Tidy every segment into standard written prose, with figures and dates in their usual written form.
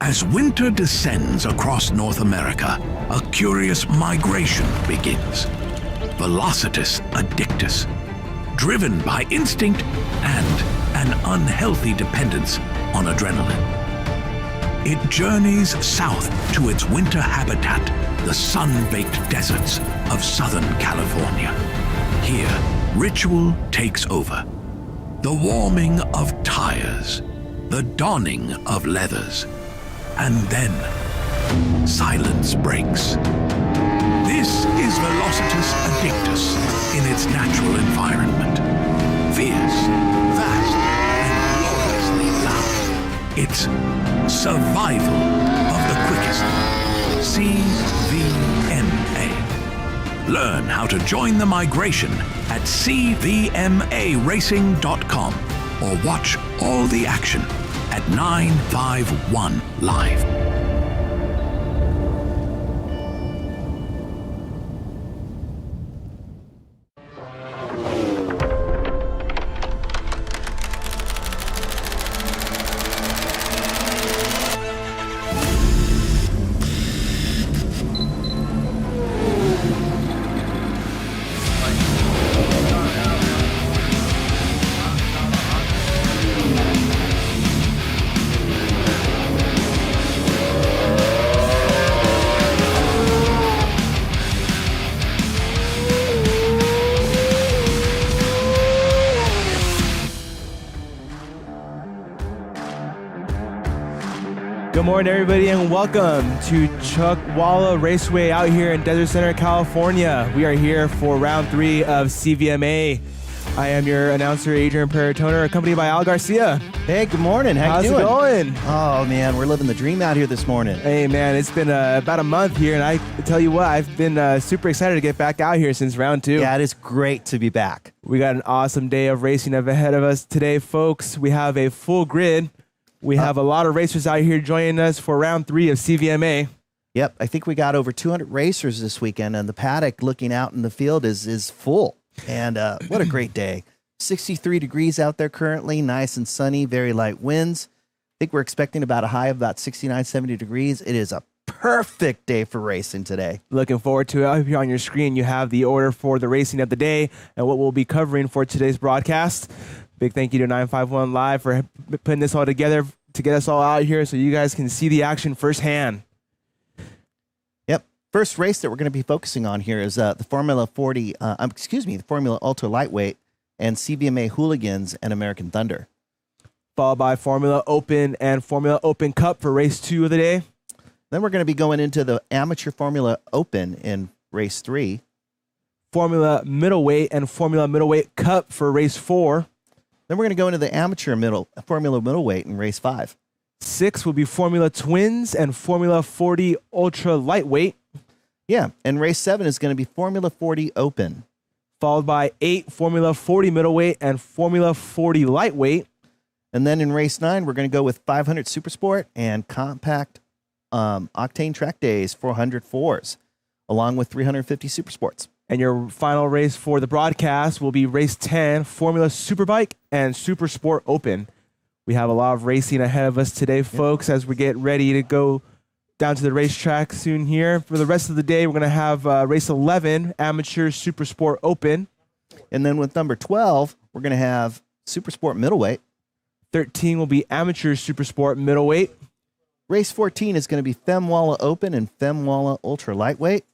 As winter descends across North America, a curious migration begins. Velocitus addictus, driven by instinct and an unhealthy dependence on adrenaline. It journeys south to its winter habitat, the sun-baked deserts of Southern California. Here, ritual takes over. The warming of tires, the donning of leathers, and then silence breaks. This is Velocitus addictus in its natural environment. Fierce, vast, and gloriously loud. It's survival of the quickest. CVMA. Learn how to join the migration at cvmaracing.com or watch all the action at 951 Live. Good morning, everybody, and welcome to Chuckwalla Raceway out here in Desert Center, California. We are here for round 3 of CVMA. I am your announcer, Adrian Peritoner, accompanied by Al Garcia. Hey, good morning. How you doing? How's it going? Oh, man, we're living the dream out here this morning. Hey, man, it's been about a month here, and I tell you what, I've been super excited to get back out here since round 2. Yeah, it is great to be back. We got an awesome day of racing ahead of us today, folks. We have a full grid. We have a lot of racers out here joining us for round 3 of CVMA. Yep, I think we got over 200 racers this weekend, and the paddock looking out in the field is full. And what a great day. 63 degrees out there currently, nice and sunny, very light winds. I think we're expecting about a high of about 69, 70 degrees. It is a perfect day for racing today. Looking forward to it. Up here on your screen, you have the order for the racing of the day and what we'll be covering for today's broadcast. Big thank you to 951 Live for putting this all together to get us all out here so you guys can see the action firsthand. Yep. First race that we're going to be focusing on here is the Formula Ultra Lightweight and CVMA Hooligans and American Thunder. Followed by Formula Open and Formula Open Cup for race 2 of the day. Then we're going to be going into the Amateur Formula Open in race 3. Formula Middleweight and Formula Middleweight Cup for race 4. Then we're going to go into the Amateur Formula Middleweight in race 5. 6 will be Formula Twins and Formula 40 Ultra Lightweight. Yeah, and race 7 is going to be Formula 40 Open. Followed by 8 Formula 40 Middleweight and Formula 40 Lightweight. And then in race 9, we're going to go with 500 Supersport and Compact Octane Track Days 400 fours, along with 350 Supersports. And your final race for the broadcast will be race 10, Formula Superbike and Supersport Open. We have a lot of racing ahead of us today, folks, as we get ready to go down to the racetrack soon here. For the rest of the day, we're going to have race 11, Amateur Supersport Open. And then with number 12, we're going to have Supersport Middleweight. 13 will be Amateur Supersport Middleweight. Race 14 is going to be Femwalla Open and Femwalla Ultra Lightweight.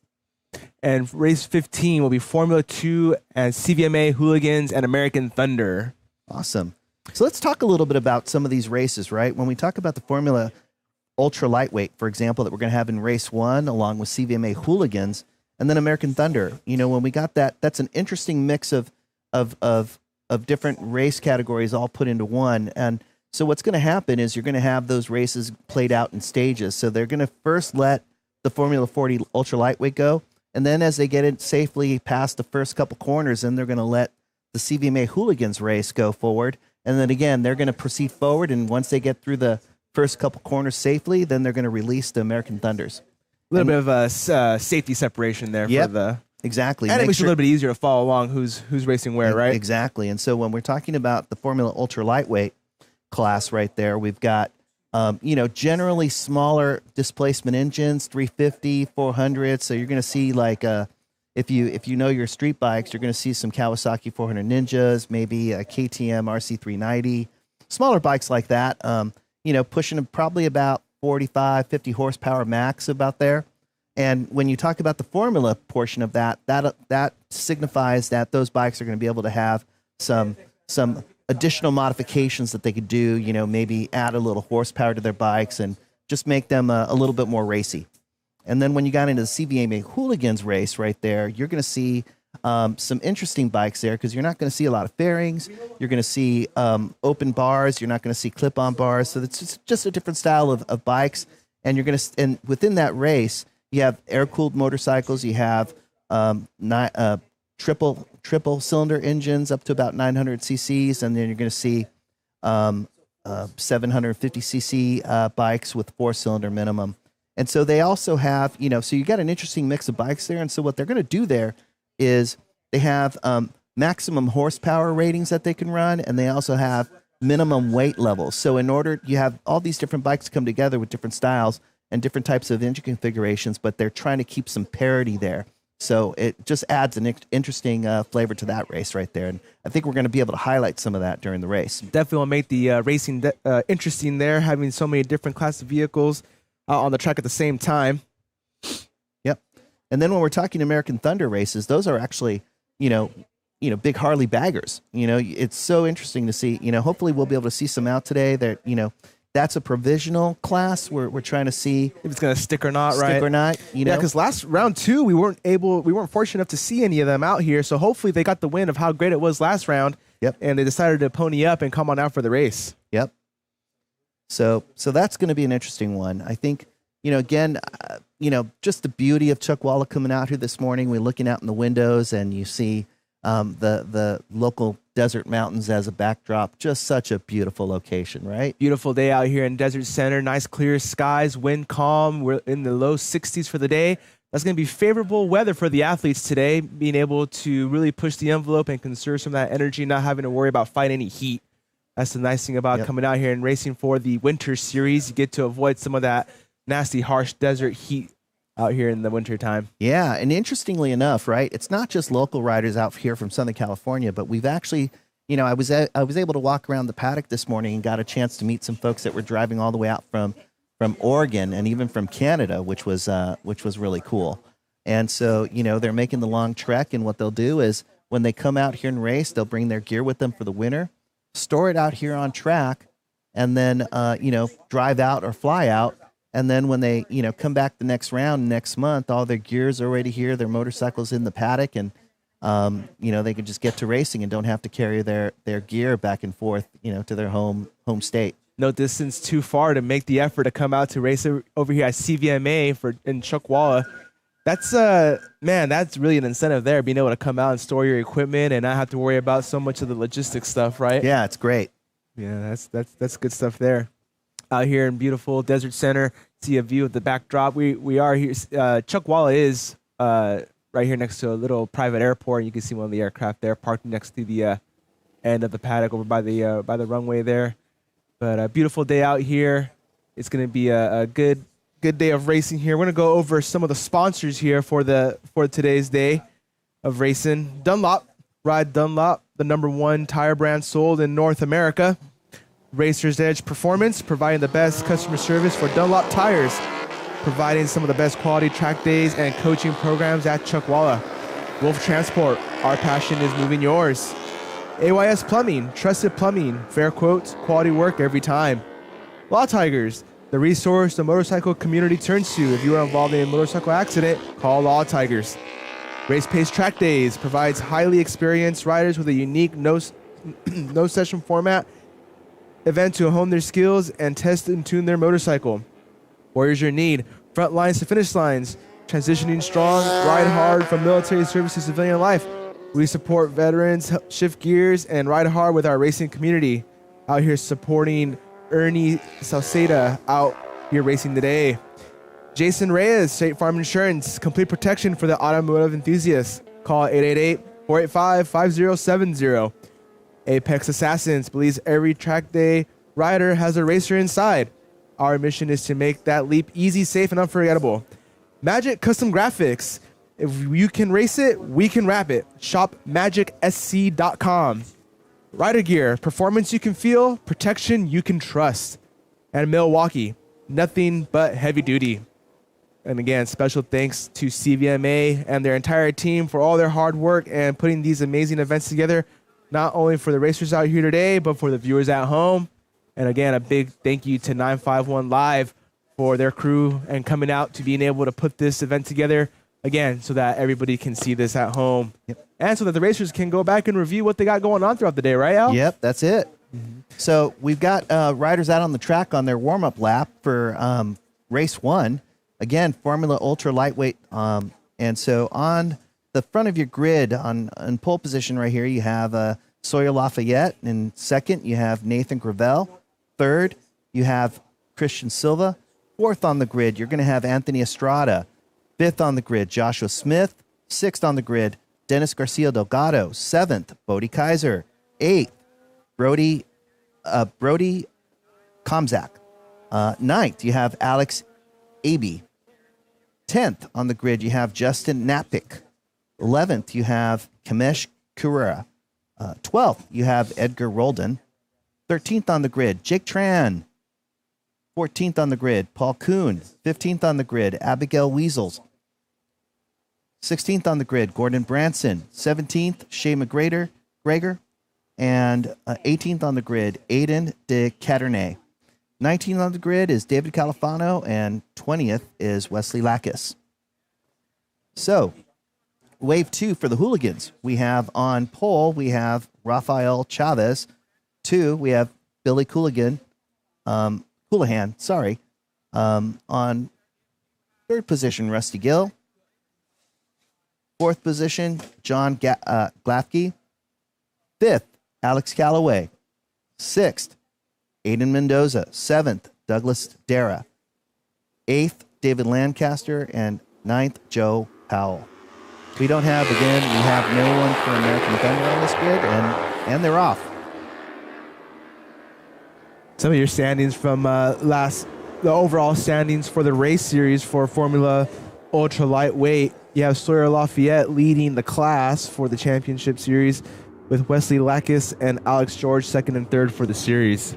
And race 15 will be Formula 2 and CVMA Hooligans and American Thunder. Awesome. So let's talk a little bit about some of these races, right? When we talk about the Formula Ultra Lightweight, for example, that we're going to have in race 1, along with CVMA Hooligans, and then American Thunder. You know, when we got that, that's an interesting mix of different race categories all put into one. And so what's going to happen is you're going to have those races played out in stages. So they're going to first let the Formula 40 Ultra Lightweight go. And then as they get it safely past the first couple corners, then they're going to let the CVMA Hooligans race go forward. And then again, they're going to proceed forward. And once they get through the first couple corners safely, then they're going to release the American Thunders. A little bit of a safety separation there for the... Exactly. And it makes it a little bit easier to follow along who's racing where, right? Exactly. And so when we're talking about the Formula Ultra Lightweight class right there, we've got Generally smaller displacement engines, 350, 400. So you're going to see like if you know your street bikes, you're going to see some Kawasaki 400 Ninjas, maybe a KTM RC390, smaller bikes like that. Pushing probably about 45, 50 horsepower max about there. And when you talk about the formula portion of that signifies that those bikes are going to be able to have some additional modifications that they could do, maybe add a little horsepower to their bikes and just make them a little bit more racy. And then when you got into the CVMA Hooligans race right there, you're going to see some interesting bikes there because you're not going to see a lot of fairings. You're going to see open bars. You're not going to see clip-on bars. So it's just a different style of bikes. And and within that race, you have air-cooled motorcycles. You have triple cylinder engines up to about 900 cc's, and then you're going to see 750 cc bikes with 4-cylinder minimum. And so they also have, so you got an interesting mix of bikes there. And so what they're going to do there is they have maximum horsepower ratings that they can run, and they also have minimum weight levels. So you have all these different bikes come together with different styles and different types of engine configurations, but they're trying to keep some parity there. So it just adds an interesting flavor to that race right there. And I think we're going to be able to highlight some of that during the race. Definitely will make the racing interesting there, having so many different classes of vehicles on the track at the same time. Yep. And then when we're talking American Thunder races, those are actually, big Harley baggers. It's so interesting to see. Hopefully we'll be able to see some out today. That's a provisional class. We're trying to see if it's going to stick or not, right? Stick or not, Yeah, because last round 2, we weren't fortunate enough to see any of them out here. So hopefully they got the win of how great it was last round. Yep. And they decided to pony up and come on out for the race. Yep. So that's going to be an interesting one. I think, again, just the beauty of Chuckwalla coming out here this morning. We're looking out in the windows and you see the local desert mountains as a backdrop. Just such a beautiful location, right? Beautiful day out here in Desert Center. Nice clear skies, wind calm. We're in the low 60s for the day. That's going to be favorable weather for the athletes today, being able to really push the envelope and conserve some of that energy, not having to worry about fighting any heat. That's the nice thing about coming out here and racing for the winter series. You get to avoid some of that nasty, harsh desert heat out here in the winter time. Yeah, and interestingly enough, right, it's not just local riders out here from Southern California, but we've actually, I was able to walk around the paddock this morning and got a chance to meet some folks that were driving all the way out from Oregon and even from Canada, which was really cool. And so, they're making the long trek, and what they'll do is when they come out here and race, they'll bring their gear with them for the winter, store it out here on track, and then, drive out or fly out. And then when they, come back the next round, next month, all their gear's already here, their motorcycle's in the paddock, and, they can just get to racing and don't have to carry their gear back and forth, to their home state. No distance too far to make the effort to come out to race over here at CVMA in Chuckwalla. That's, that's really an incentive there, being able to come out and store your equipment and not have to worry about so much of the logistics stuff, right? Yeah, it's great. Yeah, that's good stuff there. Out here in beautiful Desert Center, see a view of the backdrop. We are here. Chuckwalla is right here next to a little private airport. You can see one of the aircraft there parked next to the end of the paddock over by the runway there. But a beautiful day out here. It's going to be a good day of racing here. We're going to go over some of the sponsors here for today's day of racing. Dunlop, Ride Dunlop, the #1 tire brand sold in North America. Racer's Edge Performance, providing the best customer service for Dunlop tires, providing some of the best quality track days and coaching programs at Chuckwalla. Wolf Transport, our passion is moving yours. AYS Plumbing, trusted plumbing, fair quotes, quality work every time. Law Tigers, the resource the motorcycle community turns to. If you are involved in a motorcycle accident, call Law Tigers. Race Pace Track Days provides highly experienced riders with a unique no session format event to hone their skills and test and tune their motorcycle. Warriors Your Need, front lines to finish lines, transitioning strong, ride hard from military service to civilian life. We support veterans, shift gears, and ride hard with our racing community. Out here supporting Ernie Salceda out here racing today. Jason Reyes, State Farm Insurance, complete protection for the automotive enthusiasts. Call 888-485-5070. Apex Assassins believes every track day rider has a racer inside. Our mission is to make that leap easy, safe, and unforgettable. Magic Custom Graphics. If you can race it, we can wrap it. Shop magicsc.com. Rider gear, performance you can feel, protection you can trust. And Milwaukee, nothing but heavy duty. And again, special thanks to CVMA and their entire team for all their hard work and putting these amazing events together, not only for the racers out here today, but for the viewers at home. And again, a big thank you to 951 Live for their crew and coming out to being able to put this event together, again, so that everybody can see this at home. Yep. And so that the racers can go back and review what they got going on throughout the day, right, Al? Yep, that's it. So we've got riders out on the track on their warm-up lap for race 1. Again, Formula Ultra Lightweight. And so on the front of your grid, on pole position right here, you have Sawyer Lafayette. In second, you have Nathan Gravel. Third, you have Christian Silva. Fourth on the grid, you're going to have Anthony Estrada. Fifth on the grid, Joshua Smith. Sixth on the grid, Dennis Garcia Delgado. Seventh, Bodie Kaiser. Eighth, Brody Komzak. Ninth, you have Alex Abe. 10th on the grid, you have Justin Napik. 11th, you have Kamesh Kurera. 12th, you have Edgar Roldan. 13th on the grid, Jake Tran. 14th on the grid, Paul Kuhn. 15th on the grid, Abigail Weasels. 16th on the grid, Gordon Branson. 17th, Shea McGregor. And 18th on the grid, Aiden de Caternay. 19th on the grid is David Califano, and 20th is Wesley Lackus. So, wave 2 for the Hooligans. We have on pole, we have Rafael Chavez. 2, we have Billy Houlihan. On third position, Rusty Gill. Fourth position, John Glafke. Fifth, Alex Calloway. Sixth, Aiden Mendoza. Seventh, Douglas Dara. Eighth, David Lancaster. And ninth, Joe Powell. We have no one for American Thunder on this grid, and they're off. Some of your standings from the overall standings for the race series for Formula Ultra Lightweight. You have Sawyer Lafayette leading the class for the championship series, with Wesley Lackus and Alex George second and third for the series,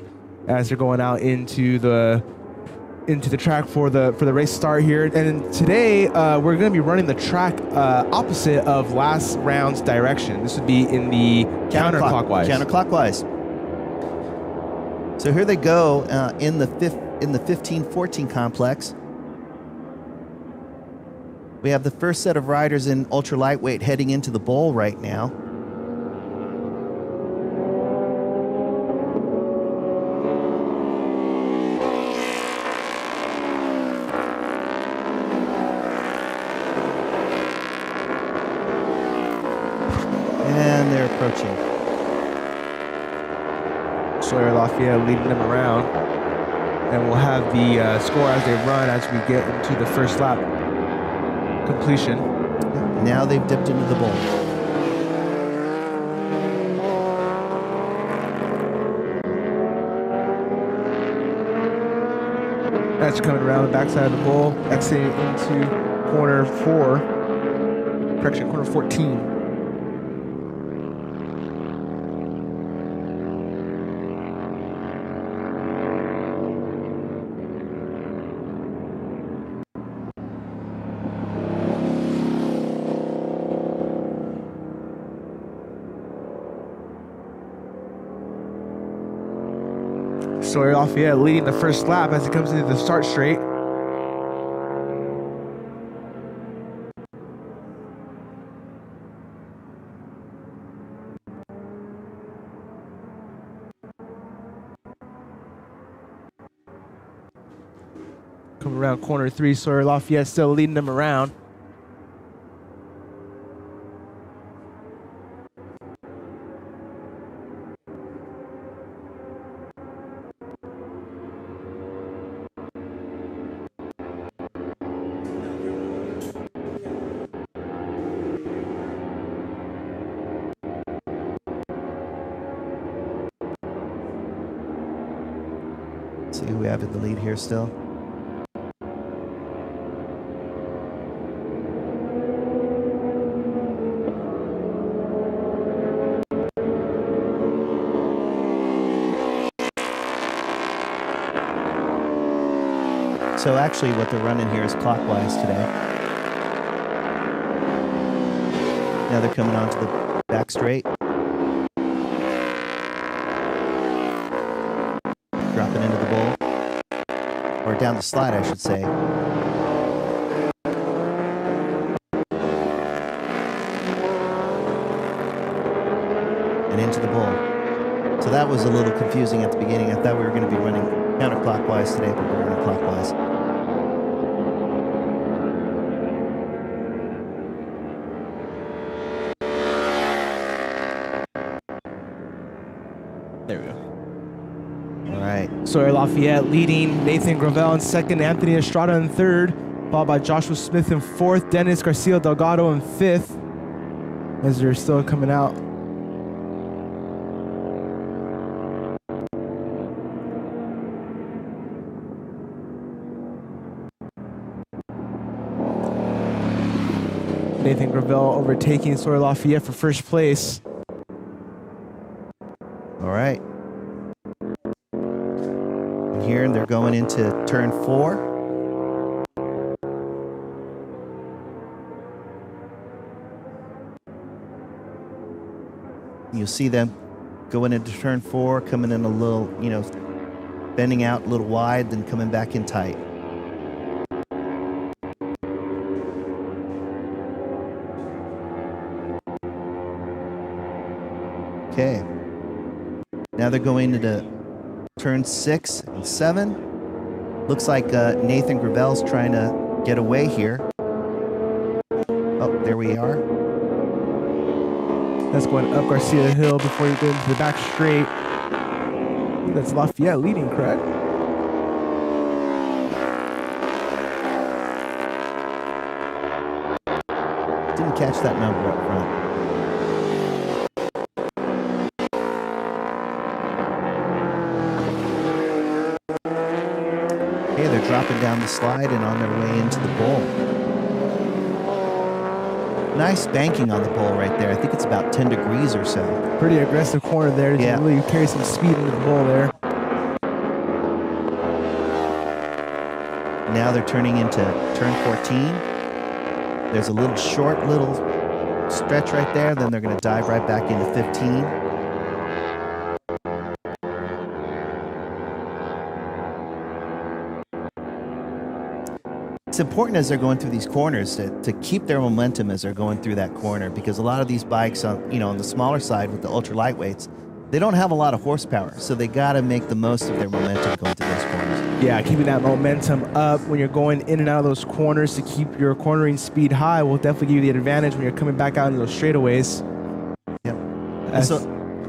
as they're going out into the track for the race start here. And today we're going to be running the track opposite of last round's direction. This would be in the counterclockwise. So here they go in the 15-14 complex. We have the first set of riders in ultra lightweight heading into the bowl right now. And they're approaching. Sawyer Lafayette leading them around. And we'll have the score as they run as we get into the first lap completion. Now they've dipped into the bowl. That's coming around the backside of the bowl, exiting into corner 14. Sawyer Lafayette leading the first lap as he comes into the start straight. Coming around corner 3, Sawyer Lafayette still leading them around. See who we have in the lead here still. So actually what they're running here is clockwise today. Now they're coming onto the back straight. Dropping into the bowl. Or down the slide, I should say. And into the bowl. So that was a little confusing at the beginning. I thought we were going to be running counterclockwise today, but we're running clockwise. There we go. All right. Sawyer Lafayette leading, Nathan Gravel in second, Anthony Estrada in third, followed by Joshua Smith in fourth, Dennis Garcia Delgado in fifth, as they're still coming out. Nathan Gravel overtaking Sawyer Lafayette for first place. All right. And here they're going into turn 4. You'll see them going into turn 4, coming in a little, bending out a little wide, then coming back in tight. Okay. Now they're going into turn 6 and 7. Looks like Nathan Gravel's trying to get away here. Oh, there we are. That's going up Garcia Hill before you go into the back straight. I think that's Lafayette leading, correct? Didn't catch that number up front. Okay, they're dropping down the slide and on their way into the bowl. Nice banking on the bowl right there. I think it's about 10 degrees or so. Pretty aggressive corner there. Yeah. Really carry some speed into the bowl there. Now they're turning into turn 14. There's a little short little stretch right there. Then they're going to dive right back into 15. It's important as they're going through these corners to keep their momentum as they're going through that corner, because a lot of these bikes on the smaller side with the ultra lightweights, they don't have a lot of horsepower, so they got to make the most of their momentum going through those corners. Yeah, keeping that momentum up when you're going in and out of those corners to keep your cornering speed high will definitely give you the advantage when you're coming back out into those straightaways. Yep.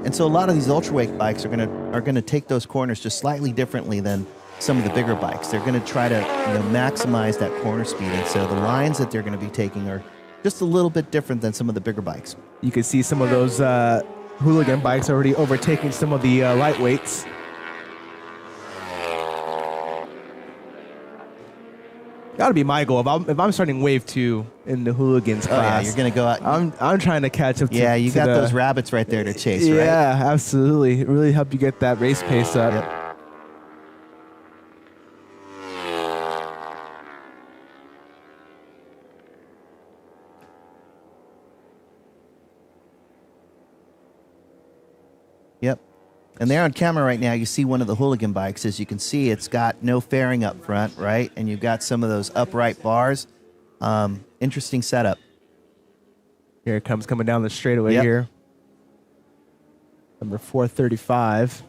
And so a lot of these ultraweight bikes are gonna take those corners just slightly differently than some of the bigger bikes. They're going to try to maximize that corner speed, and so the lines that they're going to be taking are just a little bit different than some of the bigger bikes. You can see some of those hooligan bikes already overtaking some of the lightweights. Got to be my goal. If I'm starting wave 2 in the hooligans class, yeah, you're going to go out. I'm trying to catch up. Yeah, you got those rabbits right there to chase. Right? Yeah, absolutely. It really helped you get that race pace up. Yep. Yep. And there on camera right now, you see one of the hooligan bikes. As you can see, it's got no fairing up front, right? And you've got some of those upright bars. Interesting setup. Here it comes coming down the straightaway here. Number 435.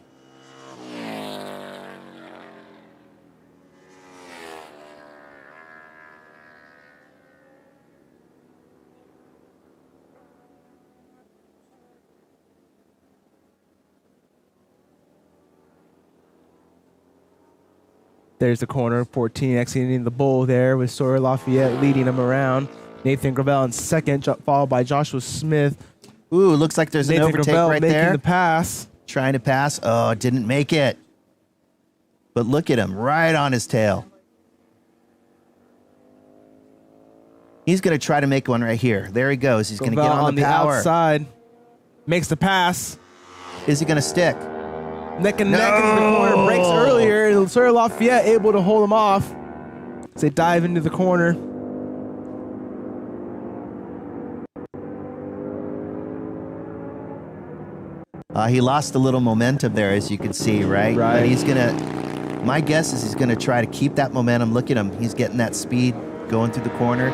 There's the corner, 14 exiting the bowl there with Sawyer Lafayette leading him around. Nathan Gravel in second, followed by Joshua Smith. Ooh, looks like there's an overtake right there. Making the pass. Trying to pass. Oh, didn't make it. But look at him, right on his tail. He's going to try to make one right here. There he goes. He's going to get on the power. Outside. Makes the pass. Is he going to stick? Neck and neck into the corner. Breaks earlier. Sawyer Lafayette able to hold him off as they dive into the corner. He lost a little momentum there, as you can see, right? Right. But he's going to, my guess is he's going to try to keep that momentum. Look at him. He's getting that speed going through the corner.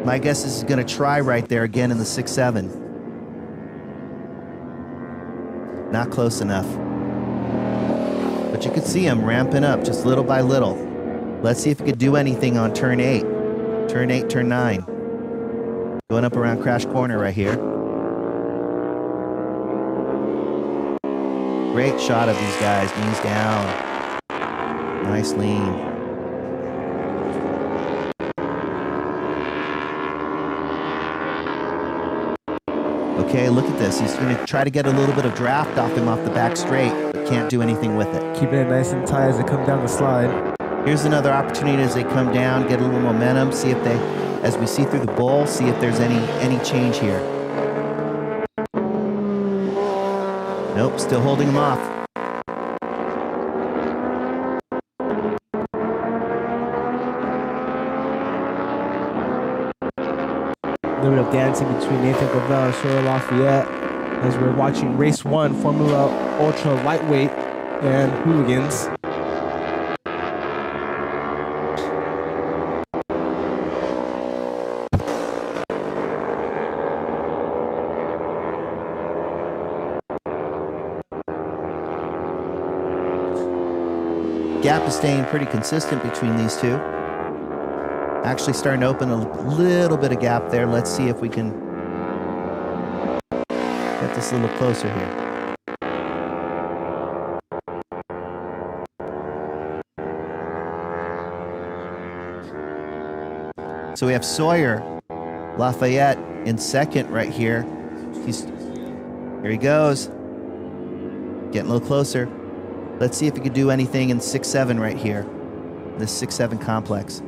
My guess is he's going to try right there again in the 6-7. Not close enough. But you could see him ramping up just little by little. Let's see if he could do anything on turn 8. Turn 8, turn 9. Going up around Crash Corner right here. Great shot of these guys. Knees down. Nice lean. Okay, look at this. He's going to try to get a little bit of draft off him off the back straight, but can't do anything with it. Keeping it nice and tight as they come down the slide. Here's another opportunity as they come down, get a little momentum, see if they, as we see through the bowl, see if there's any change here. Nope, still holding him off. A little bit of dancing between Nathan Gravel and Sawyer Lafayette as we're watching race 1, Formula Ultra Lightweight and Hooligans. Gap is staying pretty consistent between these two. Actually starting to open a little bit of gap there. Let's see if we can get this a little closer here. So we have Sawyer Lafayette in second right here. Here he goes. Getting a little closer. Let's see if he could do anything in 6-7 right here. This 6-7 complex.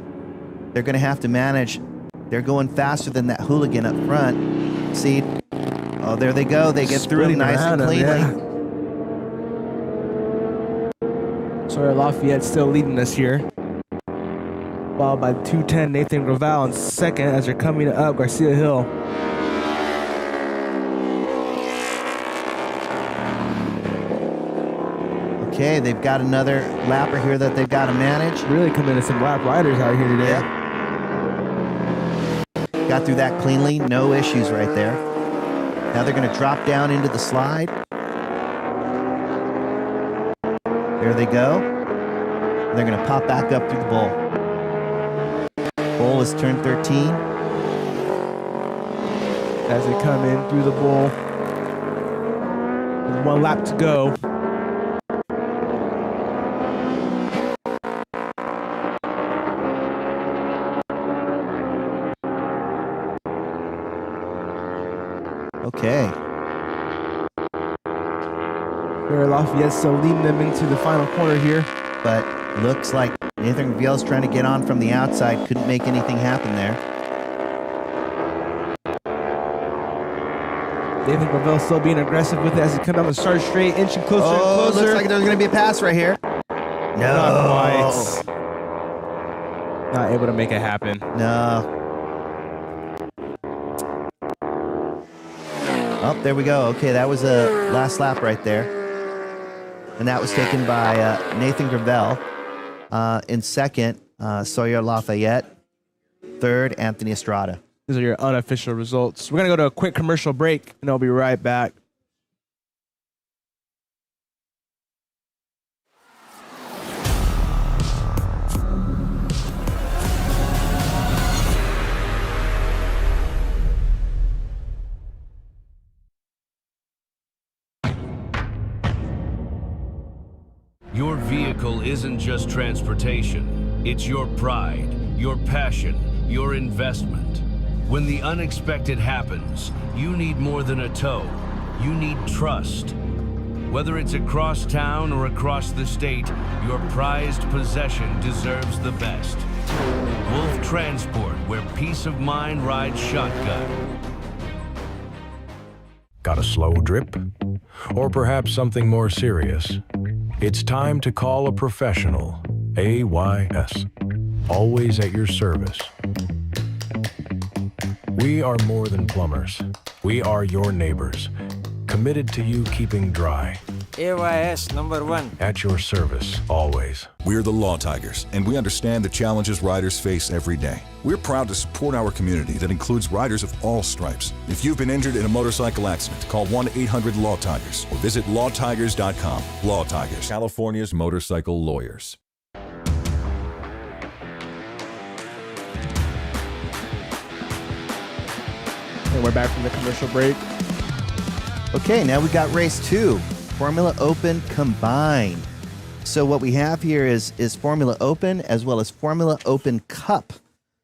They're going to have to manage. They're going faster than that Hooligan up front. See? Oh, there they go. They get through him nice and cleanly. Sawyer Lafayette still leading us here. Followed by 210 Nathan Gravel in second as they're coming up Garcia Hill. Okay, they've got another lapper here that they've got to manage. Really committed some lap riders out here today. Yeah. Got through that cleanly, no issues right there. Now they're going to drop down into the slide. There they go. They're going to pop back up through the bowl. Bowl is turn 13. As they come in through the bowl. With 1 lap to go. Okay. Sawyer Lafayette still leading them into the final corner here. But looks like Nathan Gravel's trying to get on from the outside. Couldn't make anything happen there. Nathan Gravel still being aggressive with it as he comes down the start straight, inching closer and closer. Looks like there's going to be a pass right here. No. Not quite. Not able to make it happen. No. Oh, there we go. Okay, that was a last lap right there. And that was taken by Nathan Gravel. In second, Sawyer Lafayette. Third, Anthony Estrada. These are your unofficial results. We're going to go to a quick commercial break, and I'll be right back. Your vehicle isn't just transportation. It's your pride, your passion, your investment. When the unexpected happens, you need more than a tow. You need trust. Whether it's across town or across the state, your prized possession deserves the best. Wolf Transport, where peace of mind rides shotgun. Got a slow drip? Or perhaps something more serious? It's time to call a professional. AYS. Always at your service. We are more than plumbers. We are your neighbors. Committed to you keeping dry. AYS #1. At your service, always. We're the Law Tigers, and we understand the challenges riders face every day. We're proud to support our community that includes riders of all stripes. If you've been injured in a motorcycle accident, call 1-800-LAW-TIGERS or visit lawtigers.com. Law Tigers, California's motorcycle lawyers. And we're back from the commercial break. Okay, now we got race 2, Formula Open combined. So what we have here is Formula Open as well as Formula Open Cup.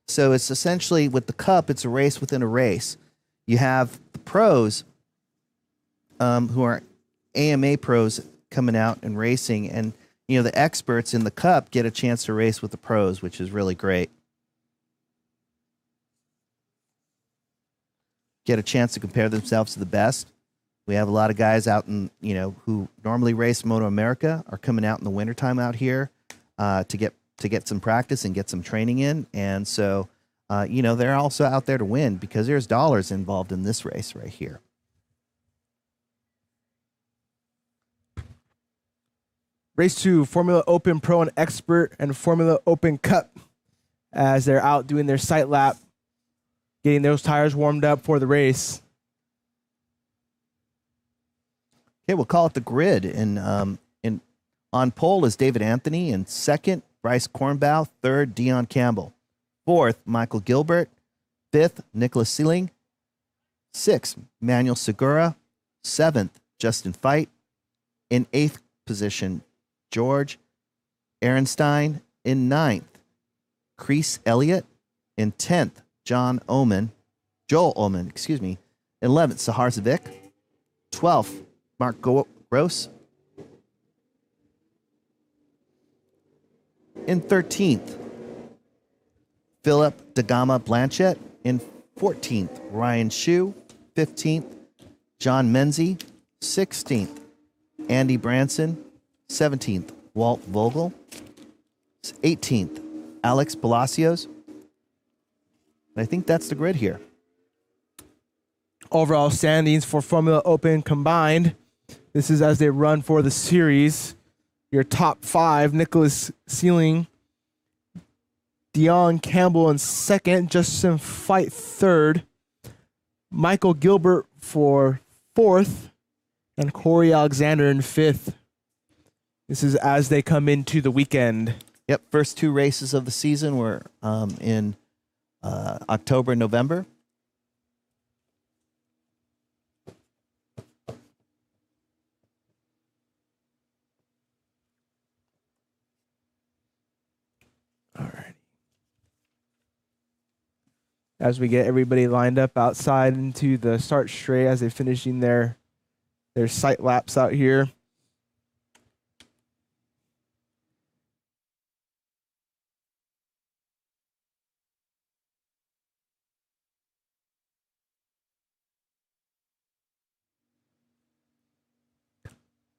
So it's essentially, with the Cup, it's a race within a race. You have the pros, who are AMA pros, coming out and racing, and the experts in the Cup get a chance to race with the pros, which is really great. Get a chance to compare themselves to the best. We have a lot of guys out in, who normally race Moto America are coming out in the wintertime out here to get some practice and get some training in. And so, they're also out there to win because there's dollars involved in this race right here. Race 2, Formula Open Pro and Expert and Formula Open Cup, as they're out doing their sight lap, getting those tires warmed up for the race. Okay, we'll call it the grid. And on pole is David Anthony. In second, Bryce Cornbow. Third, Dion Campbell. Fourth, Michael Gilbert. Fifth, Nicholas Sealing. Sixth, Manuel Segura. Seventh, Justin Feit. In eighth position, George Ehrenstein. In ninth, Chris Elliott. In 10th, Joel Oman. 11th, Sahar Zavik. 12th, Mark Gross. In 13th, Philip Dagama Blanchett. In 14th, Ryan Shue. 15th, John Menzie. 16th, Andy Branson. 17th, Walt Vogel. 18th, Alex Palacios. And I think that's the grid here. Overall standings for Formula Open combined. This is as they run for the series. Your top 5, Nicholas Sealing, Dion Campbell in second, Justin Feit third, Michael Gilbert for fourth, and Corey Alexander in fifth. This is as they come into the weekend. Yep, first 2 races of the season were in October and November. All right. As we get everybody lined up outside into the start straight as they're finishing their sight laps out here.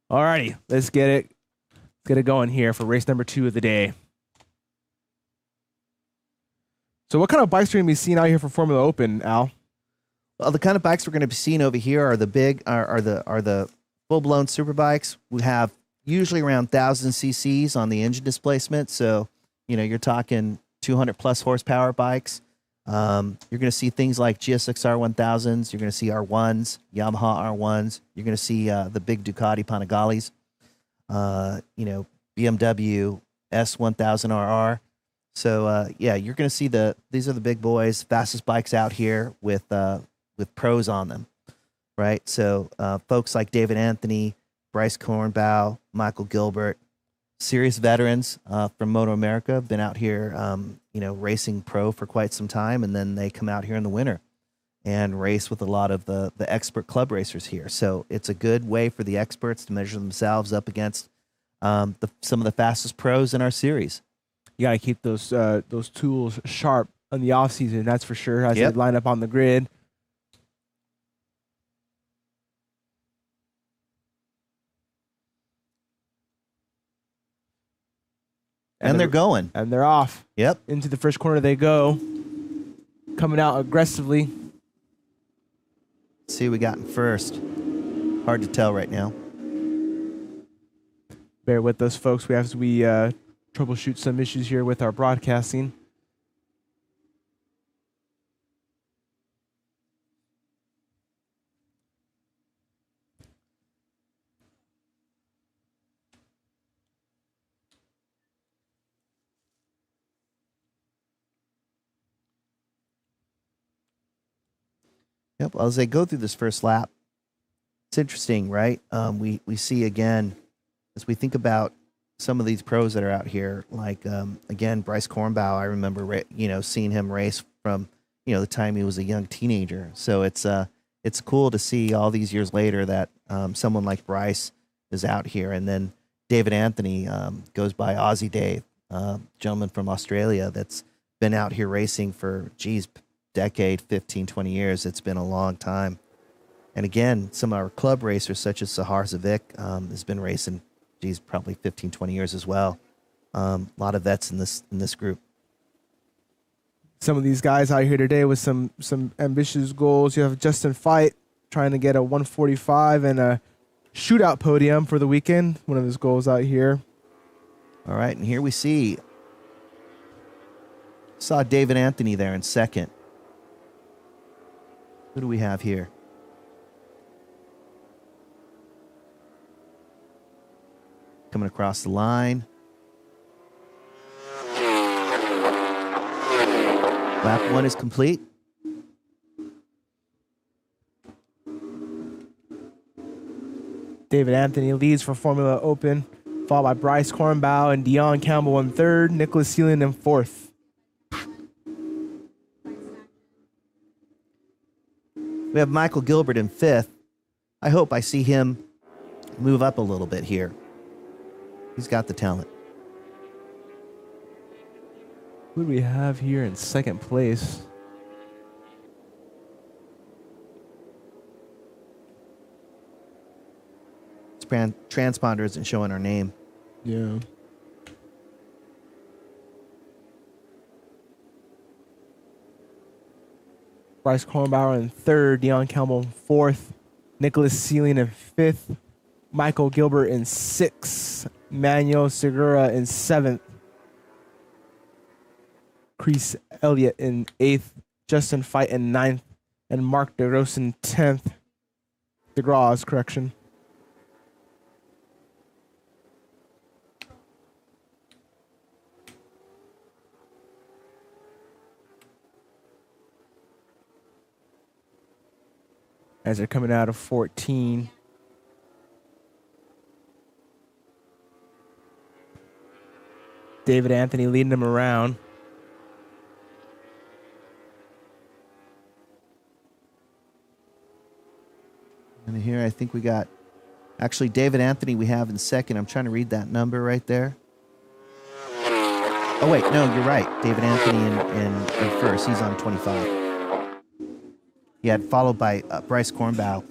All righty, let's get it going here for race number 2 of the day. So what kind of bikes are we going to be seeing out here for Formula Open, Al? Well, the kind of bikes we're going to be seeing over here are the full-blown super bikes. We have usually around 1,000 cc's on the engine displacement. So, you're talking 200 plus horsepower bikes. You're going to see things like GSX-R 1000s. You're going to see R1s, Yamaha R1s. You're going to see the big Ducati Panigales. BMW S1000RR. So you're going to see these are the big boys, fastest bikes out here with pros on them, right? So folks like David Anthony, Bryce Cornbow, Michael Gilbert, serious veterans from Moto America, been out here racing pro for quite some time, and then they come out here in the winter and race with a lot of the expert club racers here. So it's a good way for the experts to measure themselves up against some of the fastest pros in our series. You got to keep those tools sharp in the off season. That's for sure. As Yep. they line up on the grid. And they're going. And they're off. Yep. Into the first corner they go. Coming out aggressively. Let's see who we got in first. Hard to tell right now. Bear with us, folks. We troubleshoot some issues here with our broadcasting. Yep. Well, as they go through this first lap, it's interesting, right? We see again, as we think about some of these pros that are out here, like again, Bryce Cornbow. I remember seeing him race from the time he was a young teenager. So it's cool to see all these years later that someone like Bryce is out here, and then David Anthony goes by Aussie Dave, gentleman from Australia that's been out here racing for decade, 15, 20 years. It's been a long time. And again, some of our club racers, such as Sahar Zavik, has been racing, probably 15, 20 years as well. A lot of vets in this group. Some of these guys out here today with some ambitious goals. You have Justin Fight trying to get a 145 and a shootout podium for the weekend. One of his goals out here. All right, and here we saw David Anthony there in second. Who do we have here? Coming across the line. Lap 1 is complete. David Anthony leads for Formula Open, followed by Bryce Cornbow and Dion Campbell in third, Nicholas Seelan in fourth. We have Michael Gilbert in fifth. I hope I see him move up a little bit here. He's got the talent. Who do we have here in second place? Transponder isn't showing our name. Yeah. Bryce Kornbauer in third, Dion Campbell in fourth, Nicholas Seeling in fifth, Michael Gilbert in sixth, Manuel Segura in seventh, Chris Elliott in eighth, Justin Fight in ninth, and Mark DeGross in 10th. DeGross, correction. As they're coming out of 14. David Anthony leading them around. And here I think we got, actually David Anthony we have in second. I'm trying to read that number right there. Oh wait, no, you're right. David Anthony in first. He's on 25. Yeah, followed by Bryce Cornbow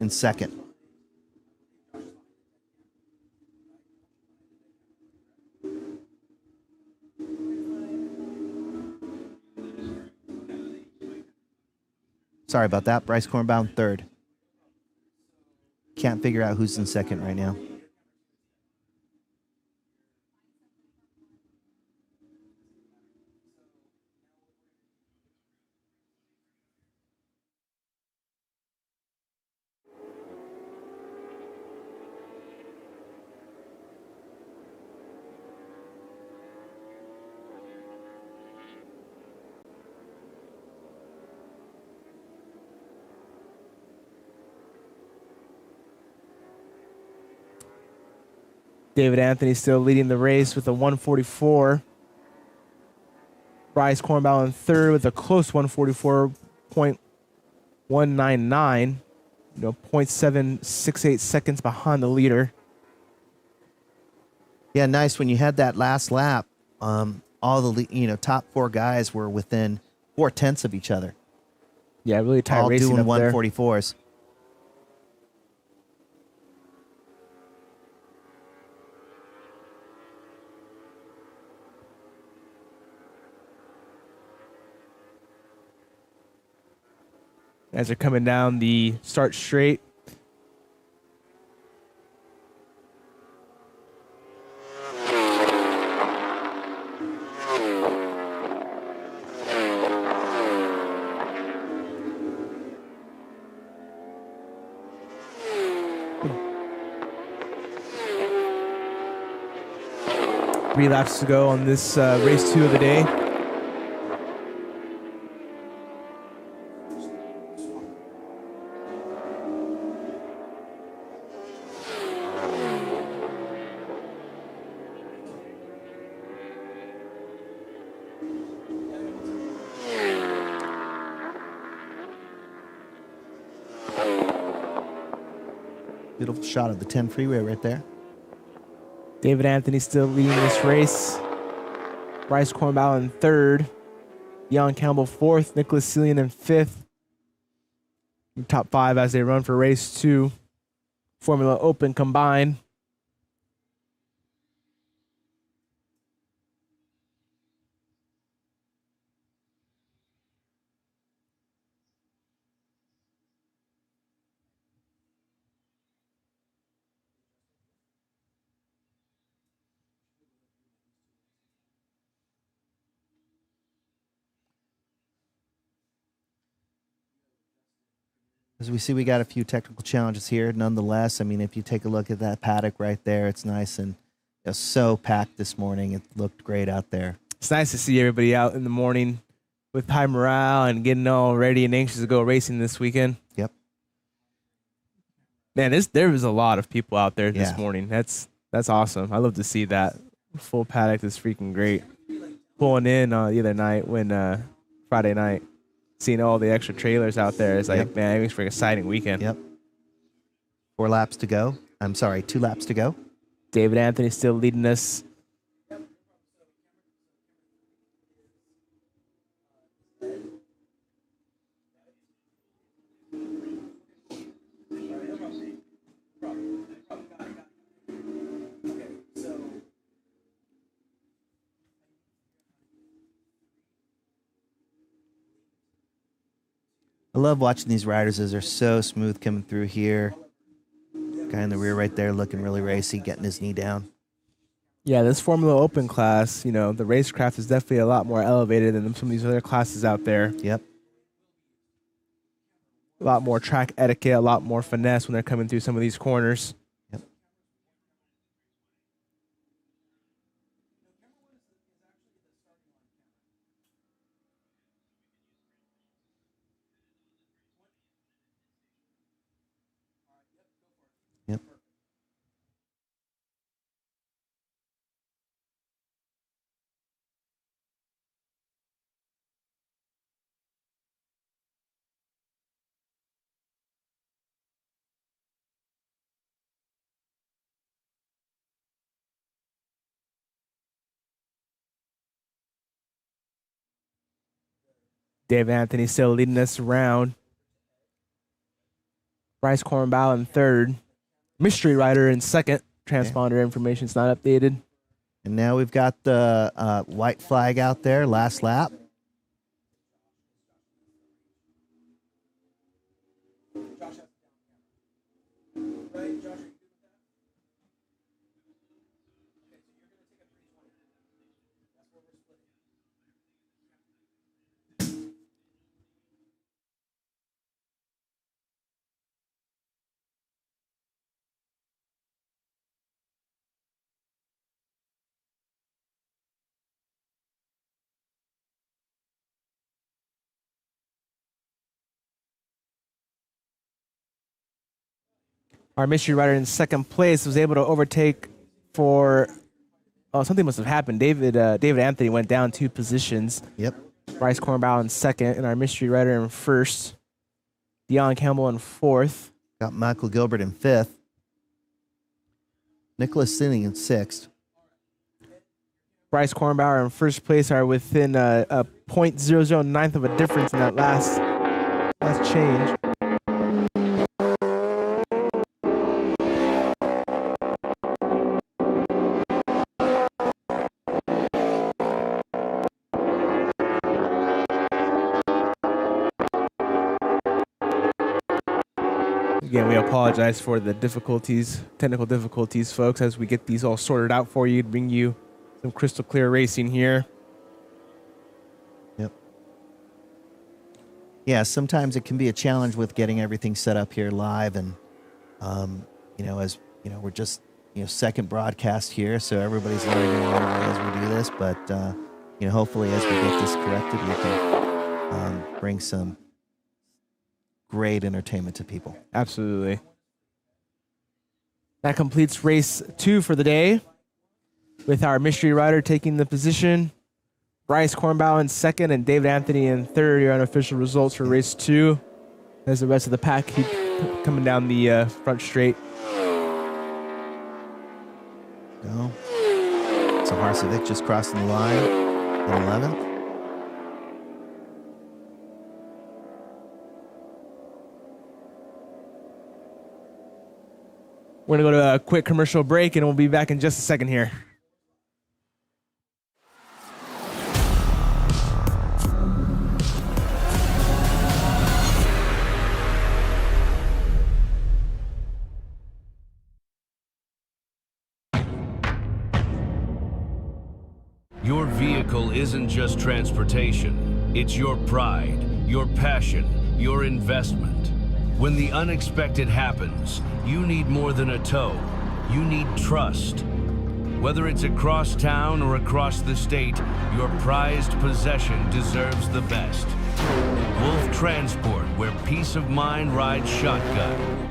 in second. Sorry about that. Bryce Cornbow in third. Can't figure out who's in second right now. David Anthony still leading the race with a 144. Bryce Cornbell in third with a close 144.199. 0.768 seconds behind the leader. Yeah, nice. When you had that last lap, all the top 4 guys were within 0.4 of each other. Yeah, really tight all racing doing up there. 144s. As they're coming down the start straight. Three laps to go on this race 2 of the day. Beautiful shot of the 10 freeway right there. David Anthony still leading this race. Bryce Cornbell in third. Jan Campbell fourth. Nicholas Cillian in fifth. Top 5 as they run for race 2. Formula Open combined. As we see, we got a few technical challenges here. Nonetheless, I mean, if you take a look at that paddock right there, it's nice and so packed this morning. It looked great out there. It's nice to see everybody out in the morning with high morale and getting all ready and anxious to go racing this weekend. Yep. Man, there was a lot of people out there this Yeah. morning. That's awesome. I love to see that. Full paddock is freaking great. Pulling in the other night when Friday night, seeing all the extra trailers out there. It's like, Yep. man, it makes for an exciting weekend. Yep. 4 laps to go. I'm sorry, 2 laps to go. David Anthony still leading us. I love watching these riders as they're so smooth coming through here. Guy in the rear right there looking really racy, getting his knee down. Yeah, this Formula Open class, the racecraft is definitely a lot more elevated than some of these other classes out there. Yep. A lot more track etiquette, a lot more finesse when they're coming through some of these corners. Yep. Yep. Dave Anthony still leading us around. Bryce Cornbell in third. Mystery Rider in second. Transponder information's not updated. And now we've got the white flag out there, last lap. Our Mystery Rider in second place was able to overtake for something must have happened. David Anthony went down 2 positions. Yep. Bryce Cornbow in second, and our mystery rider in first. Deion Campbell in fourth. Got Michael Gilbert in fifth. Nicholas Sinning in sixth. Bryce Cornbauer in first place are within a .009 of a difference in that last change. Again, we apologize for the technical difficulties, folks, as we get these all sorted out for you to bring you some crystal clear racing here. Yep. Yeah, sometimes it can be a challenge with getting everything set up here live, and as you know, we're just second broadcast here, so everybody's learning along the way as we do this. But hopefully, as we get this corrected, we can bring some great entertainment to people. Absolutely. That completes race 2 for the day, with our mystery rider taking the position. Bryce Cornbow in second and David Anthony in third. Your unofficial results for race 2, as the rest of the pack keep coming down the front straight. Go. So Harcevic just crossing the line in 11th. We're going to go to a quick commercial break, and we'll be back in just a second here. Your vehicle isn't just transportation. It's your pride, your passion, your investment. When the unexpected happens, you need more than a tow. You need trust. Whether it's across town or across the state, your prized possession deserves the best. Wolf Transport, where peace of mind rides shotgun.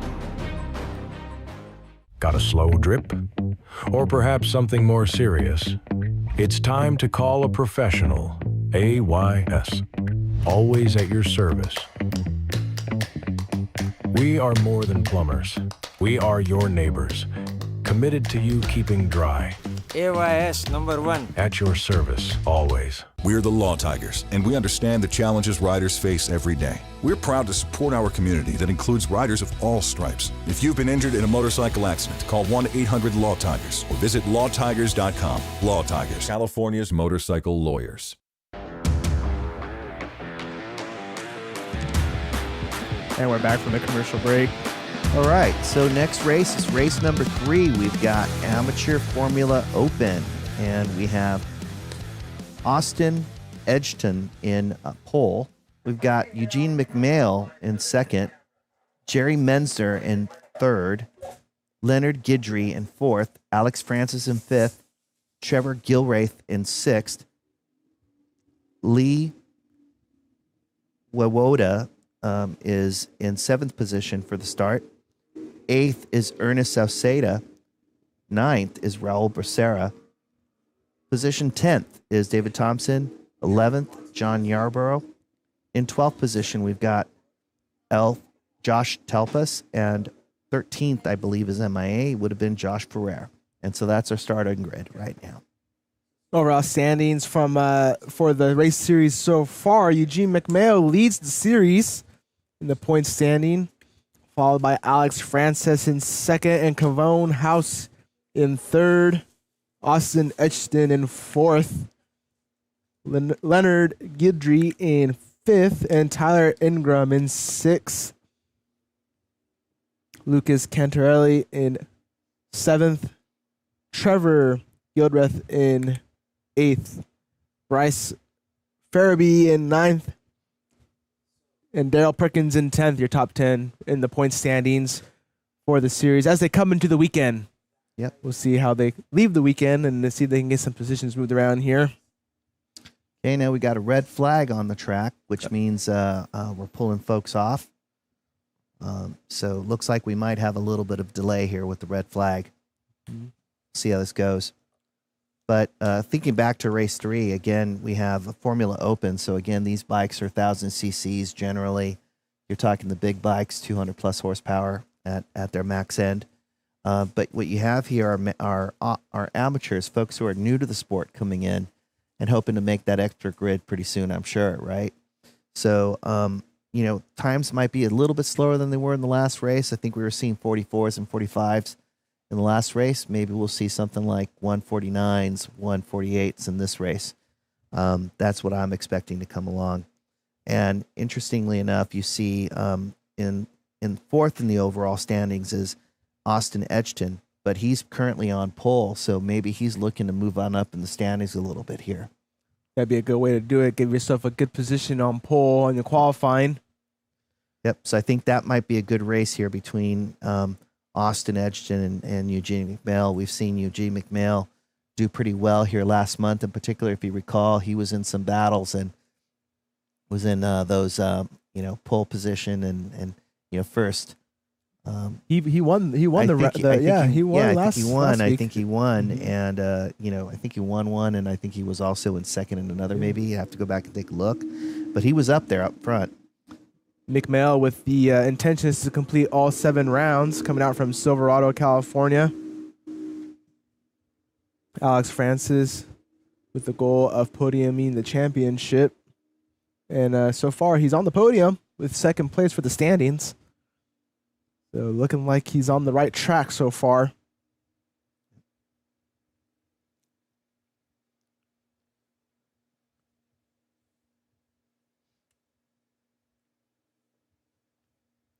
Got a slow drip? Or perhaps something more serious? It's time to call a professional. AYS. Always at your service. We are more than plumbers. We are your neighbors, committed to you keeping dry. AYS #1. At your service, always. We're the Law Tigers, and we understand the challenges riders face every day. We're proud to support our community that includes riders of all stripes. If you've been injured in a motorcycle accident, call 1-800-LAW-TIGERS or visit lawtigers.com. Law Tigers, California's motorcycle lawyers. And we're back from the commercial break. All right, so next race is race number 3. We've got Amateur Formula Open, and we have Austin Edgerton in pole. We've got Eugene McMail in second, Jerry Menzer in third, Leonard Guidry in fourth, Alex Francis in fifth, Trevor Gilraith in sixth, Lee Wawoda is in seventh position for the start. Eighth is Ernest Sauceda. Ninth is Raul Bracera. Position 10th is David Thompson. 11th, John Yarborough. In 12th position, we've got Josh Telpas. And 13th, I believe, is MIA. Would have been Josh Ferrer. And so that's our starting grid right now. Overall standings from for the race series so far, Eugene McMail leads the series in the point standing, followed by Alex Francis in second and Kavone House in third, Austin Edgerton in fourth, Leonard Guidry in fifth, and Tyler Ingram in sixth. Lucas Cantarelli in seventh, Trevor Gilraith in eighth, Bryce Farabee in ninth, and Daryl Perkins in 10th, your top 10 in the point standings for the series. As they come into the weekend, Yep. We'll see how they leave the weekend and see if they can get some positions moved around here. Okay, now we got a red flag on the track, which means we're pulling folks off. So it looks like we might have a little bit of delay here with the red flag. See how this goes. But thinking back to race 3, again, we have a Formula Open. So again, these bikes are 1,000 cc's generally. You're talking the big bikes, 200 plus horsepower at their max end. But what you have here are amateurs, folks who are new to the sport coming in and hoping to make that extra grid pretty soon, I'm sure, right? So, times might be a little bit slower than they were in the last race. I think we were seeing 44s and 45s in the last race. Maybe we'll see something like 149s, 148s in this race. That's what I'm expecting to come along. And interestingly enough, you see in fourth in the overall standings is Austin Edgton, but he's currently on pole, so maybe he's looking to move on up in the standings a little bit here. That'd be a good way to do it. Give yourself a good position on pole on your qualifying. Yep, so I think that might be a good race here between Austin Edgton and Eugene McMail. We've seen Eugene McMail do pretty well here last month. In particular, if you recall, he was in some battles and was in those pole position and first. He won the he won last week. I think he won, and I think he won one, and I think he was also in second in another. Maybe you have to go back and take a look, but he was up there up front. McMail with the intentions to complete all 7 rounds, coming out from Silverado, California. Alex Francis with the goal of podiuming the championship, and so far he's on the podium with second place for the standings. So looking like he's on the right track so far.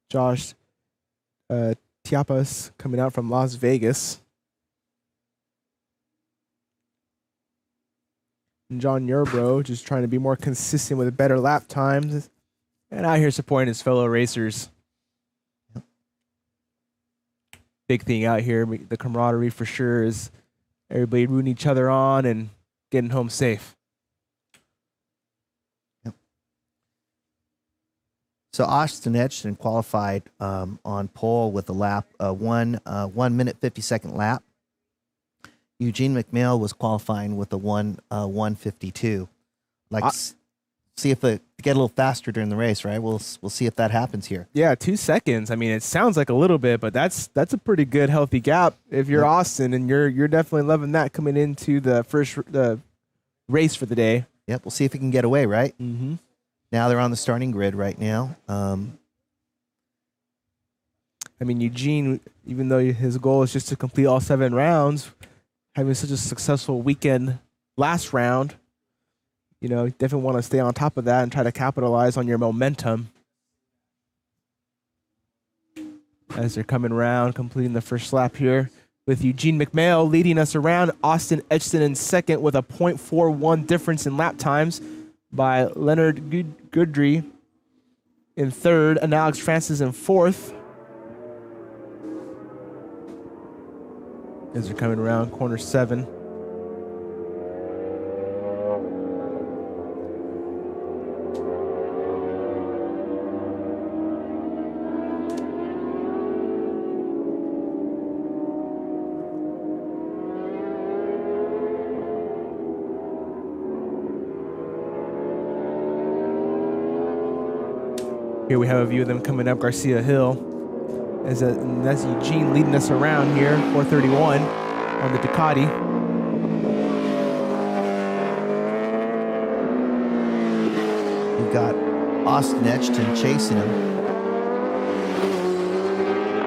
Josh Tiapas coming out from Las Vegas. And John Yarbrough just trying to be more consistent with better lap times. And out here supporting his fellow racers. Big thing out here, the camaraderie for sure is everybody rooting each other on and getting home safe. Yep. So Austin Edgton qualified on pole with a lap, 1 minute 50-second lap. Eugene McMail was qualifying with a 1:52. See if it get a little faster during the race, right? We'll see if that happens here. Yeah, 2 seconds. I mean, it sounds like a little bit, but that's a pretty good healthy gap if you're Austin, and you're definitely loving that coming into the race for the day. Yep, we'll see if he can get away, right? Mm-hmm. Now they're on the starting grid right now. I mean, Eugene, even though his goal is just to complete all 7 rounds, having such a successful weekend last round, you definitely want to stay on top of that and try to capitalize on your momentum. As they're coming around, completing the first lap here with Eugene McMail leading us around. Austin Edgton in second with a 0.41 difference in lap times by Leonard Goodry in third and Alex Francis in fourth. As they're coming around corner 7. Here we have a view of them coming up Garcia Hill. That's Eugene leading us around here, 431 on the Ducati. We've got Austin Edgton chasing him.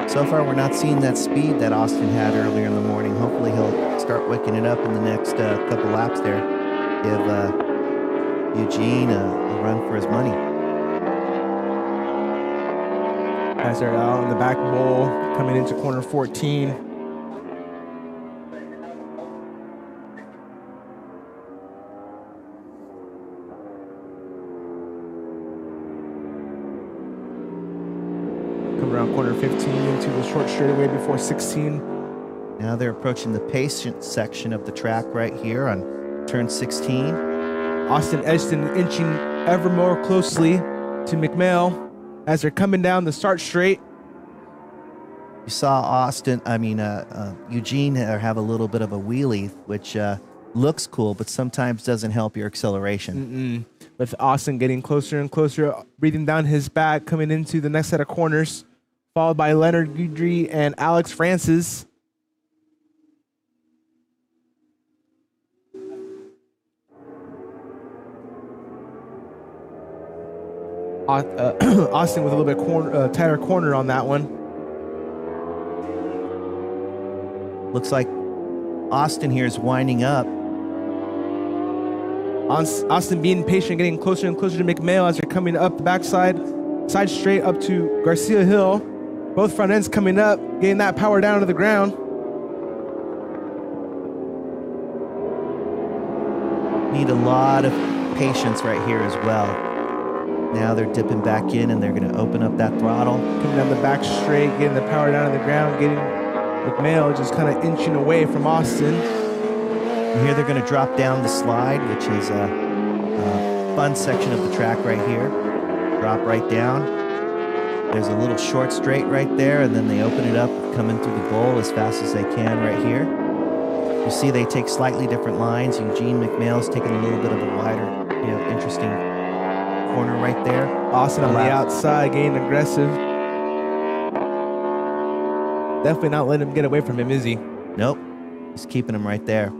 So far, we're not seeing that speed that Austin had earlier in the morning. Hopefully, he'll start waking it up in the next couple laps there. Give Eugene a run for his money. As they're out in the back bowl, coming into corner 14. Coming around corner 15 into the short straightaway before 16. Now they're approaching the patient section of the track right here on turn 16. Austin Edgton inching ever more closely to McMail as they're coming down the start straight. You saw Eugene have a little bit of a wheelie, which looks cool, but sometimes doesn't help your acceleration. With Austin getting closer and closer, breathing down his back, coming into the next set of corners, followed by Leonard Guidry and Alex Francis. Austin with a little bit tighter corner on that one. Looks like Austin here is winding up. Austin being patient, getting closer and closer to McMail as they're coming up the backside, side straight up to Garcia Hill. Both front ends coming up, getting that power down to the ground. Need a lot of patience right here as well. Now they're dipping back in and they're going to open up that throttle. Coming down the back straight, getting the power down to the ground, getting McMail just kind of inching away from Austin. And here they're going to drop down the slide, which is a fun section of the track right here. Drop right down. There's a little short straight right there, and then they open it up, coming through the bowl as fast as they can right here. You see they take slightly different lines. Eugene McMail's taking a little bit of a wider, interesting corner right there. Austin on the outside, getting aggressive. Definitely not letting him get away from him, is he? Nope. He's keeping him right there.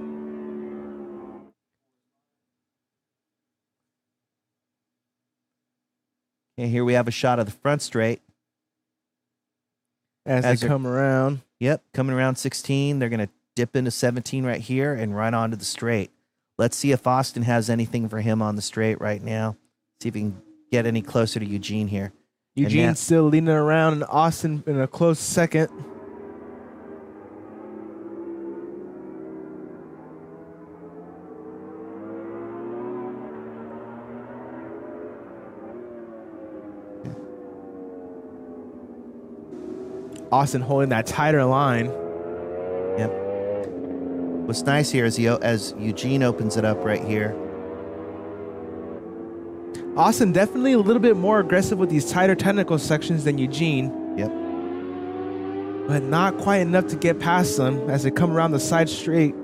Okay, here we have a shot of the front straight. As they come around. Yep, coming around 16. They're going to dip into 17 right here and right onto the straight. Let's see if Austin has anything for him on the straight right now. See if he can get any closer to Eugene here. Eugene's still leading around, and Austin in a close second. Austin holding that tighter line. Yep. What's nice here is as Eugene opens it up right here. Austin definitely a little bit more aggressive with these tighter technical sections than Eugene. Yep. But not quite enough to get past them as they come around the side straight.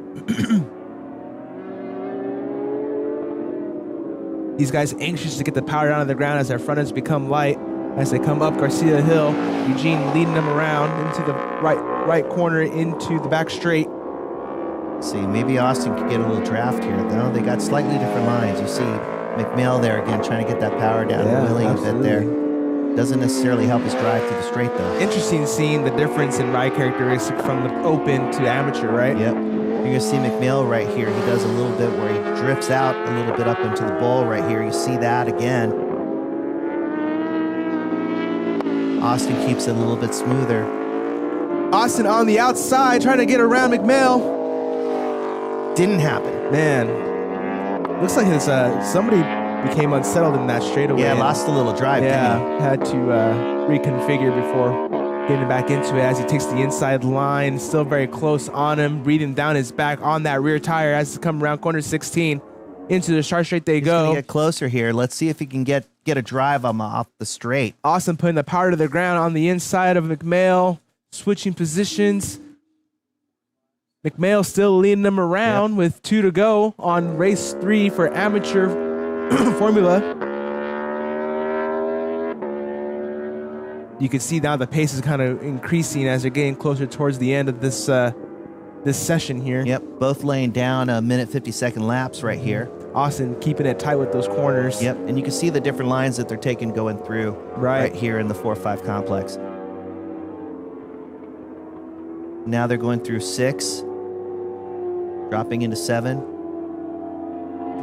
These guys anxious to get the power down to the ground as their front ends become light. As they come up Garcia Hill, Eugene leading them around into the right corner into the back straight. See, maybe Austin could get a little draft here. No, they got slightly different lines. You see McMail there again trying to get that power down, wheeling a bit there. Doesn't necessarily help his drive to the straight though. Interesting seeing the difference in ride characteristic from the open to amateur, right? Yep. You're going to see McMail right here. He does a little bit where he drifts out a little bit up into the bowl right here. You see that again. Austin keeps it a little bit smoother. Austin on the outside trying to get around McMail. Didn't happen. Man, looks like his somebody became unsettled in that straightaway. Yeah, lost a little drive. Yeah, had to reconfigure before getting back into it as he takes the inside line. Still very close on him, breathing down his back on that rear tire as he come around corner 16. Into the sharp straight they He's go. Gonna get closer here. Let's see if he can get a drive off the straight. Austin putting the power to the ground on the inside of McMail, switching positions. McMail still leading them around with 2 to go on race 3 for amateur formula. You can see now the pace is kind of increasing as they're getting closer towards the end of this this session here. Yep, both laying down a minute 50-second laps right here. Austin keeping it tight with those corners. Yep, and you can see the different lines that they're taking going through right here in the 4-5 complex. Now they're going through 6, dropping into 7.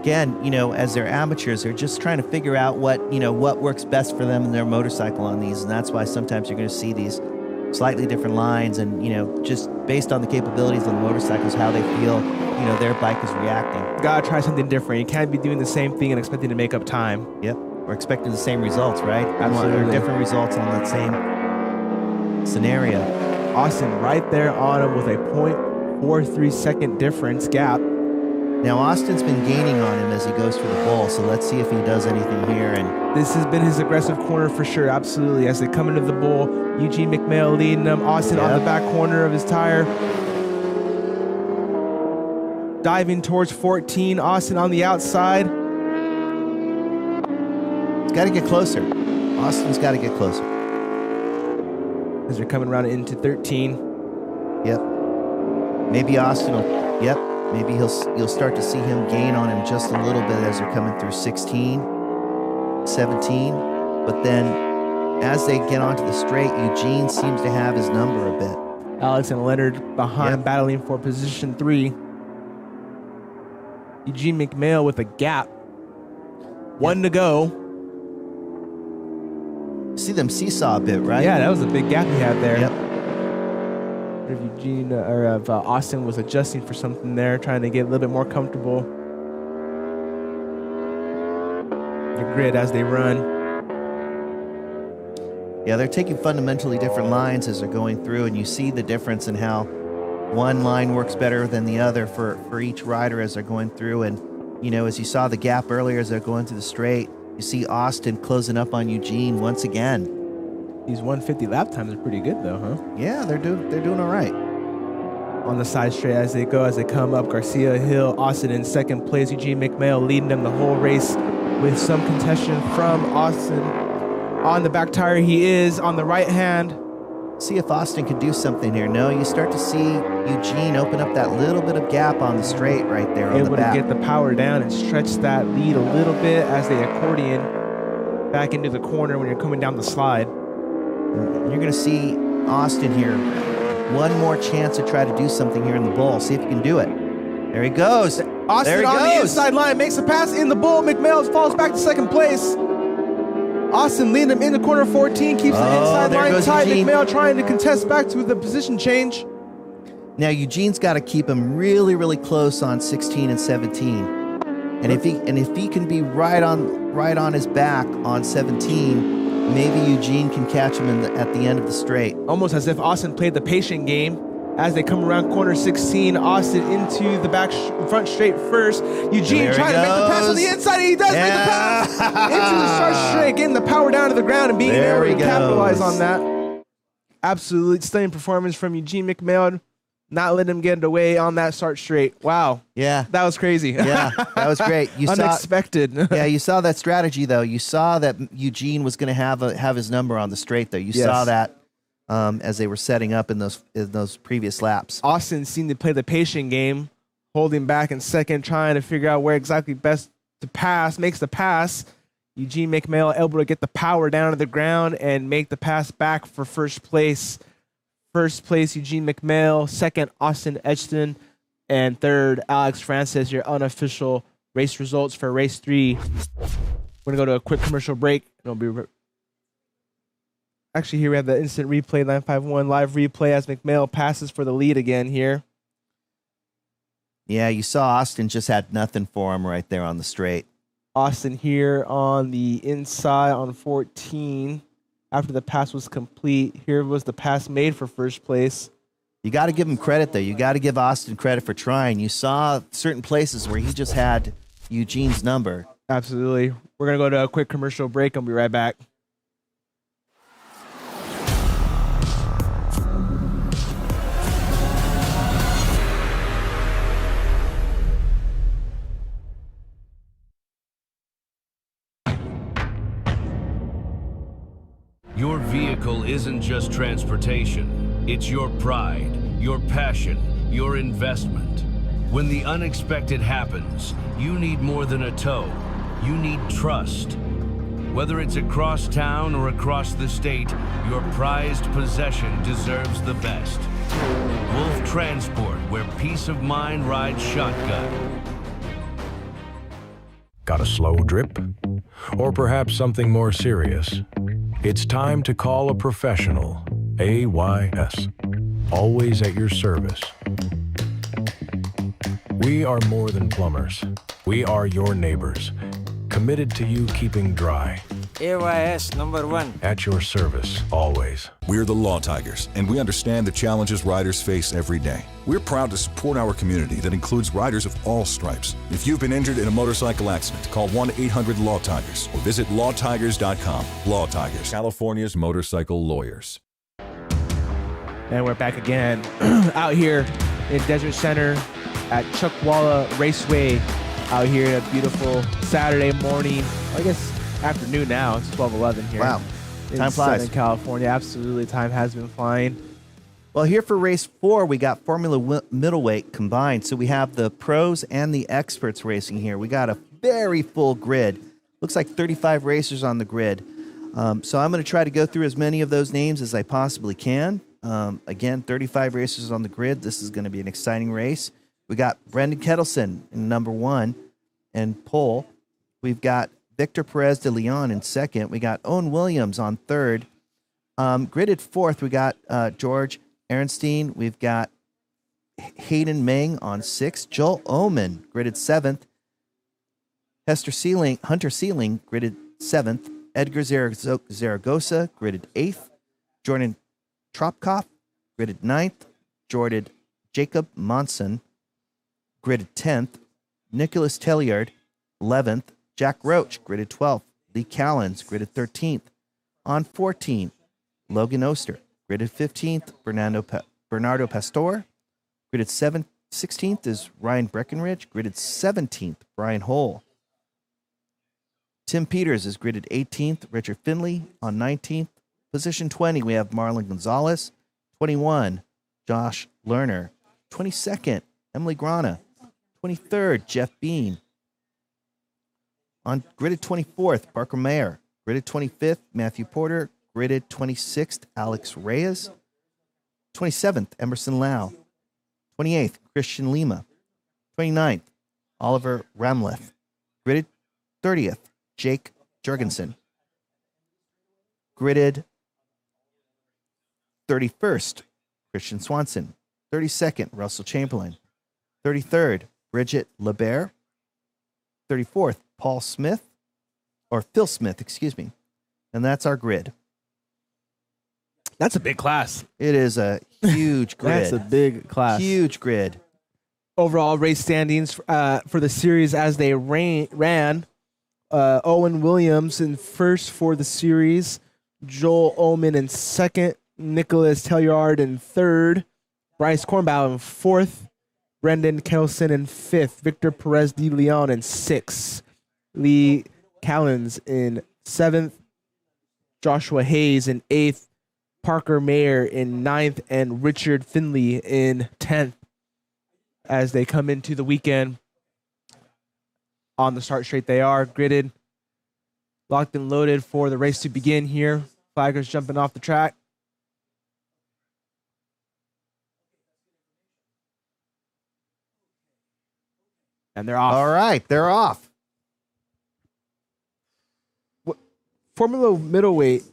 Again, as they're amateurs, they're just trying to figure out what works best for them and their motorcycle on these, and that's why sometimes you're going to see these slightly different lines and, just based on the capabilities of the motorcycles, how they feel, their bike is reacting. Gotta try something different. You can't be doing the same thing and expecting to make up time. Yep, we're expecting the same results, right? Absolutely. Or different results on that same scenario. Austin right there on him with a 0.43 second difference gap. Now Austin's been gaining on him as he goes through the bowl, so let's see if he does anything here. And this has been his aggressive corner for sure, absolutely. As they come into the bowl, Eugene McMail leading them. Austin on the back corner of his tire. diving towards 14. Austin on the outside. It's got to get closer. Austin's got to get closer. As they're coming around into 13. Yep. Maybe Austin will, yep. Maybe you'll start to see him gain on him just a little bit as they're coming through 16, 17. But then as they get onto the straight, Eugene seems to have his number a bit. Alex and Leonard behind, battling for position 3. Eugene McMail with a gap. 1 to go. See them seesaw a bit, right? Yeah, that was a big gap he had there. Yep. If Eugene or if Austin was adjusting for something there, trying to get a little bit more comfortable. The grid as they run. Yeah, they're taking fundamentally different lines as they're going through, and you see the difference in how one line works better than the other for each rider as they're going through. And, you know, as you saw the gap earlier as they're going through the straight, you see Austin closing up on Eugene once again. These 150 lap times are pretty good though, huh? Yeah, they're doing all right. On the side straight as they come up, Garcia, Hill, Austin in second place. Eugene McMail leading them the whole race with some contention from Austin. On the back tire he is, on the right hand. See if Austin can do something here. No, you start to see Eugene open up that little bit of gap on the straight right there on the back. Able to get the power down and stretch that lead a little bit as they accordion back into the corner when you're coming down the slide. You're going to see Austin here. One more chance to try to do something here in the bowl. See if you can do it. There he goes. Austin there he on goes. the inside line makes a pass in the bull. McMail falls back to second place. Austin leading him in the corner 14, keeps the inside line tight. Eugene. McMail trying to contest back to the position change. Now Eugene's got to keep him really, really close on 16 and 17. And if he can be right on his back on 17, maybe Eugene can catch him at the end of the straight. Almost as if Austin played the patient game. As they come around corner 16, Austin into the front straight first. Eugene trying to make the pass on the inside. He does make the pass into the start straight, getting the power down to the ground and being able to capitalize on that. Absolutely stunning performance from Eugene McMail. Not letting him get away on that start straight. Wow. Yeah. That was crazy. Yeah, that was great. Unexpected. Yeah, you saw that strategy, though. You saw that Eugene was going to have his number on the straight, though. You saw that as they were setting up in those previous laps. Austin seemed to play the patient game, holding back in second, trying to figure out where exactly best to pass, makes the pass. Eugene McMail able to get the power down to the ground and make the pass back for first place. First place, Eugene McMail. Second, Austin Edgston. And third, Alex Francis. Your unofficial race results for race 3. We're going to go to a quick commercial break. It'll be actually, here we have the instant replay, 951 live replay as McMail passes for the lead again here. Yeah, you saw Austin just had nothing for him right there on the straight. Austin here on the inside on 14. After the pass was complete, here was the pass made for first place. You got to give him credit, though. You got to give Austin credit for trying. You saw certain places where he just had Eugene's number. Absolutely. We're going to go to a quick commercial break and we'll be right back. Your vehicle isn't just transportation. It's your pride, your passion, your investment. When the unexpected happens, you need more than a tow. You need trust. Whether it's across town or across the state, your prized possession deserves the best. Wolf Transport, where peace of mind rides shotgun. Got a slow drip? Or perhaps something more serious? It's time to call a professional. AYS. Always at your service. We are more than plumbers. We are your neighbors. Committed to you keeping dry. AYS #1. At your service, always. We're the Law Tigers, and we understand the challenges riders face every day. We're proud to support our community that includes riders of all stripes. If you've been injured in a motorcycle accident, call 1-800-LAW-TIGERS or visit lawtigers.com. Law Tigers, California's motorcycle lawyers. And we're back again out here in Desert Center at Chuckwalla Raceway out here a beautiful Saturday morning. I guess afternoon now. It's 12:11 here. Wow. In Time flies. Southern California. Absolutely. Time has been flying. Well, here for race 4, we got Formula Middleweight combined. So we have the pros and the experts racing here. We got a very full grid. Looks like 35 racers on the grid. So I'm going to try to go through as many of those names as I possibly can. Again, 35 racers on the grid. This is going to be an exciting race. We got Brendan Kettleson in number 1 and pole. We've got Victor Perez de Leon in second. We got Owen Williams on third. Gridded fourth, we got George Ehrenstein. We've got Hayden Meng on sixth. Joel Oman, gridded seventh. Hunter Sealing, gridded seventh. Edgar Zaragoza, gridded eighth. Jordan Tropkoff, gridded ninth. Jacob Monson, gridded 10th. Nicholas Telliard, 11th. Jack Roach, gridded 12th. Lee Callens, gridded 13th. On 14, Logan Oster, gridded 15th. Bernardo Pastor, gridded 16th is Ryan Breckenridge, gridded 17th. Brian Hole. Tim Peters is gridded 18th. Richard Finley on 19th. Position 20, we have Marlon Gonzalez. 21, Josh Lerner. 22nd, Emily Grana. 23rd, Jeff Bean. On gridded 24th, Parker Mayer. Gridded 25th, Matthew Porter. Gridded 26th, Alex Reyes. 27th, Emerson Lau. 28th, Christian Lima. 29th, Oliver Ramleth. Gridded 30th, Jake Jurgensen. Gridded 31st, Christian Swanson. 32nd, Russell Chamberlain. 33rd, Bridget LeBert. 34th, Phil Smith, excuse me. And that's our grid. That's a big class. It is a huge grid. That's a big class. Huge grid. Overall race standings for the series as they ran. Owen Williams in first for the series. Joel Oman in second. Nicholas Telliard in third. Bryce Kornbaugh in fourth. Brendan Kelson in fifth. Victor Perez de Leon in sixth. Lee Callens in seventh. Joshua Hayes in eighth. Parker Mayer in ninth. And Richard Finley in 10th as they come into the weekend. On the start straight they are, gridded, locked and loaded for the race to begin here. Flaggers jumping off the track. And they're off. All right, they're off. Formula Middleweight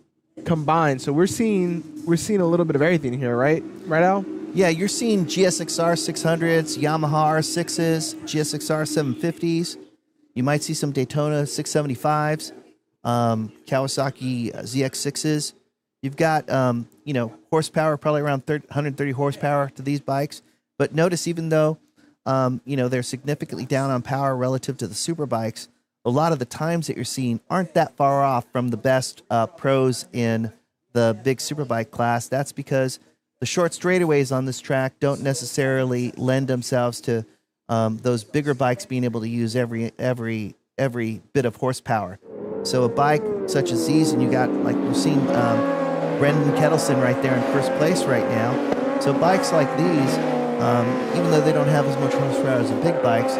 combined, so we're seeing a little bit of everything here, right? Right, Al? Yeah, you're seeing GSXR 600s, Yamaha R6s, GSXR 750s. You might see some Daytona 675s, Kawasaki ZX6s. You've got, horsepower, probably around 130 horsepower to these bikes. But notice, even though, they're significantly down on power relative to the Superbikes, a lot of the times that you're seeing aren't that far off from the best pros in the big Superbike class. That's because the short straightaways on this track don't necessarily lend themselves to those bigger bikes being able to use every bit of horsepower. So a bike such as these, and you got, like we're seeing Brendan Kettleson right there in first place right now. So bikes like these, even though they don't have as much horsepower as the big bikes,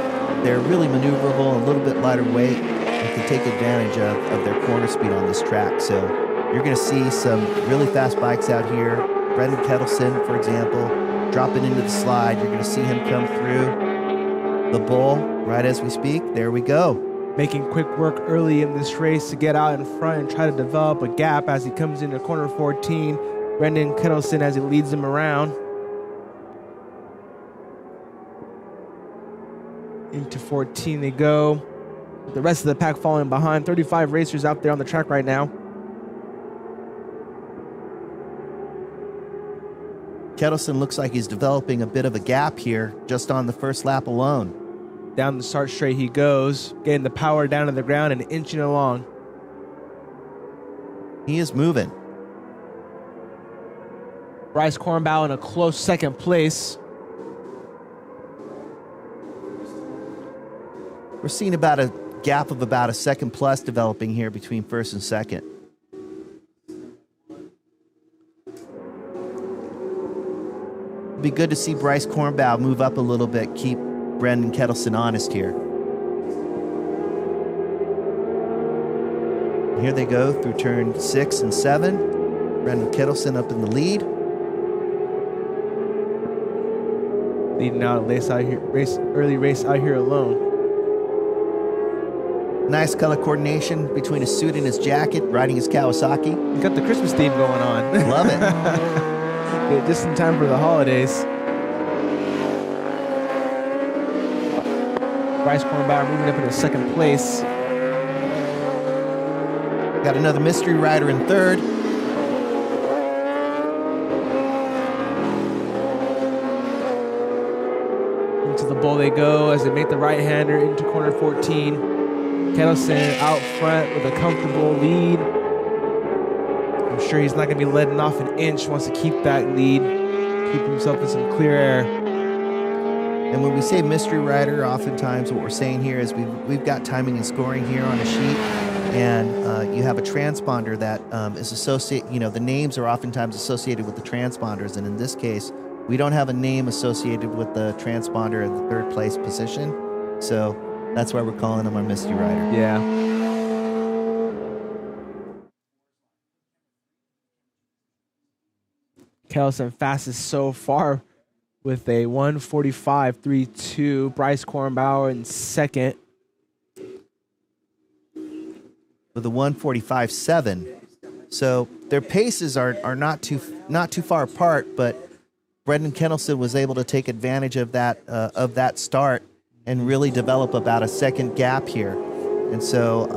they're really maneuverable, a little bit lighter weight, and can take advantage of their corner speed on this track. So you're going to see some really fast bikes out here. Brendan Kettleson, for example, dropping into the slide. You're going to see him come through the bowl right as we speak. There we go. Making quick work early in this race to get out in front and try to develop a gap as he comes into corner 14. Brendan Kettleson as he leads him around. Into 14 they go. The rest of the pack following behind. 35 racers out there on the track right now. Kettleson looks like he's developing a bit of a gap here just on the first lap alone. Down the start straight he goes, getting the power down to the ground and inching along. He is moving. Bryce Kornbaugh in a close second place. We're seeing about a gap of about a second plus developing here between first and second. It'd be good to see Bryce Cornbow move up a little bit, keep Brendan Kettleson honest here. Here they go through turn 6 and 7. Brendan Kettleson up in the lead. Leading out early race out here alone. Nice color coordination between his suit and his jacket, riding his Kawasaki. He's got the Christmas theme going on. Love it. Yeah, just in time for the holidays. Bryce Cornbauer moving up into second place. Got another mystery rider in third. Into the bowl they go as they make the right-hander into corner 14. Kettleson out front with a comfortable lead. I'm sure he's not going to be letting off an inch. Wants to keep that lead, keep himself in some clear air. And when we say mystery rider, oftentimes what we're saying here is we've got timing and scoring here on a sheet, and you have a transponder that is associated. You know, the names are oftentimes associated with the transponders, and in this case, we don't have a name associated with the transponder in the third place position, so that's why we're calling him our mystery rider. Yeah. Kettleson fastest so far with a 1:45.32. Bryce Cornbauer in second with a 1:45.7. So their paces are not too far apart, but Brendan Kettleson was able to take advantage of that start and really develop about a second gap here. And so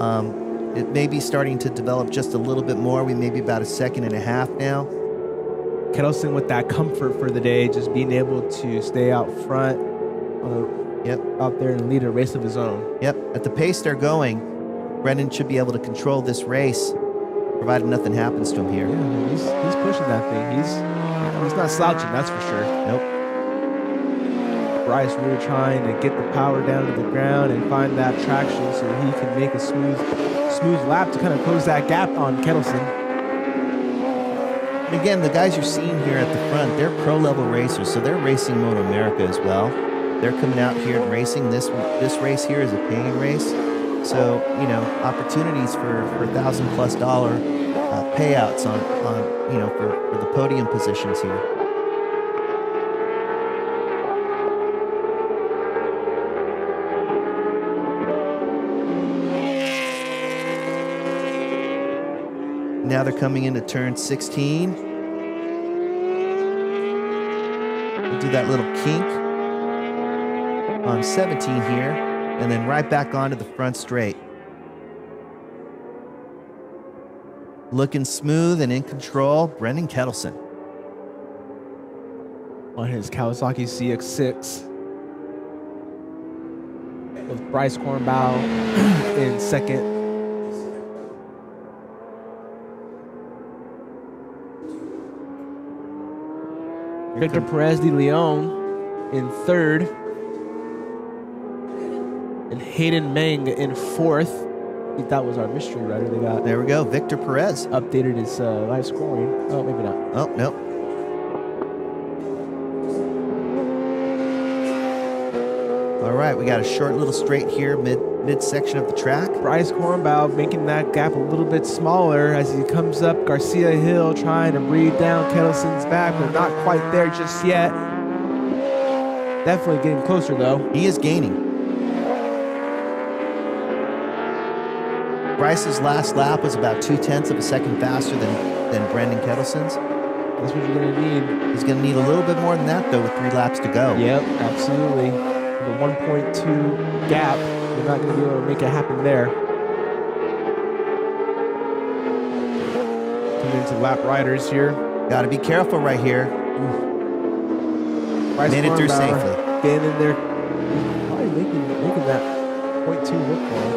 it may be starting to develop just a little bit more. We may be about a second and a half now. Kettleson with that comfort for the day, just being able to stay out front out there and lead a race of his own. Yep. At the pace they're going, Brendan should be able to control this race, provided nothing happens to him here. Yeah, he's pushing that thing. He's not slouching, that's for sure. Nope. Bryce really trying to get the power down to the ground and find that traction so he can make a smooth lap to kind of close that gap on Kettleson. And again, the guys you're seeing here at the front, they're pro-level racers, so they're racing Moto America as well. They're coming out here and racing. This race here is a paying race. So, you know, opportunities for $1,000+ payouts on for the podium positions here. Now they're coming into turn 16. We'll do that little kink on 17 here, and then right back onto the front straight. Looking smooth and in control, Brendan Kettleson. On his Kawasaki CX-6. With Bryce Cornbow in second. Victor Perez de Leon in third. And Hayden Meng in fourth. I think that was our mystery rider they got. There we go, Victor Perez. Updated his live scoring. Oh, maybe not. Oh, no. All right, we got a short little straight here, mid-section of the track. Bryce Cornbow making that gap a little bit smaller as he comes up Garcia Hill, trying to breathe down Kettleson's back, but not quite there just yet. Definitely getting closer, though. He is gaining. Bryce's last lap was about 0.2 of a second faster than Brendan Kettleson's. That's what you're going to need. He's going to need a little bit more than that, though, with 3 laps to go. Yep, absolutely. The 1.2 gap, you're not going to be able to make it happen there. Coming into lap riders here. Got to be careful right here. Made it through safely. Getting in there, probably making that 0.2 look for him.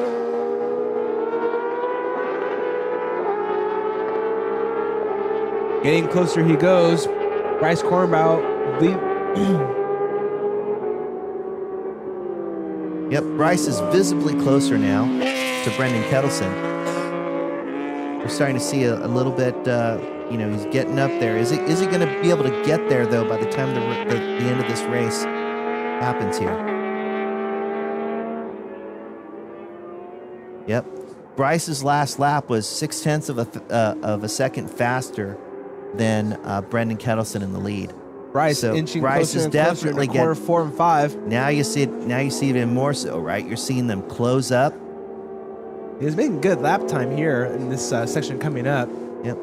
Getting closer he goes. Bryce Cornbow Yep, Bryce is visibly closer now to Brendan Kettleson. We're starting to see a little bit, he's getting up there. Is he going to be able to get there, though, by the time the end of this race happens here? Yep. Bryce's last lap was 0.6 of a second faster than Brendan Kettleson in the lead. Bryce inching Bryce closer is and closer definitely to quarter getting 4 and 5. Now you see it even more so, right? You're seeing them close up. He's making good lap time here in this section coming up. Yep.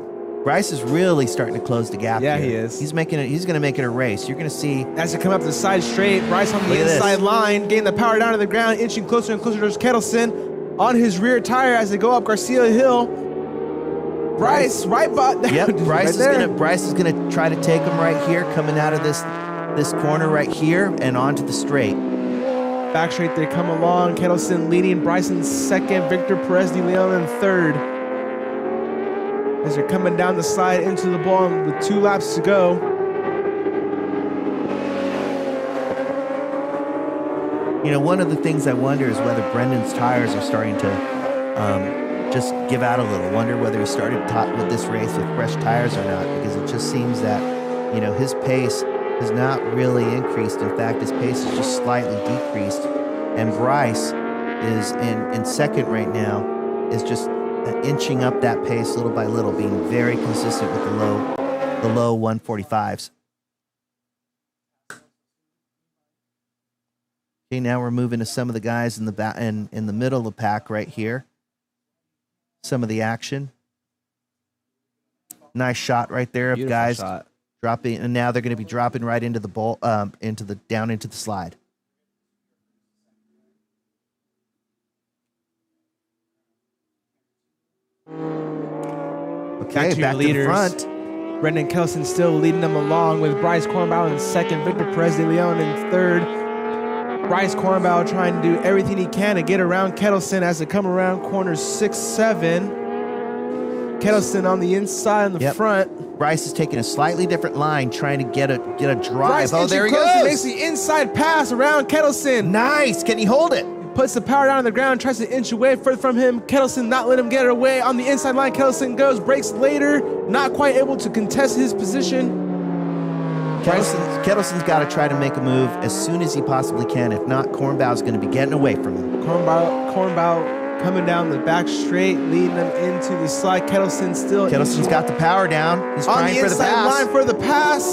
Bryce is really starting to close the gap. Yeah, here. he is. He's going to make it a race. You're going to see As they come up the side straight, Bryce on the Look at inside this. line, getting the power down to the ground, inching closer and closer towards Kettleson on his rear tire as they go up Garcia Hill. Bryce, right by Yep, Bryce right is gonna try to take him right here, coming out of this corner right here and onto the straight. Back straight they come along. Kettleson leading, Bryson second, Victor Perez de Leon in third. As they're coming down the slide into the ball with 2 laps to go. One of the things I wonder is whether Brendan's tires are starting to just give out a little. Wonder whether he started with this race with fresh tires or not, because it just seems that, his pace has not really increased. In fact, his pace is just slightly decreased. And Bryce is in second right now, is just inching up that pace little by little, being very consistent with the low 145s. Okay, now we're moving to some of the guys in the middle of the pack right here. Some of the action. Nice shot right there of Beautiful guys shot. dropping, and now they're going to be dropping right into the bowl, down into the slide. Okay, back to the front. Brendan Kettleson still leading them along with Bryce Kornbauer in second, Victor Perez de Leon in third. Bryce Kornbauer trying to do everything he can to get around Kettleson as they come around corners 6, 7. Kettleson on the inside in the front. Bryce is taking a slightly different line, trying to get a drive. Bryce There he closer, goes. makes the inside pass around Kettleson. Nice. Can he hold it? Puts the power down on the ground, tries to inch away further from him. Kettleson not let him get it away. On the inside line, Kettleson goes, breaks later, not quite able to contest his position. Kettleson's got to try to make a move as soon as he possibly can. If not, Kornbauer's going to be getting away from him. Kornbauer coming down the back straight, leading them into the slide. Kettleson's got the power down. He's trying for the pass. On the inside line for the pass.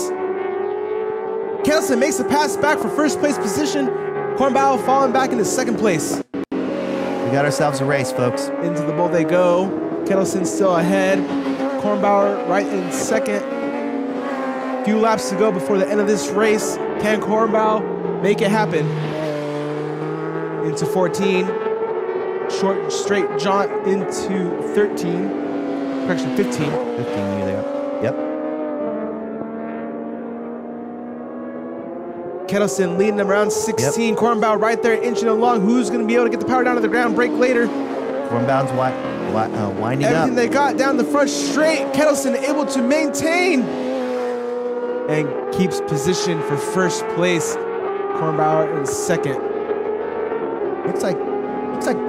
Kettleson makes the pass back for first place position. Kornbauer falling back into second place. We got ourselves a race, folks. Into the bowl they go. Kettleson still ahead. Kornbauer right in second. Few laps to go before the end of this race. Can Kornbauer make it happen? Into 14. Short straight jaunt into 13. Correction, 15. 15, you there. Yep. Kettleson leading them around 16. Yep. Kornbauer right there inching along. Who's going to be able to get the power down to the ground, break later? Kornbauer's winding Everything up. they got down the front straight. Kettleson able to maintain and keeps position for first place. Kornbauer in second. Looks like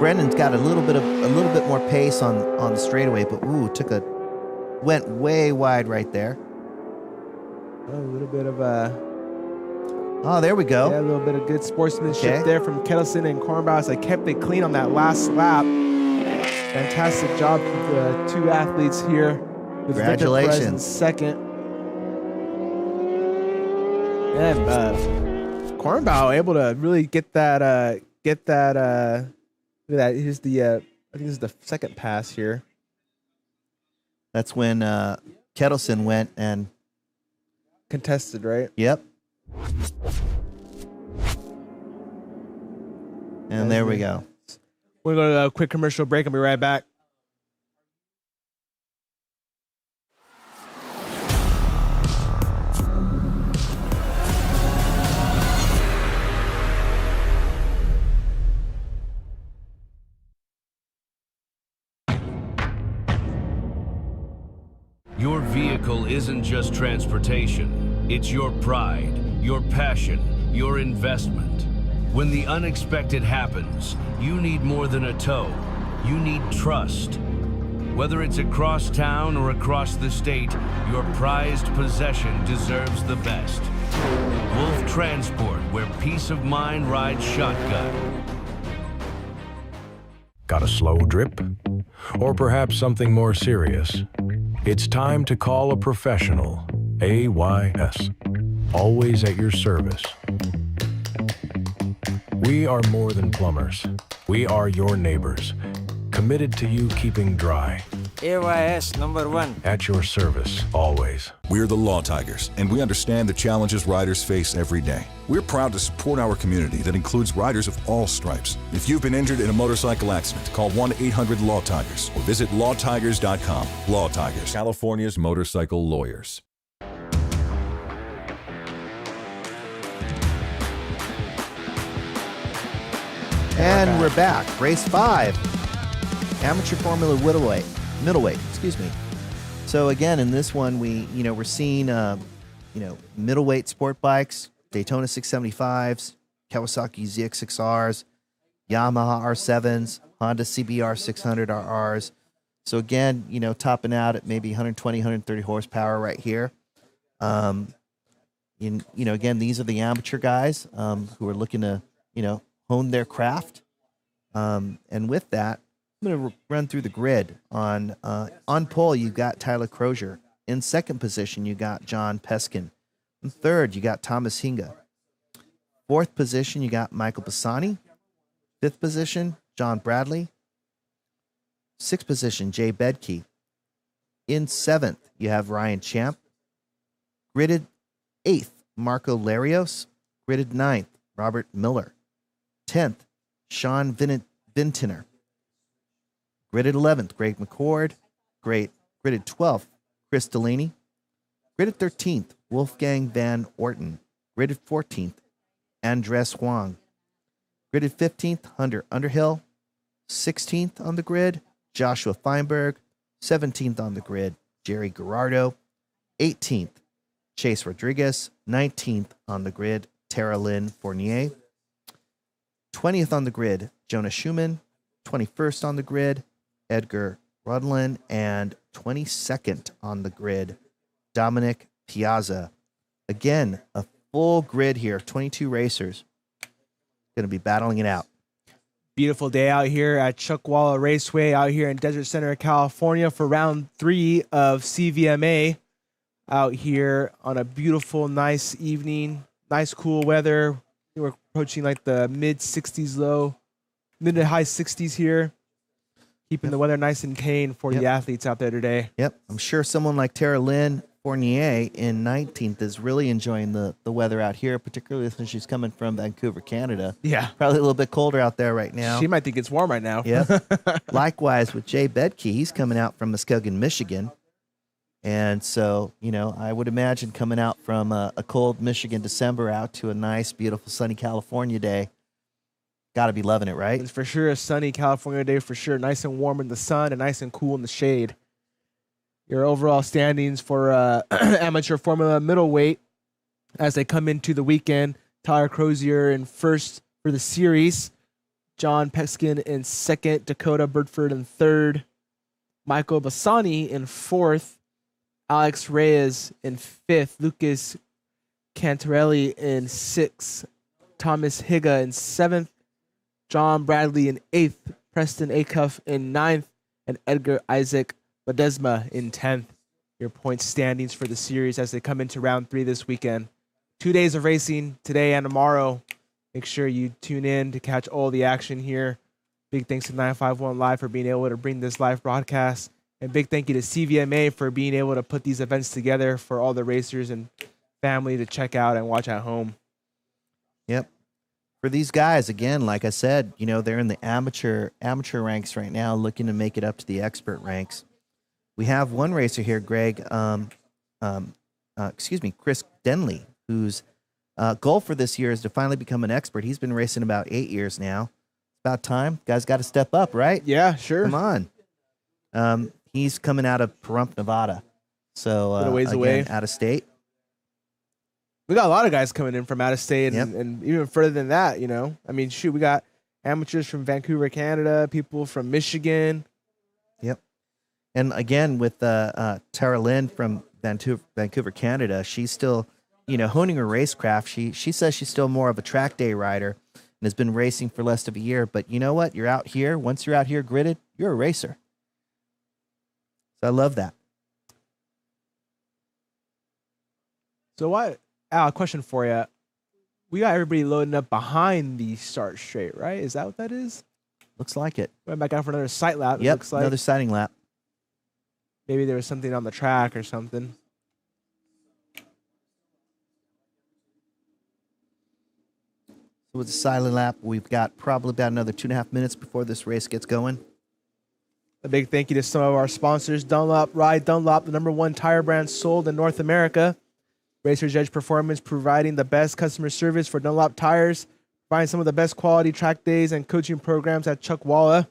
Brendan's got a little bit more pace on the straightaway, but went way wide right there. A little bit of a. Oh, there we go. Yeah, a little bit of good sportsmanship there from Kettleson and Kornbauer as they kept it clean on that last lap. Fantastic job from the 2 athletes here. With Congratulations. Victor Perez in second. And Kornbauer able to really get that. Look at that. Here's the. I think this is the second pass here. That's when Kettleson went and contested, right? Yep. And there we go. We're going to go to a quick commercial break. I'll be right back. Your vehicle isn't just transportation. It's your pride, your passion, your investment. When the unexpected happens, you need more than a tow. You need trust. Whether it's across town or across the state, your prized possession deserves the best. Wolf Transport, where peace of mind rides shotgun. Got a slow drip? Or perhaps something more serious? It's time to call a professional. AYS. Always at your service. We are more than plumbers. We are your neighbors, committed to you keeping dry. AYS #1. At your service, always. We're the Law Tigers, and we understand the challenges riders face every day. We're proud to support our community that includes riders of all stripes. If you've been injured in a motorcycle accident, call 1-800-LAW-TIGERS or visit lawtigers.com. Law Tigers, California's motorcycle lawyers. And we're back. Race 5. Amateur Formula Middleweight, excuse me. So again, in this one, we're seeing, middleweight sport bikes, Daytona 675s, Kawasaki ZX6Rs, Yamaha R7s, Honda CBR 600 RRs. So again, topping out at maybe 120, 130 horsepower right here. Again, these are the amateur guys who are looking to, hone their craft. And with that, I'm going to run through the grid. On pole, you've got Tyler Crozier. In second position, you got John Peskin. In third, you got Thomas Hinga. Fourth position, you got Michael Bassani. Fifth position, John Bradley. Sixth position, Jay Bedke. In seventh, you have Ryan Champ. Gridded eighth, Marco Larios. Gridded ninth, Robert Miller. 10th, Sean Vintiner. Gridded 11th, Greg McCord. Gridded 12th, Chris Delaney. Gridded 13th, Wolfgang Van Orten. Gridded 14th, Andres Huang. Gridded 15th, Hunter Underhill. 16th on the grid, Joshua Feinberg. 17th on the grid, Jerry Gerardo. 18th, Chase Rodriguez. 19th on the grid, Tara Lynn Fournier. 20th on the grid, Jonah Schumann. 21st on the grid, Edgar Rudlin. And 22nd on the grid, Dominic Piazza. Again, a full grid here, 22 racers. Going to be battling it out. Beautiful day out here at Chuckwalla Raceway out here in Desert Center, California for round 3 of CVMA. Out here on a beautiful, nice evening, nice cool weather. We're approaching like the mid to high 60s here. Keeping the weather nice and tame for the athletes out there today. Yep. I'm sure someone like Tara Lynn Fournier in 19th is really enjoying the weather out here, particularly since she's coming from Vancouver, Canada. Yeah. Probably a little bit colder out there right now. She might think it's warm right now. Yeah. Likewise with Jay Bedke, he's coming out from Muskegon, Michigan. And so, I would imagine coming out from a cold Michigan December out to a nice, beautiful, sunny California day. Got to be loving it, right? It's for sure a sunny California day, for sure. Nice and warm in the sun and nice and cool in the shade. Your overall standings for amateur Formula Middleweight as they come into the weekend. Tyler Crozier in first for the series. John Peskin in second. Dakota Birdford in third. Michael Bassani in fourth. Alex Reyes in fifth. Lucas Cantarelli in sixth. Thomas Higa in seventh. John Bradley in eighth. Preston Acuff in ninth. And Edgar Isaac Ledesma in 10th. Your point standings for the series as they come into round 3 this weekend. 2 days of racing today and tomorrow. Make sure you tune in to catch all the action here. Big thanks to 951 Live for being able to bring this live broadcast. And big thank you to CVMA for being able to put these events together for all the racers and family to check out and watch at home. Yep. For these guys, again, like I said, they're in the amateur ranks right now, looking to make it up to the expert ranks. We have one racer here, Greg, Chris Denley, whose goal for this year is to finally become an expert. He's been racing about 8 years now. It's about time. Guys got to step up, right? Yeah, sure. Come on. He's coming out of Pahrump, Nevada. So, a ways away. Out of state. We got a lot of guys coming in from out of state Yep. and even further than that, you know. I mean, shoot, we got amateurs from Vancouver, Canada, people from Michigan. Yep. And again, with Tara Lynn from Vancouver, Canada, she's still, honing her racecraft. She says she's still more of a track day rider and has been racing for less of a year. But you know what? You're out here. Once you're out here gridded, you're a racer. So I love that. So Al, a question for you. We got everybody loading up behind the start straight, right? Is that what that is? Looks like it. Went back out for another sight lap. It Yep. looks like Another sighting lap. maybe there was something on the track or something. So with the silent lap, we've got probably about another 2.5 minutes before this race gets going. A big thank you to some of our sponsors. Dunlop, Ride Dunlop, the #1 tire brand sold in North America. Racer's Edge Performance, providing the best customer service for Dunlop tires. Find some of the best quality track days and coaching programs at Chuckwalla.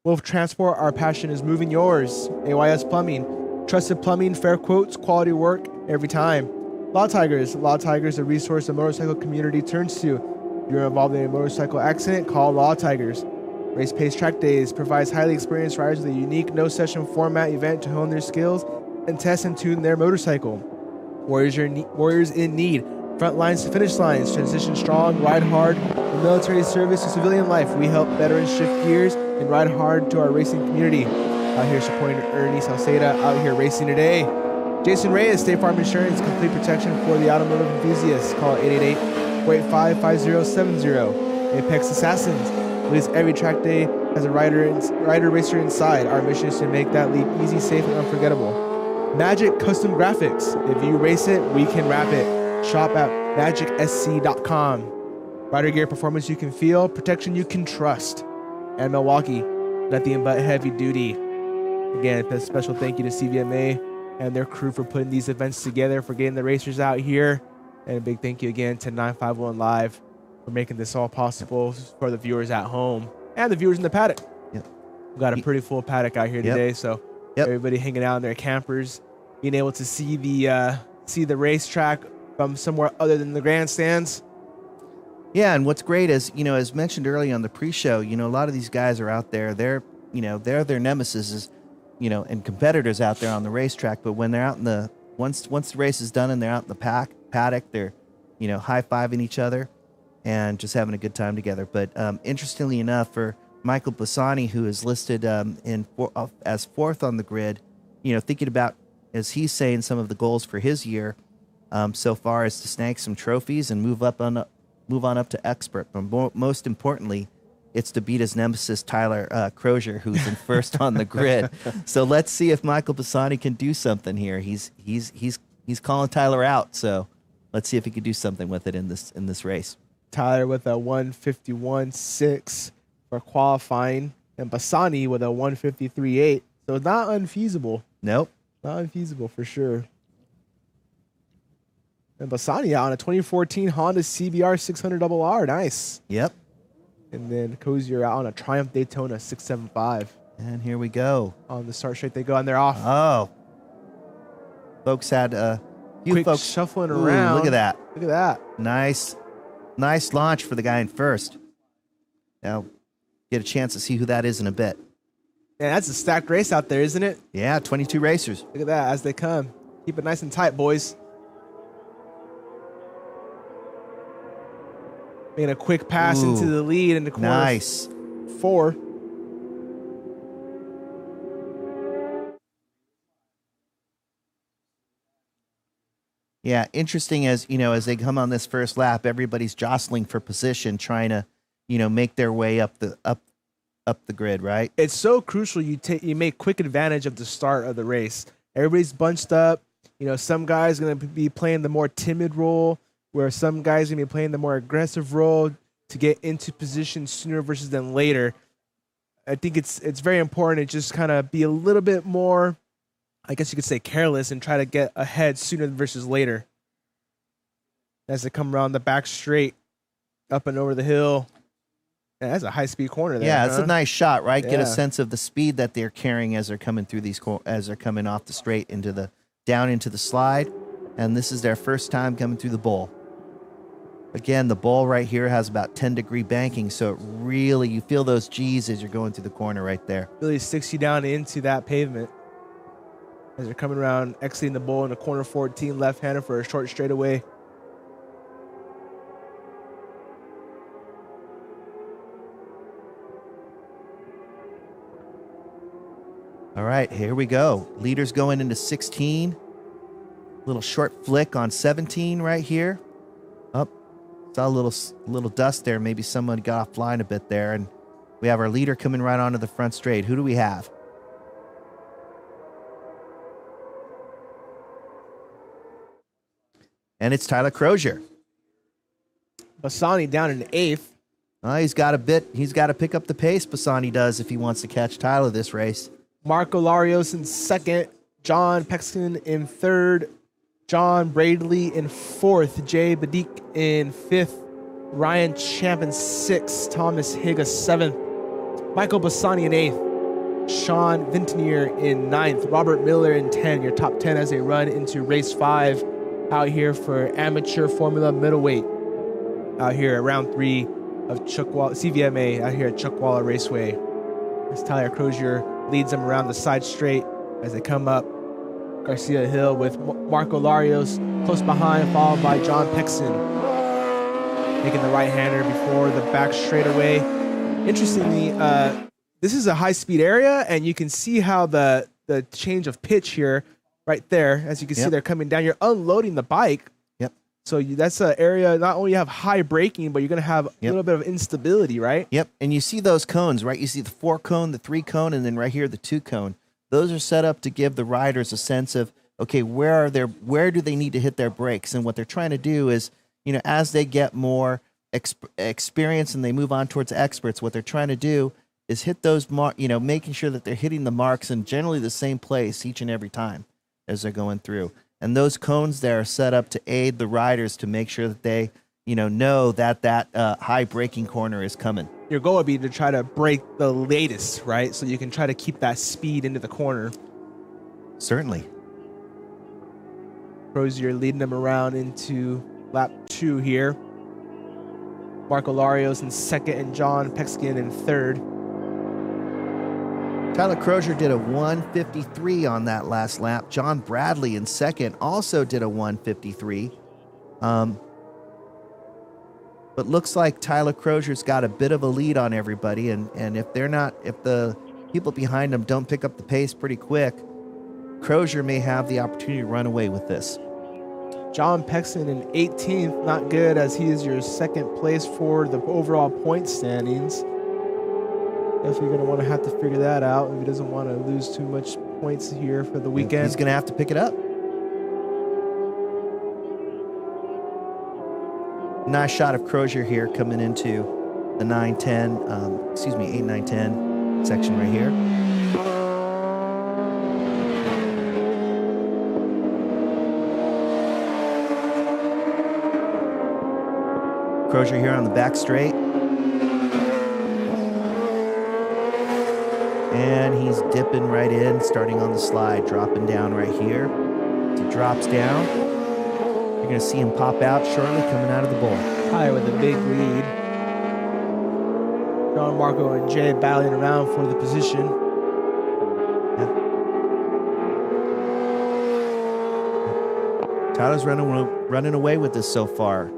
Wolf Transport, our passion is moving yours. AYS Plumbing, trusted plumbing, fair quotes, quality work every time. Law Tigers, a resource the motorcycle community turns to. If you're involved in a motorcycle accident, call Law Tigers. Race Pace Track Days provides highly experienced riders with a unique no-session format event to hone their skills and test and tune their motorcycle. Warriors in need. Front lines to finish lines. Transition strong, ride hard. From military service to civilian life, we help veterans shift gears and ride hard to our racing community. Out here supporting Ernie Salceda, out here racing today. Jason Reyes, State Farm Insurance, complete protection for the automotive enthusiasts. Call 888-485-5070. Apex Assassins, leads every track day as a rider racer inside. Our mission is to make that leap easy, safe, and unforgettable. Magic Custom Graphics. If you race it, we can wrap it. Shop at magicsc.com. Rider gear performance you can feel, protection you can trust. And Milwaukee, nothing but heavy duty. Again, a special thank you to CVMA and their crew for putting these events together, for getting the racers out here. And a big thank you again to 951 Live for making this all possible for the viewers at home and the viewers in the paddock. Yep. We've got a pretty full paddock out here today, so Yep. everybody hanging out in their campers, being able to see the racetrack from somewhere other than the grandstands. Yeah, and what's great is, as mentioned earlier on the pre-show, a lot of these guys are out there. They're their nemesis, and competitors out there on the racetrack. But when they're out in the once the race is done and they're out in the paddock, they're high-fiving each other and just having a good time together. But interestingly enough, for Michael Bassani, who is listed as fourth on the grid, thinking about, as he's saying, some of the goals for his year so far is to snag some trophies and move on up to expert. But most importantly, it's to beat his nemesis Tyler Crozier, who's in first on the grid. So let's see if Michael Bassani can do something here. He's calling Tyler out. So let's see if he can do something with it in this race. Tyler with a 151.6 for qualifying, and Bassani with a 153.8. So not unfeasible. Nope. Not unfeasible for sure. And Bassani out on a 2014 Honda CBR 600RR. Nice. Yep. And then Crozier out on a Triumph Daytona 675. And here we go. On the start straight they go, and they're off. Oh. Folks had a few Quick folks shuffling Ooh, around. Look at that. Look at that. Nice launch for the guy in first. Now, get a chance to see who that is in a bit. Man, that's a stacked race out there, isn't it? Yeah, 22 racers. Look at that as they come. Keep it nice and tight, boys. Making a quick pass into the lead in the corner. Nice. 4. Yeah, interesting as they come on this first lap, everybody's jostling for position, trying to, make their way up the grid, right? It's so crucial you make quick advantage of the start of the race. Everybody's bunched up. Some guys going to be playing the more timid role, where some guys going to be playing the more aggressive role to get into position sooner versus than later. I think it's very important to just kind of be a little bit more, I guess you could say, careless and try to get ahead sooner versus later. As they come around the back straight, up and over the hill. Man, that's a high-speed corner there. Yeah, it's a nice shot, right? Get Yeah. a sense of the speed that they're carrying as they're coming through as they're coming off the straight down into the slide. And this is their first time coming through the bowl. Again, the bowl right here has about 10-degree banking, so it really, you feel those G's as you're going through the corner right there. Really sticks you down into that pavement. As they're coming around, exiting the bowl in the corner 14, left-hander for a short straightaway. All right, here we go. Leaders going into 16. Little short flick on 17 right here. Up, saw a little dust there. Maybe someone got offline a bit there. And we have our leader coming right onto the front straight. Who do we have? And it's Tyler Crozier. Bassani down in 8th. He's got to pick up the pace, Bassani does, if he wants to catch Tyler this race. Marco Larios in 2nd. John Pexton in 3rd. John Bradley in 4th. Jay Badik in 5th. Ryan Champ in 6th. Thomas Higa 7th. Michael Bassani in 8th. Sean Vintenier in 9th. Robert Miller in 10. Your top 10 as they run into race 5 out here for amateur Formula Middleweight. Out here at round 3 of CVMA out here at Chuckwalla Raceway. As Tyler Crozier leads them around the side straight as they come up Garcia Hill with Marco Larios close behind, followed by John Pexton making the right-hander before the back straightaway. Interestingly, this is a high-speed area, and you can see how the change of pitch here right there, as you can see they're coming down. You're unloading the bike. So that's an area, not only you have high braking, but you're going to have a little bit of instability, right? Yep. And you see those cones, right? You see the 4 cone, the 3 cone, and then right here, the 2 cone. Those are set up to give the riders a sense of, okay, where do they need to hit their brakes? And what they're trying to do is, you know, as they get more experience and they move on towards experts, what they're trying to do is hit those, making sure that they're hitting the marks in generally the same place each and every time as they're going through. And those cones there are set up to aid the riders to make sure that they, know that high braking corner is coming. Your goal would be to try to break the latest, right? So you can try to keep that speed into the corner. Certainly. Crozier leading them around into lap 2 here. Marco Larios in 2nd and John Pexkin in 3rd. Tyler Crozier did a 1:53 on that last lap. John Bradley in 2nd also did a 1:53. But looks like Tyler Crozier's got a bit of a lead on everybody, and if the people behind him don't pick up the pace pretty quick, Crozier may have the opportunity to run away with this. John Pexton in 18th, not good, as he is your 2nd place for the overall point standings. Definitely going to want to have to figure that out if he doesn't want to lose too much points here for the weekend. He's going to have to pick it up. Nice shot of Crozier here coming into the 8, 9, 10 section right here. Crozier here on the back straight. And he's dipping right in, starting on the slide, dropping down right here. As he drops down, you're going to see him pop out shortly coming out of the bowl. Tyler with a big lead. John, Marco, and Jay battling around for the position. Tyler's running away with this so far.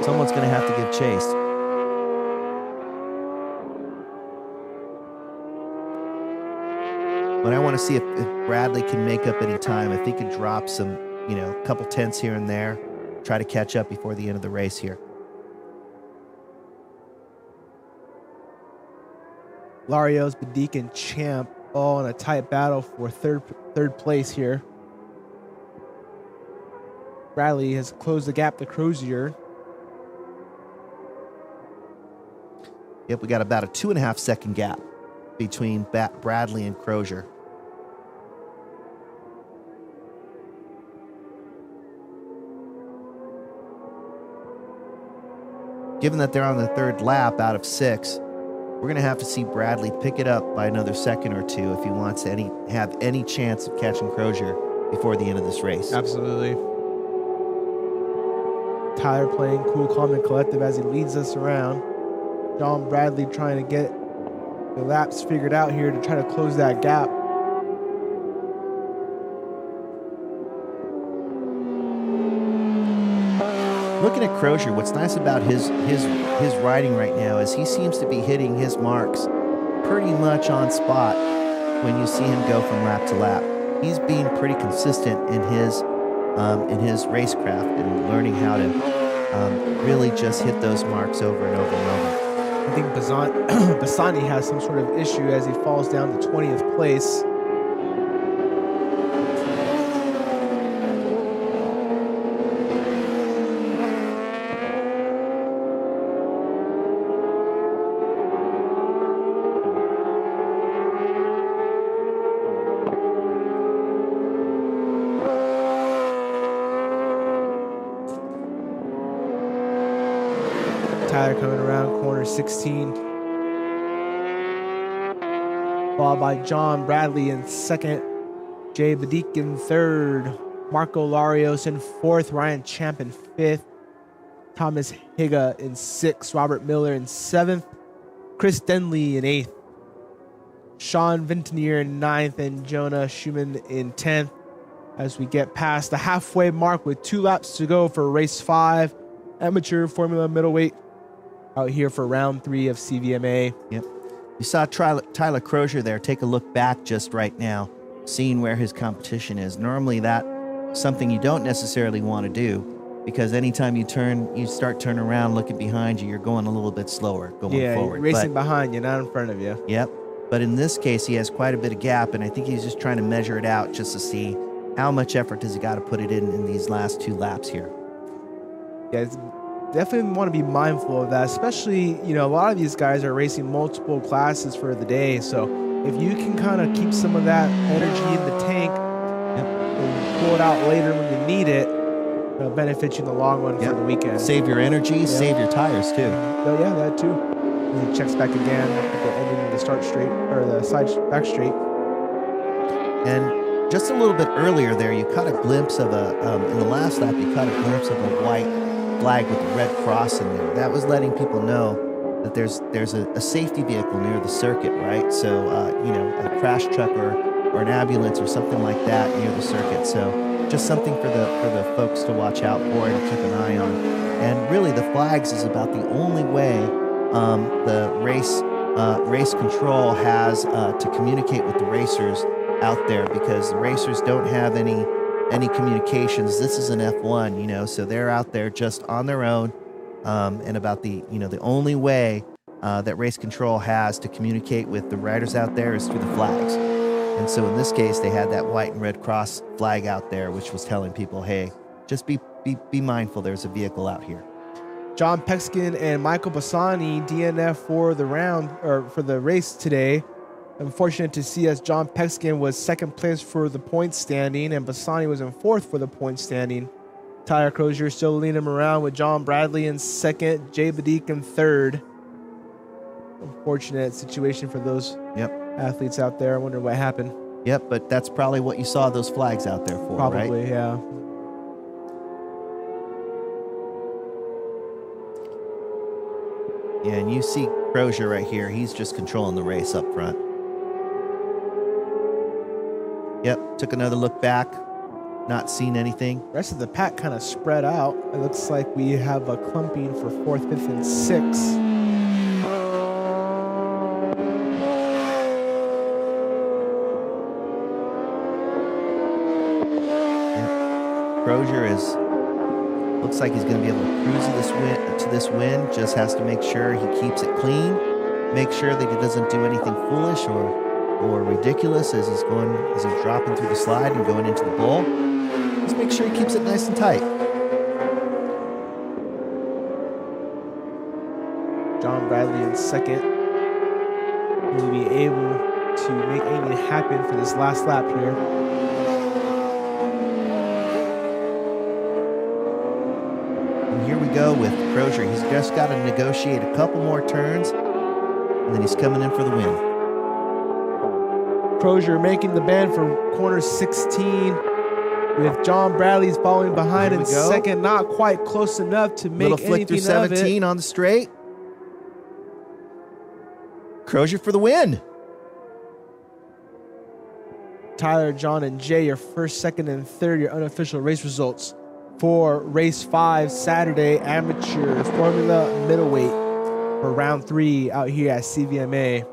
Someone's going to have to give chase. But I want to see if Bradley can make up any time, if he could drop some, a couple tenths here and there, try to catch up before the end of the race here. Larios, Badik, and Champ all in a tight battle for third place here. Bradley has closed the gap to Crozier. Yep, we got about a 2.5 second gap between Bradley and Crozier. Given that they're on the 3rd lap out of 6, we're going to have to see Bradley pick it up by another second or two if he wants to have any chance of catching Crozier before the end of this race. Absolutely. Tyler playing cool, calm, and collective as he leads us around. John Bradley trying to get the laps figured out here to try to close that gap. Looking at Crozier, what's nice about his riding right now is he seems to be hitting his marks pretty much on spot when you see him go from lap to lap. He's being pretty consistent in his racecraft and learning how to really just hit those marks over and over and over. I think Bassani has some sort of issue as he falls down to 20th place. Tyler coming around corner 16. Followed by John Bradley in second. Jay Badik in third. Marco Larios in fourth. Ryan Champ in fifth. Thomas Higa in sixth. Robert Miller in seventh. Chris Denley in eighth. Sean Ventinier in ninth. And Jonah Schumann in 10th. As we get past the halfway mark with 2 laps to go for race 5. Amateur Formula Middleweight out here for round 3 of CVMA. Yep. You saw Tyler Crozier there take a look back just right now, seeing where his competition is. Normally that's something you don't necessarily want to do, because anytime you start turning around, looking behind you, you're going a little bit slower going forward. Racing behind you, not in front of you. Yep. But in this case, he has quite a bit of gap, and I think he's just trying to measure it out just to see how much effort does he got to put it in these last 2 laps here. Yeah, it's definitely want to be mindful of that, especially, a lot of these guys are racing multiple classes for the day. So if you can kind of keep some of that energy in the tank and pull it out later when you need it, it'll benefit you in the long run for the weekend. Save your energy, save your tires too. Oh, yeah, that too. And he checks back again at the ending of the start straight, or the back straight. And just a little bit earlier there, you caught a glimpse of in the last lap, you caught a glimpse of a white flag with a red cross in there. That was letting people know that there's a safety vehicle near the circuit, right? So, a crash truck or an ambulance or something like that near the circuit. So just something for the folks to watch out for and keep an eye on. And really the flags is about the only way the race control has to communicate with the racers out there, because the racers don't have any communications. This is an F1, so they're out there just on their own, and about the only way that race control has to communicate with the riders out there is through the flags. And so in this case, they had that white and red cross flag out there, which was telling people, hey, just be mindful, there's a vehicle out here. John Peckskin and Michael Bassani DNF for the round, or for the race today. Unfortunate to see, as John Peckskin was second place for the point standing and Bassani was in fourth for the point standing. Tyler Crozier still leading him around with John Bradley in second, Jay Badik in third. Unfortunate situation for those athletes out there. I wonder what happened. Yep, but that's probably what you saw those flags out there for, probably, right? Yeah. Yeah, and you see Crozier right here. He's just controlling the race up front. Yep, took another look back, not seen anything. The rest of the pack kind of spread out. It looks like we have a clumping for 4th, 5th, and 6th. Yep. Crozier looks like he's going to be able to cruise to this win. Just has to make sure he keeps it clean, make sure that he doesn't do anything foolish or ridiculous as he's dropping through the slide and going into the bowl. Just make sure he keeps it nice and tight. John Bradley in second. Will be able to make anything happen for this last lap here. And here we go with Crozier. He's just got to negotiate a couple more turns, and then he's coming in for the win. Crozier making the bend for corner 16. with John Bradley's following behind Here in we go. second, not quite close enough to make Little flick through anything of it. 17 on the straight. Crozier for the win. Tyler, John, and Jay, your first, second, and third, your unofficial race results for race 5, Saturday, amateur Formula Middleweight for round 3 out here at CVMA.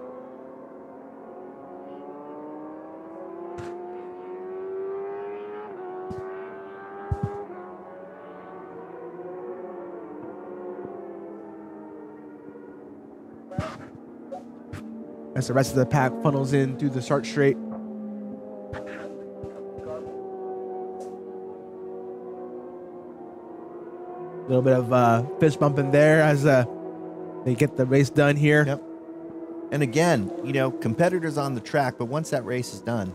As the rest of the pack funnels in through the start straight. A little bit of fist bumping there as they get the race done here. Yep. And again, you know, competitors on the track, but once that race is done,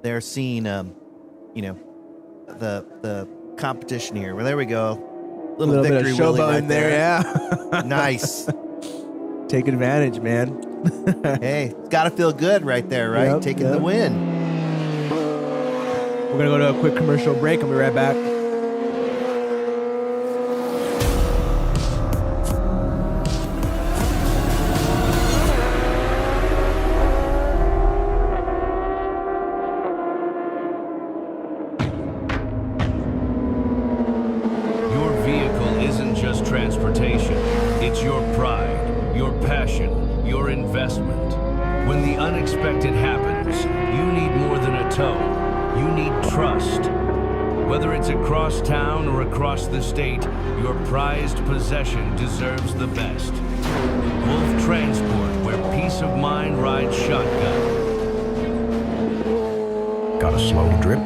they're seeing, you know, the competition here. Well, there we go. A little bit victory of wheelie showboat right in there, yeah. Nice. Take advantage, man. Hey, it's got to feel good right there, right? Yep, Taking yep. the win. We're going to go to a quick commercial break and we'll be right back. Your vehicle isn't just transportation. It's your pride, your passion, your investment. When the unexpected happens, you need more than a tow. You need trust. Whether it's across town or across the state, your prized possession deserves the best. Wolf Transport, where peace of mind rides shotgun. Got a slow drip?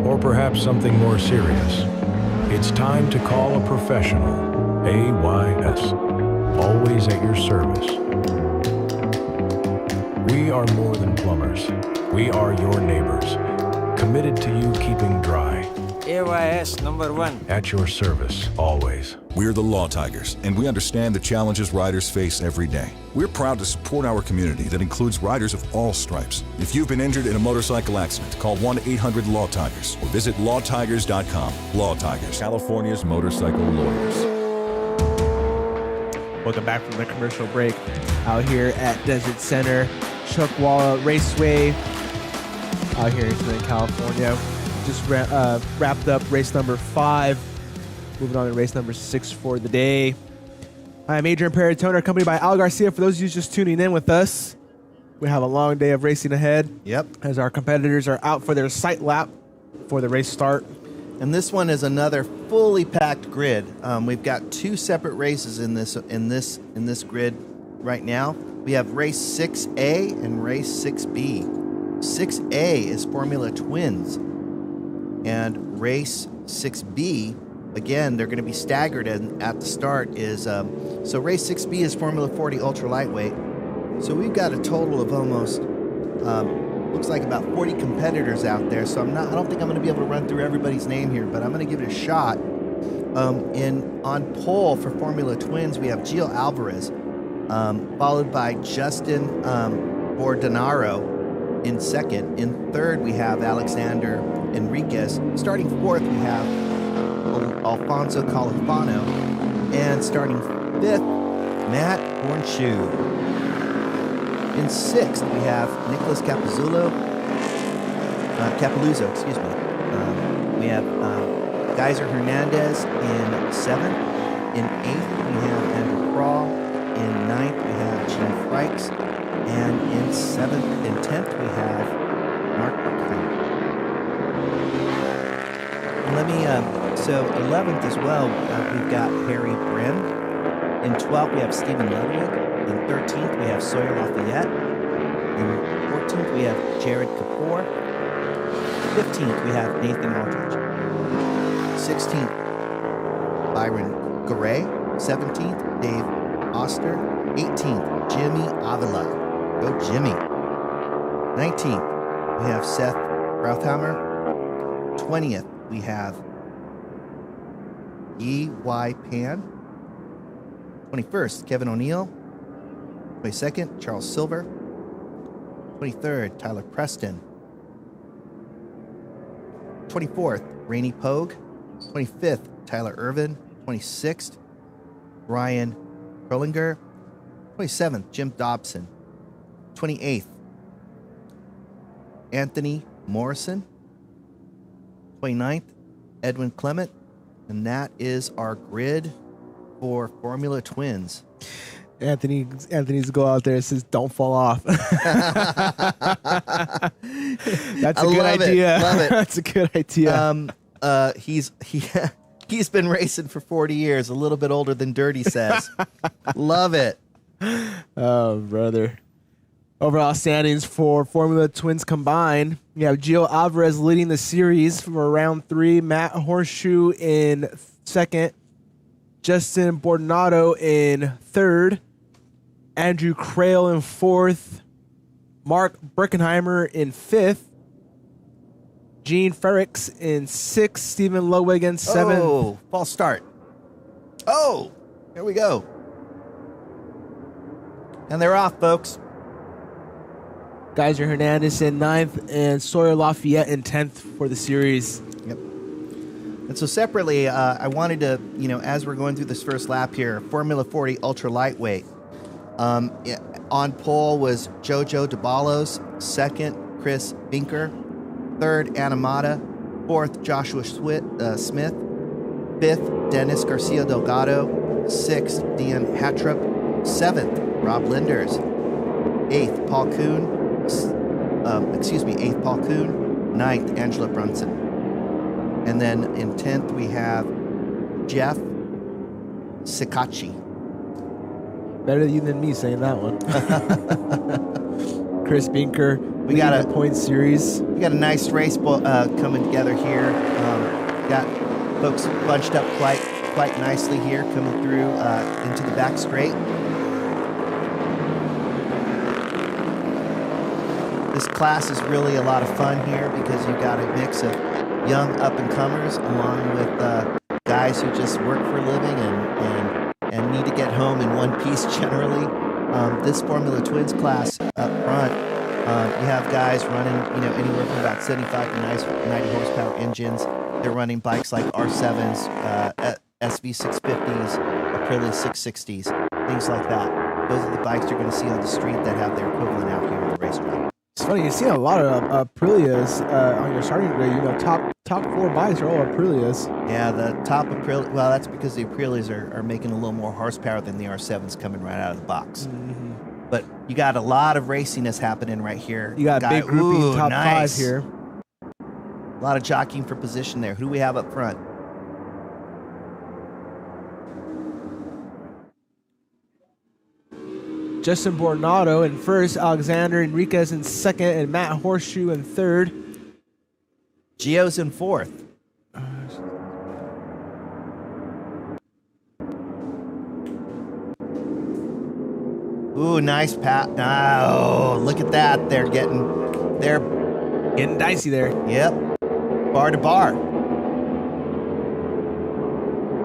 Or perhaps something more serious? It's time to call a professional. AYS. Always at your service. We are more than plumbers. We are your neighbors. Committed to you keeping dry. AYS number 1. At your service, always. We're the Law Tigers, and we understand the challenges riders face every day. We're proud to support our community that includes riders of all stripes. If you've been injured in a motorcycle accident, call 1-800-LAW-TIGERS or visit lawtigers.com. Law Tigers, California's motorcycle lawyers. Welcome back from the commercial break out here at Desert Center, Chuckwalla Raceway out here in Southern California. Just wrapped up race number 5. Moving on to race number 6 for the day. I'm Adrian Peritone, accompanied by Al Garcia. For those of you just tuning in with us, we have a long day of racing ahead. Yep. As our competitors are out for their sight lap before the race start. And this one is another fully packed grid. We've got 2 separate races in this grid right now. We have race 6A and race 6B. 6A is Formula Twins, and race 6B, again, they're going to be staggered at the start. So race 6B is Formula 40 ultra lightweight. So we've got a total of almost looks like about 40 competitors out there. So I don't think I'm going to be able to run through everybody's name here, but I'm going to give it a shot. On pole for Formula Twins, we have Gio Alvarez, followed by Justin Bordenaro in second. In third, we have Alexander Enriquez. Starting fourth, we have Alfonso Califano. And starting fifth, Matt Hornshoe. In sixth, we have Nicholas Capuzzo. We have Geyser Hernandez in seventh. In eighth, we have Andrew Crawl. In ninth, we have Gene Frykes. And in seventh and 10th, we have Mark Buckheim. So 11th as well, we've got Harry Brim. In 12th, we have Stephen Ludwig. In 13th, we have Sawyer Lafayette. In 14th, we have Jared Kapoor. 15th, we have Nathan Aldridge. 16th, Byron Garay. 17th, Dave Oster. 18th, Jimmy Avila. Go Jimmy. 19th, we have Seth Rothhammer. 20th, we have E.Y. Pan. 21st, Kevin O'Neill. 22nd, Charles Silver. 23rd, Tyler Preston. 24th, Rainey Pogue. 25th, Tyler Irvin. 26th, Ryan Perlinger. 27th, Jim Dobson. 28th, Anthony Morrison. 29th, Edwin Clement. And that is our grid for Formula Twins. Anthony's go out there and says, "Don't fall off." That's a good idea. Love it. That's a good idea. He's been racing for 40 years, a little bit older than Dirty says. Love it. Oh, brother. Overall standings for Formula Twins combined. You have Gio Alvarez leading the series for round 3. Matt Horseshoe in 2nd. Justin Bordonado in 3rd. Andrew Crail in 4th. Mark Breckenheimer in 5th. Gene Ferrix in 6th. Stephen Lowig in 7th. Oh, false start. Oh, here we go. And they're off, folks. Geyser Hernandez in 9th. And Sawyer Lafayette in 10th for the series. Yep. And so separately, I wanted to, as we're going through this first lap here, Formula 40 Ultra Lightweight. On pole was Jojo DeBalos. 2nd, Chris Binker. 3rd, Anamata. 4th, Joshua Smith. 5th, Dennis Garcia Delgado. 6th, Dan Hatrup. 7th, Rob Linders. 8th, Paul Kuhn. 8th, Paul Kuhn. 9th, Angela Brunson. And then in 10th, we have Jeff Sikachi. Better you than me saying that one. Chris Binker, We got a point series. We got a nice race coming together here. Got folks bunched up quite nicely here, coming through into the back straight. This class is really a lot of fun here because you got a mix of young up-and-comers along with guys who just work for a living and need to get home in one piece generally. This Formula Twins class up front, you have guys running, anywhere from about 75 to 90 horsepower engines. They're running bikes like R7s, SV650s, Aprilia 660s, things like that. Those are the bikes you're going to see on the street that have their equivalent out here on the racetrack. It's funny, you see a lot of Aprilias on your starting grid. Top 4 bikes are all Aprilias. Yeah, the top Aprilia, well, that's because the Aprilias are making a little more horsepower than the R7s coming right out of the box. Mm-hmm. But you got a lot of raciness happening right here. You got a big grouping top nice. 5 here. A lot of jockeying for position there. Who do we have up front? Justin Bordonado in 1st, Alexander Enriquez in 2nd, and Matt Horseshoe in 3rd. Gio's in 4th. Ooh, nice pat. Oh, look at that. They're getting Dicey there. Yep. Bar to bar.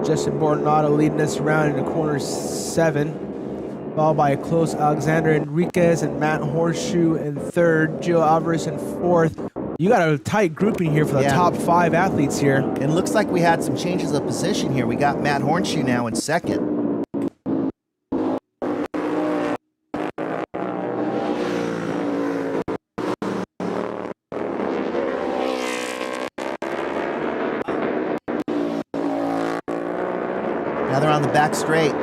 Justin Bordonado leading us around into corner 7. Followed by a close Alexander Enriquez and Matt Horseshoe in 3rd. Gio Alvarez in 4th. You got a tight grouping here for the top 5 athletes here. It looks like we had some changes of position here. We got Matt Horseshoe now in 2nd. Now they're on the back straight.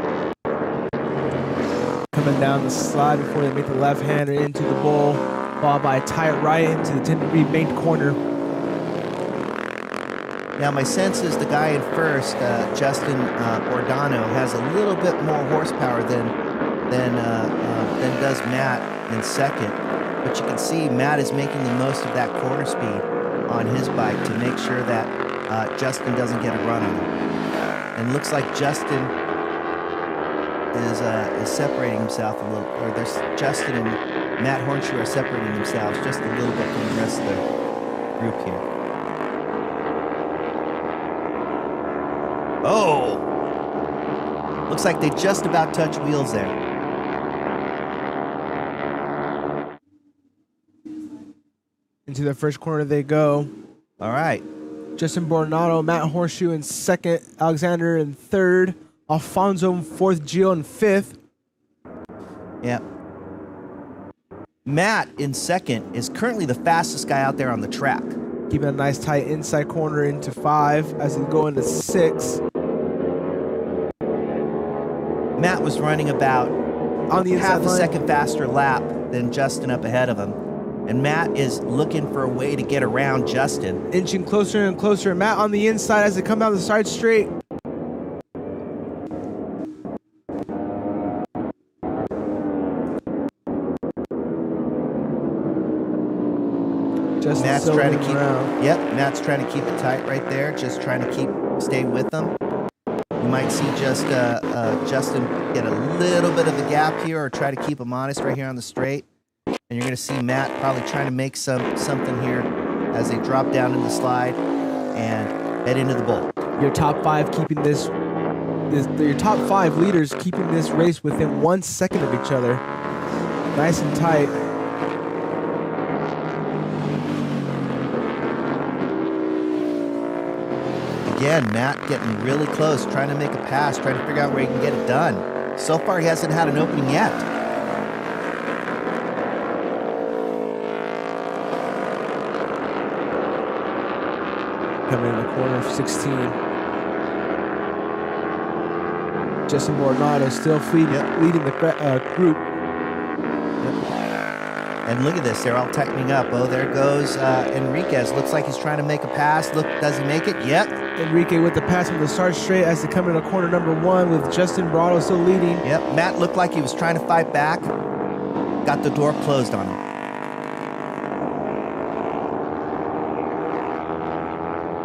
Coming down the slide before they make the left-hander into the bowl, followed by a tight right into the 10-degree banked corner. Now my sense is the guy in 1st, Justin Bordano, has a little bit more horsepower than does Matt in 2nd. But you can see Matt is making the most of that corner speed on his bike to make sure that Justin doesn't get a run on him. And looks like Justin is separating himself a little, or there's Justin and Matt Horseshoe are separating themselves just a little bit from the rest of the group here. Oh! Looks like they just about touch wheels there. Into the first corner they go. All right. Justin Bornato, Matt Horseshoe in second, Alexander in third, Alfonso in fourth, Gio in fifth. Yeah. Matt in second is currently the fastest guy out there on the track. Keeping a nice tight inside corner into 5 as they go into 6. Matt was running about On the inside half a line. second faster lap than Justin up ahead of him. And Matt is looking for a way to get around Justin. Inching closer and closer. Matt on the inside as they come down the side straight. Justin Matt's still trying to moving keep. around. Yep, Matt's trying to keep it tight right there. Just trying to stay with them. You might see just Justin get a little bit of a gap here, or try to keep him honest right here on the straight. And you're going to see Matt probably trying to make something here as they drop down in the slide and head into the bowl. Your top 5 keeping your top 5 leaders keeping this race within 1 second of each other. Nice and tight. Again, Matt getting really close, trying to make a pass, trying to figure out where he can get it done. So far, he hasn't had an opening yet. Coming in the corner of 16. Justin Bornato still leading the group. And look at this, they're all tightening up. Oh, there goes Enriquez. Looks like he's trying to make a pass. Look, does he make it? Yep. Enrique with the pass from the start straight as they come into corner number 1 with Justin Bornato still leading. Yep, Matt looked like he was trying to fight back. Got the door closed on him.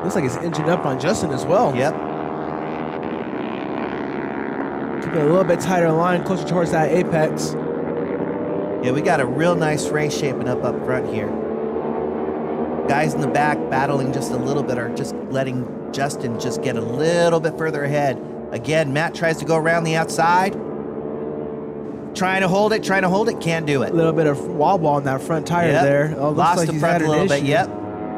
Looks like he's inching up on Justin as well. Yep. Keeping a little bit tighter line, closer towards that apex. Yeah, we got a real nice race shaping up front here. Guys in the back battling just a little bit, or just letting Justin just get a little bit further ahead. Again, Matt tries to go around the outside. Trying to hold it, can't do it. A little bit of wobble on that front tire Yep. there. Oh, looks Lost like the he's front had a an little bit, issue. yep.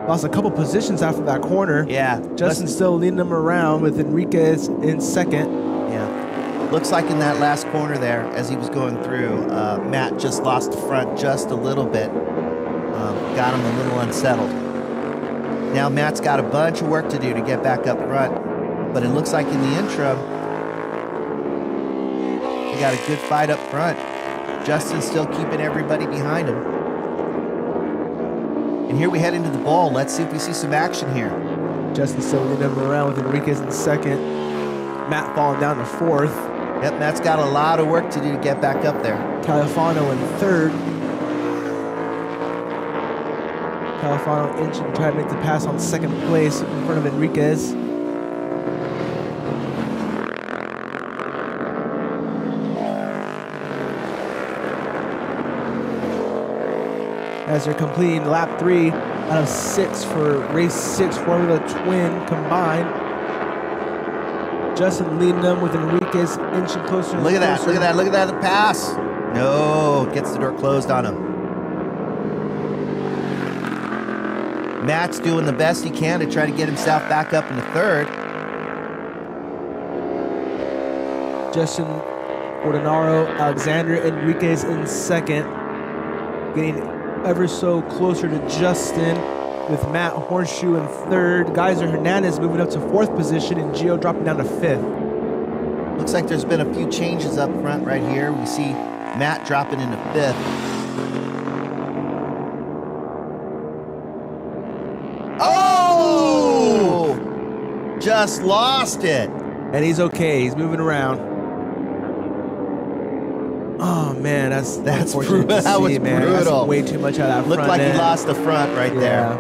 Lost a couple positions after that corner. Yeah. Justin's still leading them around with Enriquez in second. Yeah. Looks like in that last corner there, as he was going through, Matt just lost the front just a little bit. Got him a little unsettled. Now Matt's got a bunch of work to do to get back up front, but it looks like in the interim, he got a good fight up front. Justin's still keeping everybody behind him. And here we head into the bowl. Let's see if we see some action here. Justin still leading them around with Enriquez in second. Matt falling down to 4th. Yep, Matt's got a lot of work to do to get back up there. Califano in 3rd. Califano inching, trying to make the pass on 2nd place in front of Enriquez. As they're completing lap 3 out of 6 for race 6 Formula Twin combined. Justin leading them with Enriquez inching closer and Look at that, closer. look at that, the pass. No, gets the door closed on him. Matt's doing the best he can to try to get himself back up into 3rd. Justin Ordinaro, Alexander Enriquez in 2nd. Getting ever so closer to Justin with Matt Horseshoe in 3rd. Geyser Hernandez moving up to 4th position and Gio dropping down to 5th. Looks like there's been a few changes up front right here. We see Matt dropping into 5th. Oh! Just lost it. And he's okay. He's moving around. Oh man, that's unfortunate to that was see, man. That's brutal. way too much out of that Looked front like end. he lost the front right there.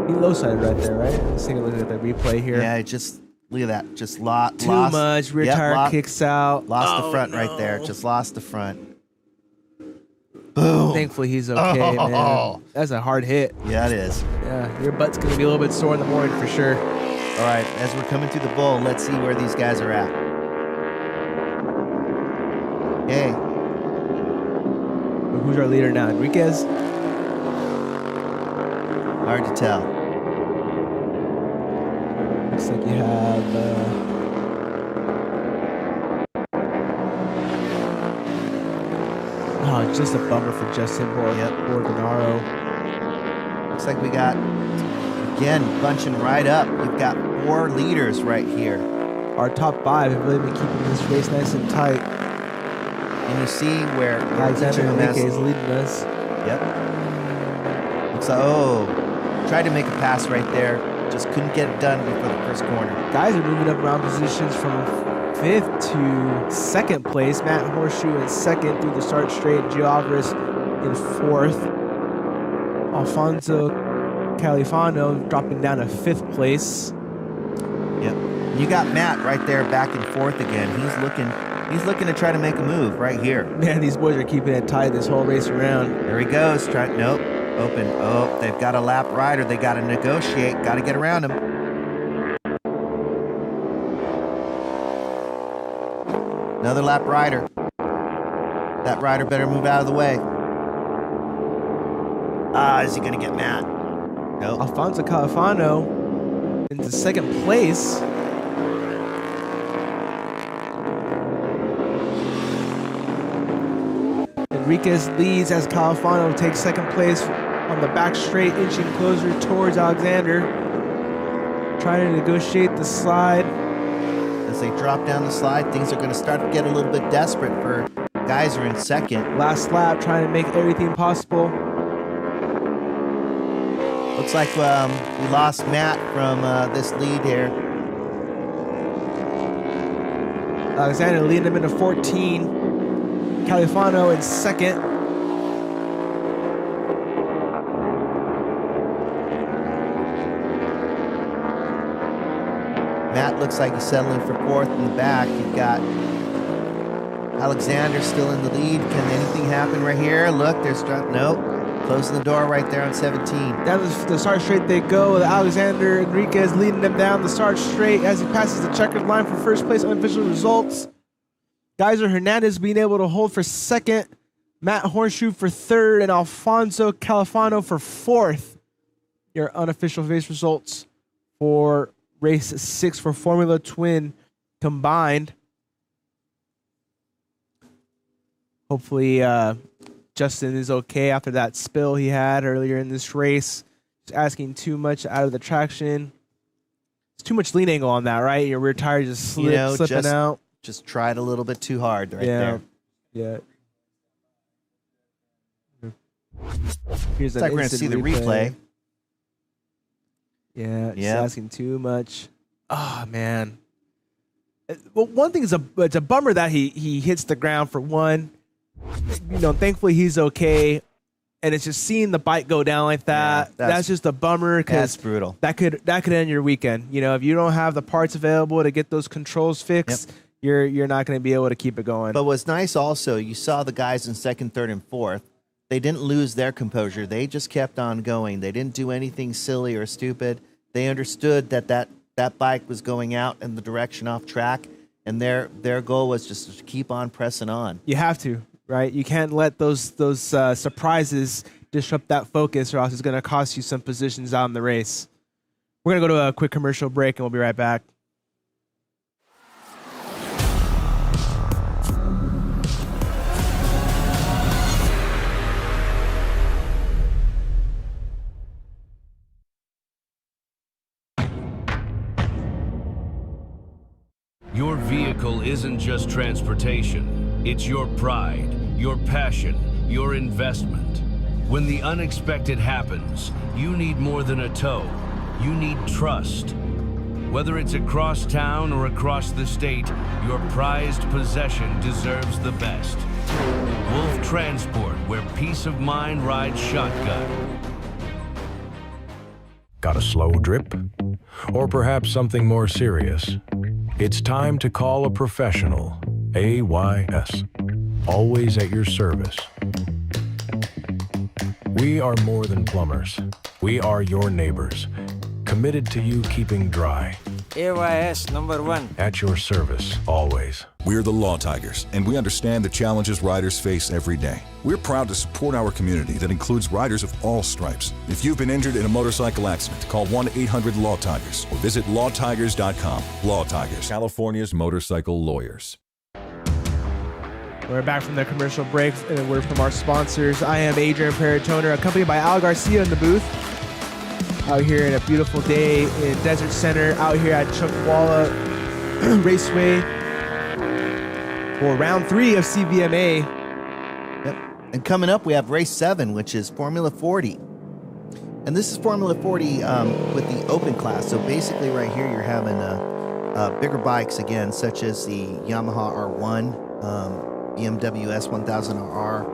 He low-sided right there, right? Let's take a look at the replay here. Yeah, just look at that. Just lost. Too much. Rear tire kicks out. Lost the front right there. Just lost the front. Boom. Thankfully, he's okay, man. That's a hard hit. Yeah, it is. Yeah, your butt's going to be a little bit sore in the morning for sure. All right, as we're coming through the bowl, let's see where these guys are at. Okay. Who's our leader now? Enriquez? Hard to tell. Looks like you have just a bummer for Justin Borgonaro. Looks like we got, again, bunching right up. We've got 4 leaders right here. Our top 5 have really been keeping this race nice and tight. And you see where Alexander Enrique is leading us. Yep. Looks like, oh, tried to make a pass right there. Just couldn't get it done before the first corner. Guys are moving up around positions from 5th to 2nd place. Matt Horseshoe in 2nd through the start straight. Gio Alvarez in 4th. Alfonso Califano dropping down to 5th place. Yep. You got Matt right there back and forth again. He's looking to try to make a move right here. Man, these boys are keeping it tight this whole race around. There he goes. Nope. Open. Oh, they've got a lap rider. They got to negotiate. Got to get around him. Another lap rider. That rider better move out of the way. Is he going to get Matt? No. Alfonso Califano into 2nd place. Enriquez leads as Califano takes 2nd place on the back straight, inching closer towards Alexander. Trying to negotiate the slide. As they drop down the slide, things are going to start to get a little bit desperate for guys who are in 2nd. Last lap, trying to make everything possible. Looks like we lost Matt from this lead here. Alexander leading him into 14. Califano in 2nd. Matt looks like he's settling for 4th in the back. You've got Alexander still in the lead. Can anything happen right here? Look, there's nope. Closing the door right there on 17. Down the start straight they go with Alexander Enriquez leading them down the start straight as he passes the checkered line for 1st place unofficial results. Geyser Hernandez being able to hold for 2nd. Matt Horseshoe for 3rd. And Alfonso Califano for 4th. Your unofficial race results for race 6 for Formula Twin combined. Hopefully Justin is okay after that spill he had earlier in this race. Just asking too much out of the traction. It's too much lean angle on that, right? Your rear tire just slipping out. Just tried a little bit too hard there. Yeah. Here's it's like we're going to see the replay. Yeah, just asking too much. Oh, man. Well, one thing is it's a bummer that he hits the ground for one. Thankfully he's okay. And it's just seeing the bike go down like that. Yeah, that's just a bummer because that's brutal. That could end your weekend. If you don't have the parts available to get those controls fixed, you're not going to be able to keep it going. But what's nice also, you saw the guys in 2nd, 3rd, and 4th. They didn't lose their composure. They just kept on going. They didn't do anything silly or stupid. They understood that bike was going out in the direction off track, and their goal was just to keep on pressing on. You have to, right? You can't let those surprises disrupt that focus, or else it's going to cost you some positions out in the race. We're going to go to a quick commercial break, and we'll be right back. Your vehicle isn't just transportation. It's your pride, your passion, your investment. When the unexpected happens, you need more than a tow. You need trust. Whether it's across town or across the state, your prized possession deserves the best. Wolf Transport, where peace of mind rides shotgun. Got a slow drip? Or perhaps something more serious? It's time to call a professional. AYS. Always at your service. We are more than plumbers. We are your neighbors, committed to you keeping dry, AYS number 1. At your service, always. We're the Law Tigers, and we understand the challenges riders face every day. We're proud to support our community that includes riders of all stripes. If you've been injured in a motorcycle accident, call 1-800-LAW-TIGERS or visit lawtigers.com. Law Tigers, California's motorcycle lawyers. We're back from the commercial break, and a word from our sponsors. I am Adrian Peritoner, accompanied by Al Garcia in the booth. Out here in a beautiful day in Desert Center, out here at Chuckwalla Raceway for round 3 of CVMA. Yep. And coming up, we have race 7, which is Formula 40. And this is Formula 40 with the open class. So basically right here, you're having bigger bikes, again, such as the Yamaha R1, BMW S1000RR,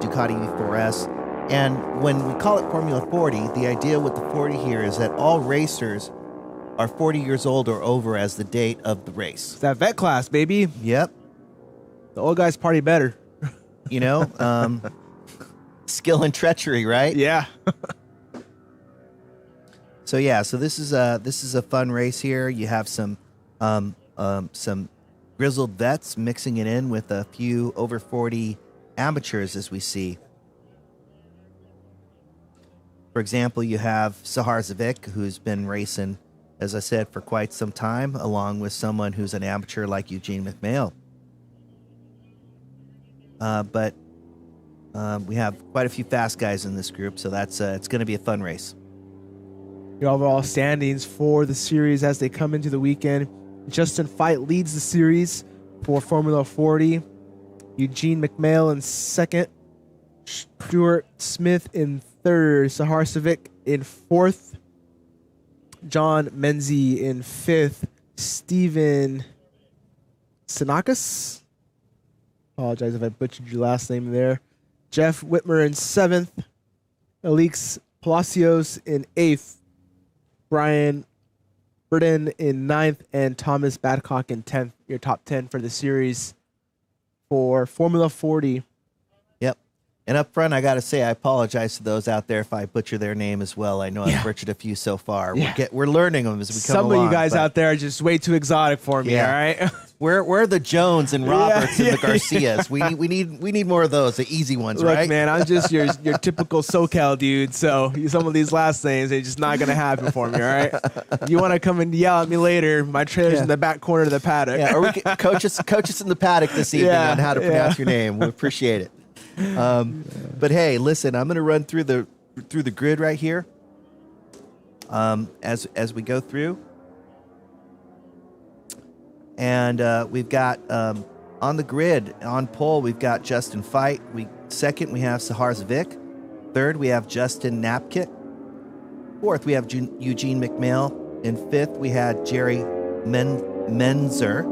Ducati V4S. And when we call it Formula 40, the idea with the 40 here is that all racers are 40 years old or over as the date of the race. It's that vet class, baby. Yep. The old guys party better. You know, skill and treachery, right? Yeah. So yeah, so this is a fun race here. You have some grizzled vets mixing it in with a few over 40 amateurs, as we see. For example, you have Sahar Zavik, who's been racing, as I said, for quite some time, along with someone who's an amateur like Eugene McMahon. But we have quite a few fast guys in this group, so that's it's going to be a fun race. The overall standings for the series as they come into the weekend. Justin Fight leads the series for Formula 40. Eugene McMahon in second. Stuart Smith in third. Sahar Savik in fourth. John Menzie in fifth. Steven Sinakis. Apologize if I butchered your last name there. Jeff Whitmer in seventh. Alix Palacios in eighth. Brian Burden in ninth. And Thomas Badcock in 10th. Your top 10 for the series for Formula 40. Yep. And up front, I got to say, I apologize to those out there if I butcher their name as well. I know I've butchered a few so far. Yeah. We're learning them as we come along. Some of you guys out there are just way too exotic for me, all right? We're the Jones and Roberts and the Garcias. We need more of those, the easy ones, Look, right? man, I'm just your typical SoCal dude, so some of these last names, they're just not going to happen for me, all right? You want to come and yell at me later, my trailer's in the back corner of the paddock. Yeah, or we can coach us in the paddock this evening on how to pronounce your name. We appreciate it. But hey, listen, I'm going to run through the grid right here as we go through. And we've got on the grid, on pole, we've got Justin Fight. Second, we have Sahar Zavik. Third, we have Justin Napkit. Fourth, we have Eugene McMahon. In fifth, we had Jerry Menzer.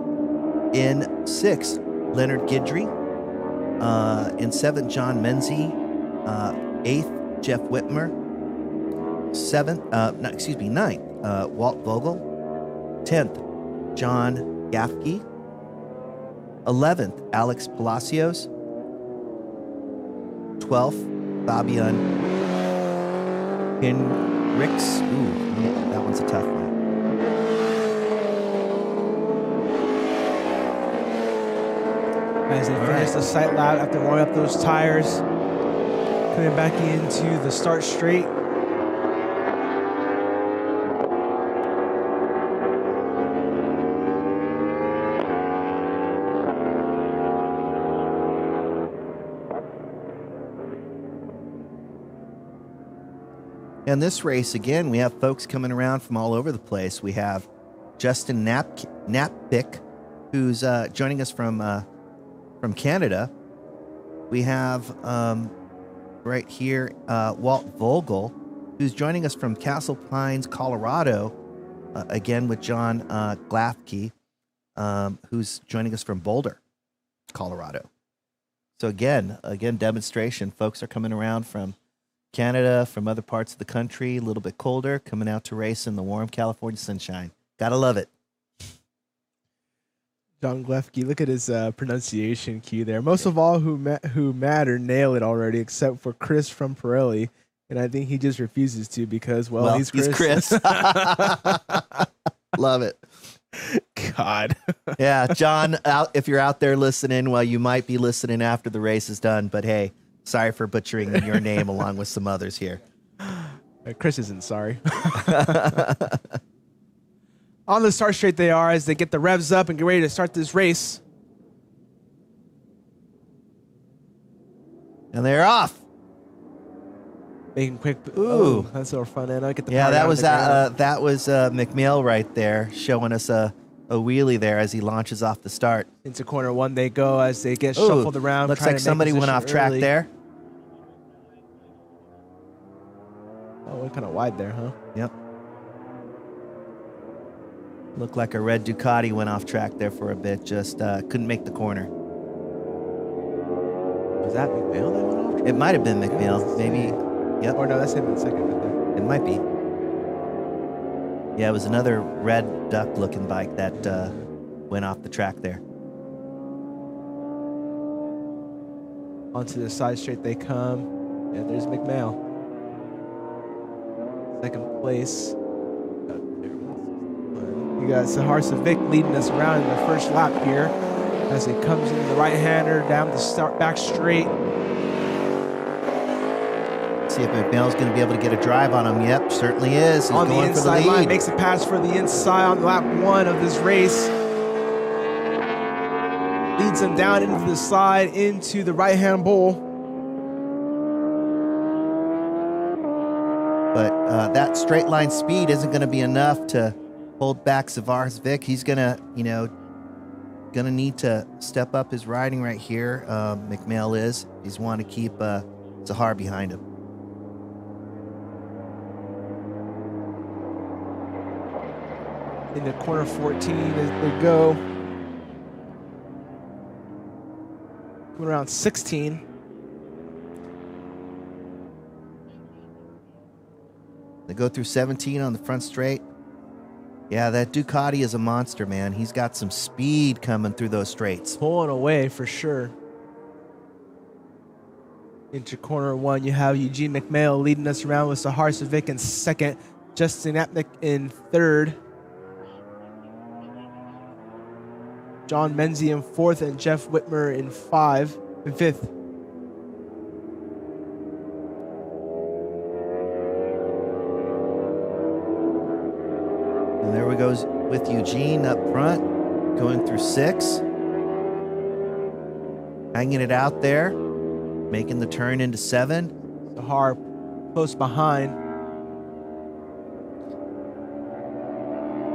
In sixth, Leonard Guidry. In seventh, John Menzie. Eighth, Jeff Whitmer. Ninth, Walt Vogel. 10th, John Gafke. 11th, Alex Palacios. 12th, Fabian Hinrichs. Ooh, that one's a tough one. As they finish the sight lap after warming up those tires, coming back into the start straight. And this race, again, we have folks coming around from all over the place. We have Justin Nappick, who's joining us from Canada. We have right here Walt Vogel, who's joining us from Castle Pines, Colorado, again with John Glafke, who's joining us from Boulder, Colorado. So again, demonstration. Folks are coming around from Canada, from other parts of the country, a little bit colder, coming out to race in the warm California sunshine. Gotta love it. John Glefke, look at his pronunciation cue there. Most of all who matter nail it already, except for Chris from Pirelli. And I think he just refuses to because, well he's Chris. Love it. God. Yeah, John, if you're out there listening, well, you might be listening after the race is done, but hey, sorry for butchering your name along with some others here. Chris isn't sorry. On the start straight they are as they get the revs up and get ready to start this race. And they're off. Making quick. Ooh. Oh, that's our front end. I get the Yeah, power that down was to the ground. that was McMail right there, showing us a wheelie there as he launches off the start. Into corner one they go as they get Ooh, shuffled around. looks trying like to make somebody went position off track early. there. Oh, we're kind of wide there, huh? Yep. Looked like a red Ducati went off track there for a bit, just couldn't make the corner. Was that McMail that went off track? It might have been McMail, maybe. Yep, Or no, that's him in second right there. it might be. Yeah, it was another red duck-looking bike that went off the track there. Onto the side straight they come. And there's McMail. Second place. You got Sahar Savic leading us around in the first lap here as it comes in the right-hander down the start back straight. See if McMail's going to be able to get a drive on him. Yep, certainly is. He's On the going for the inside line, lead. makes a pass for the inside on lap one of this race. Leads him down into the slide into the right-hand bowl. But that straight line speed isn't going to be enough to hold back Sahar Savic. He's going to, gonna need to step up his riding right here. McMail is. He's want to keep Sahar behind him. Into corner 14 as they go. Coming around 16. They go through 17 on the front straight. Yeah, that Ducati is a monster, man. He's got some speed coming through those straights. Pulling away for sure. Into corner one, you have Eugene McMail leading us around with Sahar Savic in second, Justin Apnick in third, John Menzie in fourth, and Jeff Whitmer in fifth. And there we goes with Eugene up front, going through 6. Hanging it out there, making the turn into 7. Sahar close behind.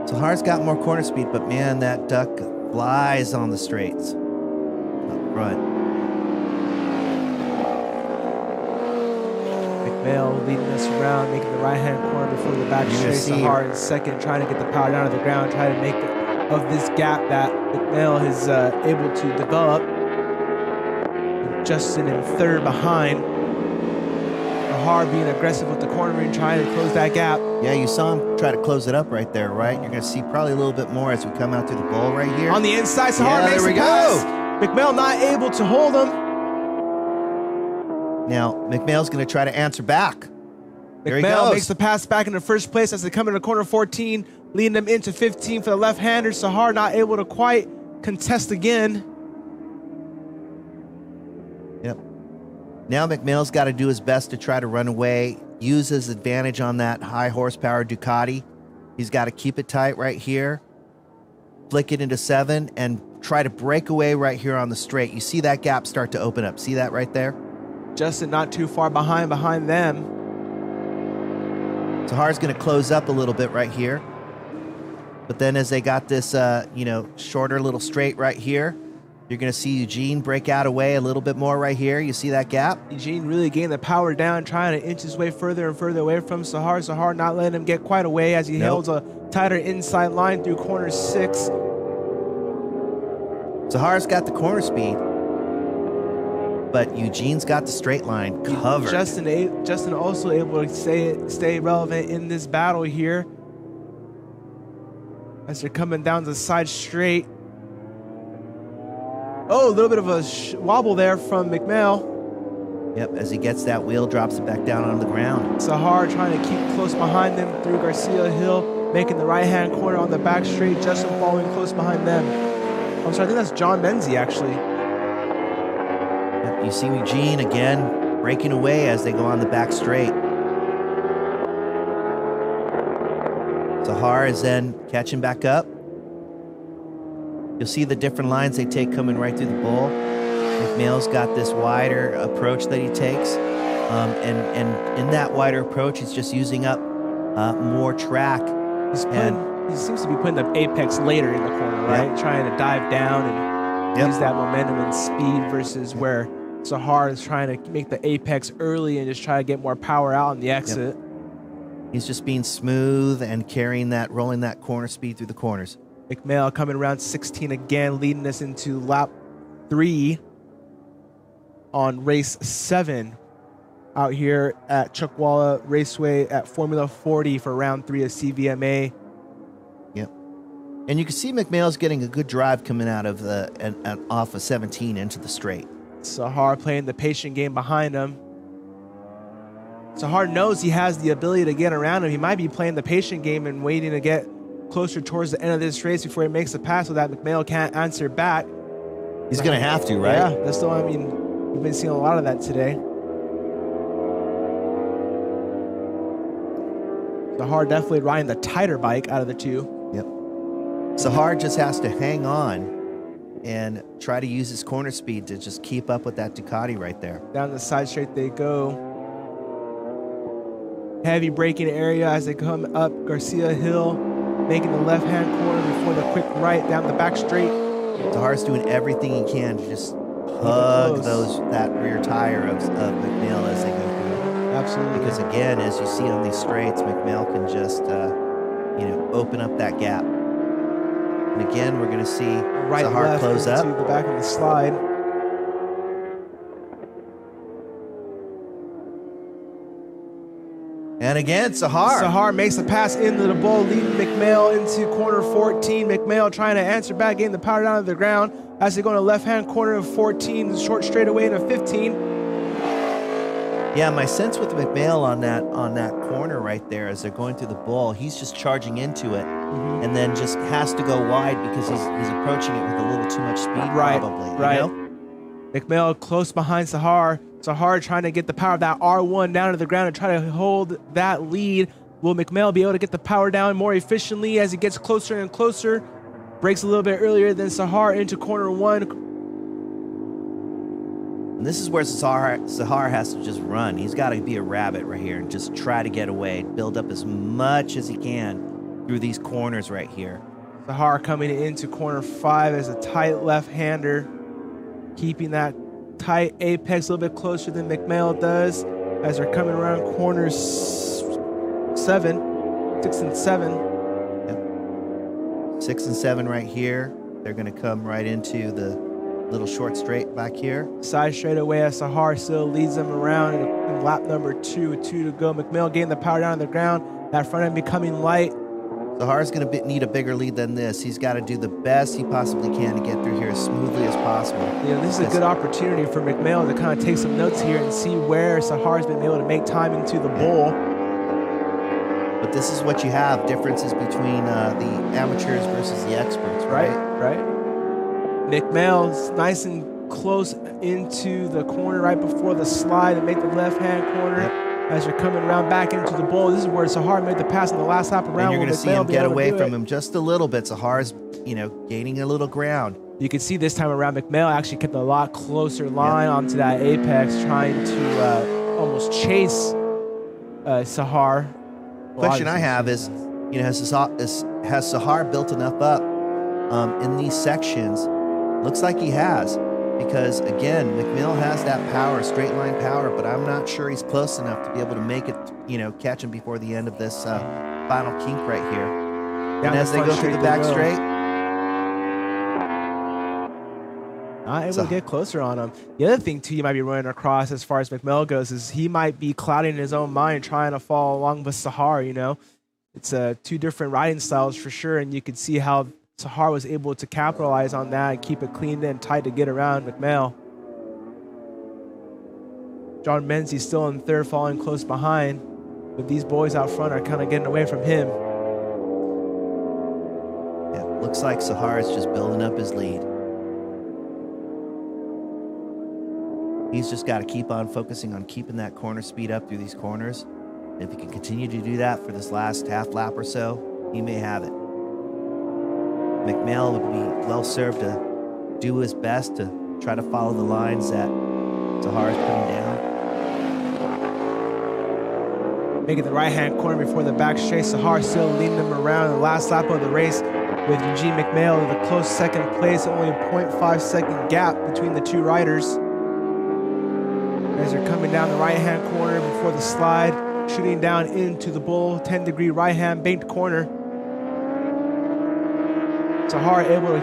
Sahar's got more corner speed, but man, that duck flies on the straights up front. McMail leading us around, making the right-hand corner before the back You're gonna straight. see- Sahar in second, trying to get the power down to the ground, trying to make of this gap that McMail is able to develop. Justin in third behind. Sahar being aggressive with the cornering, trying to close that gap. Yeah, you saw him try to close it up right there, right? You're going to see probably a little bit more as we come out through the bowl right here. On the inside, Sahar Yeah, makes there the we pass. go. McMail not able to hold him. Now, McMail's going to try to answer back. There he McMail goes. makes the pass back into first place as they come into corner 14, leading them into 15 for the left-hander. Sahar not able to quite contest again. Yep. Now McMail's got to do his best to try to run away, use his advantage on that high horsepower Ducati. He's got to keep it tight right here, flick it into 7, and try to break away right here on the straight. You see that gap start to open up. See that right there? Justin not too far behind them. Sahar's going to close up a little bit right here. But then as they got this, shorter little straight right here, you're going to see Eugene break out away a little bit more right here. You see that gap? Eugene really getting the power down, trying to inch his way further and further away from Sahar. Sahar not letting him get quite away as he holds a tighter inside line through corner 6. Sahar's got the corner speed, but Eugene's got the straight line covered. Justin also able to stay relevant in this battle here as they're coming down the side straight. Oh, a little bit of a wobble there from McMail. Yep, as he gets that wheel, drops it back down on the ground. Sahar trying to keep close behind them through Garcia Hill. making the right-hand corner on the back straight. Justin following close behind them. I'm sorry, I think that's John Menzie, actually. Yep, you see Eugene again breaking away as they go on the back straight. Sahar is then catching back up. You'll see the different lines they take coming right through the bowl. McMail's got this wider approach that he takes. And in that wider approach, he's just using up more track. He seems to be putting the apex later in the corner, right? Yep. Trying to dive down and use that momentum and speed versus where Sahar is trying to make the apex early and just try to get more power out on the exit. Yep. He's just being smooth and carrying that, rolling that corner speed through the corners. McMail coming around 16 again, leading us into lap 3 on race 7 out here at Chuckwalla Raceway at Formula 40 for round 3 of CVMA. Yep. And you can see McMail's getting a good drive coming out of off of 17 into the straight. Sahar playing the patient game behind him. Sahar knows he has the ability to get around him. He might be playing the patient game and waiting to get closer towards the end of this race before he makes the pass so that McMail can't answer back. He's going to have to, right? Yeah, that's the one. I mean, we've been seeing a lot of that today. Sahar definitely riding the tighter bike out of the two. Yep. Sahar just has to hang on and try to use his corner speed to just keep up with that Ducati right there. Down the side straight they go. Heavy braking area as they come up Garcia Hill, making the left-hand corner before the quick right down the back straight. Sahar's doing everything he can to just hug that rear tire of McMail as they go through. Absolutely. Because again, as you see on these straights, McMail can just open up that gap. And again, we're going to see Sahar close up to the back of the slide. And again, Sahar makes a pass into the bowl, leading McMail into corner 14. McMail trying to answer back, getting the power down to the ground as they go in the left-hand corner of 14, short straightaway into 15. Yeah, my sense with McMail on that corner right there as they're going through the bowl, he's just charging into it and then just has to go wide because he's approaching it with a little too much speed probably. Right. You know? McMail close behind Sahar. Sahar trying to get the power of that R1 down to the ground and try to hold that lead. Will McMail be able to get the power down more efficiently as he gets closer and closer? Breaks a little bit earlier than Sahar into corner 1. And this is where Sahar has to just run. He's got to be a rabbit right here and just try to get away, build up as much as he can through these corners right here. Sahar coming into corner 5 as a tight left-hander, keeping that tight apex a little bit closer than McMail does as they're coming around corners 6 and 7. Yep. 6 and 7 right here. They're going to come right into the little short straight back here. Side straightaway as Sahar still leads them around in lap number 2 with 2 to go. McMail getting the power down on the ground. That front end becoming light. Sahar's going to need a bigger lead than this. He's got to do the best he possibly can to get through here as smoothly as possible. Yeah, this is a good opportunity for McMail to kind of take some notes here and see where Sahar's been able to make time into the bowl. But this is what you have, differences between the amateurs versus the experts, right? Right. McMail's nice and close into the corner right before the slide and make the left-hand corner. Yep. As you're coming around back into the bowl. This is where Sahar made the pass in the last lap around. And you're going to see him get away from him just a little bit. Sahar's, gaining a little ground. You can see this time around McMail actually kept a lot closer line onto that apex, trying to almost chase Sahar. Question I have is, has Sahar built enough up in these sections? Looks like he has. Because, again, McMail has that power, straight line power, but I'm not sure he's close enough to be able to make it, catch him before the end of this final kink right here. And as they go through the back straight. Not able to get closer on him. The other thing, too, you might be running across as far as McMail goes is he might be clouding in his own mind trying to follow along with Sahar, It's 2 different riding styles for sure, and you can see how Sahar was able to capitalize on that and keep it clean and tight to get around McMail. John Menzie still in 3rd, following close behind, but these boys out front are kind of getting away from him. Looks like Sahara's just building up his lead. He's just got to keep on focusing on keeping that corner speed up through these corners. If he can continue to do that for this last half lap or so, he may have it. McMail would be well served to do his best to try to follow the lines that Sahara's putting down. Making the right-hand corner before the back straight. Sahar still leading them around in the last lap of the race with Eugene McMail in the close second place. Only a 0.5 second gap between the two riders. As they're coming down the right-hand corner before the slide, shooting down into the bull 10-degree right-hand banked corner. Sahar able to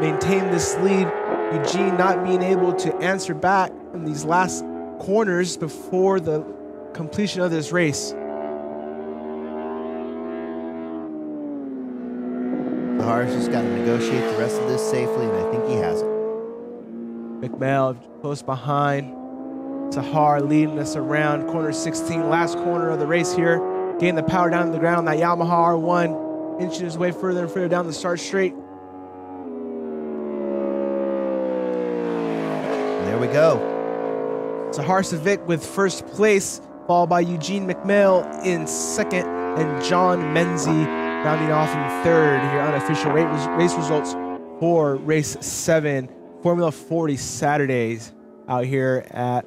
maintain this lead. Eugene not being able to answer back in these last corners before the completion of this race. Sahar's just got to negotiate the rest of this safely, and I think he has it. McMail close behind. Sahar leading us around corner 16, last corner of the race here. Getting the power down to the ground on that Yamaha R1, inching his way further and further down the start straight. And there we go. Sahar Savic with first place, followed by Eugene McMail in second, and John Menzie rounding off in third. Here unofficial race results for race 7, Formula 40 Saturdays out here at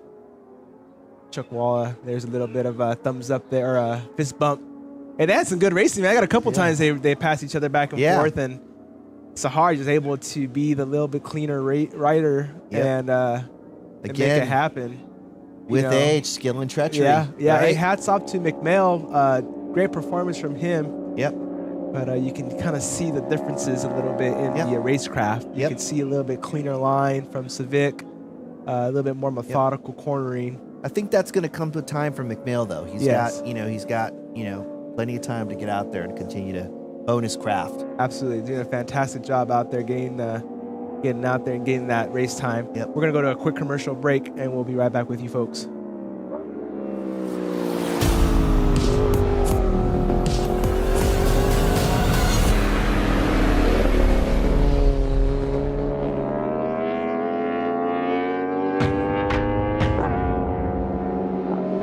Chuckwalla. There's a little bit of a thumbs up there, a fist bump. Hey, they had some good racing, man. I got a couple times they passed each other back and forth, and Sahar just able to be the little bit cleaner rider and make it happen. With age, skill, and treachery. Yeah. Right? Hey, hats off to McMail. Great performance from him. Yep. But you can kind of see the differences a little bit in the racecraft. You can see a little bit cleaner line from Savic, a little bit more methodical cornering. I think that's going to come to time for McMail, though. He's got plenty of time to get out there and continue to hone his craft. Absolutely, doing a fantastic job out there, getting out there and getting that race time. Yep. We're gonna go to a quick commercial break, and we'll be right back with you folks.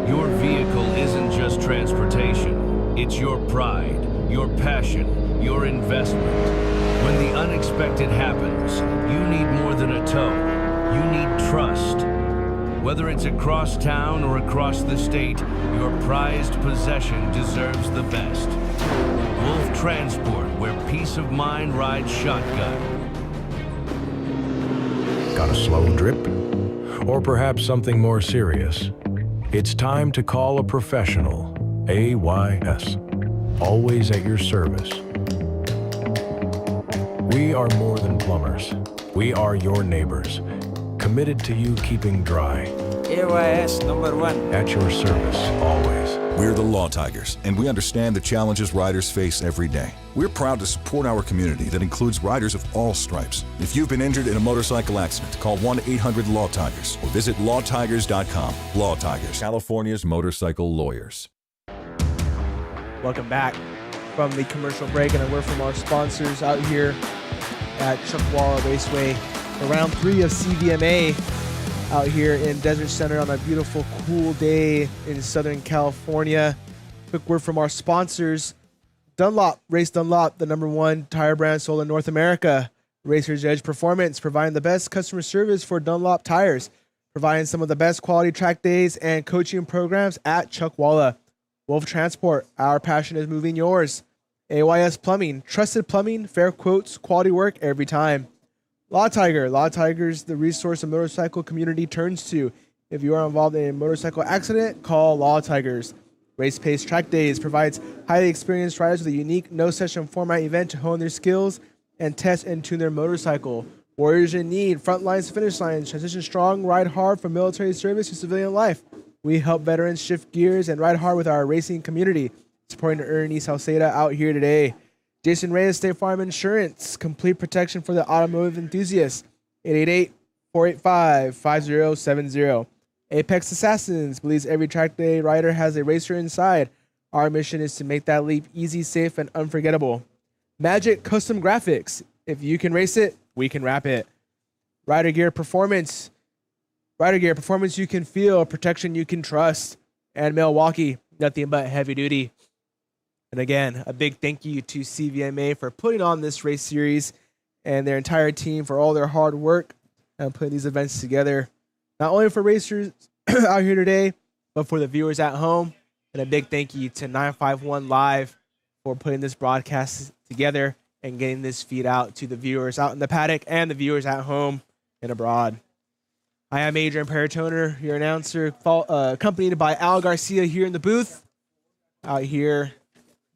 Your vehicle isn't just transportation. It's your pride, your passion, your investment. When the unexpected happens, you need more than a tow. You need trust. Whether it's across town or across the state, your prized possession deserves the best. Wolf Transport, where peace of mind rides shotgun. Got a slow drip? Or perhaps something more serious? It's time to call a professional. AYS. Always at your service. We are more than plumbers. We are your neighbors, committed to you keeping dry. AYS #1. At your service, always. We're the Law Tigers, and we understand the challenges riders face every day. We're proud to support our community that includes riders of all stripes. If you've been injured in a motorcycle accident, call 1-800-LAW-TIGERS or visit lawtigers.com. Law Tigers, California's motorcycle lawyers. Welcome back from the commercial break, and a word from our sponsors out here at Chuckwalla Raceway. Round 3 of CVMA out here in Desert Center on a beautiful, cool day in Southern California. Quick word from our sponsors. Dunlop, Race Dunlop, the #1 tire brand sold in North America. Racer's Edge Performance, providing the best customer service for Dunlop tires, providing some of the best quality track days and coaching programs at Chuckwalla. Wolf Transport, our passion is moving yours. AYS Plumbing, trusted plumbing, fair quotes, quality work every time. Law Tigers, the resource a motorcycle community turns to. If you are involved in a motorcycle accident, call Law Tigers. Race Pace Track Days provides highly experienced riders with a unique no-session format event to hone their skills and test and tune their motorcycle. Warriors in Need, front lines to finish lines, transition strong, ride hard from military service to civilian life. We help veterans shift gears and ride hard with our racing community. Supporting Ernie Salceda out here today. Jason Reyes, State Farm Insurance, complete protection for the automotive enthusiasts. 888-485-5070. Apex Assassins believes every track day rider has a racer inside. Our mission is to make that leap easy, safe, and unforgettable. Magic Custom Graphics, If you can race it, we can wrap it. Rider Gear Performance. Rider Gear Performance you can feel, protection you can trust. And Milwaukee, nothing but heavy duty. And again, a big thank you to CVMA for putting on this race series and their entire team for all their hard work and putting these events together, not only for racers out here today, but for the viewers at home. And a big thank you to 951 Live for putting this broadcast together and getting this feed out to the viewers out in the paddock and the viewers at home and abroad. I am Adrian Paratoner, your announcer, accompanied by Al Garcia here in the booth, out here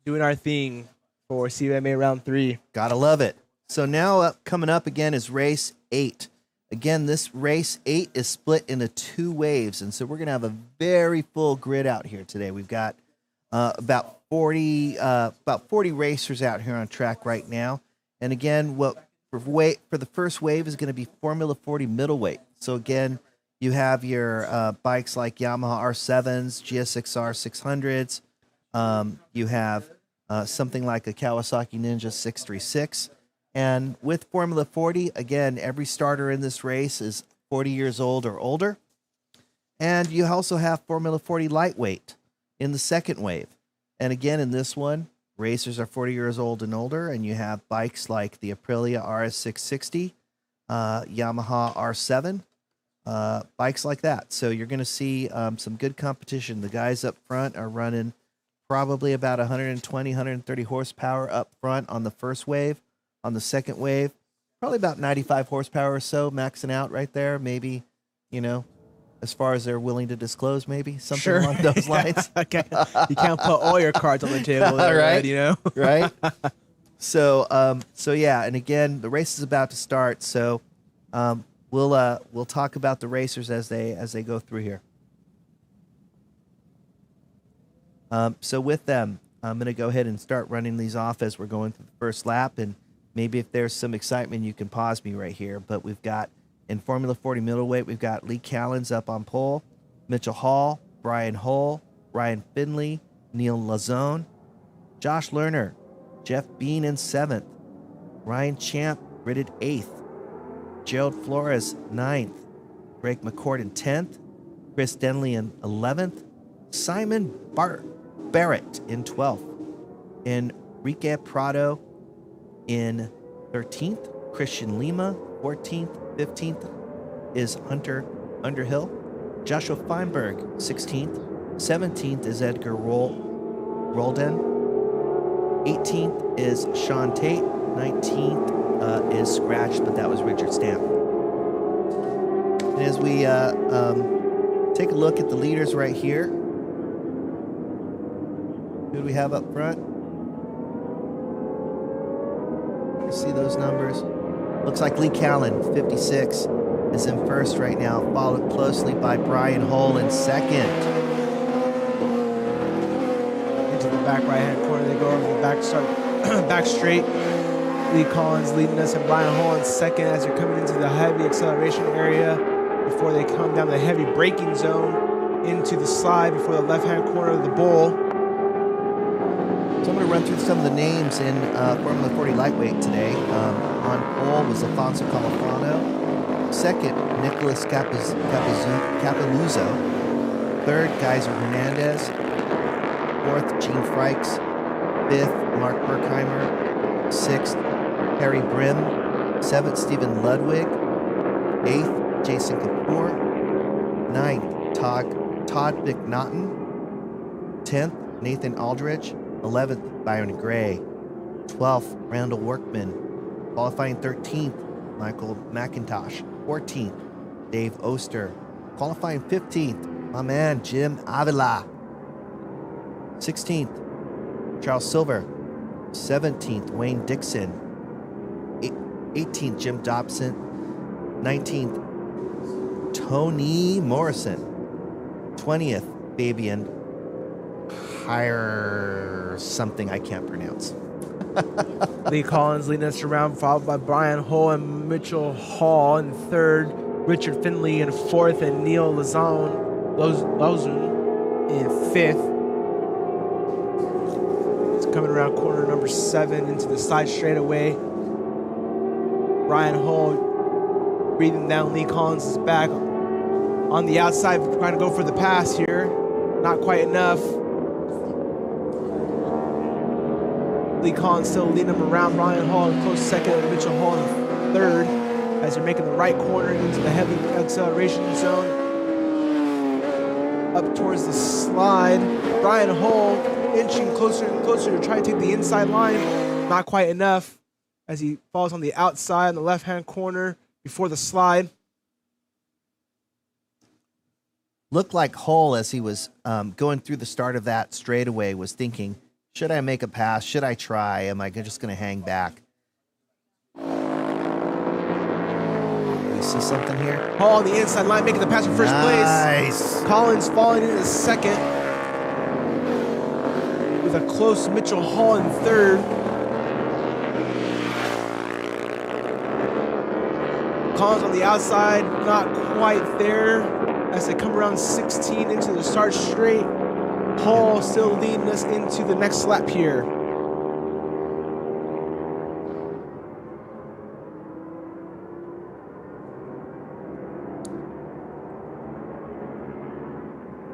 doing our thing for CVMA Round 3. Gotta love it. So now coming up again is race 8. Again, this race 8 is split into 2 waves, and so we're gonna have a very full grid out here today. We've got about 40 racers out here on track right now. And again, for the first wave is going to be Formula 40 middleweight. So again, you have your bikes like Yamaha R7s, GSX-R 600s. You have something like a Kawasaki Ninja 636. And with Formula 40, again, every starter in this race is 40 years old or older. And you also have Formula 40 lightweight in the second wave. And again, in this one, racers are 40 years old and older, and you have bikes like the Aprilia RS660, Yamaha R7, bikes like that. So you're going to see some good competition. The guys up front are running probably about 120, 130 horsepower up front on the first wave. On the second wave, probably about 95 horsepower or so, maxing out right there. Maybe, as far as they're willing to disclose, maybe something along those lines. Okay. You can't put all your cards on the table, there, right? Right. So yeah, and again, the race is about to start. So we'll talk about the racers as they go through here. So with them, I'm going to go ahead and start running these off as we're going through the first lap, and maybe if there's some excitement, you can pause me right here. But we've got, in Formula 40 middleweight, we've got Lee Callens up on pole, Mitchell Hall, Brian Hull, Ryan Finley, Neil Lazone, Josh Lerner, Jeff Bean in 7th, Ryan Champ gridded 8th, Gerald Flores 9th, Greg McCord in 10th, Chris Denley in 11th, Simon Barrett in 12th, Enrique Prado in 13th, Christian Lima 14th, 15th is Hunter Underhill, Joshua Feinberg 16th, 17th is Edgar Roldan, 18th is Sean Tate, 19th is Scratch, but that was Richard Stamp. And as we take a look at the leaders right here, who do we have up front? You see those numbers? Looks like Lee Callan, 56, is in first right now, followed closely by Brian Hull in second. Into the back right-hand corner, they go over the back, start back straight. Lee Collins leading us, and Brian Hull in second as they're coming into the heavy acceleration area before they come down the heavy braking zone into the slide before the left-hand corner of the bowl. So I'm going to run through some of the names in Formula 40 lightweight today. On pole was Alfonso Califano. Second, Nicholas Capiluzzo. Third, Geyser Hernandez. Fourth, Gene Frykes. Fifth, Mark Berkheimer. Sixth, Harry Brim. Seventh, Stephen Ludwig. Eighth, Jason Kapoor. Ninth, Todd McNaughton. 10th, Nathan Aldrich. 11th, Byron Gray. 12th, Randall Workman. Qualifying 13th, Michael McIntosh. 14th, Dave Oster. Qualifying 15th, my man, Jim Avila. 16th, Charles Silver. 17th, Wayne Dixon. 18th, Jim Dobson. 19th, Tony Morrison. 20th, Fabian Hire something I can't pronounce. Lee Collins leading us around, followed by Brian Hull and Mitchell Hall in third, Richard Finley in fourth, and Neil Lazone in fifth. It's coming around corner number 7 into the side straightaway. Brian Hull breathing down Lee Collins' back on the outside, trying to go for the pass here. Not quite enough. Lee Collins still leading him around. Brian Hall in close second, and Mitchell Hall in third as they're making the right corner into the heavy acceleration zone. Up towards the slide. Brian Hall inching closer and closer to try to take the inside line. Not quite enough as he falls on the outside in the left-hand corner before the slide. Looked like Hull, as he was going through the start of that straightaway, was thinking, should I make a pass? Should I try? Am I just going to hang back? You see something here? Hall on the inside line making the pass for first place. Nice. Collins falling into second with a close Mitchell Hall in third. Collins on the outside, not quite there as they come around 16 into the start straight. Hall still leading us into the next lap here.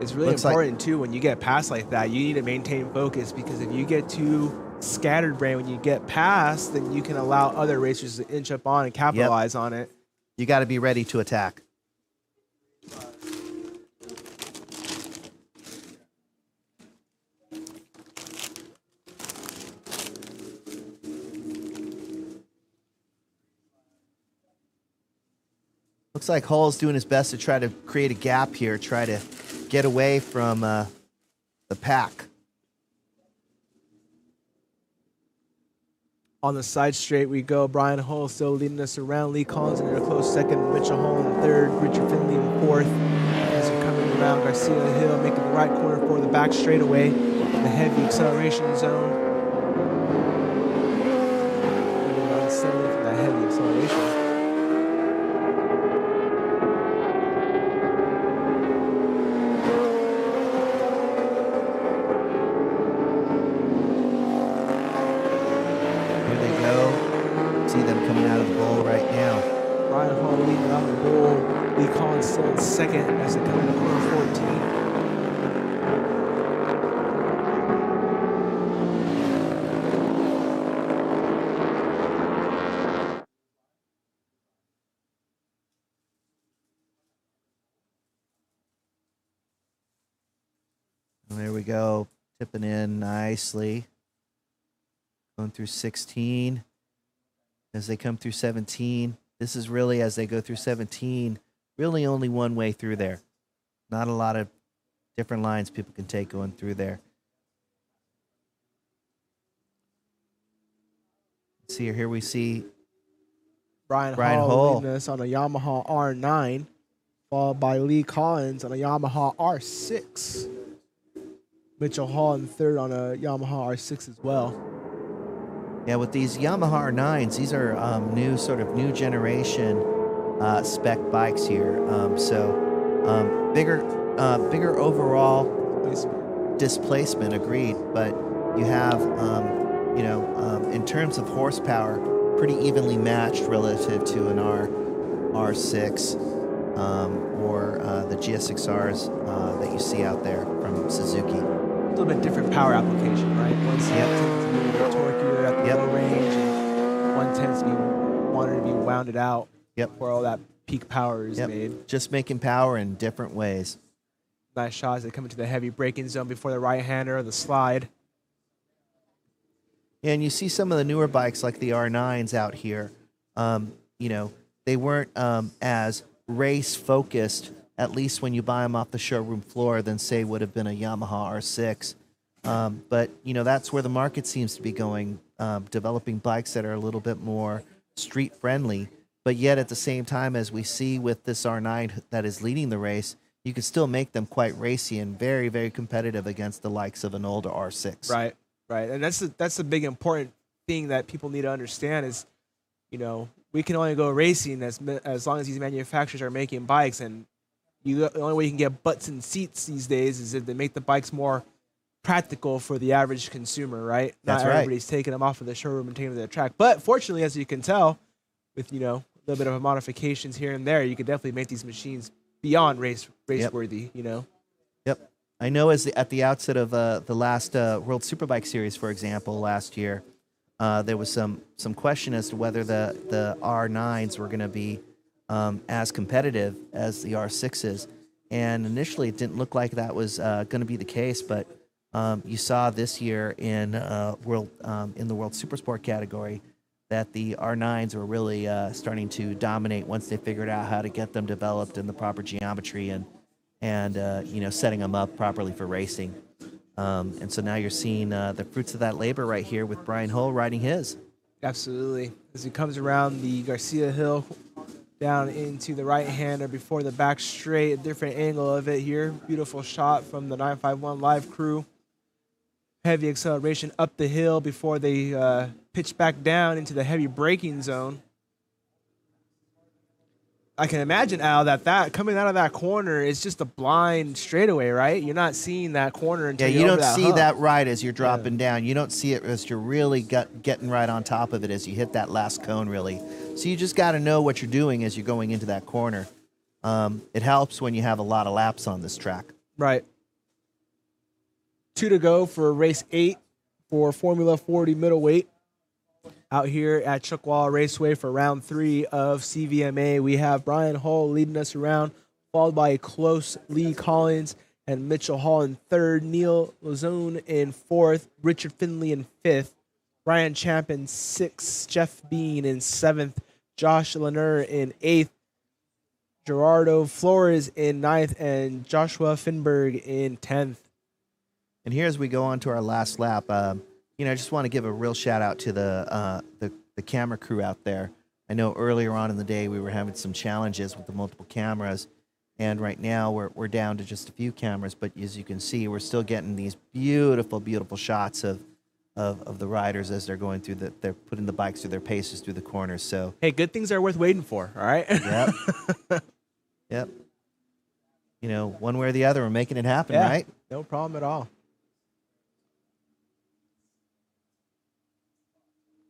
It's really important too when you get past like that. You need to maintain focus, because if you get too scatterbrained when you get past, then you can allow other racers to inch up on and capitalize on it. You got to be ready to attack. Looks like Hull's doing his best to try to create a gap here, try to get away from the pack. On the side straight we go. Brian Hull still leading us around. Lee Collins in a close second. Mitchell Hall in third. Richard Finley in fourth. As they're coming around Garcia Hill, making the right corner for the back straightaway. The heavy acceleration zone. Moving on settling for that heavy acceleration. Second as they come into corner 14. And there we go, tipping in nicely. Going through 16. As they come through 17, this is really, as they go through 17, really only one way through there. Not a lot of different lines people can take going through there. See here we see Brian Hull Hall leading us on a Yamaha R9, followed by Lee Collins on a Yamaha R6. Mitchell Hall in third on a Yamaha R6 as well. Yeah, with these Yamaha R9s, these are new generation spec bikes here. Bigger overall displacement, agreed. But you have, in terms of horsepower, pretty evenly matched relative to an R6 or the GSX-Rs that you see out there from Suzuki. A little bit different power application, right? One tends to be a bit torquier at the low range, and one tends to be wanted to be wounded out. Where all that peak power is made. Just making power in different ways. Nice shots. They come into the heavy braking zone before the right-hander, the slide. Yeah, and you see some of the newer bikes like the R9s out here. They weren't as race-focused, at least when you buy them off the showroom floor, than, say, would have been a Yamaha R6. But, that's where the market seems to be going, developing bikes that are a little bit more street-friendly. But yet at the same time, as we see with this R9 that is leading the race, you can still make them quite racy and very, very competitive against the likes of an older R6. Right. And that's the big important thing that people need to understand is, we can only go racing as long as these manufacturers are making bikes. And the only way you can get butts and seats these days is if they make the bikes more practical for the average consumer, right? That's Not right. Everybody's taking them off of the showroom and taking them to the track. But fortunately, as you can tell, with, a little bit of modifications here and there, you could definitely make these machines beyond race worthy, Yep. I know at the outset of the last World Superbike Series, for example, last year, there was some question as to whether the R9s were going to be as competitive as the R6s. And initially, it didn't look like that was going to be the case, but you saw this year in the World Supersport category that the R9s were really starting to dominate once they figured out how to get them developed in the proper geometry and setting them up properly for racing. And so now you're seeing the fruits of that labor right here with Brian Hull riding his. Absolutely. As he comes around the Garcia Hill down into the right-hander before the back straight, a different angle of it here. Beautiful shot from the 951 live crew. Heavy acceleration up the hill before they pitch back down into the heavy braking zone. I can imagine, Al, that coming out of that corner is just a blind straightaway, right? You're not seeing that corner until you you're don't over that see hump. that right as you're dropping down. You don't see it as you're really getting right on top of it as you hit that last cone, really. So you just got to know what you're doing as you're going into that corner. It helps when you have a lot of laps on this track. Right. 2 to go for race 8 for Formula 40 middleweight. Out here at Chuckwalla Raceway for round 3 of CVMA, we have Brian Hull leading us around, followed by a close Lee Collins and Mitchell Hall in 3rd, Neil Lazone in 4th, Richard Finley in 5th, Brian Champ in 6th, Jeff Bean in 7th, Josh Lanier in 8th, Gerardo Flores in 9th, and Joshua Finberg in 10th. And here as we go on to our last lap, I just want to give a real shout out to the camera crew out there. I know earlier on in the day we were having some challenges with the multiple cameras, and right now we're down to just a few cameras. But as you can see, we're still getting these beautiful, beautiful shots of the riders as they're going through they're putting the bikes through their paces through the corners. So hey, good things are worth waiting for. All right. Yep. Yep. One way or the other, we're making it happen, right? No problem at all.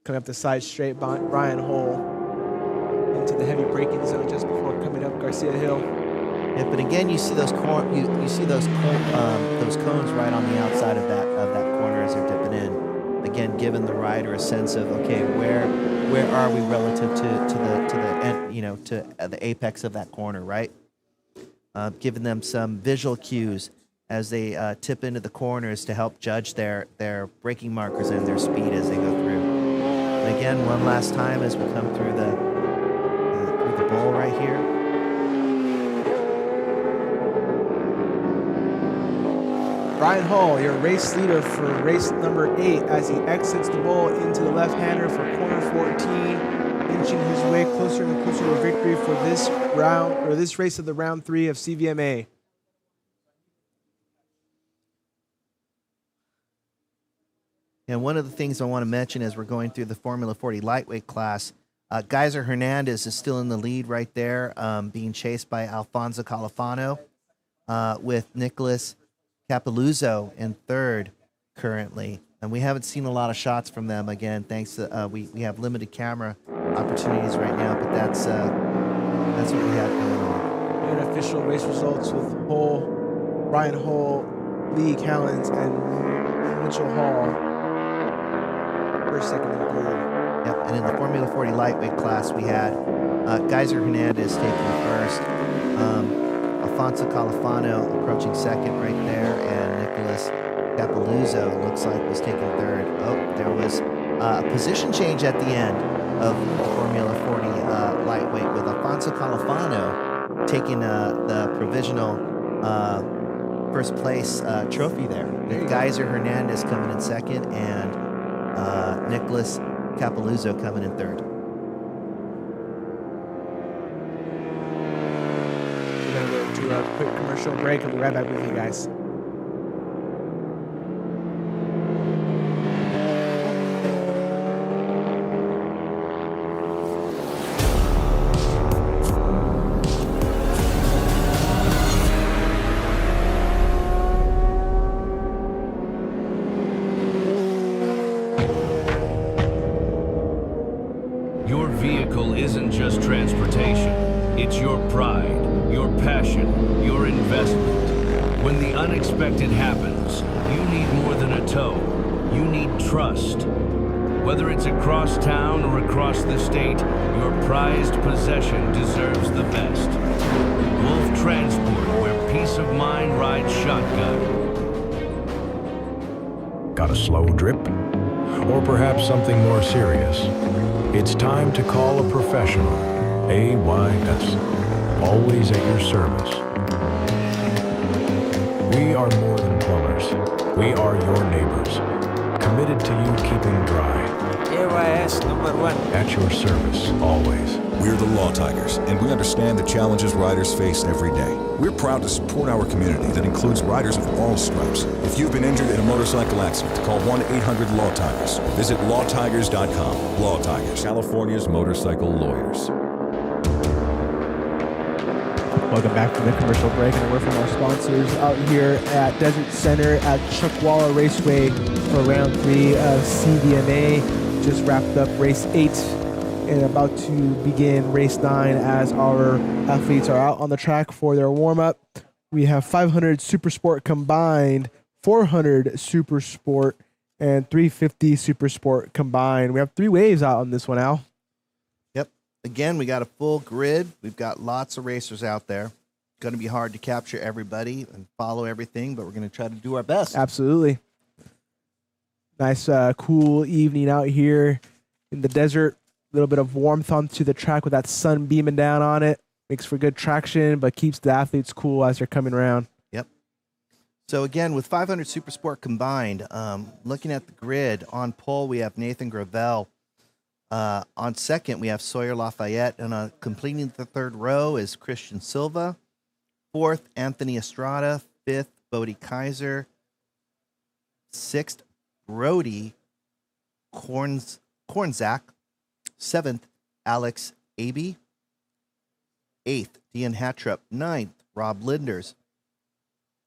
Coming up the side straight, Brian Hull into the heavy braking zone just before coming up Garcia Hill. Yeah, but again, you see those those cones right on the outside of that corner as they're dipping in. Again, giving the rider a sense of where are we relative to the end, to the apex of that corner, right? Giving them some visual cues as they tip into the corners to help judge their braking markers and their speed as they go through. And again, one last time as we come through the bowl right here. Brian Hull, your race leader for race number 8 as he exits the bowl into the left-hander for corner 14, inching his way closer and closer to victory for this round, or this race of the round 3 of CVMA. And one of the things I want to mention as we're going through the Formula 40 lightweight class, Geyser Hernandez is still in the lead right there, being chased by Alfonso Califano, with Nicholas Capeluzzo in 3rd currently. And we haven't seen a lot of shots from them again, thanks to we have limited camera opportunities right now, but that's what we have going on. And official race results with Hull, Brian Hull, Lee Callens, and Mitchell Hall. First, second, and 3rd. Yep, and in the Formula 40 lightweight class, we had Geyser Hernandez taking 1st, Alfonso Califano approaching 2nd right there, and Nicholas Capeluzzo looks like was taking 3rd. Oh, there was a position change at the end of the Formula 40 lightweight with Alfonso Califano taking the provisional first place trophy there, with Geyser Hernandez coming in 2nd and Nicholas Capeluzzo coming in 3rd. We're going to go to a quick commercial break and we'll be right back with you guys. Your vehicle isn't passion, your investment. When the unexpected happens, you need more than a tow. You need trust. Whether it's across town or across the state, your prized possession deserves the best. Wolf Transport, where peace of mind rides shotgun. Got a slow drip? Or perhaps something more serious? It's time to call a professional. AYS. Always at your service. We are more than plumbers. We are your neighbors. Committed to you keeping dry. AYS number 1. At your service, always. We're the Law Tigers, and we understand the challenges riders face every day. We're proud to support our community that includes riders of all stripes. If you've been injured in a motorcycle accident, call 1-800-LAW-TIGERS. Visit lawtigers.com. Law Tigers, California's motorcycle lawyers. Welcome back from the commercial break, and a word from our sponsors out here at Desert Center at Chuckwalla Raceway for round 3 of CVMA. Just wrapped up race 8 and about to begin race 9 as our athletes are out on the track for their warm-up. We have 500 Supersport combined, 400 Supersport, and 350 Supersport combined. We have 3 waves out on this one, Al. Yep. Again, we got a full grid. We've got lots of racers out there. Going to be hard to capture everybody and follow everything, but we're going to try to do our best. Absolutely. Nice, cool evening out here in the desert. A little bit of warmth onto the track with that sun beaming down on it. Makes for good traction, but keeps the athletes cool as they're coming around. Yep. So again, with 500 Supersport combined, looking at the grid, on pole we have Nathan Gravel. On second, we have Sawyer Lafayette. And completing the third row is Christian Silva. Fourth, Anthony Estrada. Fifth, Bodie Kaiser. Sixth, Brody Kornzak. Seventh, Alex Abe. Eighth, Dean Hatrup. Ninth, Rob Linders.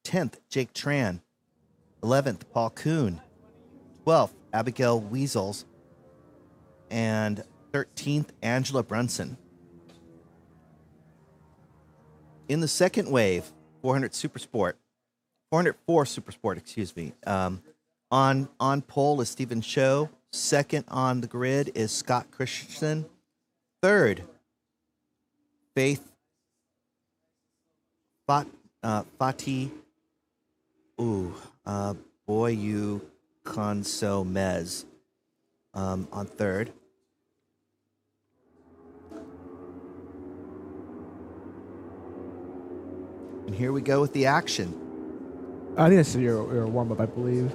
10th, Jake Tran. 11th, Paul Kuhn. 12th, Abigail Weasels. And 13th, Angela Brunson. In the second wave, 404 Supersport, excuse me. On pole is Stephen Cho. Second on the grid is Scott Christensen. Third, Faith Fatih Boyu Conso Mez on third. And here we go with the action. I think that's your warm-up, I believe.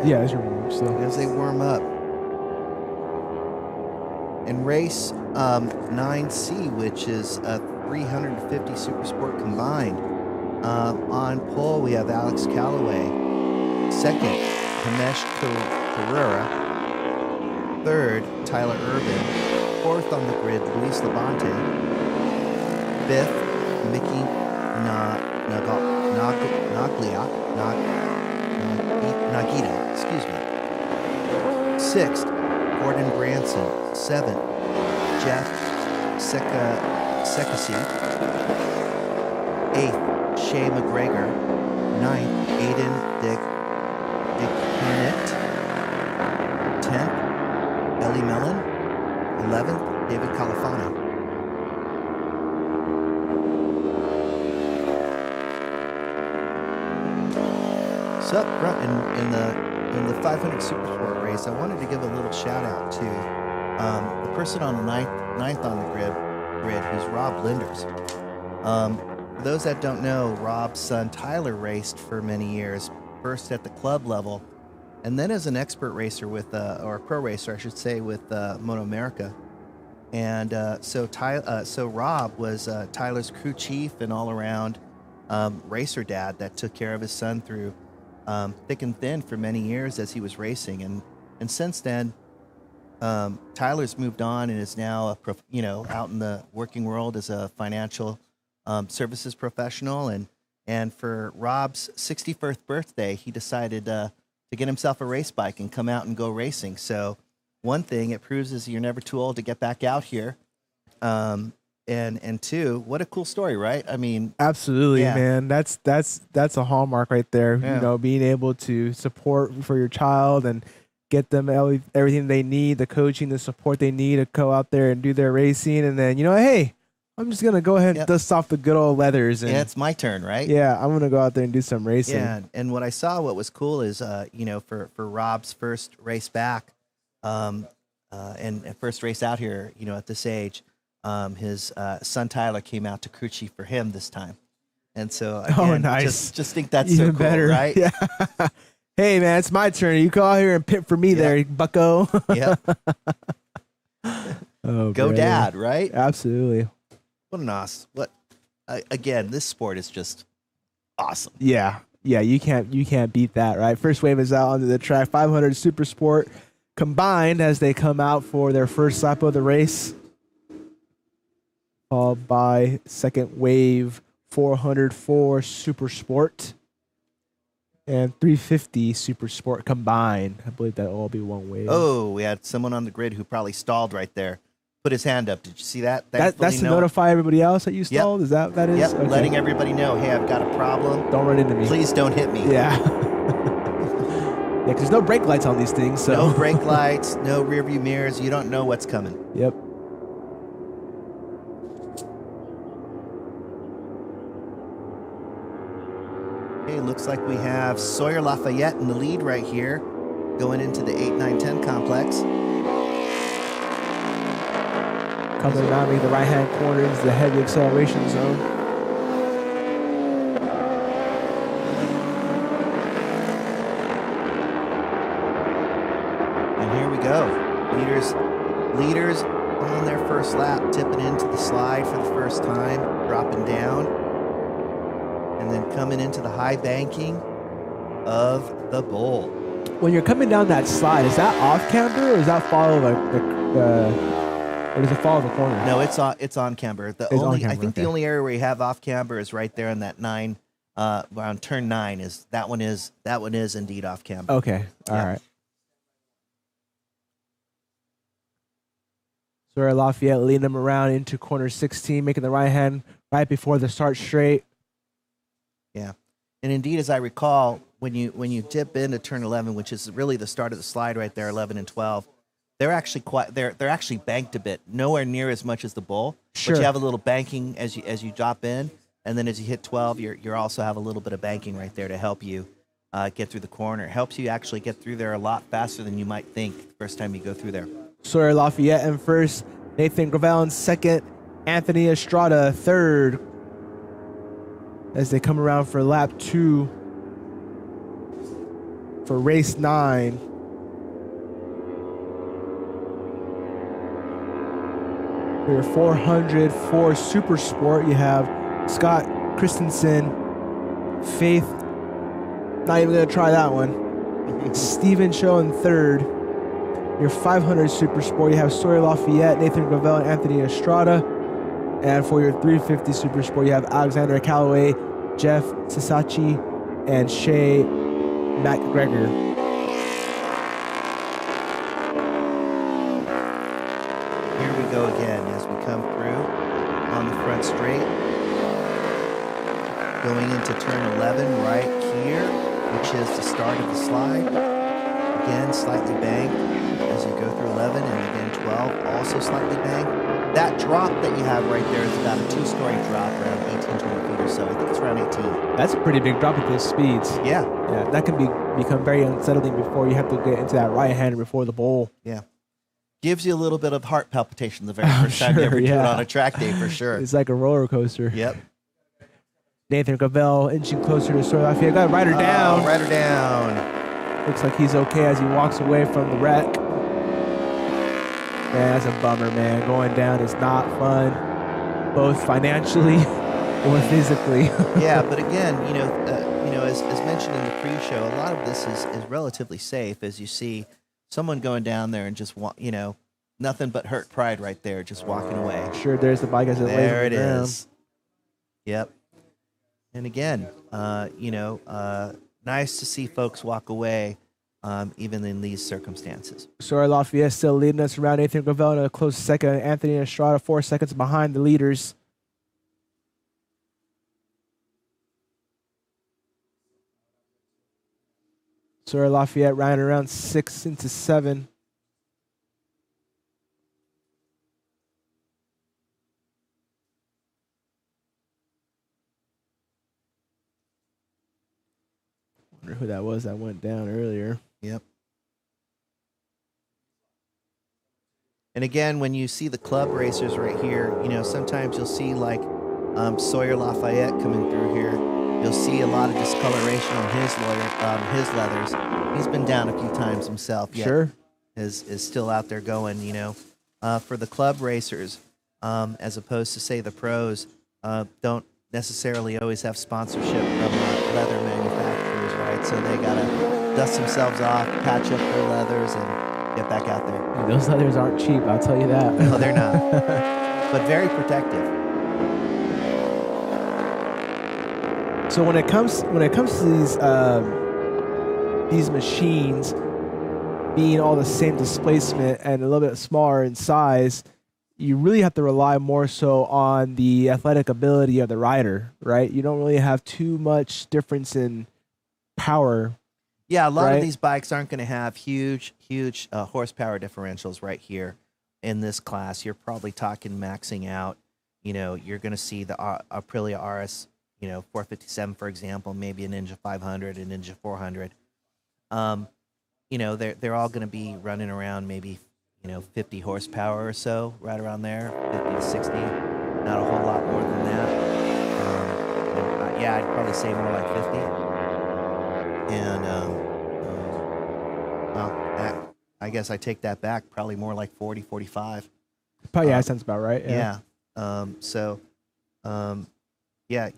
Yeah, it's your warm-up still. As they warm up. In race 9C, which is 350 Supersport combined, on pole we have Alex Calloway. Second, Himesh Carrera. Third, Tyler Urban. Fourth on the grid, Luis Labonte. Fifth, Mickey Nagita. Excuse me. Sixth, Gordon Branson. Seventh, Jeff Sekasi. Eighth, Shay McGregor. Ninth, Aiden Dicknett. 10th, Ellie Mellon. 11th, David Califano. So up front in the 500 Supersport race, I wanted to give a little shout out to the person on the ninth on the grid, who's Rob Linders. For those that don't know, Rob's son Tyler raced for many years, first at the club level, and then as an expert racer with, or a pro racer, I should say, with Moto America. And so Rob was Tyler's crew chief and all-around racer dad that took care of his son through thick and thin for many years as he was racing. And since then, Tyler's moved on and is now out in the working world as a financial services professional, and And for Rob's 61st birthday, he decided to get himself a race bike and come out and go racing. So one thing it proves is you're never too old to get back out here. And two, what a cool story, right? I mean, Absolutely, Yeah. man. That's a hallmark right there. Yeah. You know, being able to support for your child and get them everything they need, the coaching, the support they need to go out there and do their racing. And then, hey, I'm just going to go ahead and Yep. dust off the good old leathers. And yeah, it's my turn, right? yeah, I'm going to go out there and do some racing. Yeah, and what I saw, what was cool is, for Rob's first race back, and first race out here, at this age, his son Tyler came out to crew chief for him this time, and so again, nice. Just think that's Even so cool, better, right? Yeah. Hey, man, it's my turn. You go out here and pit for me there, bucko. Yeah, Oh, go brother. dad, right? Absolutely. What an awesome! Again, this sport is just awesome. Yeah, you can't beat that, right? First wave is out onto the track. 500 Supersport combined as they come out for their first lap of the race, followed by second wave 404 Supersport and 350 Supersport combined. I believe that all be one wave. Oh, we had someone on the grid who probably stalled right there. Put his hand up. Did you see that? that's Thankfully, to no- notify everybody else that you stalled. Is that is? Yep, Okay. letting everybody know, hey, I've got a problem. Don't run into me. Please don't hit me. Yeah. Yeah, 'cause there's no brake lights on these things. So. No brake lights, no rear view mirrors. You don't know what's coming. Yep. Okay, looks like we have Sawyer Lafayette in the lead right here, going into the 8, 9, 10 complex. Coming around me, the right-hand corner is the heavy acceleration zone. And here we go. Leaders on their first lap, tipping into the slide for the first time, dropping down, and then coming into the high banking of the bowl. When you're coming down that slide, is that off camber or does that follow or does it follow the corner? No, it's on camber. It's on camber, I think okay. the only area where you have off camber is right there in that 9, around turn 9. That one is indeed off camber. Okay. All Yeah. right. Sawyer Lafayette leading them around into corner 16, making the right hand right before the start straight. Yeah, and indeed, as I recall, when you dip into turn 11, which is really the start of the slide right there, 11 and 12, they're actually they're actually banked a bit, nowhere near as much as the bull. Sure. But you have a little banking as you drop in, and then as you hit 12, you also have a little bit of banking right there to help you get through the corner. It helps you actually get through there a lot faster than you might think the first time you go through there. Sawyer Lafayette in first, Nathan Gravel in second, Anthony Estrada third. As they come around for lap 2 for race 9. For your 404 Supersport, you have Scott Christensen, Faith, not even going to try that one. Steven Cho in third. Your 500 Supersport, you have Sawyer Lafayette, Nathan Gravel, and Anthony Estrada. And for your 350 Supersport, you have Alexander Calloway, Jeff Sasachi, and Shay McGregor. Here we go again as we come through on the front straight. Going into turn 11 right here, which is the start of the slide. Again, slightly banked as you go through 11, and again 12, also slightly banked. That drop that you have right there is about a 2-story drop, around 18, 20 feet or so. I think it's around 18. That's a pretty big drop at those speeds. Yeah, Yeah, that can become very unsettling before you have to get into that right hander before the bowl. yeah. Gives you a little bit of heart palpitation the very first time you ever do it on a track day, for sure. It's like a roller coaster. Yep. Nathan Gravel inching closer to Sawyer Lafayette. Got to ride her down. Right her down. Looks like he's okay as he walks away from the wreck. Man, that's a bummer, man. Going down is not fun, both financially or physically. Yeah, but again, as mentioned in the pre-show, a lot of this is relatively safe, as you see someone going down there and just nothing but hurt pride right there, just walking away. Sure, there's the bike as it lays There on it the ground. is. Yep. And again, nice to see folks walk away, even in these circumstances. Sawyer Lafayette still leading us around. Nathan Gravel in a close second. Anthony Estrada 4 seconds behind the leaders. Sawyer Lafayette riding around 6 into 7. Wonder who that was that went down earlier. Yep. And again, when you see the club racers right here, sometimes you'll see like Sawyer Lafayette coming through here. You'll see a lot of discoloration on his leathers. He's been down a few times himself. Yet Sure. is still out there going. For the club racers, as opposed to say the pros, don't necessarily always have sponsorship from leather manufacturers, right? So they gotta dust themselves off, patch up their leathers, and get back out there. And those leathers aren't cheap, I'll tell you that. No, they're not, but very protective. So when it comes to these machines being all the same displacement and a little bit smaller in size, you really have to rely more so on the athletic ability of the rider, right? You don't really have too much difference in power. Yeah, a lot right? of these bikes aren't going to have huge horsepower differentials right here in this class. You're probably talking maxing out. You're going to see the Aprilia RS 457, for example, maybe a Ninja 500, a Ninja 400. They're all going to be running around maybe, 50 horsepower or so, right around there, 50 to 60. Not a whole lot more than that. I'd probably say more like 50. And, I guess I take that back, probably more like 40, 45. Probably, that sounds about right. Yeah.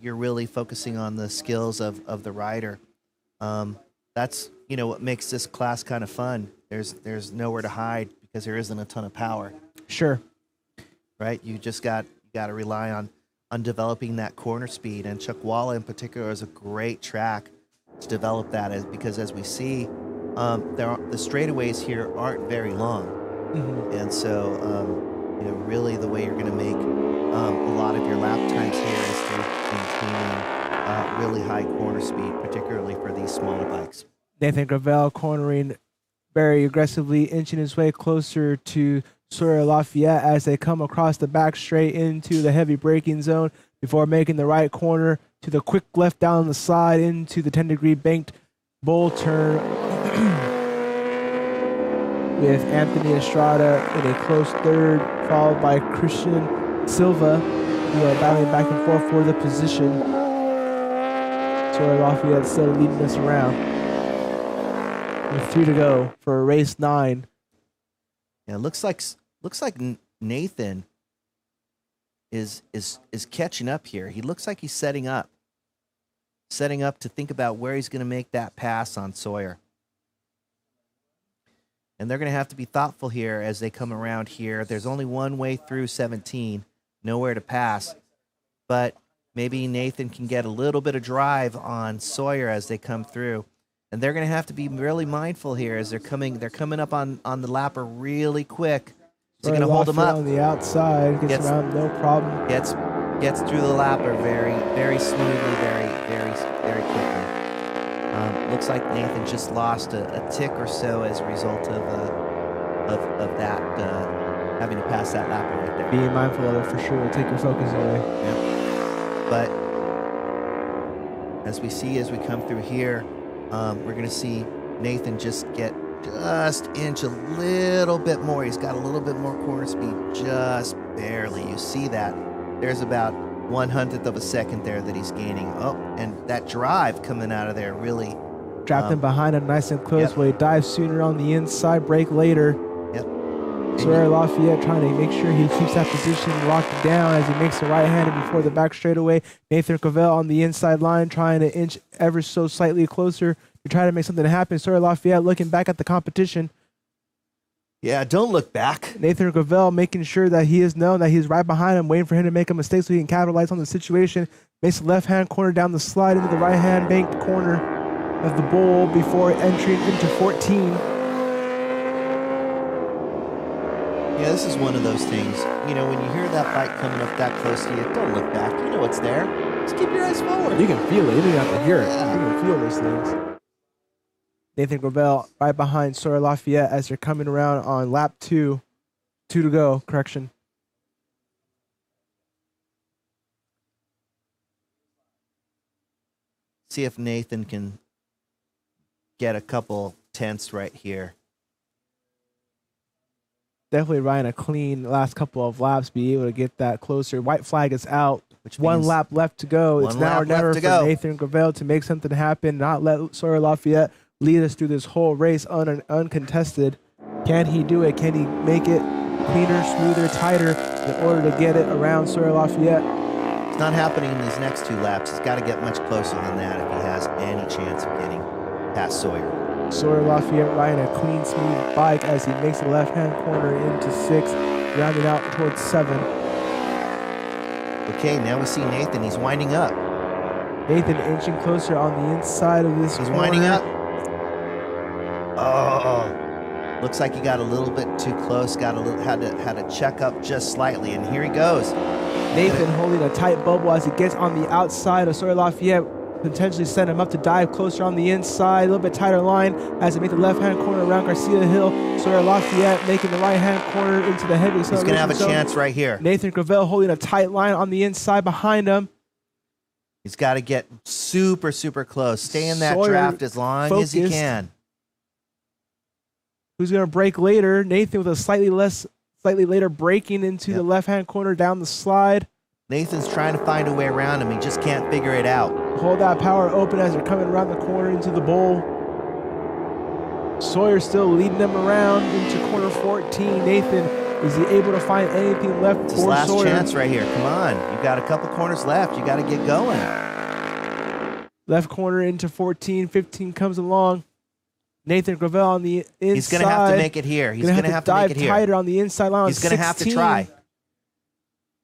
You're really focusing on the skills of the rider. That's what makes this class kind of fun. There's nowhere to hide because there isn't a ton of power. Sure. Right? You just got to rely on developing that corner speed, and Chuckwalla in particular is a great track to develop that, because as we see, the straightaways here aren't very long, and so really the way you're going to make a lot of your lap times here is through maintaining really high corner speed, particularly for these smaller bikes. Nathan Gravel cornering very aggressively, inching his way closer to Sawyer Lafayette as they come across the back straight into the heavy braking zone before making the right corner to the quick left down the side into the 10-degree banked bowl turn with Anthony Estrada in a close third, followed by Christian Silva, who are battling back and forth for the position. Sawyer Lafayette still leading us around. With 3 to go for race 9. Yeah, it looks like Nathan is catching up here. He looks like he's setting up to think about where he's going to make that pass on Sawyer. And they're going to have to be thoughtful here as they come around here. There's only one way through 17, nowhere to pass. But maybe Nathan can get a little bit of drive on Sawyer as they come through. And they're going to have to be really mindful here as they're coming up on the lapper really quick. Is he going to hold him up? On the outside, gets around, no problem. Gets through the lapper very, very smoothly, very, very, very quickly. Looks like Nathan just lost a tick or so as a result of that having to pass that lapper right there. Being mindful of it for sure will take your focus away. Yep. But as we come through here, we're going to see Nathan just inch a little bit more. He's got a little bit more corner speed, just barely. You see that. There's about 1/100th of a second there that he's gaining. Oh, and that drive coming out of there really Trapped him behind him nice and close. Yep. Will he dive sooner on the inside, brake later? Yep. Sawyer Lafayette trying to make sure he keeps that position locked down as he makes the right-handed before the back straightaway. Nathan Gravel on the inside line trying to inch ever so slightly closer to try to make something happen. Sawyer Lafayette looking back at the competition. Yeah, don't look back. Nathan Gravel making sure that he is known that he's right behind him, waiting for him to make a mistake so he can capitalize on the situation. Makes the left-hand corner down the slide into the right-hand banked corner of the bowl before entering into 14. Yeah, this is one of those things. You know, when you hear that bike coming up that close to you, don't look back. You know it's there. Just keep your eyes forward. You can feel it. You don't have to hear it. Yeah. You can feel those things. Nathan Gravel right behind Sawyer Lafayette as they're coming around on lap 2. 2 to go, correction. See if Nathan can get a couple tenths right here. Definitely riding a clean last couple of laps, be able to get that closer. White flag is out. Which One means lap left to go. It's one now or lap never left for to go. Nathan Gravel to make something happen, not let Sawyer Lafayette lead us through this whole race uncontested. Can he do it? Can he make it cleaner, smoother, tighter in order to get it around Sawyer Lafayette? It's not happening in these next 2 laps. He's got to get much closer than that if he has any chance of getting past Sawyer. Sawyer Lafayette riding a clean, smooth bike as he makes the left-hand corner into 6, rounding out towards 7. Okay, now we see Nathan. He's winding up. Nathan inching closer on the inside of this He's corner. winding up. Oh, looks like he got a little bit too close. Had to check up just slightly, and here he goes. Nathan holding a tight bubble as he gets on the outside of Sawyer Lafayette, potentially set him up to dive closer on the inside, a little bit tighter line as they make the left-hand corner around Garcia Hill. Sawyer Lafayette making the right-hand corner into the heavy He's going to have a zone. chance right here. Nathan Gravel holding a tight line on the inside behind him. He's got to get super, super close. Stay in that Sawyer draft as long as he focused. can. Who's going to break later? Nathan with a slightly later braking into the left-hand corner down the slide. Nathan's trying to find a way around him. He just can't figure it out. Hold that power open as they're coming around the corner into the bowl. Sawyer still leading them around into corner 14. Nathan, is he able to find anything left It's his for last Sawyer? chance right here. Come on. You got a couple corners left. You got to get going. Left corner into 14. 15 comes along. Nathan Gravel on the inside. He's going to have to make it here. He's going to have to dive make it here. tighter on the inside line. He's going to have to try.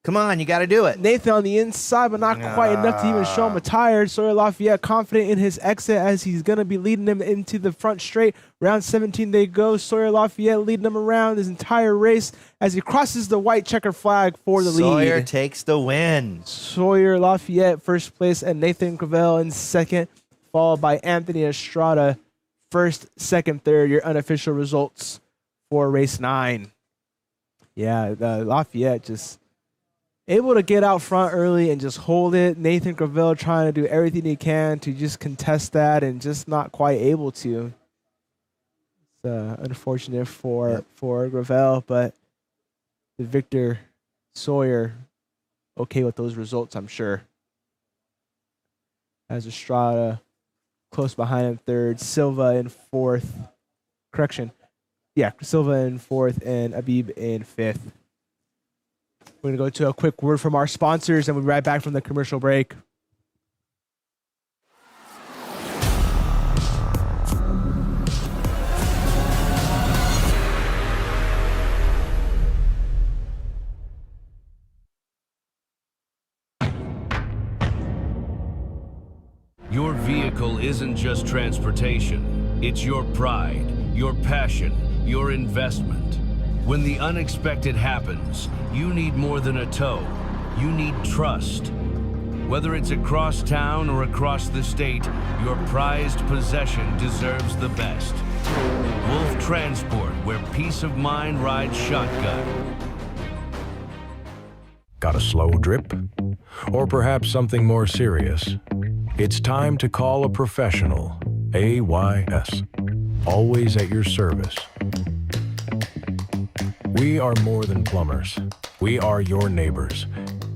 Come on, you got to do it. Nathan on the inside, but not quite enough to even show him a tire. Sawyer Lafayette confident in his exit as he's going to be leading them into the front straight. Round 17 they go. Sawyer Lafayette leading them around his entire race as he crosses the white checker flag for the Sawyer lead. takes the win. Sawyer Lafayette first place and Nathan Gravel in second, followed by Anthony Estrada first, second, third. Your unofficial results for race 9. Yeah, Lafayette just able to get out front early and just hold it. Nathan Gravel trying to do everything he can to just contest that and just not quite able to. It's unfortunate for Gravel, but the victor, Sawyer, okay with those results, I'm sure. As Estrada close behind him third, Silva in fourth. Correction. Yeah, Silva in fourth and Abib in fifth. We're going to go to a quick word from our sponsors, and we'll be right back from the commercial break. Your vehicle isn't just transportation. It's your pride, your passion, your investment. When the unexpected happens, you need more than a tow. You need trust. Whether it's across town or across the state, your prized possession deserves the best. Wolf Transport, where peace of mind rides shotgun. Got a slow drip? Or perhaps something more serious? It's time to call a professional. AYS. Always at your service. We are more than plumbers. We are your neighbors,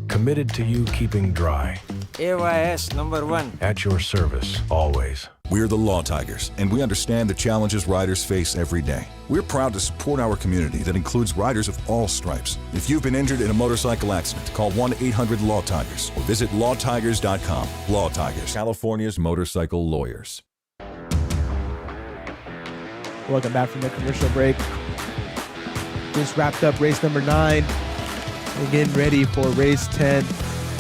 committed to you keeping dry. AYS #1. At your service, always. We're the Law Tigers, and we understand the challenges riders face every day. We're proud to support our community that includes riders of all stripes. If you've been injured in a motorcycle accident, call 1-800-LAW-TIGERS or visit lawtigers.com. Law Tigers, California's motorcycle lawyers. Welcome back from the commercial break. Just wrapped up race number 9 and getting ready for race 10.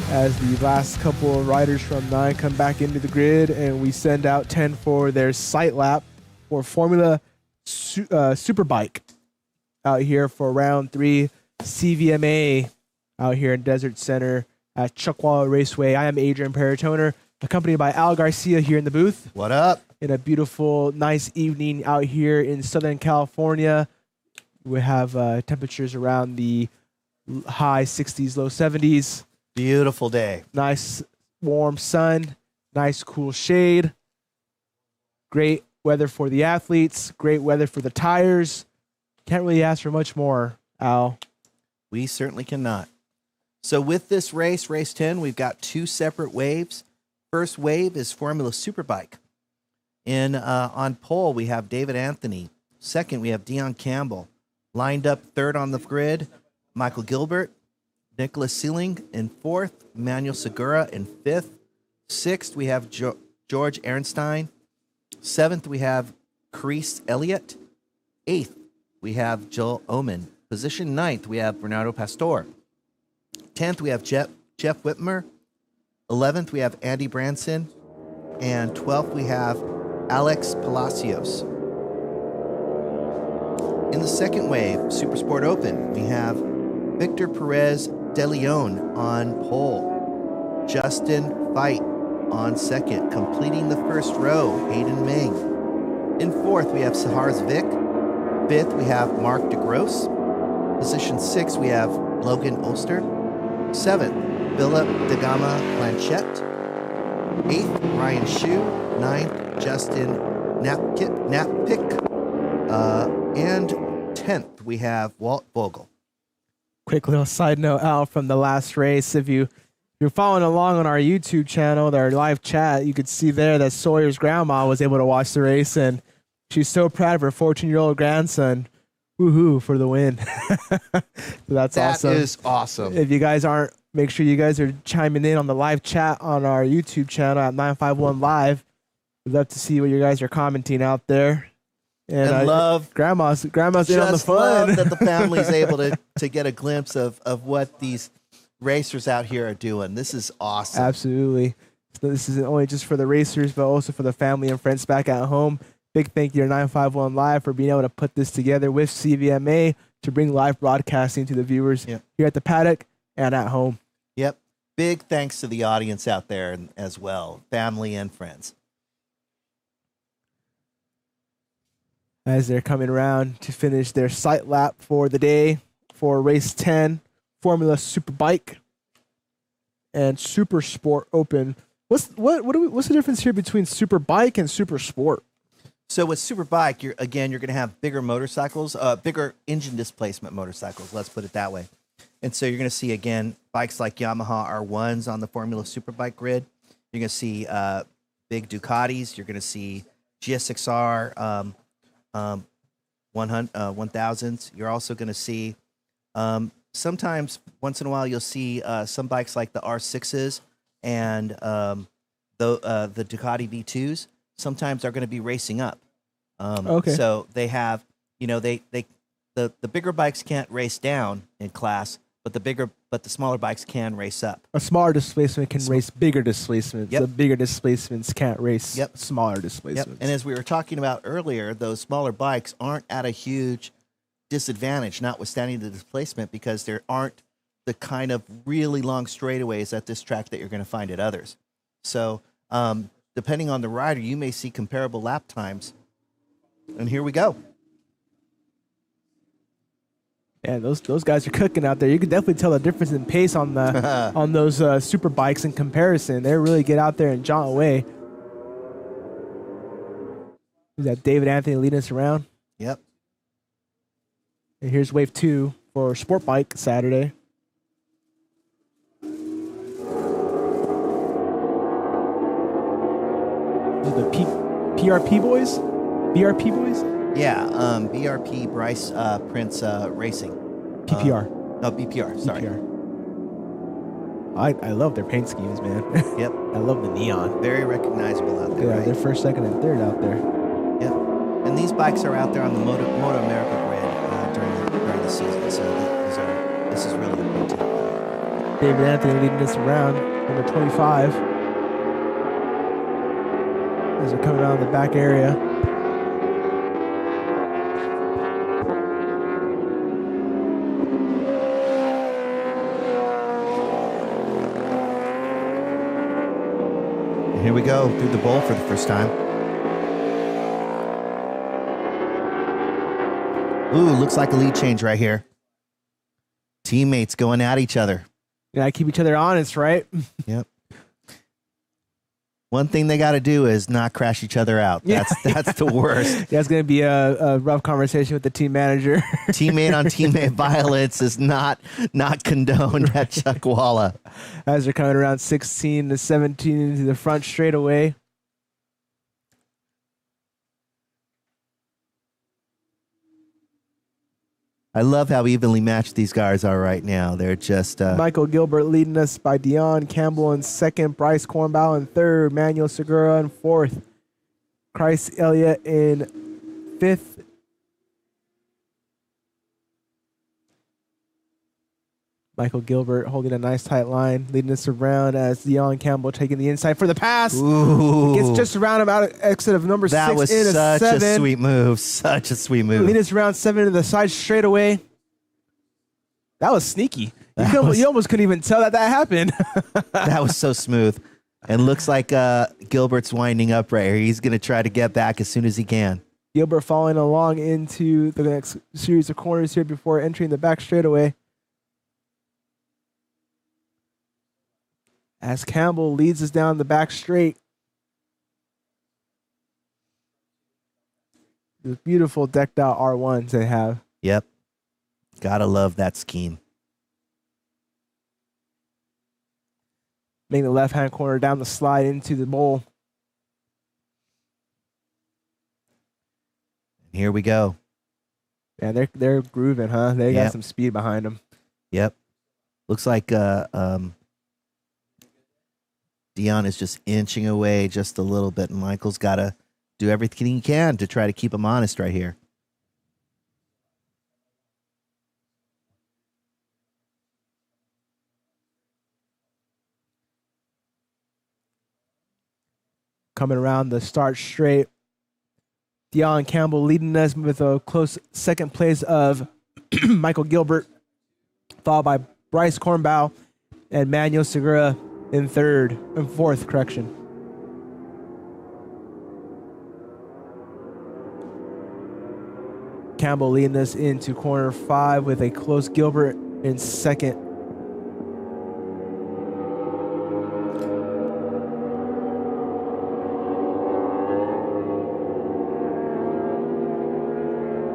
as the last couple of riders from 9 come back into the grid, and we send out 10 for their sight lap for Formula Superbike out here for round 3 CVMA out here in Desert Center at Chuckwalla Raceway. I am Adrian Peritoner, accompanied by Al Garcia here in the booth. What up? In a beautiful, nice evening out here in Southern California. We have temperatures around the high 60s, low 70s. Beautiful day. Nice warm sun, nice cool shade. Great weather for the athletes, great weather for the tires. Can't really ask for much more, Al. We certainly cannot. So with this race, race 10, we've got 2 separate waves. First wave is Formula Superbike. On pole, we have David Anthony. Second, we have Dion Campbell. Lined up third on the grid, Michael Gilbert. Nicholas Sealing in 4th, Manuel Segura in 5th. 6th, we have George Ehrenstein. 7th, we have Chris Elliott. 8th, we have Joel Oman. Position 9th, we have Bernardo Pastor. 10th, we have Jeff Whitmer. 11th, we have Andy Branson. And 12th, we have Alex Palacios. In the second wave, Supersport Open, we have Victor Perez De Leon on pole. Justin Veit on second. Completing the first row, Hayden Ming. In 4th, we have Sahars Vic. 5th, we have Mark DeGrosse. Position 6, we have Logan Oster. 7th, Philip Degama Planchette. 8th, Ryan Shu. 9th, Justin Knappick. And 10th, we have Walt Vogel. Quick little side note, Al, from the last race. If you're following along on our YouTube channel, our live chat, you could see there that Sawyer's grandma was able to watch the race, and she's so proud of her 14-year-old grandson. Woohoo for the win. That's awesome. That is awesome. If you guys aren't, make sure you guys are chiming in on the live chat on our YouTube channel at 951 Live. We'd love to see what you guys are commenting out there. And love grandma's in on the just fun. love that the family's able to get a glimpse of what these racers out here are doing. This is awesome. Absolutely. So this isn't only just for the racers, but also for the family and friends back at home. Big thank you to 951 Live for being able to put this together with CVMA to bring live broadcasting to the viewers here at the paddock and at home. Yep. Big thanks to the audience out there as well, family and friends. As they're coming around to finish their sight lap for the day for race 10, Formula Superbike and Supersport Open. What's the difference here between Superbike and Supersport? So with Superbike, you're going to have bigger motorcycles, bigger engine displacement motorcycles. Let's put it that way. And so you're going to see, again, bikes like Yamaha R1s on the Formula Superbike grid. You're going to see big Ducatis. You're going to see GSXR 1000s. You're also going to see sometimes, once in a while, you'll see some bikes like the R6s and the Ducati V2s. Sometimes are going to be racing up. Okay. So they have, the bigger bikes can't race down in class, but the smaller bikes can race up. A smaller displacement can race bigger displacements. Yep. The bigger displacements can't race smaller displacements. Yep. And as we were talking about earlier, those smaller bikes aren't at a huge disadvantage, notwithstanding the displacement, because there aren't the kind of really long straightaways at this track that you're going to find at others. So depending on the rider, you may see comparable lap times. And here we go. Yeah, those guys are cooking out there. You can definitely tell the difference in pace on the on those super bikes in comparison. They really get out there and jaunt away. Is that David Anthony leading us around? Yep. And here's wave 2 for Sport Bike Saturday. The PRP boys? BRP boys? Yeah, BRP Bryce Prince Racing. PPR. No, BPR, sorry. PPR. I love their paint schemes, man. Yep. I love the neon. Very recognizable out there, Yeah, right? they're first, second, and third out there. Yep. And these bikes are out there on the Moto America grid during the season, so this is really a good team. David Anthony leading this around, number 25. As they're coming around the back area. Here we go through the bowl for the first time. Ooh, looks like a lead change right here. Teammates going at each other. Yeah, keep each other honest, right? Yep. One thing they got to do is not crash each other out. That's the worst. That's going to be a rough conversation with the team manager. Teammate on teammate violence is not condoned at Chuckwalla. As they're coming around 16 to 17 into the front straightaway. I love how evenly matched these guys are right now. They're just... Michael Gilbert leading us by Dion Campbell in second, Bryce Kornbaugh in third, Manuel Segura in fourth, Christ Elliott in fifth, Michael Gilbert holding a nice tight line, leading us around as Dion Campbell taking the inside for the pass. Ooh. Gets just around about exit of number that 6 was into such 7. a sweet move. Such a sweet move. Leading us around 7 to the side straightaway. That was sneaky. You almost couldn't even tell that happened. That was so smooth. And looks like Gilbert's winding up right here. He's going to try to get back as soon as he can. Gilbert following along into the next series of corners here before entering the back straightaway. As Campbell leads us down the back straight. The beautiful decked out R1s they have. Yep. Gotta love that scheme. Making the left-hand corner down the slide into the bowl. Here we go. Man, they're grooving, huh? They got some speed behind them. Yep. Looks like Dion is just inching away just a little bit, and Michael's got to do everything he can to try to keep him honest right here. Coming around the start straight. Dion Campbell leading us with a close second place of Michael Gilbert, followed by Bryce Kornbaugh and Manuel Segura in fourth, correction. Campbell leading us into corner 5 with a close Gilbert in second.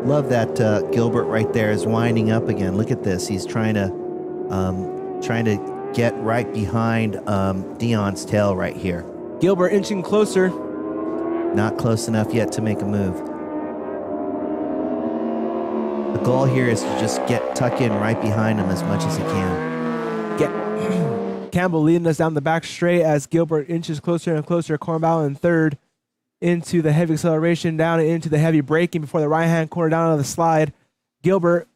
Love that Gilbert right there is winding up again. Look at this. He's trying to get right behind Dion's tail right here. Gilbert inching closer. Not close enough yet to make a move. The goal here is to just tuck in right behind him as much as he can. Campbell leading us down the back straight as Gilbert inches closer and closer. Kornbaugh in third. Into the heavy acceleration, down into the heavy braking before the right-hand corner down on the slide. Gilbert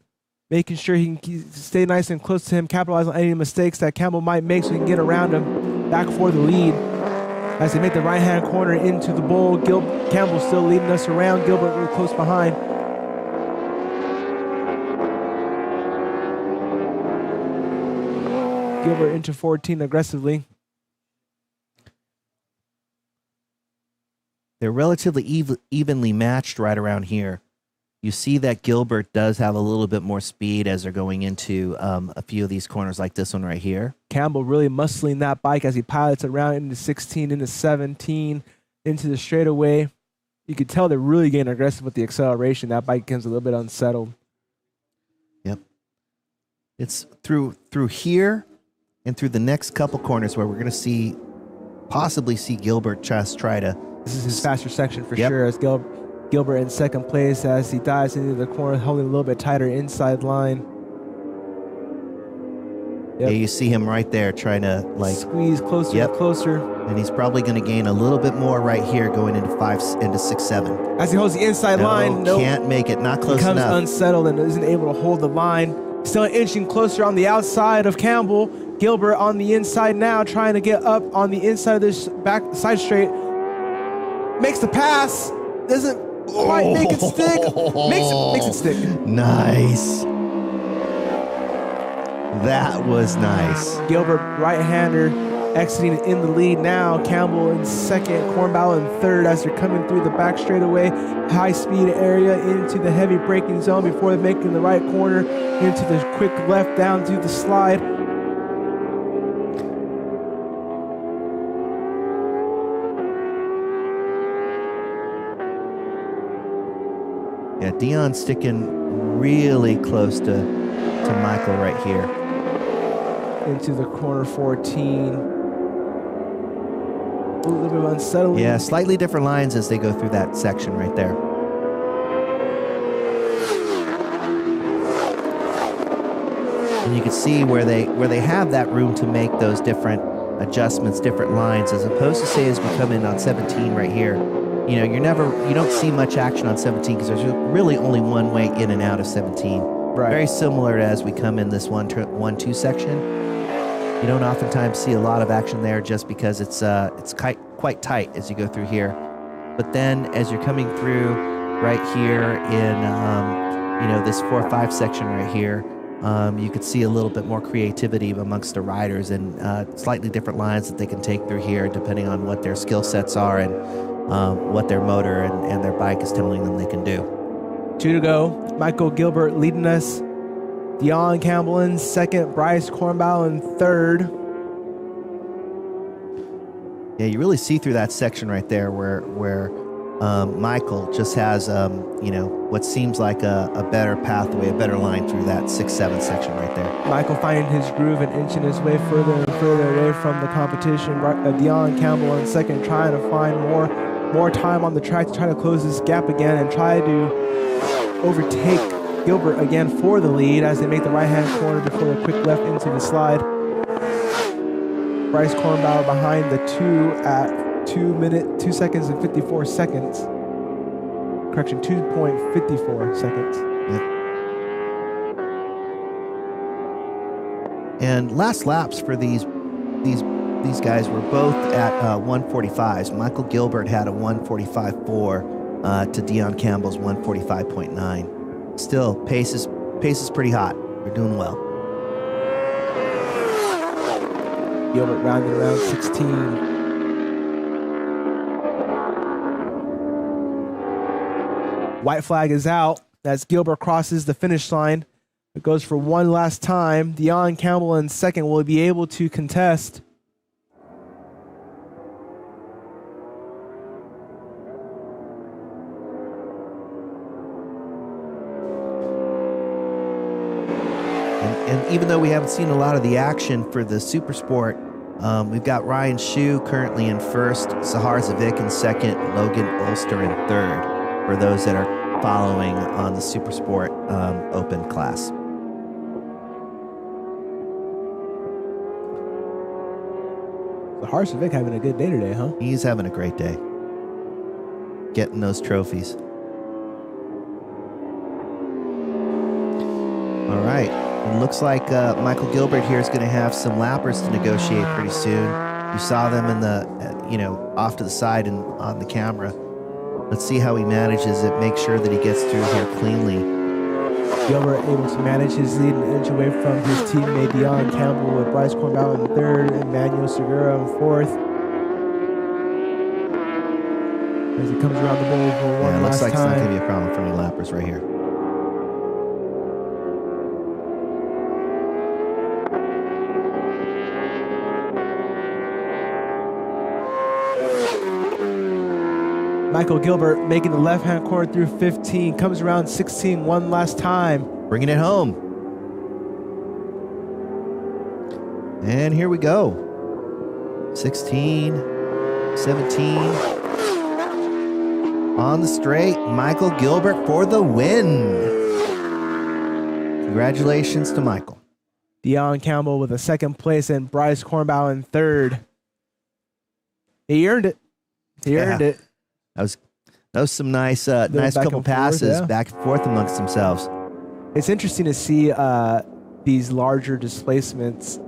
making sure he can stay nice and close to him, capitalize on any mistakes that Campbell might make so he can get around him. Back for the lead. As they make the right-hand corner into the bowl, Campbell still leading us around. Gilbert really close behind. Gilbert into 14 aggressively. They're relatively evenly matched right around here. You see that Gilbert does have a little bit more speed as they're going into a few of these corners like this one right here. Campbell really muscling that bike as he pilots it around into 16, into 17, into the straightaway. You could tell they're really getting aggressive with the acceleration. That bike becomes a little bit unsettled. Yep. It's through here and through the next couple corners where we're going to possibly see Gilbert just try to... This is his faster section for sure. As Gilbert in second place as he dives into the corner, holding a little bit tighter inside line. Yep. Yeah, you see him right there trying to squeeze closer and closer. And he's probably going to gain a little bit more right here going into 6, 7. As he holds the inside line, can't make it, not close enough. Becomes unsettled and isn't able to hold the line. Still inching closer on the outside of Campbell. Gilbert on the inside now, trying to get up on the inside of this back side straight. Makes the pass. Doesn't quite make it stick. Makes it stick. Nice. That was nice. Gilbert, right-hander, exiting in the lead now. Campbell in second, Cornball in third as they're coming through the back straightaway. High-speed area into the heavy braking zone before making the right corner into the quick left down to the slide. Yeah, Dion's sticking really close to Michael right here. Into the corner 14. A little bit of unsettling. Yeah, slightly different lines as they go through that section right there. And you can see where they have that room to make those different adjustments, different lines, as opposed to say as we come in on 17 right here. You know, you don't see much action on 17 because there's really only one way in and out of 17. Right. Very similar to as we come in this 1-2 section. You don't oftentimes see a lot of action there just because it's quite tight as you go through here. But then as you're coming through right here in this 4-5 section right here, you could see a little bit more creativity amongst the riders and slightly different lines that they can take through here depending on what their skill sets are and what their motor and their bike is telling them they can do. 2 to go. Michael Gilbert leading us. Dion Campbell in second. Bryce Cornball in third. Yeah, you really see through that section right there where Michael just has, what seems like a better pathway, a better line through that 6-7 section right there. Michael finding his groove and inching his way further and further away from the competition. Dion Campbell in second, trying to find more time on the track to try to close this gap again and try to overtake Gilbert again for the lead as they make the right-hand corner before the quick left into the slide. Bryce Cornbauer behind the 2 at 2 seconds and 54 seconds. Correction, 2.54 seconds. Yep. And last laps for these guys were both at 145s. Michael Gilbert had a 145.4 to Dion Campbell's 145.9. Still, pace is pretty hot. We're doing well. Gilbert rounding around 16. White flag is out as Gilbert crosses the finish line. It goes for one last time. Dion Campbell in second will be able to contest. And even though we haven't seen a lot of the action for the Supersport, we've got Ryan Shue currently in first, Sahar Zavik in second, Logan Ulster in third, for those that are following on the Supersport Open class. Sahar Zavik having a good day today, huh? He's having a great day. Getting those trophies. All right. It looks like Michael Gilbert here is going to have some lappers to negotiate pretty soon. You saw them in the, off to the side and on the camera. Let's see how he manages it. Make sure that he gets through here cleanly. Gilbert able to manage his lead and inch away from his teammate Dion Campbell with Bryce Cornball in third and Manuel Segura in fourth. As he comes around the bowl for one it looks last like time. it's not going to be a problem for any lappers right here. Michael Gilbert making the left-hand corner through 15, comes around 16 one last time. Bringing it home. And here we go. 16, 17. On the straight, Michael Gilbert for the win. Congratulations to Michael. Dion Campbell with a second place and Bryce Cornball in third. He earned it. He earned it. That was some nice couple passes back and forth amongst themselves. It's interesting to see these larger displacements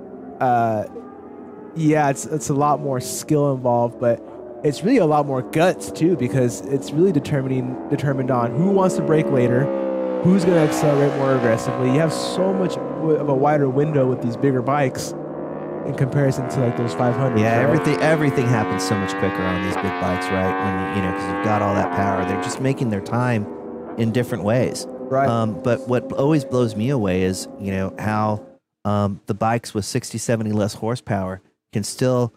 yeah, it's a lot more skill involved, but it's really a lot more guts too, because it's really determined on who wants to brake later, who's going to accelerate more aggressively. You have so much of a wider window with these bigger bikes in comparison to like those 500s. Yeah, right? everything happens so much quicker on these big bikes, right? When because you've got all that power, they're just making their time in different ways. Right. But what always blows me away is how the bikes with 60, 70 less horsepower can still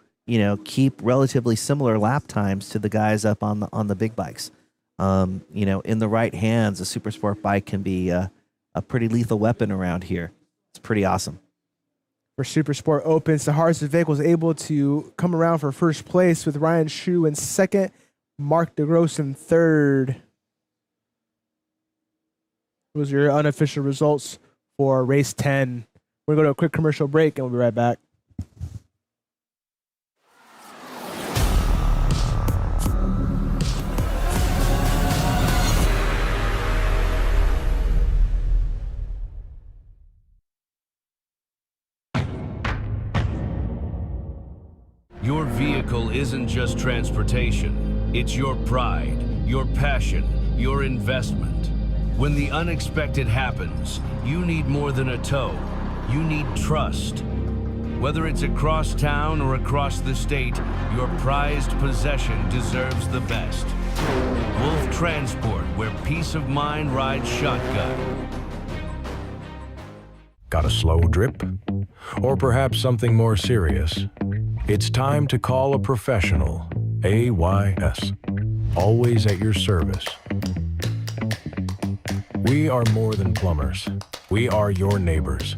keep relatively similar lap times to the guys up on the big bikes. In the right hands, a super sport bike can be a pretty lethal weapon around here. It's pretty awesome. For Supersport Open, Sahar Vivek was able to come around for first place with Ryan Shu in second, Mark DeGrosse in third. Those are your unofficial results for race 10. We're going to go to a quick commercial break and we'll be right back. Your vehicle isn't just transportation. It's your pride, your passion, your investment. When the unexpected happens, you need more than a tow. You need trust. Whether it's across town or across the state, your prized possession deserves the best. Wolf Transport, where peace of mind rides shotgun. Got a slow drip? Or perhaps something more serious? It's time to call a professional. AYS. Always at your service. We are more than plumbers. We are your neighbors.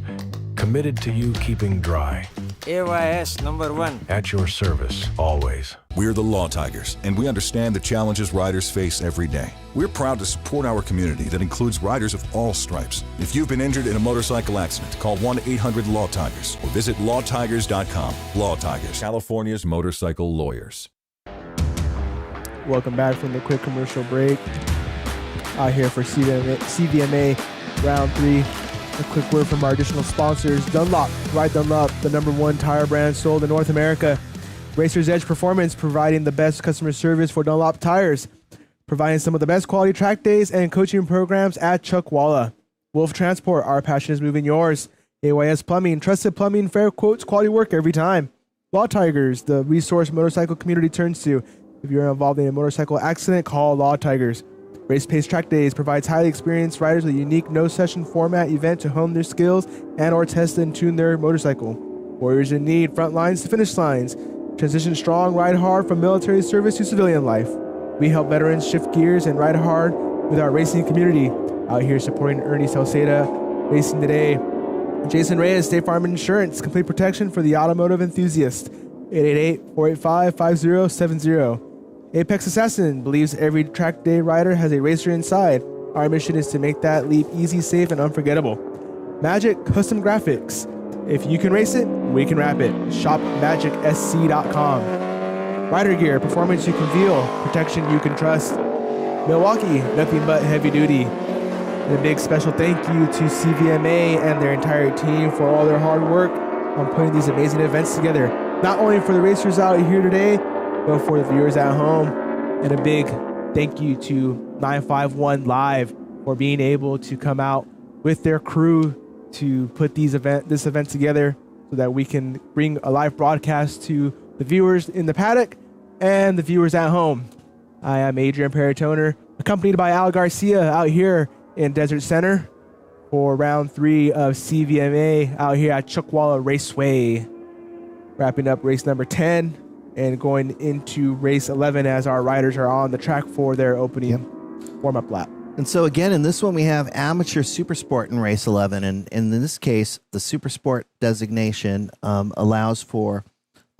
Committed to you keeping dry. AYS number 1. At your service, always. We're the Law Tigers, and we understand the challenges riders face every day. We're proud to support our community that includes riders of all stripes. If you've been injured in a motorcycle accident, call 1-800-LAW-TIGERS or visit lawtigers.com. Law Tigers, California's motorcycle lawyers. Welcome back from the quick commercial break. Out here for CVMA round 3. A quick word from our additional sponsors. Dunlop. Ride Dunlop, the #1 tire brand sold in North America. Racer's Edge Performance, providing the best customer service for Dunlop tires. Providing some of the best quality track days and coaching programs at Chuckwalla. Wolf Transport, our passion is moving yours. AYS Plumbing, trusted plumbing, fair quotes, quality work every time. Law Tigers, the resource motorcycle community turns to. If you're involved in a motorcycle accident, call Law Tigers. Race Pace Track Days provides highly experienced riders with a unique no-session format event to hone their skills and or test and tune their motorcycle. Warriors in Need, front lines to finish lines. Transition strong, ride hard from military service to civilian life. We help veterans shift gears and ride hard with our racing community. Out here supporting Ernie Salceda, Racing Today. Jason Reyes, State Farm Insurance, complete protection for the automotive enthusiast. 888-485-5070. Apex Assassin believes every track day rider has a racer inside. Our mission is to make that leap easy, safe, and unforgettable. Magic Custom Graphics. If you can race it, we can wrap it. Shop magicsc.com. Rider Gear, performance you can feel, protection you can trust. Milwaukee, nothing but heavy duty. And a big special thank you to CVMA and their entire team for all their hard work on putting these amazing events together. Not only for the racers out here today, but for the viewers at home. And a big thank you to 951 Live for being able to come out with their crew to put this event together so that we can bring a live broadcast to the viewers in the paddock and the viewers at home. I am Adrian Peritoner, accompanied by Al Garcia out here in Desert Center for round 3 of CVMA out here at Chuckwalla Raceway. Wrapping up race number 10 and going into race 11 as our riders are on the track for their opening warm-up lap. And so again, in this one, we have amateur supersport in race 11. And in this case, the supersport designation allows for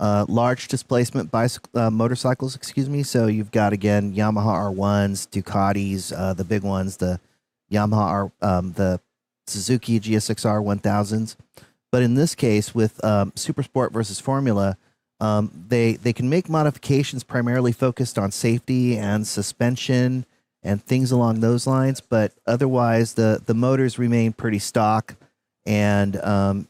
large displacement motorcycles, So you've got, again, Yamaha R1s, Ducatis, the big ones, the Yamaha the Suzuki GSX-R 1000s. But in this case, with Supersport versus Formula, they can make modifications primarily focused on safety and suspension and things along those lines. But otherwise, the motors remain pretty stock, and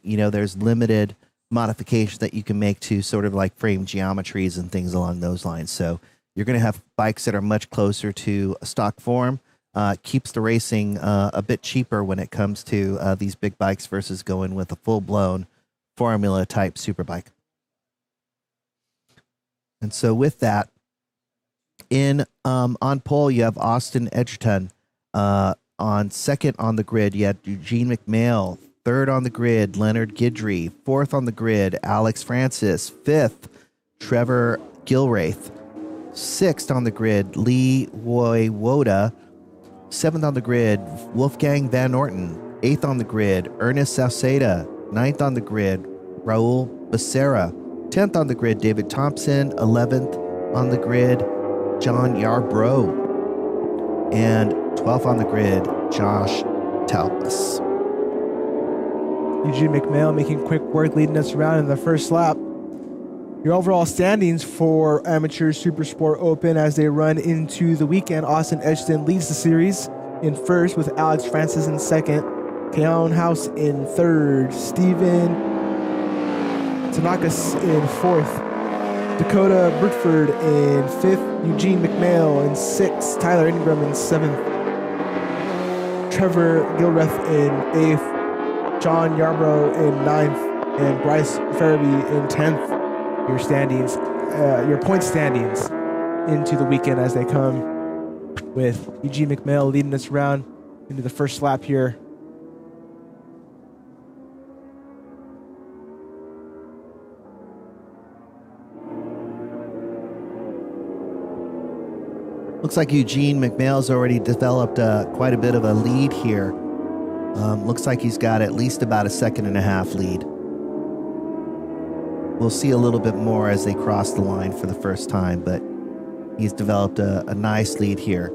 there's limited modifications that you can make to sort of like frame geometries and things along those lines. So you're going to have bikes that are much closer to a stock form. Keeps the racing a bit cheaper when it comes to these big bikes versus going with a full-blown formula type superbike. And so with that, on pole you have Austin Edgerton. On second on the grid you had Eugene McMail. Third on the grid, Leonard Guidry. Fourth on the grid, Alex Francis. Fifth, Trevor Gilraith. Sixth on the grid, Lee Woiwoda. Seventh on the grid, Wolfgang Van Orten. Eighth on the grid, Ernest Sauceda. Ninth on the grid, Raul Becerra. 10th on the grid, David Thompson. 11th on the grid, John Yarbrough. And 12th on the grid, Josh Talbus. Eugene McMail making quick work, leading us around in the first lap. Your overall standings for Amateur Supersport Open as they run into the weekend. Austin Edgerton leads the series in first with Alex Francis in second. Keon House in third. Steven Tanakas in fourth. Dakota Brookford in fifth. Eugene McMail in sixth. Tyler Ingram in seventh. Trevor Gilraith in eighth. John Yarbrough in ninth. And Bryce Farabee in 10th. Your standings, your point standings into the weekend as they come, with Eugene McMail leading us around into the first lap here. Looks like Eugene McMail's already developed quite a bit of a lead here. Looks like he's got at least about a 1.5 second lead. We'll see a little bit more as they cross the line for the first time, but he's developed a nice lead here.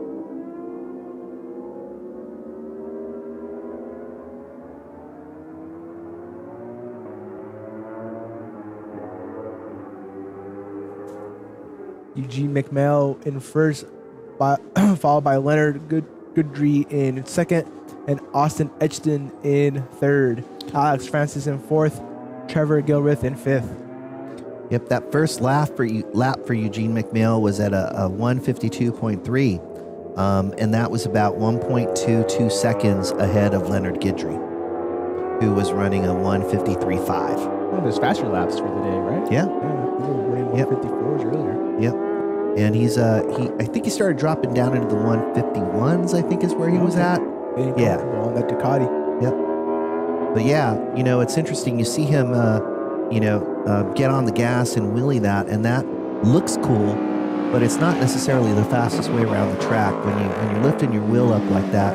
Eugene McMail in first, followed by Leonard Guidry in second, and Austin Edgerton in third. Alex Francis in fourth, Trevor Gilraith in fifth. Yep, that first lap for Eugene McMail was at a 1:52.3, and that was about 1.22 seconds ahead of Leonard Guidry, who was running a 1:53.5. One of his faster laps for the day, right? Yeah. He was running 154s earlier. Yep. And I think he started dropping down into the 151s, I think is where he was at. Yeah. On that Ducati. Yep. But yeah, it's interesting. You see him, get on the gas and wheelie that, and that looks cool, but it's not necessarily the fastest way around the track. When you're lifting your wheel up like that,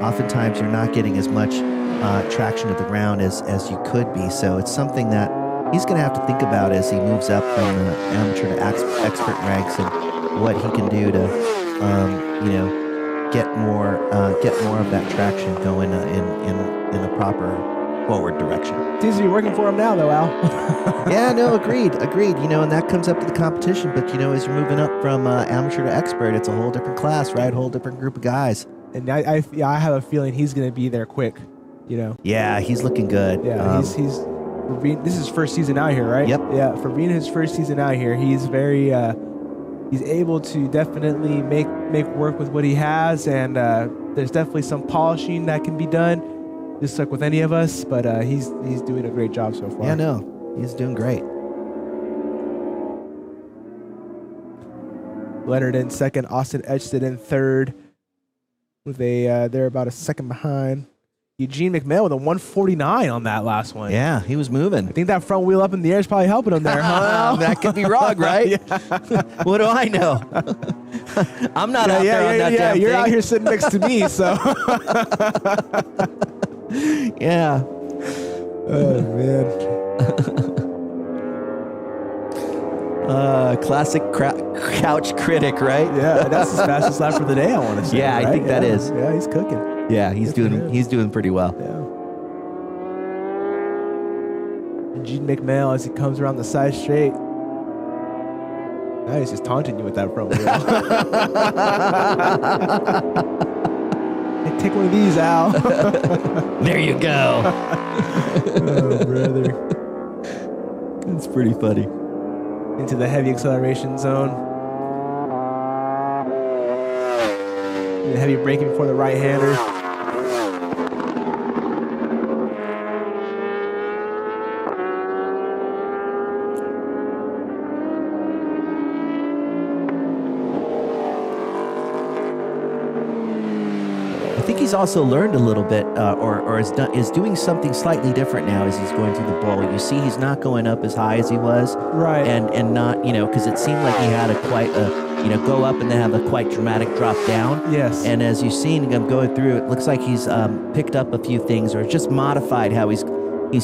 oftentimes you're not getting as much traction to the ground as you could be. So it's something that he's going to have to think about as he moves up from the amateur to expert ranks, and what he can do to, get more of that traction going in a proper forward direction. It's easy working for him now, though, Al. Yeah, no, agreed. And that comes up to the competition. But as you're moving up from amateur to expert, it's a whole different class, right? A whole different group of guys. And I have a feeling he's going to be there quick. Yeah, he's looking good. Yeah, this is his first season out here, right? Yep. Yeah, for being his first season out here, he's very he's able to definitely make work with what he has, and there's definitely some polishing that can be done, just like with any of us. But he's doing a great job so far. Yeah, no, he's doing great. Leonard in second, Austin Edgerton in third, with they're about a second behind. Eugene McMail with a 149 on that last one. Yeah, he was moving. I think that front wheel up in the air is probably helping him there, huh? That could be wrong, right? Yeah. What do I know? I'm not out there on that damn You're thing. out here sitting next to me, so. Yeah. Oh, man. Classic couch critic, right? Yeah, that's his fastest lap for the day, I want to say. Yeah, I think that is. Yeah, he's cooking. Yeah, he's doing pretty well. Yeah. Eugene McMail, as he comes around the side straight. Now he's just taunting you with that front wheel. Hey, take one of these, Al. There you go. Oh, brother. It's pretty funny. Into the heavy acceleration zone. The heavy braking before the right-hander. I think he's also learned a little bit, or is doing something slightly different now as he's going through the bowl. You see, he's not going up as high as he was, Right. And not, because it seemed like he had go up and then have a quite dramatic drop down. Yes. And as you've seen him going through, it looks like he's picked up a few things or just modified how he's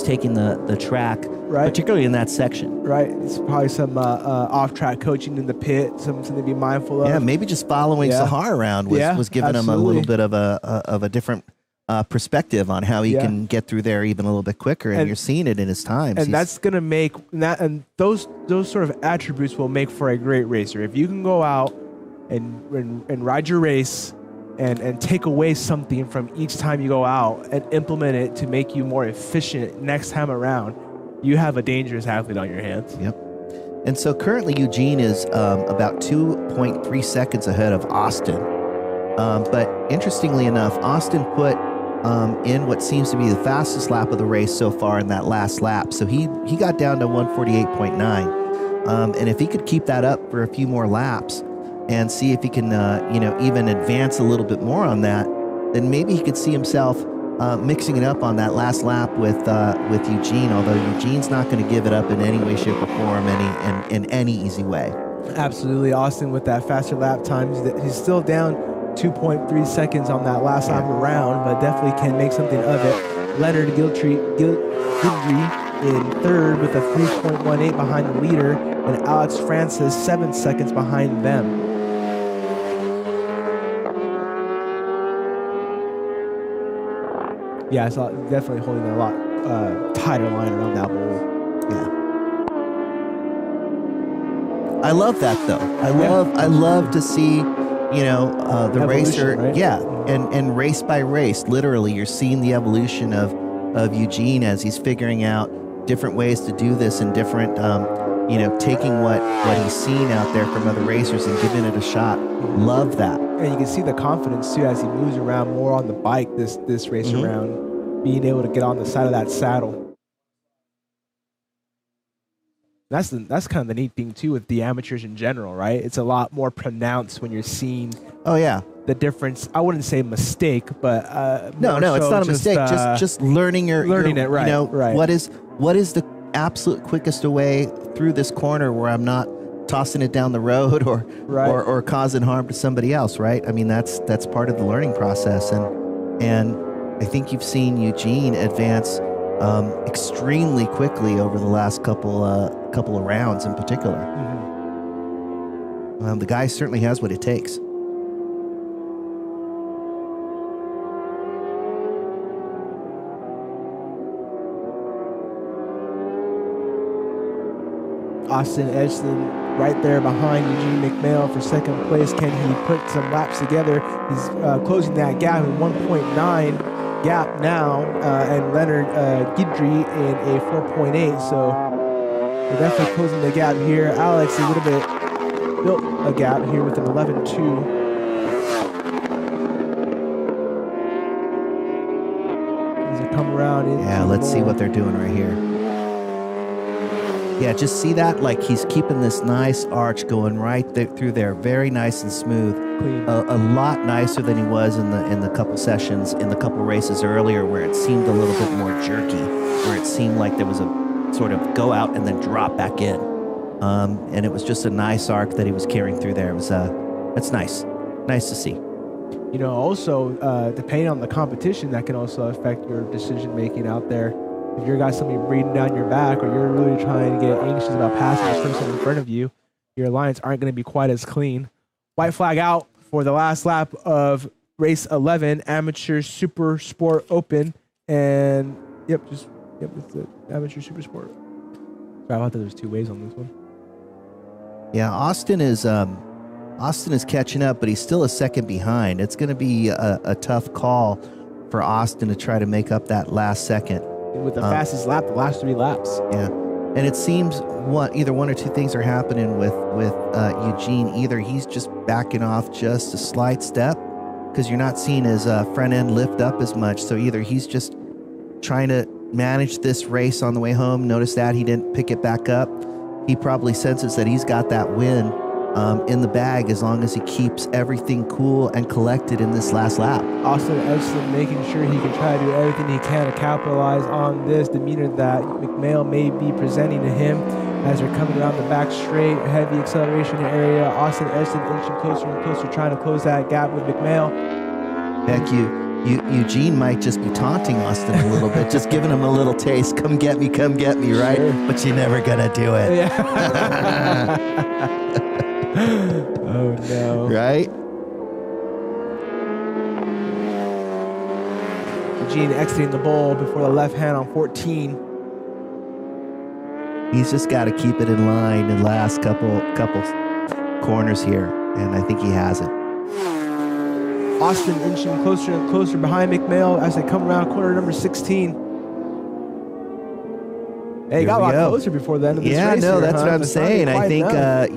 taking the track, Right. particularly in that section. Right. It's probably some off-track coaching in the pit, something to be mindful of. Yeah, maybe just following Yeah. Sahar around was giving him a absolutely. little bit of a different perspective on how he Yeah. can get through there even a little bit quicker, and you're seeing it in his times. And that's going to make that, and those sort of attributes will make for a great racer. If you can go out and ride your race and take away something from each time you go out and implement it to make you more efficient next time around, you have a dangerous athlete on your hands. Yep. And so currently Eugene is about 2.3 seconds ahead of Austin. But interestingly enough, Austin put in what seems to be the fastest lap of the race so far in that last lap. So he got down to 148.9. And if he could keep that up for a few more laps and see if he can, even advance a little bit more on that, then maybe he could see himself mixing it up on that last lap with Eugene, although Eugene's not going to give it up in any way, shape, or form in any easy way. Absolutely. Austin with that faster lap times, he's still down 2.3 seconds on that last lap around, but definitely can make something of it. Leonard Gildry in third with a 3.18 behind the leader, and Alex Francis 7 seconds behind them. Yeah, I saw definitely holding a lot tighter line around that bowl. Yeah. I love that though. I love to see, the Evolution, racer, right? yeah, and race by race, literally, you're seeing the evolution of Eugene as he's figuring out different ways to do this and different, taking what he's seen out there from other racers and giving it a shot. Love that. And you can see the confidence too as he moves around more on the bike this race around, being able to get on the side of that saddle. That's kind of the neat thing too with the amateurs in general, right? It's a lot more pronounced when you're seeing the difference. I wouldn't say mistake, but no, it's not a mistake. Just learning it right. Right. What is the absolute quickest way through this corner where I'm not tossing it down the road or causing harm to somebody else, right? I mean, that's part of the learning process, and I think you've seen Eugene advance extremely quickly over the last couple of rounds in particular. The guy certainly has what it takes. Austin Edgson right there behind Eugene McMail for second place. Can he put some laps together? He's closing that gap in 1.9 gap now, and Leonard Guidry in a 4.8. So we're definitely closing the gap here. Alex a little bit built a gap here with an 11.2. As they come around in. Yeah, let's see what they're doing right here. Yeah, just see that? Like he's keeping this nice arch going right through there. Very nice and smooth. Clean. A lot nicer than he was in the couple sessions, in the couple races earlier where it seemed a little bit more jerky, where it seemed like there was a sort of go out and then drop back in. And it was just a nice arc that he was carrying through there. It was that's nice. Nice to see. Also, depending on the competition, that can also affect your decision making out there. If you've got somebody breathing down your back, or you're really trying to get anxious about passing the person in front of you, your lines aren't going to be quite as clean. White flag out for the last lap of race 11, Amateur Super Sport Open, and it's the Amateur Super Sport. Sorry, I thought there was two ways on this one. Yeah, Austin is catching up, but he's still a second behind. It's going to be a tough call for Austin to try to make up that last second. With the fastest lap, the last 3 laps. Yeah. And it seems either one or two things are happening with Eugene. Either he's just backing off just a slight step because you're not seeing his front end lift up as much. So either he's just trying to manage this race on the way home. Notice that he didn't pick it back up. He probably senses that he's got that win in the bag as long as he keeps everything cool and collected in this last lap. Austin Edson making sure he can try to do everything he can to capitalize on this demeanor that McMail may be presenting to him as they're coming around the back straight, heavy acceleration area. Austin Edson inching closer and closer, trying to close that gap with McMail. Heck, Eugene might just be taunting Austin a little bit, just giving him a little taste. Come get me, right? Sure. But you're never gonna do it. Yeah. Oh no. Right? Eugene exiting the bowl before the left hand on 14. He's just got to keep it in line in the last couple corners here, and I think he has it. Austin inching closer and closer behind McMail as they come around corner number 16. Hey, got a lot closer before the end of this race. Yeah, no, that's what I'm It's saying. not I think, enough.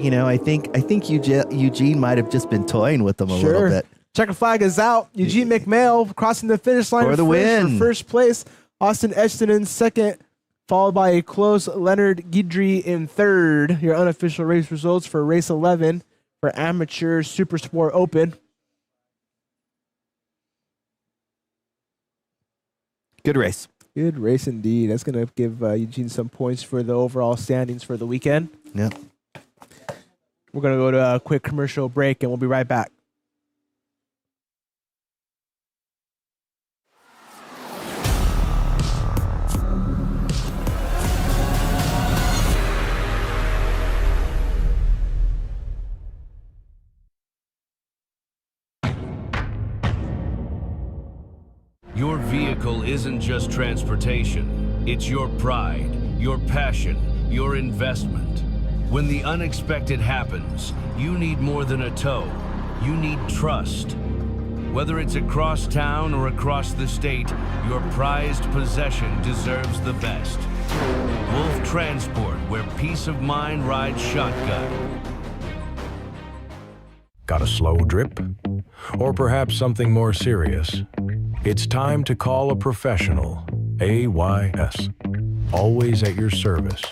I think Eugene might have just been toying with them a little bit. Checker flag is out. Eugene McMail crossing the finish line for the win. For first place. Austin Edson in second, followed by a close Leonard Guidry in third. Your unofficial race results for race 11 for Amateur Supersport Open. Good race. Good race indeed. That's going to give Eugene some points for the overall standings for the weekend. Yep. We're going to go to a quick commercial break, and we'll be right back. Your vehicle isn't just transportation. It's your pride, your passion, your investment. When the unexpected happens, you need more than a tow. You need trust. Whether it's across town or across the state, your prized possession deserves the best. Wolf Transport, where peace of mind rides shotgun. Got a slow drip? Or perhaps something more serious? It's time to call a professional. AYS. Always at your service.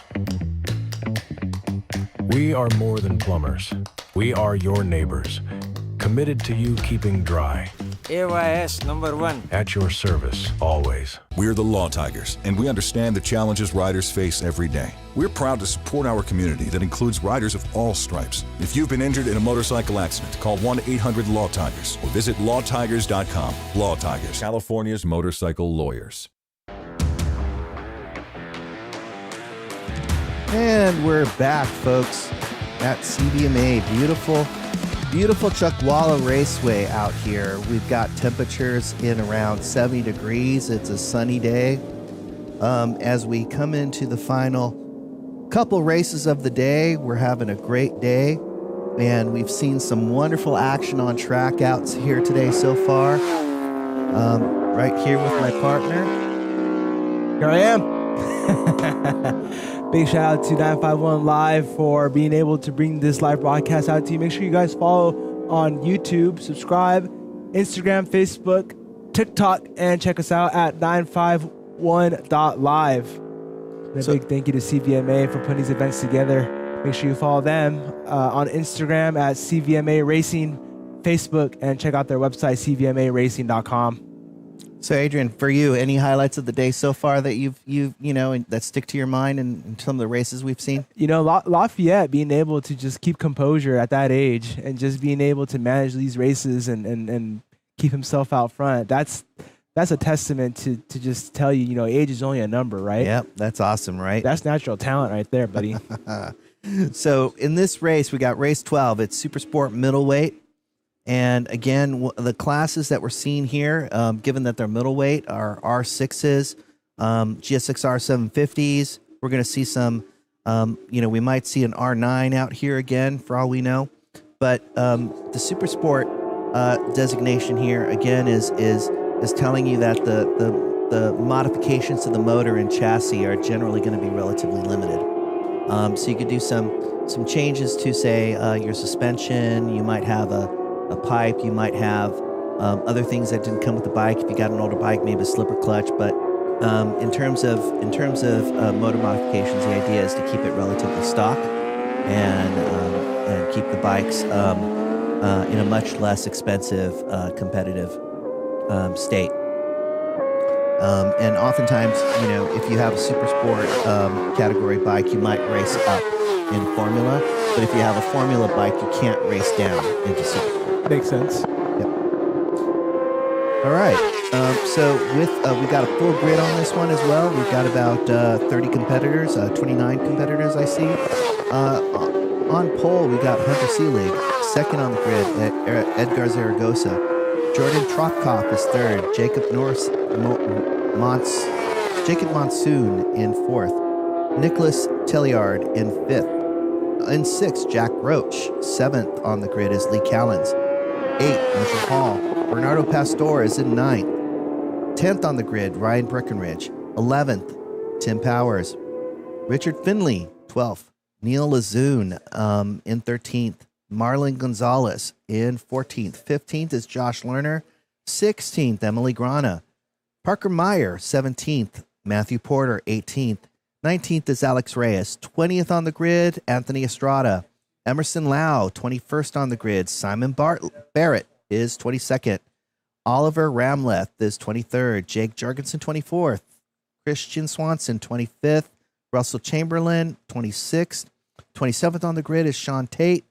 We are more than plumbers. We are your neighbors, committed to you keeping dry. AYS #1. At your service, always. We're the Law Tigers, and we understand the challenges riders face every day. We're proud to support our community that includes riders of all stripes. If you've been injured in a motorcycle accident, call 1-800-LAW-TIGERS or visit lawtigers.com. Law Tigers, California's motorcycle lawyers. And we're back, folks, at CVMA. Beautiful Chuckwalla Raceway out here. We've got temperatures in around 70 degrees. It's a sunny day. As we come into the final couple races of the day, we're having a great day, and we've seen some wonderful action on track outs here today so far. Right here with my partner. Here I am. Big shout out to 951 Live for being able to bring this live broadcast out to you. Make sure you guys follow on YouTube, subscribe, Instagram, Facebook, TikTok, and check us out at 951.live. And a big thank you to CVMA for putting these events together. Make sure you follow them on Instagram at CVMA Racing, Facebook, and check out their website, cvmaracing.com. So, Adrian, for you, any highlights of the day so far that you've that stick to your mind and some of the races we've seen? You know, Lafayette being able to just keep composure at that age and just being able to manage these races and keep himself out front. That's a testament to just tell you, you know, age is only a number, right? Yep, that's awesome, right? That's natural talent right there, buddy. So, in this race, we got race 12. It's Supersport Middleweight. And again, the classes that we're seeing here, given that they're middleweight, are R6s, GSX-R 750s. We're going to see some, we might see an R9 out here again, for all we know. But the Supersport designation here, again, is telling you that the modifications to the motor and chassis are generally going to be relatively limited. So you could do some changes to, say, your suspension. You might have a pipe. You might have other things that didn't come with the bike. If you got an older bike, maybe a slipper clutch. But in terms of motor modifications, the idea is to keep it relatively stock and keep the bikes in a much less expensive, competitive state. And oftentimes, if you have a super sport category bike, you might race up in formula. But if you have a formula bike, you can't race down into super sport. Makes sense. Yep. All right. So we've got a full grid on this one as well. We've got about 30 competitors, 29 competitors I see. On pole, we got Hunter Seelig, second on the grid, Edgar Zaragoza. Jordan Tropkov is third. Jacob Monsoon in fourth. Nicholas Telliard in fifth. In sixth, Jack Roach. Seventh on the grid is Lee Callens. Eighth, Mitchell Hall. Bernardo Pastor is in ninth. 10th on the grid, Ryan Breckenridge. 11th, Tim Powers. Richard Finley, 12th. Neil Lazoon in 13th. Marlon Gonzalez in 14th. 15th is Josh Lerner. 16th, Emily Grana. Parker Meyer, 17th. Matthew Porter, 18th. 19th is Alex Reyes. 20th on the grid, Anthony Estrada. Emerson Lau, 21st on the grid. Simon Barrett is 22nd. Oliver Ramleth is 23rd. Jake Jorgensen, 24th. Christian Swanson, 25th. Russell Chamberlain, 26th. 27th on the grid is Sean Tate.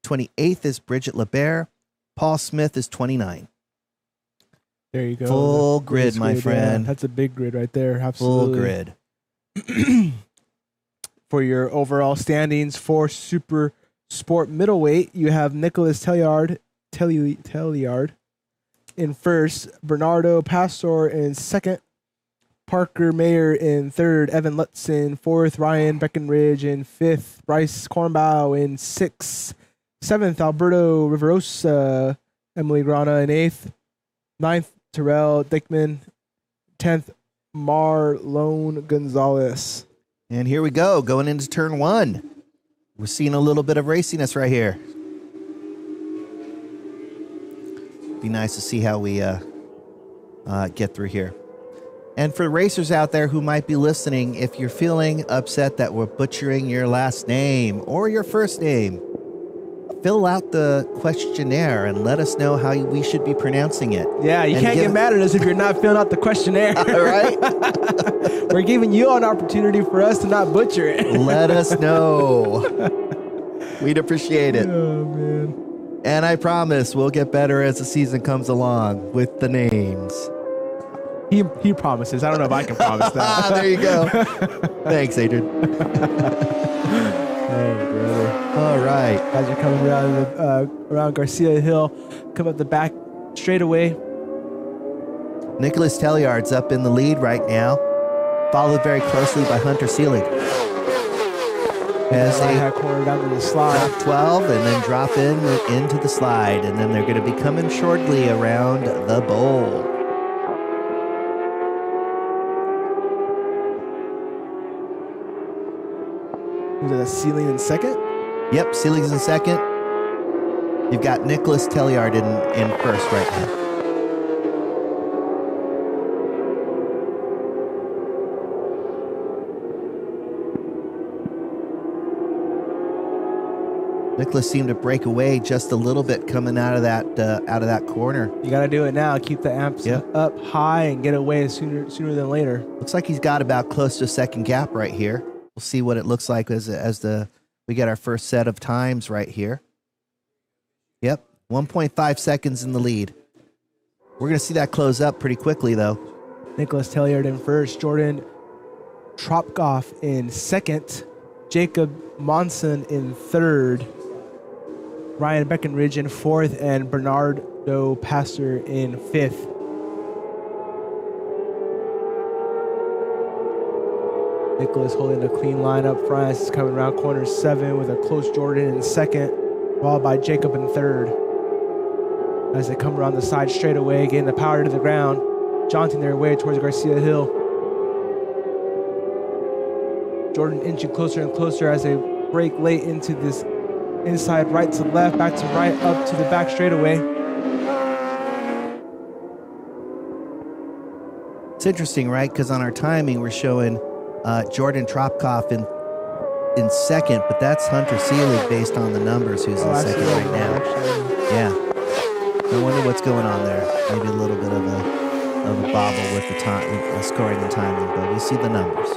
28th is Bridget LeBert. Paul Smith is 29. There you go. Full grid, my friend. Yeah, that's a big grid right there. Absolutely. Full grid. For your overall standings for Super Sport Middleweight, you have Nicholas Telliard in first, Bernardo Pastor in second, Parker Mayer in third, Evan Lutzen fourth, Ryan Breckenridge in fifth, Bryce Kornbaugh in sixth, seventh, Alberto Riverosa, Emily Grana in eighth, ninth, Terrell Dickman, 10th, Marlon Gonzalez. And here we go, going into turn one. We're seeing a little bit of raciness right here. Be nice to see how we get through here. And for racers out there who might be listening, if you're feeling upset that we're butchering your last name or your first name, fill out the questionnaire and let us know how we should be pronouncing it. Yeah, you can't get mad at us if you're not filling out the questionnaire. All right? We're giving you an opportunity for us to not butcher it. Let us know. We'd appreciate it. Oh, man. And I promise we'll get better as the season comes along with the names. He promises. I don't know if I can promise that. There you go. Thanks, Adrian. Hey, brother. All right. As you're coming around Garcia Hill, come up the back straightaway. Nicholas Telliard's up in the lead right now, followed very closely by Hunter Seelig. As they right corner down to the slide. drop 12 and then drop into the slide, and then they're going to be coming shortly around the bowl. Was it a Seelig in second? Yep, Seelig's in second. You've got Nicholas Telliard in first right now. Nicholas seemed to break away just a little bit coming out of that corner. You got to do it now. Keep the amps up high and get away sooner than later. Looks like he's got about close to a second gap right here. We'll see what it looks like as we get our first set of times right here. Yep, 1.5 seconds in the lead. We're going to see that close up pretty quickly, though. Nicholas Telliard in first, Jordan Tropkov in second, Jacob Monson in third, Ryan Breckenridge in fourth, and Bernardo Pastor in fifth. Nicholas holding a clean line up front as he's coming around corner 7 with a close Jordan in second, followed by Jacob in third. As they come around the side straightaway, getting the power to the ground, jaunting their way towards Garcia Hill. Jordan inching closer and closer as they break late into this inside right to left, back to right, up to the back straightaway. It's interesting, right? Because on our timing, we're showing Jordan Tropkoff in second, but that's Hunter Seelig based on the numbers, who's in second right now. Yeah. I wonder what's going on there. Maybe a little bit of a bobble with the time, scoring and timing, but we see the numbers.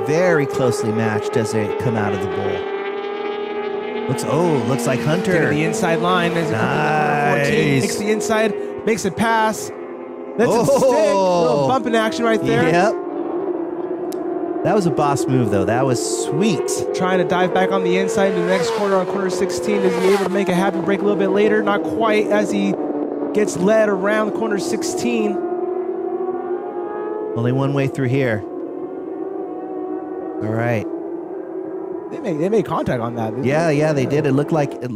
Very closely matched as they come out of the bowl. Looks like Hunter. Getting the inside line as he comes to 14, makes the inside, makes it pass. That's a stick. A little bumping action right there. Yep. That was a boss move, though. That was sweet. Trying to dive back on the inside into the next corner on corner 16. Is he able to make a happy break a little bit later? Not quite, as he gets led around corner 16. Only one way through here. All right. They made contact on that. Yeah, they did. It looked like it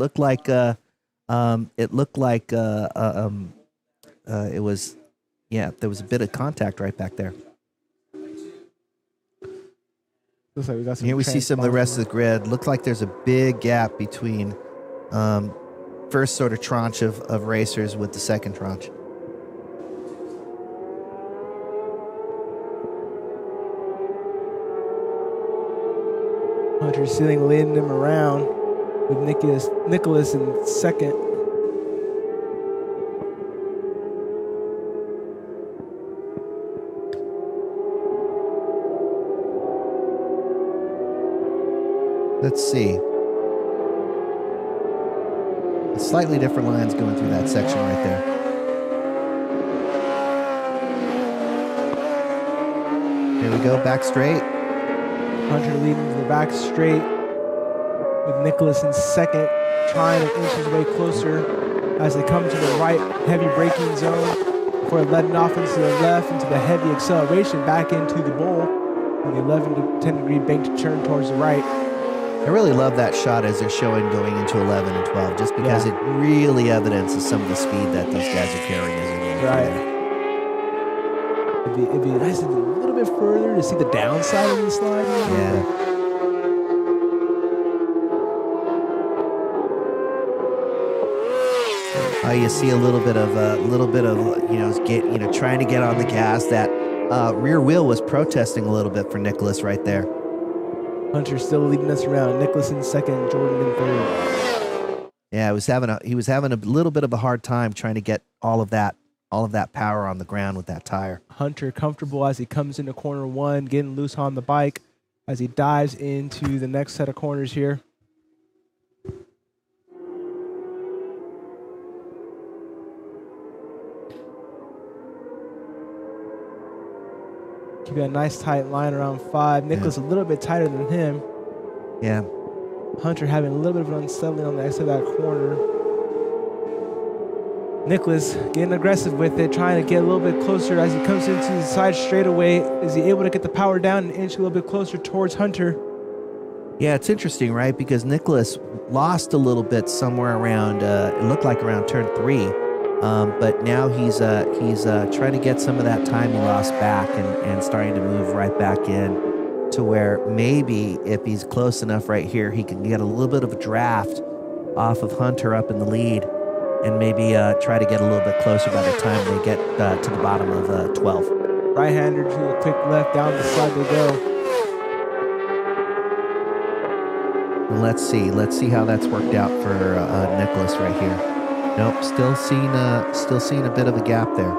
was, there was a bit of contact right back there. Looks like we got some. Here we see some of the rest of the grid. Looks like there's a big gap between first sort of tranche of racers with the second tranche. Hunter Seelig leading him around with Nicholas in second. Let's see. Slightly different lines going through that section right there. Here we go, back straight. Hunter leading to the back straight with Nicholas in second, trying to inch his way closer as they come to the right heavy braking zone before letting off into the left, into the heavy acceleration back into the bowl on the 11 to 10 degree banked turn towards the right. I really love that shot as they're showing going into 11 and 12, just because it really evidences some of the speed that these guys are carrying as they're going through. It'd be nice to be a little bit further to see the downside of the slide. Yeah. You see a little bit of trying to get on the gas. That rear wheel was protesting a little bit for Nicholas right there. Hunter still leading us around. Nicholas in second, Jordan in third. Yeah, he was having a little bit of a hard time trying to get all of that power on the ground with that tire. Hunter comfortable as he comes into corner one, getting loose on the bike as he dives into the next set of corners here. Keeping a nice tight line around 5. Nicholas a little bit tighter than him. Yeah. Hunter having a little bit of an unsettling on the exit of that corner. Nicholas getting aggressive with it, trying to get a little bit closer as he comes into the side straightaway. Is he able to get the power down and inch a little bit closer towards Hunter? Yeah, it's interesting, right? Because Nicholas lost a little bit somewhere around, it looked like around turn 3. But now he's trying to get some of that time he lost back and starting to move right back in to where maybe if he's close enough right here, he can get a little bit of a draft off of Hunter up in the lead and maybe try to get a little bit closer by the time they get to the bottom of 12. Right-hander to a quick left, down the slide they go. And let's see how that's worked out for Nicholas right here. Nope, still seeing a bit of a gap there.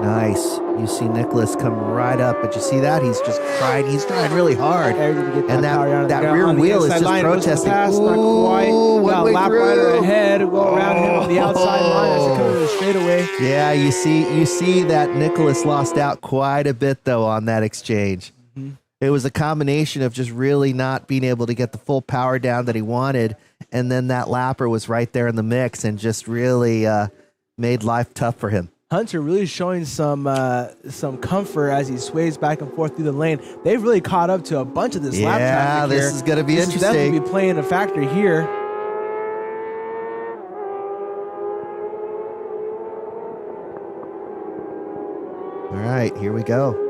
Nice. You see Nicholas come right up, but you see that he's just trying. He's trying really hard, and that rear wheel is just protesting. Ooh, got a lap rider ahead. Go around him on the outside line as he comes to the straightaway. Yeah, you see that Nicholas lost out quite a bit though on that exchange. Mm-hmm. It was a combination of just really not being able to get the full power down that he wanted, and then that lapper was right there in the mix and just really made life tough for him. Hunter really showing some comfort as he sways back and forth through the lane. They've really caught up to a bunch of this lap traffic here. This is going to be This is interesting. definitely playing a factor here. All right, here we go.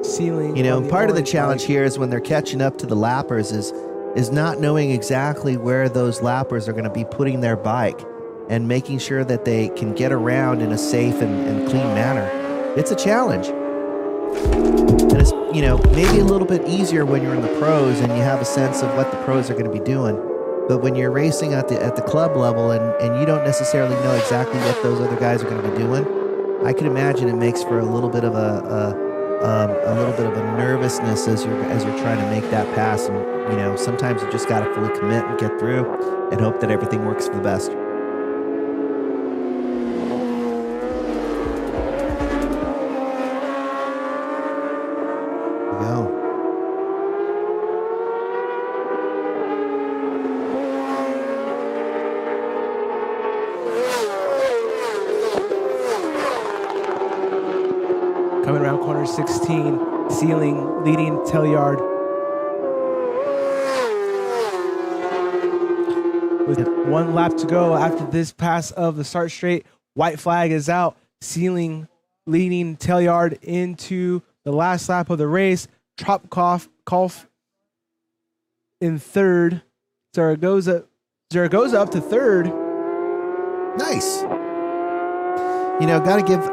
Ceiling. You know, on the part of the orange challenge bike. here is when they're catching up to the lappers is not knowing exactly where those lappers are going to be putting their bike and making sure that they can get around in a safe and clean manner. It's a challenge. And it's, you know, maybe a little bit easier when you're in the pros and you have a sense of what the pros are going to be doing. But when you're racing at the club level and you don't necessarily know exactly what those other guys are going to be doing, I can imagine it makes for a little bit of a nervousness as you're trying to make that pass. And you know, sometimes you just got to fully commit and get through and hope that everything works for the best. There we go. Coming around corner 16, Ceiling leading tail yard. With one lap to go after this pass of the start straight, white flag is out. Ceiling leading tail yard into the last lap of the race. Tropkov in third. Zaragoza up to third. Nice. You know, I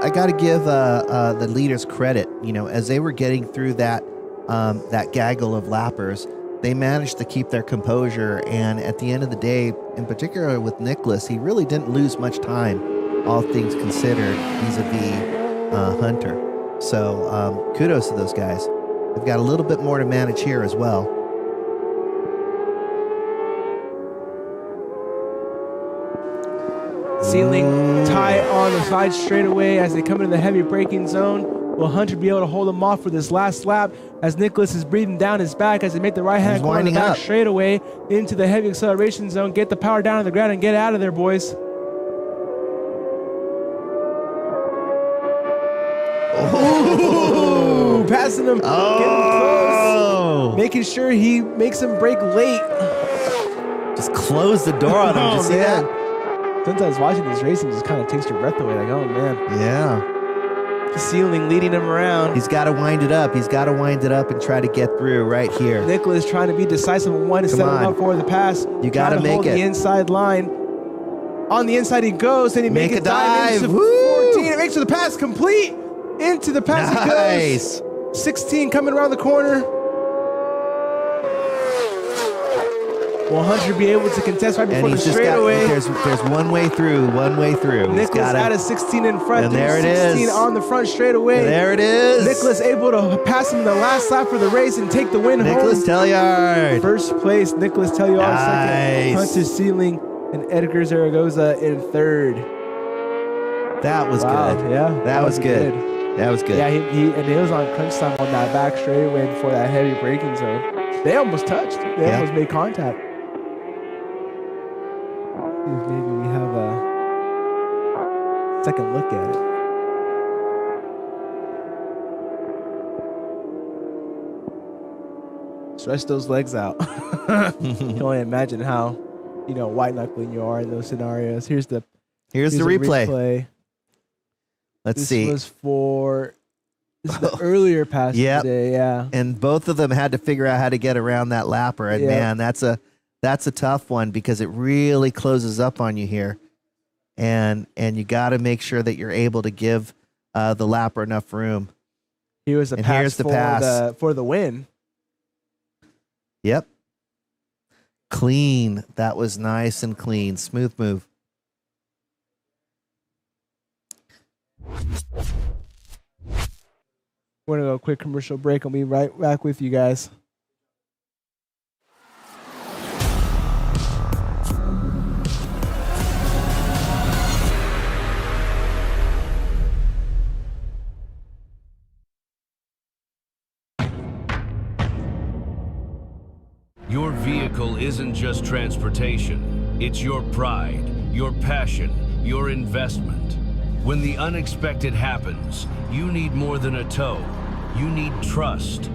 gotta give the leaders credit. You know, as they were getting through that gaggle of lappers, they managed to keep their composure. And at the end of the day, in particular with Nicholas, he really didn't lose much time, all things considered, vis-a-vis Hunter. So kudos to those guys. They've got a little bit more to manage here as well. Ceiling tight on the side straightaway as they come into the heavy braking zone. Will Hunter be able to hold him off for this last lap as Nicholas is breathing down his back as they make the right-hand corner in the back straightaway into the heavy acceleration zone. Get the power down on the ground and get out of there, boys. Ooh, passing him, getting close, making sure he makes him brake late. Just close the door on him. Did you see that? Sometimes watching this racing just kind of takes your breath away. Like, oh man. Yeah. Ceiling leading him around. He's got to wind it up. He's got to wind it up and try to get through right here. Nicholas trying to be decisive on one to set him up for the pass. You got to make hold it. The inside line. On the inside he goes, and he makes a dive. Into 14. It makes the pass complete. Into the pass he goes. 16 coming around the corner. Will Hunter be able to contest right before the straightaway? There's one way through. Nicholas out of 16 in front. And there it 16 is. on the front straightaway. And there it is. Nicholas able to pass him the last lap for the race and take the win home. Nicholas Telliard. First place, Nicholas Telliard second. Hunter Ceiling and Edgar Zaragoza in third. That was good. Yeah. That was good. That was good. Yeah, he was on crunch time on that back straightaway before that heavy braking zone. They almost touched. They almost made contact. Maybe we have a second look at it. Stretch those legs out. You can only imagine how, white knuckling you are in those scenarios. Here's the replay. Let's see. This was the earlier pass today. Yeah, and both of them had to figure out how to get around that lapper. And man, that's a tough one because it really closes up on you here. And you got to make sure that you're able to give the lapper enough room. Here's the pass for the win. Yep. Clean. That was nice and clean. Smooth move. We're going to go a quick commercial break. I'll be right back with you guys. Your vehicle isn't just transportation. It's your pride, your passion, your investment. When the unexpected happens, you need more than a tow. You need trust.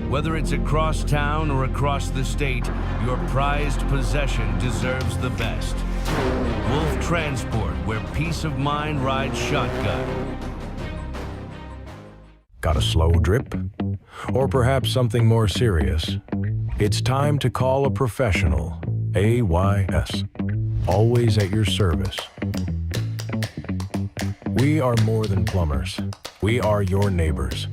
Whether it's across town or across the state, your prized possession deserves the best. Wolf Transport, where peace of mind rides shotgun. Got a slow drip? Or perhaps something more serious? It's time to call a professional. AYS. Always at your service. We are more than plumbers. We are your neighbors,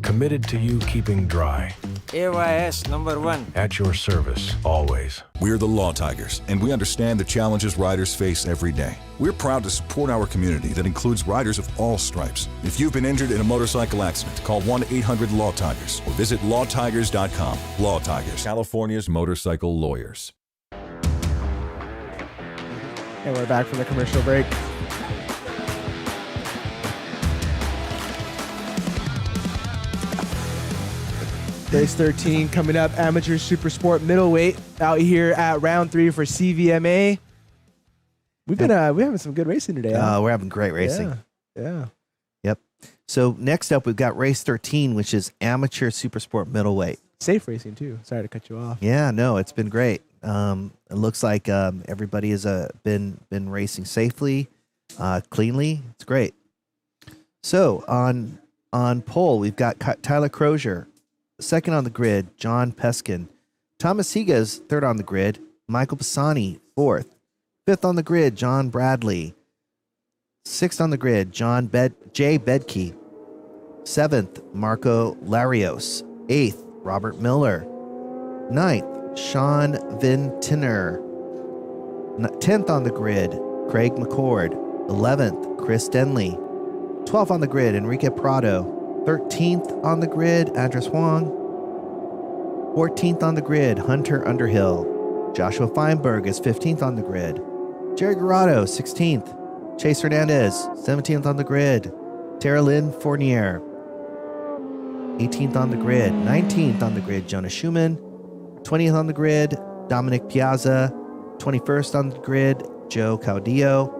committed to you keeping dry. AYS number 1. At your service, always. We're the Law Tigers, and we understand the challenges riders face every day. We're proud to support our community that includes riders of all stripes. If you've been injured in a motorcycle accident, call 1-800-LAW-TIGERS or visit lawtigers.com. Law Tigers, California's motorcycle lawyers. And we're back from the commercial break. Race 13 coming up, Amateur Supersport Middleweight out here at round 3 for CVMA. We're having some good racing today. Huh? We're having great racing. Yeah. Yep. So next up, we've got race 13, which is Amateur Supersport Middleweight. Safe racing too. Sorry to cut you off. Yeah, no, it's been great. It looks like everybody has been racing safely, cleanly. It's great. So on pole, we've got Tyler Crozier. Second on the grid, John Peskin. Thomas Higa's third on the grid. Michael Pisani, fourth. Fifth on the grid, John Bradley. Sixth on the grid, Jay Bedke. Seventh, Marco Larios. Eighth, Robert Miller. Ninth, Sean Vintiner. 10th on the grid, Craig McCord. 11th, Chris Denley. 12th on the grid, Enrique Prado. 13th on the grid, Andres Huang. 14th on the grid, Hunter Underhill. Joshua Feinberg is 15th on the grid. Jerry Garado, 16th. Chase Hernandez, 17th on the grid. Tara Lynn Fournier, 18th on the grid. 19th on the grid, Jonah Schumann. 20th on the grid, Dominic Piazza. 21st on the grid, Joe Caudillo.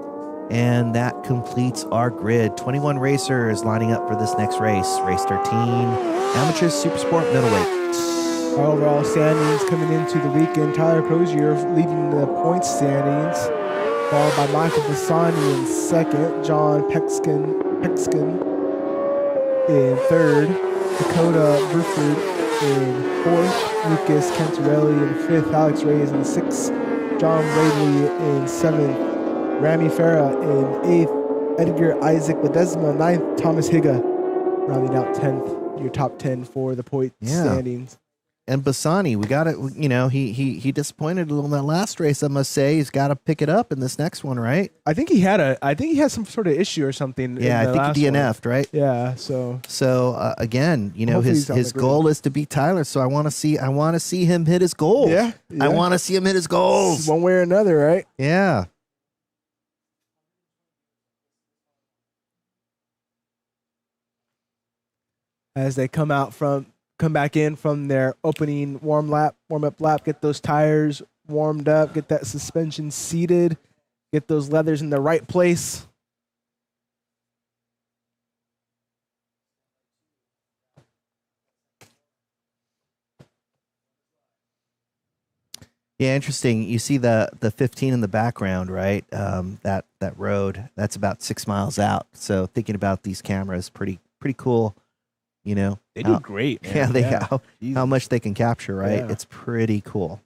And that completes our grid. 21 racers lining up for this next race. Race 13, Amateur Supersport Middleweight. Our overall standings coming into the weekend, Tyler Crozier leading the points standings, followed by Michael Pisani in second, John Peskin in third, Dakota Burford in fourth, Lucas Cantarelli in fifth, Alex Reyes in sixth, John Bradley in seventh, Rami Farah in eighth, Edgar Isaac Ledesma ninth, Thomas Higa rounding out 10th, your top 10 for the point standings. And Bassani, we got it. You know, he disappointed a little in that last race. I must say, he's got to pick it up in this next one, right? I think he had some sort of issue or something. Yeah, I think he DNF'd, right? Yeah. So again, you know, his goal is to beat Tyler. So I want to see him hit his goals. Yeah. I want to see him hit his goals one way or another, right? Yeah. As they come back in from their opening warm-up lap, get those tires warmed up, get that suspension seated, get those leathers in the right place. Yeah, interesting. You see the 15 in the background, right? That road, that's about 6 miles out. So thinking about these cameras, pretty cool. You know, they do great. Man. Yeah, how much they can capture, right? Yeah. It's pretty cool.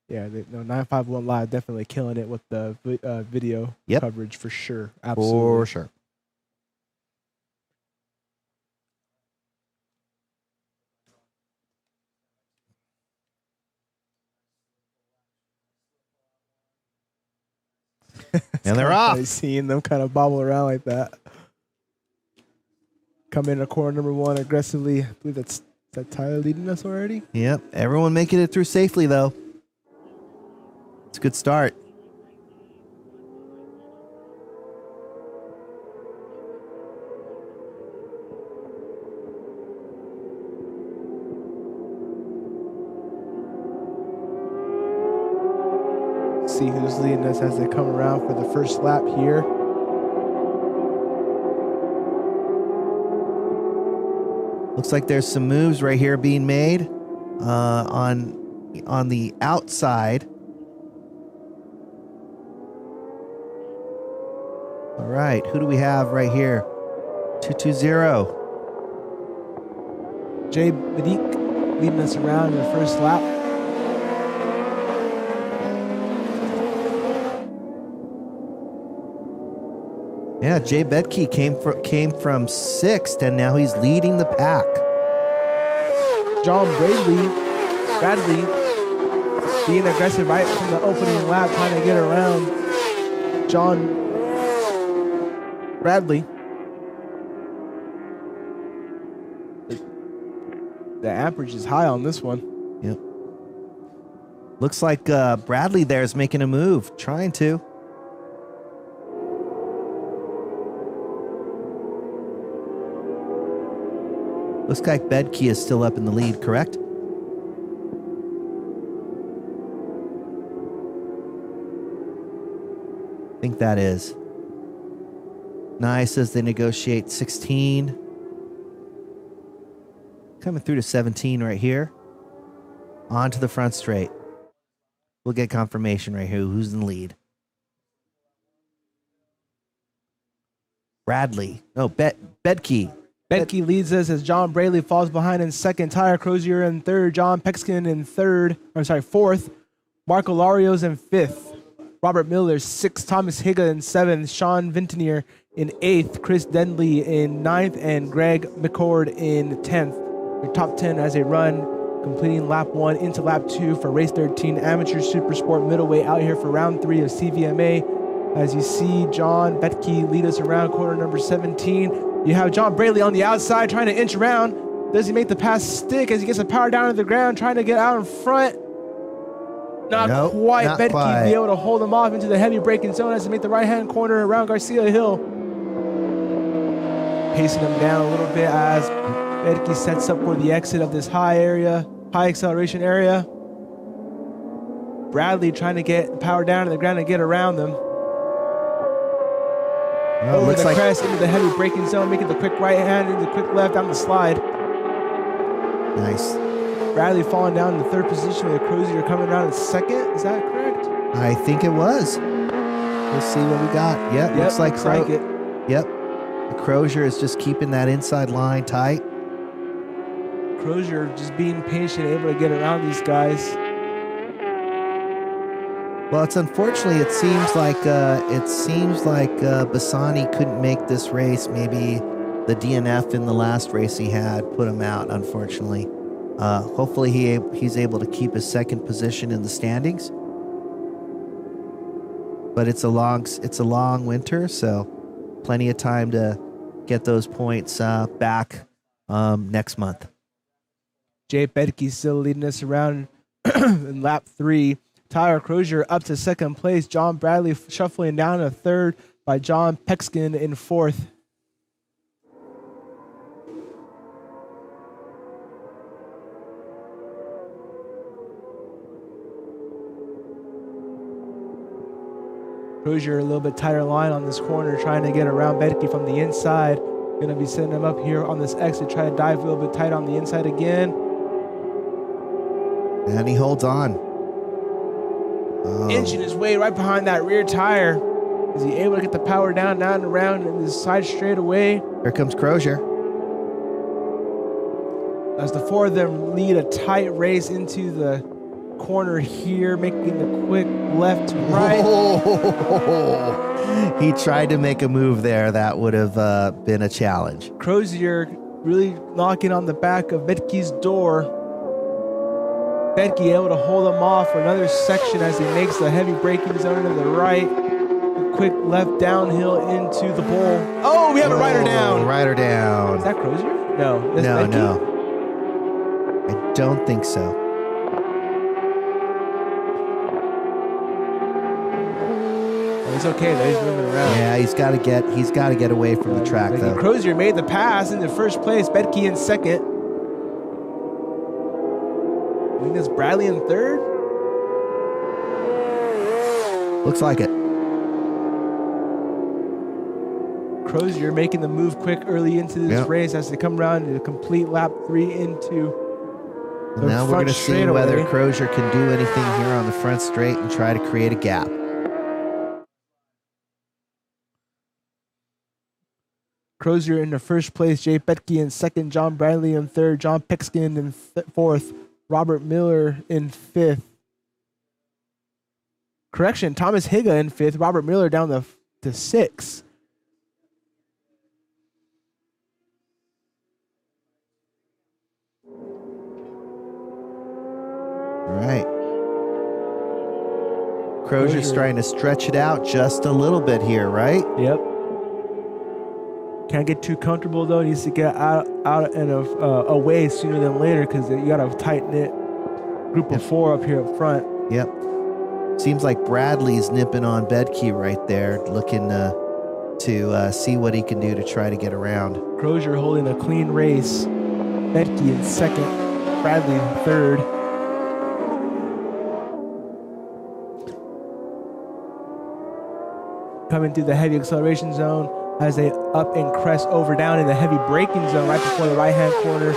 Yeah, 951 Live definitely killing it with the video coverage for sure. Absolutely. For sure. And they're off. Seeing them kind of bobble around like that. Come in corner number 1 aggressively. I believe that's Tyler leading us already. Yep. Everyone making it through safely, though. It's a good start. see who's leading us as they come around for the first lap here. Looks like there's some moves right here being made on the outside. All right, who do we have right here? 220. Jay Badik leading us around in the first lap. Yeah, Jay Bedke came from sixth, and now he's leading the pack. John Bradley being aggressive right from the opening lap, trying to get around John Bradley. The amperage is high on this one. Yep. Looks like Bradley there is making a move, trying to. Looks like Bedke is still up in the lead, correct? I think that is. Nice as they negotiate 16. Coming through to 17 right here. On to the front straight. We'll get confirmation right here who's in the lead. Bradley. No, Bedke. Bedke leads us as John Bradley falls behind in second. Tyler Crozier in third. John Peckskin in fourth. Marco Larios in fifth. Robert Miller sixth. Thomas Higa in seventh. Sean Vintenier in eighth. Chris Denley in ninth. And Greg McCord in 10th. Your top 10 as they run, completing lap 1 into lap 2 for race 13 amateur Supersport Middleweight out here for round 3 of CVMA. As you see John Bedke lead us around corner number 17. You have John Bradley on the outside trying to inch around. Does he make the pass stick as he gets the power down to the ground, trying to get out in front? Not quite. Bedke be able to hold him off into the heavy braking zone as he make the right-hand corner around Garcia Hill. Pacing him down a little bit as Bedke sets up for the exit of this high acceleration area. Bradley trying to get power down to the ground and get around them. Well, over the crest into the heavy braking zone, making the quick right hand into the quick left down the slide. Nice. Bradley falling down in the third position with Crozier coming down in second. Is that correct? I think it was. We'll see what we got. Yep, looks like it. Yep. Crozier is just keeping that inside line tight. Crozier just being patient, able to get around these guys. Well, it's unfortunately it seems like Bassani couldn't make this race. Maybe the DNF in the last race he had put him out. Unfortunately, hopefully he's able to keep his second position in the standings. But it's a long winter, so plenty of time to get those points back next month. Jay Bedke still leading us around in lap 3. Tyler Crozier up to second place. John Bradley shuffling down to third by John Peckskin in fourth. Crozier a little bit tighter line on this corner, trying to get around Bedke from the inside. Going to be setting him up here on this exit, try to dive a little bit tight on the inside again. And he holds on. Inching his way right behind that rear tire. Is he able to get the power down and around in this side straightaway? Here comes Crozier. As the four of them lead a tight race into the corner here, making the quick left to right. Oh, he tried to make a move there. That would have been a challenge. Crozier really knocking on the back of Bedke's door. Bedke able to hold him off for another section as he makes the heavy braking zone to the right. A quick left downhill into the bowl. Oh, we have a rider down. Rider down. Is that Crozier? No. That's No, Bedke? no. I don't think so. Oh, it's okay though. He's moving around. Yeah, he's got to get away from the track though. Crozier made the pass into first place. Bedke in second. I think that's Bradley in third. Looks like it. Crozier making the move quick early into this race as they come around to complete lap 3 into And now we're going to see whether Crozier can do anything here on the front straight and try to create a gap. Crozier in the first place, Jay Petke in second, John Bradley in third, John Peckskin in fourth, Robert Miller in fifth. Correction, Thomas Higa in fifth, Robert Miller down to sixth. All right. Crozier's trying to stretch it out just a little bit here, right? Yep. Can't get too comfortable though. Needs to get out and away sooner than later because you got a tight knit group of 4 up here up front. Yep. Seems like Bradley's nipping on Bedke right there, looking to see what he can do to try to get around. Crozier holding a clean race. Bedke in second, Bradley in third. Coming through the heavy acceleration zone as they up and crest over down in the heavy braking zone right before the right-hand corner.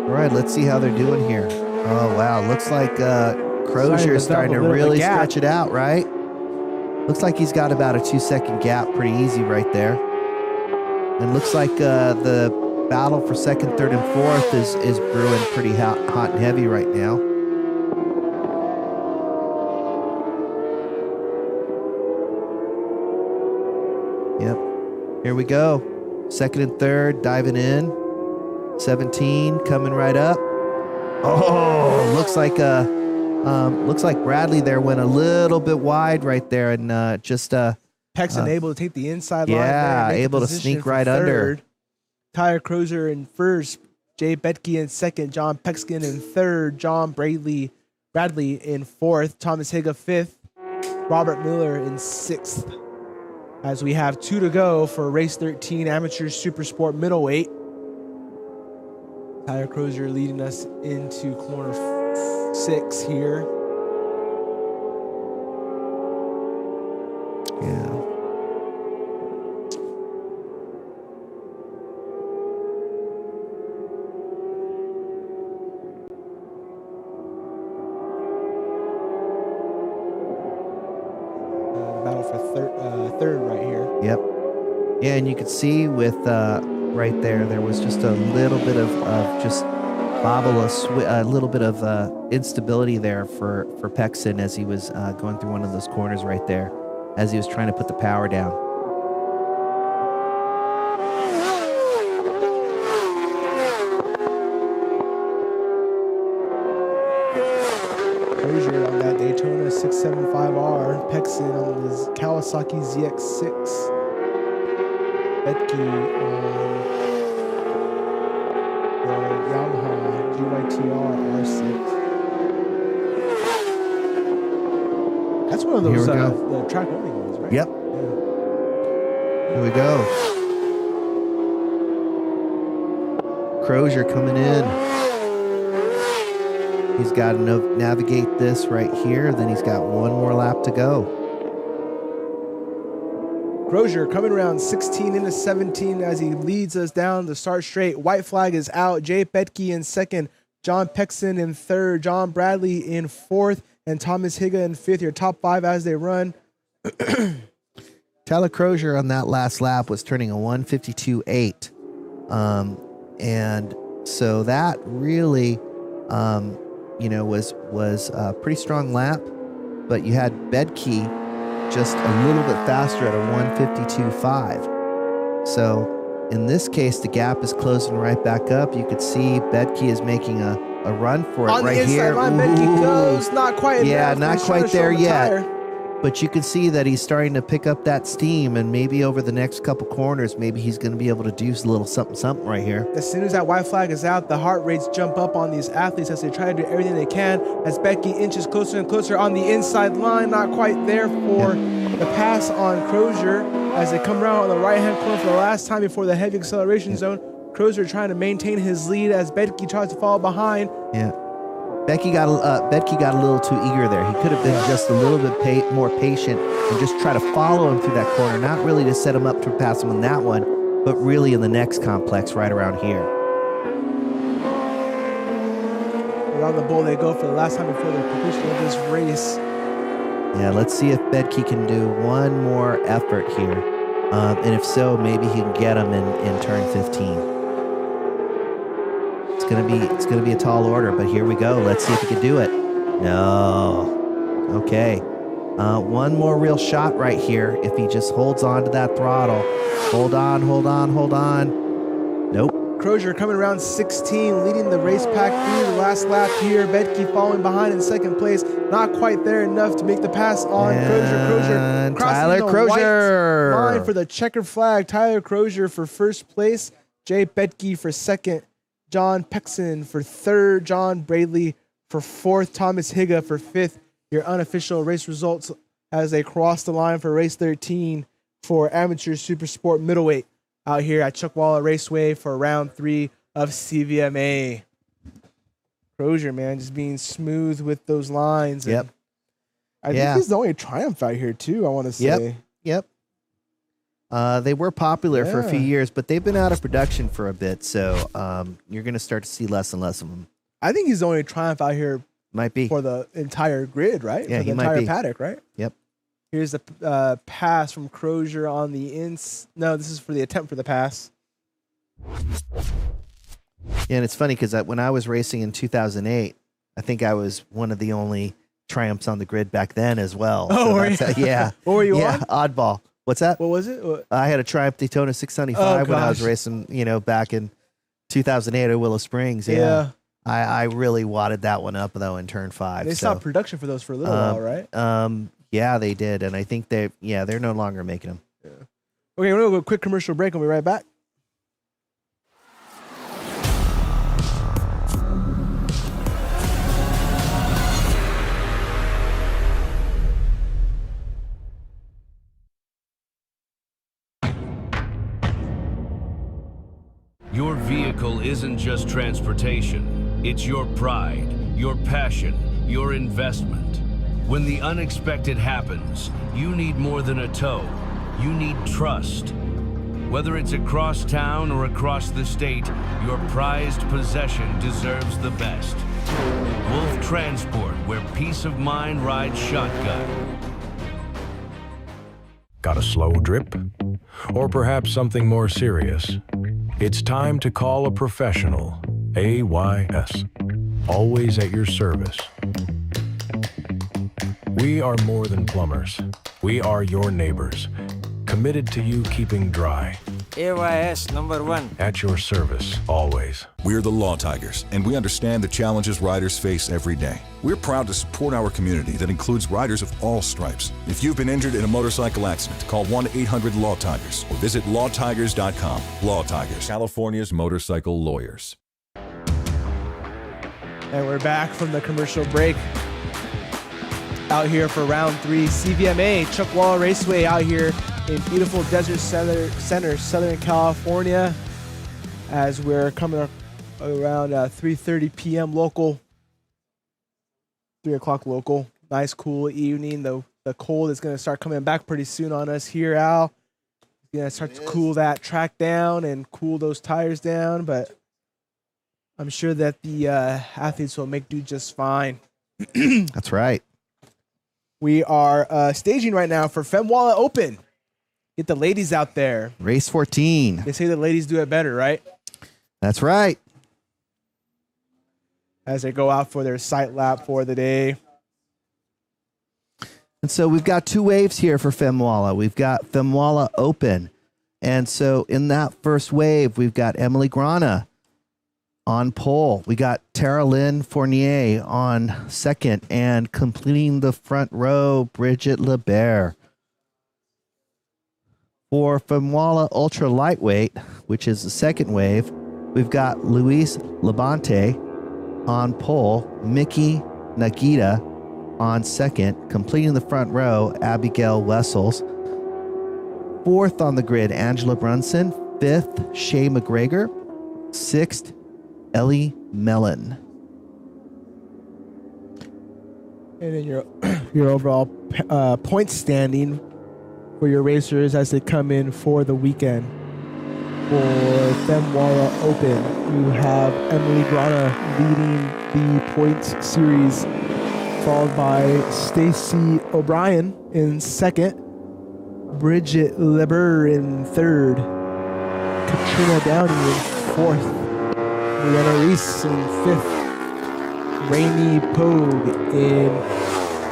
All right, let's see how they're doing here. Oh, wow. Looks like Crozier is starting to really stretch it out, right? Looks like he's got about a 2-second gap pretty easy right there. And looks like the battle for second, third, and fourth is brewing pretty hot and heavy right now. Yep. Here we go. Second and third diving in. 17 coming right up. Oh, looks like Bradley there went a little bit wide right there and just Pexton able to take the inside line. Yeah, able to sneak right under. Tyler Crozier in first, Jay Betke in second, John Peckskin in third, John Bradley in fourth, Thomas Higa fifth, Robert Miller in sixth. As we have 2 to go for race 13, amateur Supersport Middleweight. Tyler Crozier leading us into corner 6 here. Yeah. Battle for third right here. Yep. Yeah, and you could see with right there was just a little bit of just bobble, a little bit of instability there for Pexton as he was going through one of those corners right there, as he was trying to put the power down. Crozier on that Daytona 675R, Pexton on the Kawasaki ZX6, Betke on the Yamaha GYTR R6. That's one of those the track only ones, right? Yep. Yeah. Here we go. Crozier coming in. He's got to navigate this right here. Then he's got one more lap to go. Crozier coming around 16 into 17 as he leads us down the start straight. White flag is out. Jay Betke in second. John Pexton in third. John Bradley in fourth. And Thomas Higa in fifth. Your top 5 as they run. Tyler Crozier on that last lap was turning a 152.8. And so that really, was a pretty strong lap. But you had Bedke just a little bit faster at a 152.5. So in this case, the gap is closing right back up. You could see Bedke is making a run for it right here. On the inside line, Bedke goes. Not quite. Yeah, not quite there yet. But you can see that he's starting to pick up that steam, and maybe over the next couple corners, maybe he's going to be able to do a little something right here. As soon as that white flag is out, the heart rates jump up on these athletes as they try to do everything they can. As Betke inches closer and closer on the inside line, not quite there for the pass on Crozier. As they come around on the right-hand corner for the last time before the heavy acceleration zone, Crozier trying to maintain his lead as Bedke tries to fall behind. Yeah. Bedke got a little too eager there. He could have been just a little bit more patient and just try to follow him through that corner, not really to set him up to pass him in that one, but really in the next complex right around here. Around the bowl they go for the last time before the completion of this race. Yeah, let's see if Bedke can do one more effort here. And if so, maybe he can get him in turn 15. It's gonna be a tall order, but here we go. Let's see if he can do it. No. Okay. One more real shot right here. If he just holds on to that throttle. Hold on. Nope. Crozier coming around 16, leading the race pack through the last lap here. Bedke falling behind in second place. Not quite there enough to make the pass on Crozier. Tyler Crozier. Line for the checkered flag. Tyler Crozier for first place. Jay Bedke for second. John Pexon for third. John Bradley for fourth. Thomas Higa for fifth. Your unofficial race results as they cross the line for race 13 for amateur Supersport Middleweight out here at Chuckwalla Raceway for round 3 of CVMA. Crozier, man, just being smooth with those lines. Yep. I think he's the only triumph out here, too, I want to say. Yep. They were popular for a few years, but they've been out of production for a bit, so you're going to start to see less and less of them. I think he's the only triumph out here Might be. for the entire grid, right? Yeah, for he the might entire be. paddock, right? Yep. Here's the pass from Crozier on the ins. No, this is for the attempt for the pass. Yeah, and it's funny because when I was racing in 2008, I think I was one of the only triumphs on the grid back then as well. Oh, were you? Yeah. What were you on? Yeah, oddball. What's that? What was it? I had a Triumph Daytona 675 when I was gosh. racing, back in 2008 at Willow Springs. Yeah. I really wadded that one up, though, in turn 5. They stopped production for those for a little while, right? Yeah, they did. And I think they're no longer making them. Okay, we're going to go a quick commercial break and we'll be right back. Your vehicle isn't just transportation. It's your pride, your passion, your investment. When the unexpected happens, you need more than a tow. You need trust. Whether it's across town or across the state, your prized possession deserves the best. Wolf Transport, where peace of mind rides shotgun. Got a slow drip? Or perhaps something more serious? It's time to call a professional. AYS. Always at your service. We are more than plumbers. We are your neighbors. Committed to you keeping dry. AYS #1. At your service, always. We're the Law Tigers, and we understand the challenges riders face every day. We're proud to support our community that includes riders of all stripes. If you've been injured in a motorcycle accident, call 1-800-LAW-TIGERS or visit lawtigers.com. Law Tigers, California's motorcycle lawyers. And we're back from the commercial break. Out here for round 3, CVMA, Chuckwalla Raceway out here in beautiful Desert Center, Southern California, as we're coming up around 3:30 p.m. local, 3 o'clock local. Nice, cool evening. The cold is going to start coming back pretty soon on us here, Al. It's going to start to cool that track down and cool those tires down, but I'm sure that the athletes will make do just fine. That's right. We are staging right now for Femwalla Open. Get the ladies out there. Race 14. They say the ladies do it better, right? That's right. As they go out for their sight lap for the day. And so we've got 2 waves here for Femwalla. We've got Femwalla Open. And so in that first wave, we've got Emily Grana on pole. We got Tara Lynn Fournier on second, and completing the front row, Bridget LeBert. For Femwalla Ultra Lightweight, which is the second wave, we've got Luis Labonte on pole, Mickey Nagita on second, completing the front row, Abigail Wessels. 4th on the grid, Angela Brunson. 5th, Shay McGregor. 6th, Ellie Mellon. And then your overall point standing for your racers as they come in for the weekend. For Femwalla Open, you have Emily Grana leading the points series, followed by Stacy O'Brien in 2nd, Bridget Leber in 3rd, Katrina Downey in 4th, Leanna Reese in 5th, Rainey Pogue in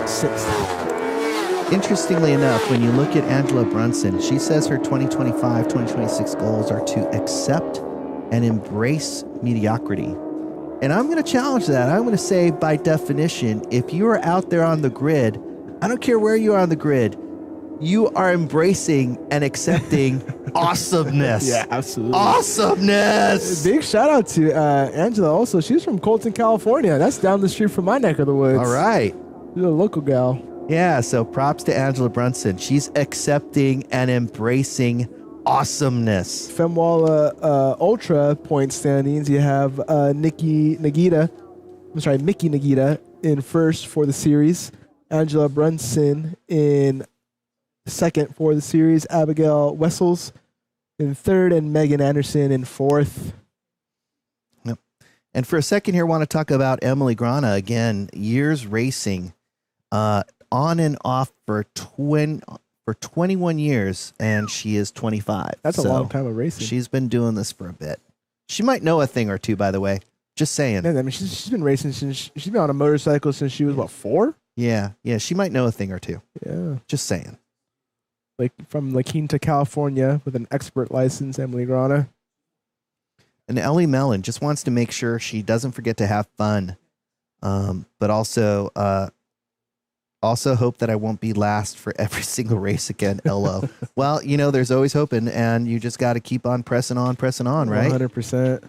6th. Interestingly enough, when you look at Angela Brunson, she says her 2025, 2026 goals are to accept and embrace mediocrity. And I'm going to challenge that. I'm going to say, by definition, if you are out there on the grid, I don't care where you are on the grid, you are embracing and accepting awesomeness. Yeah, absolutely. Awesomeness. Big shout out to Angela also. She's from Colton, California. That's down the street from my neck of the woods. All right. She's a local gal. Yeah, so props to Angela Brunson. She's accepting and embracing awesomeness. Femwalla Ultra point standings, you have Mickey Nagita in 1st for the series, Angela Brunson in 2nd for the series, Abigail Wessels in 3rd, and Megan Anderson in 4th. Yep. And for a second here, I want to talk about Emily Grana again. Years racing, on and off for 21 years, and she is 25. That's a long time of racing. She's been doing this for a bit. She might know a thing or two, by the way. Just saying. Yeah, I mean, she's been racing since she's been on a motorcycle since she was what, 4? Yeah, she might know a thing or two. Yeah, just saying. Like from La Quinta, California, with an expert license, Emily Grana. And Ellie Mellon just wants to make sure she doesn't forget to have fun, but also hope that I won't be last for every single race again, LO. Well, there's always hoping, and you just got to keep on pressing on, right? 100%.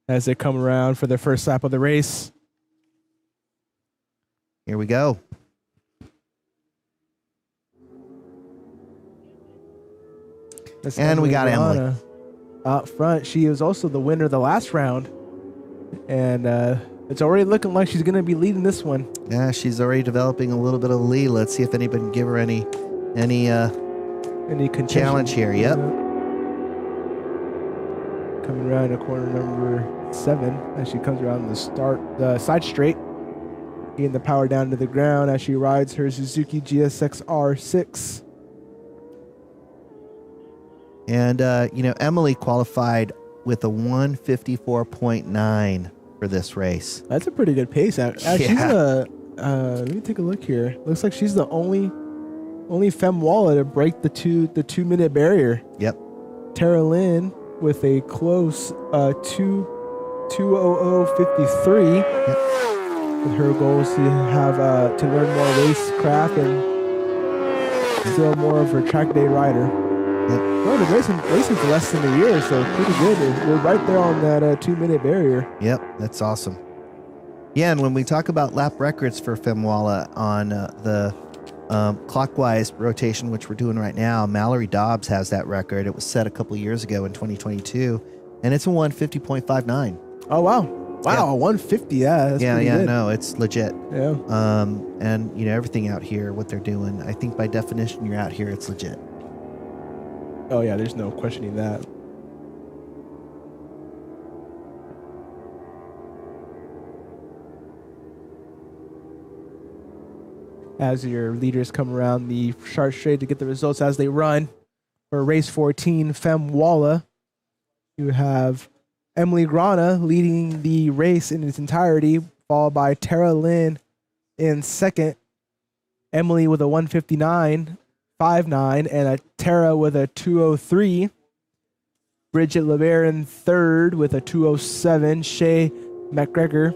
As they come around for their first lap of the race. Here we go. And we got Emily out front. She was also the winner of the last round. And it's already looking like she's going to be leading this one. Yeah, she's already developing a little bit of a lead. Let's see if anybody can give her any challenge here. Yep. Coming around the corner number 7 as she comes around the side straight. Getting the power down to the ground as she rides her Suzuki GSX R6. And, Emily qualified with a 154.9 for this race. That's a pretty good pace. She's let me take a look here. Looks like she's the only Femwalla to break the 2-minute barrier. Yep. Tara Lynn with a close 2:00:53. Yep. With her goals to have to learn more racecraft and still more of her track day rider. Yep. Well, the racing for less than a year, so pretty good. We're right there on that 2-minute barrier. Yep, that's awesome. Yeah, and when we talk about lap records for Femwalla on the clockwise rotation, which we're doing right now, Mallory Dobbs has that record. It was set a couple years ago in 2022, and it's a 150.59. Oh, wow. Wow, Yeah. 150, yeah. That's pretty good. No, it's legit. Yeah. And, everything out here, what they're doing, I think by definition, you're out here, it's legit. Oh, yeah, there's no questioning that. As your leaders come around the sharp straight to get the results as they run for race 14, Femwalla, you have Emily Grana leading the race in its entirety, followed by Tara Lynn in 2nd. Emily with a 159.59 and a Tara with a 203. Bridget LeBaire in 3rd with a 207. Shay McGregor.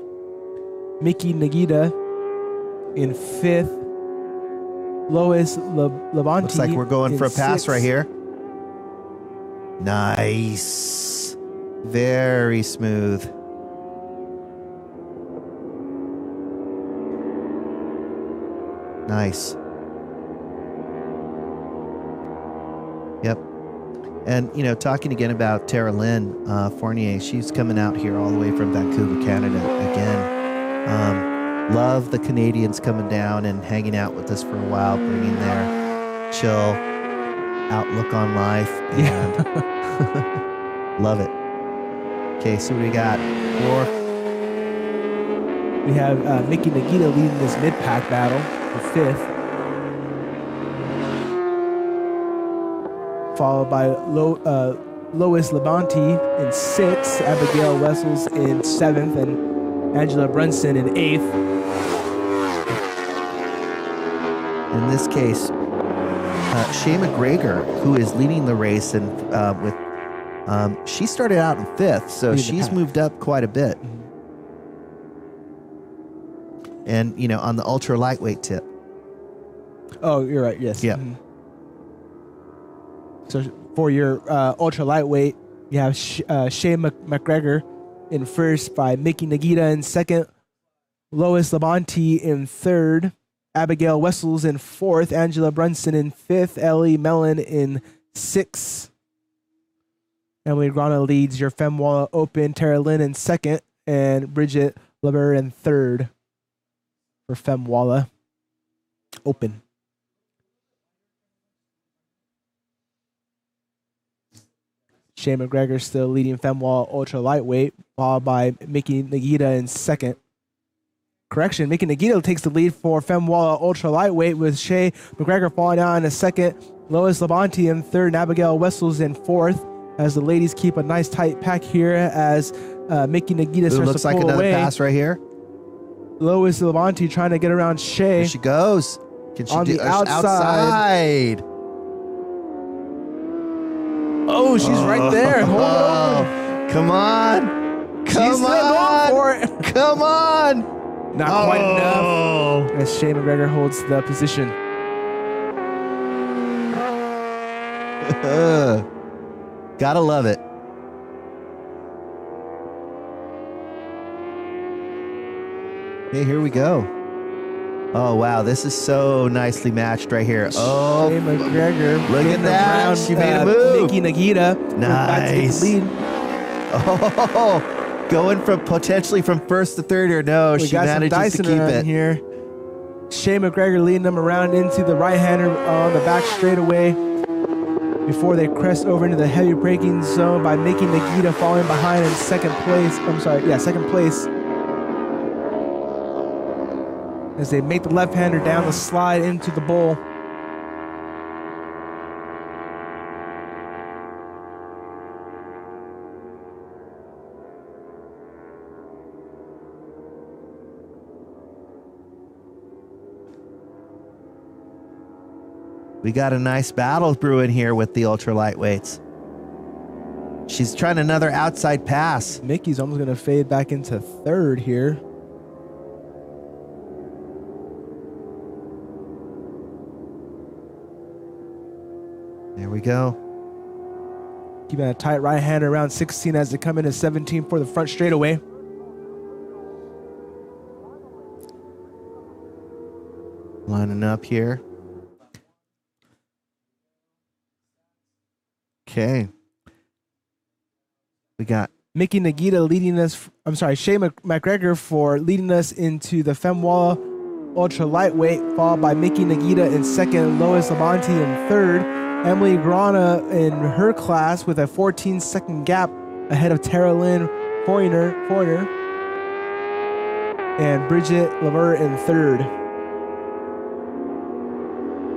Mickey Nagita in 5th. Lois Levanti. Looks like we're going for a pass 6th. right here. Nice. Very smooth. Nice. Yep. And, you know, talking again about Tara Lynn Fournier, she's coming out here all the way from Vancouver, Canada again. Love the Canadians coming down and hanging out with us for a while, bringing their chill outlook on life. And love it. Okay, so we got fourth. We have Mickey Nagita leading this mid-pack battle for 5th. Followed by Lois Labonte in 6th, Abigail Wessels in 7th, and Angela Brunson in 8th. In this case, Shea McGregor, who is leading the race, and she started out in 5th, so she's moved up quite a bit. And, you know, on the ultra lightweight tip. Oh, you're right. Yes. Yeah. Mm-hmm. So for your ultra lightweight, you have Shea McGregor in 1st, by Mickey Nagita in 2nd, Lois Labonte in 3rd, Abigail Wessels in 4th, Angela Brunson in 5th, Ellie Mellon in 6th. Emily Grana leads your Femwalla Open, Tara Lynn in 2nd, and Bridget Leber in 3rd for Femwalla Open. Shea McGregor still leading Femwalla Ultra Lightweight, followed by Mickey Nagita in 2nd. Correction, Mickey Nagita takes the lead for Femwalla Ultra Lightweight, with Shea McGregor falling down in 2nd, Lois Labonte in 3rd, and Abigail Wessels in 4th, as the ladies keep a nice tight pack here as Mickey Nagita starts looks to like pull another away. pass right here. Lois Labonte trying to get around Shea. Here she goes. Can she On do the outside. Oh, she's right there. Hold on. Come on. She's Come still going on. for it. Come on. Not quite enough. As Shea McGregor holds the position. Gotta love it. Okay, here we go. Oh, wow. This is so nicely matched right here. Oh, Shea McGregor. look at getting that. around, She made a move. Mickey Nagita. Nice. Lead. Oh, going from potentially from 1st to 3rd, or no, We she got some manages to Dyson keep around it. here. Shea McGregor leading them around into the right-hander on the back straightaway before they crest over into the heavy braking zone, by Mickey Nagita falling behind in 2nd place. Second place. As they make the left-hander down the slide into the bowl. We got a nice battle brewing here with the ultra lightweights. She's trying another outside pass. Mickey's almost going to fade back into 3rd here. There we go. Keeping a tight right-hander around 16 as they come into 17 for the front straightaway. Lining up here. Okay. We got Mickey Nagita leading us, Shea McGregor for leading us into the Femwalla Ultra Lightweight, followed by Mickey Nagita in 2nd, Lois Labonte in 3rd, Emily Grana in her class with a 14-second gap ahead of Tara Lynn Foreigner, and Bridget Lever in 3rd.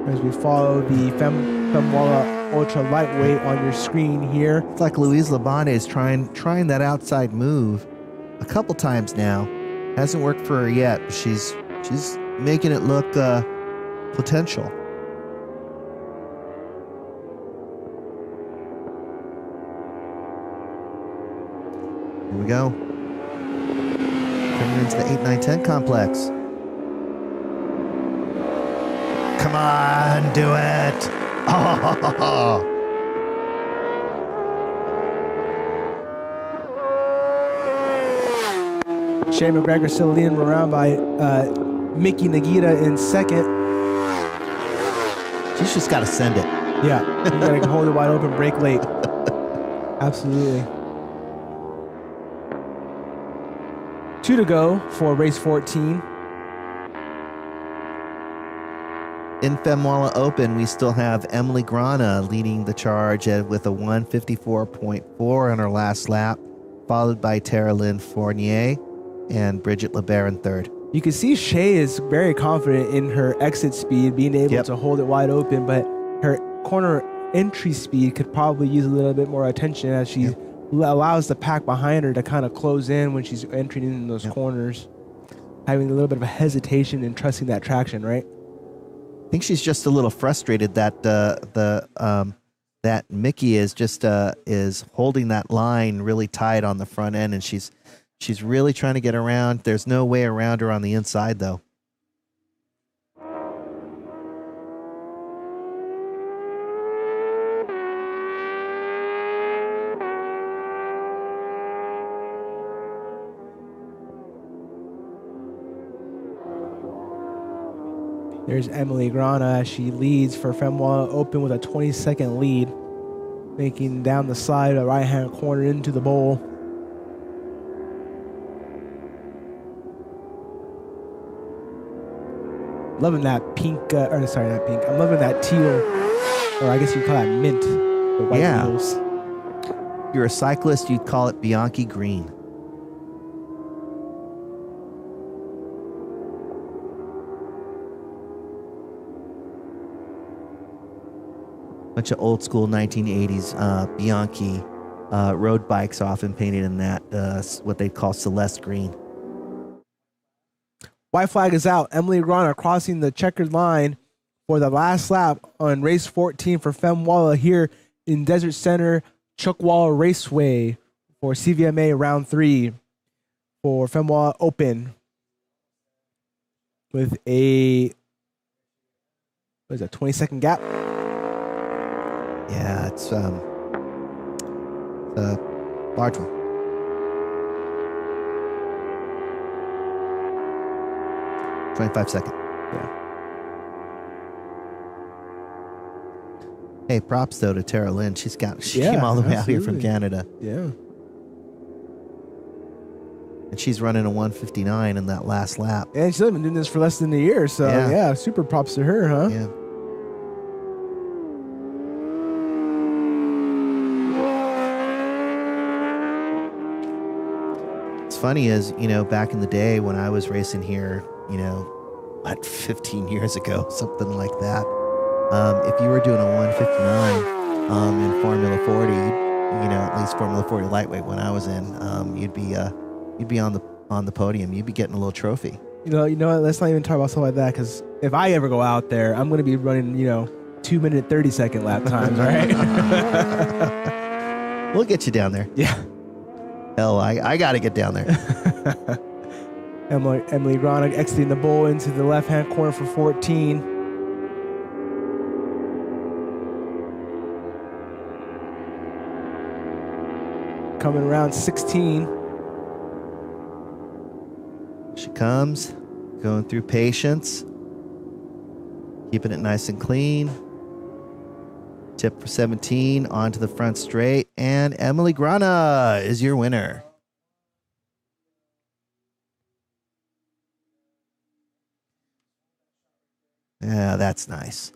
As we follow the Femwalla Ultra Lightweight on your screen here. It's like Louise Labonte is trying that outside move a couple times now. Hasn't worked for her yet, but she's making it look potential. Here we go. Coming into the 8, 9, 10 complex. Come on, do it. Oh. Shea McGregor still leading around by Mickey Nagita in 2nd. She's just got to send it. Yeah, you gotta hold it wide open, brake late. Absolutely. 2 to go for race 14. In Femwalla Open, we still have Emily Grana leading the charge with a 154.4 on her last lap, followed by Tara Lynn Fournier and Bridget LeBaron in third. You can see Shay is very confident in her exit speed, being able to hold it wide open, but her corner entry speed could probably use a little bit more attention as she allows the pack behind her to kind of close in when she's entering in those corners, having a little bit of a hesitation and trusting that traction, right? I think she's just a little frustrated that that Mickey is just is holding that line really tight on the front end, and she's really trying to get around. There's no way around her on the inside, though. There's Emily Grana as she leads for Femwalla Open with a 20-second lead, making down the side of the right-hand corner into the bowl. Loving that pink, sorry, not pink. I'm loving that teal, or I guess you call that mint, the white wheels. If you're a cyclist, you'd call it Bianchi green. Bunch of old school 1980s Bianchi road bikes, often painted in that what they call Celeste green. White flag is out. Emily Grana crossing the checkered line for the last lap on race 14 for Femwalla here in Desert Center, Chuckwalla Raceway for CVMA round 3 for Femwalla Open with a 20-second gap. Yeah, it's a large one. $25-second. Yeah. Hey, props though to Tara Lynn. She came all the way out here from Canada. Yeah. And she's running a 159 in that last lap. And she's been doing this for less than a year, so yeah, super props to her, huh? Yeah. Funny is, back in the day when I was racing here, 15 years ago, something like that. If you were doing a 159 in Formula 40, at least Formula 40 lightweight when I was in, you'd be on the podium. You'd be getting a little trophy. You know what? Let's not even talk about stuff like that, because if I ever go out there, I'm going to be running 2-minute 30-second lap times. All right. We'll get you down there. Yeah. Hell, I got to get down there. Emily Grana exiting the bowl into the left-hand corner for 14. Coming around 16. She comes, going through patience, keeping it nice and clean. Tip for 17 onto the front straight, and Emily Grana is your winner. Yeah, that's nice.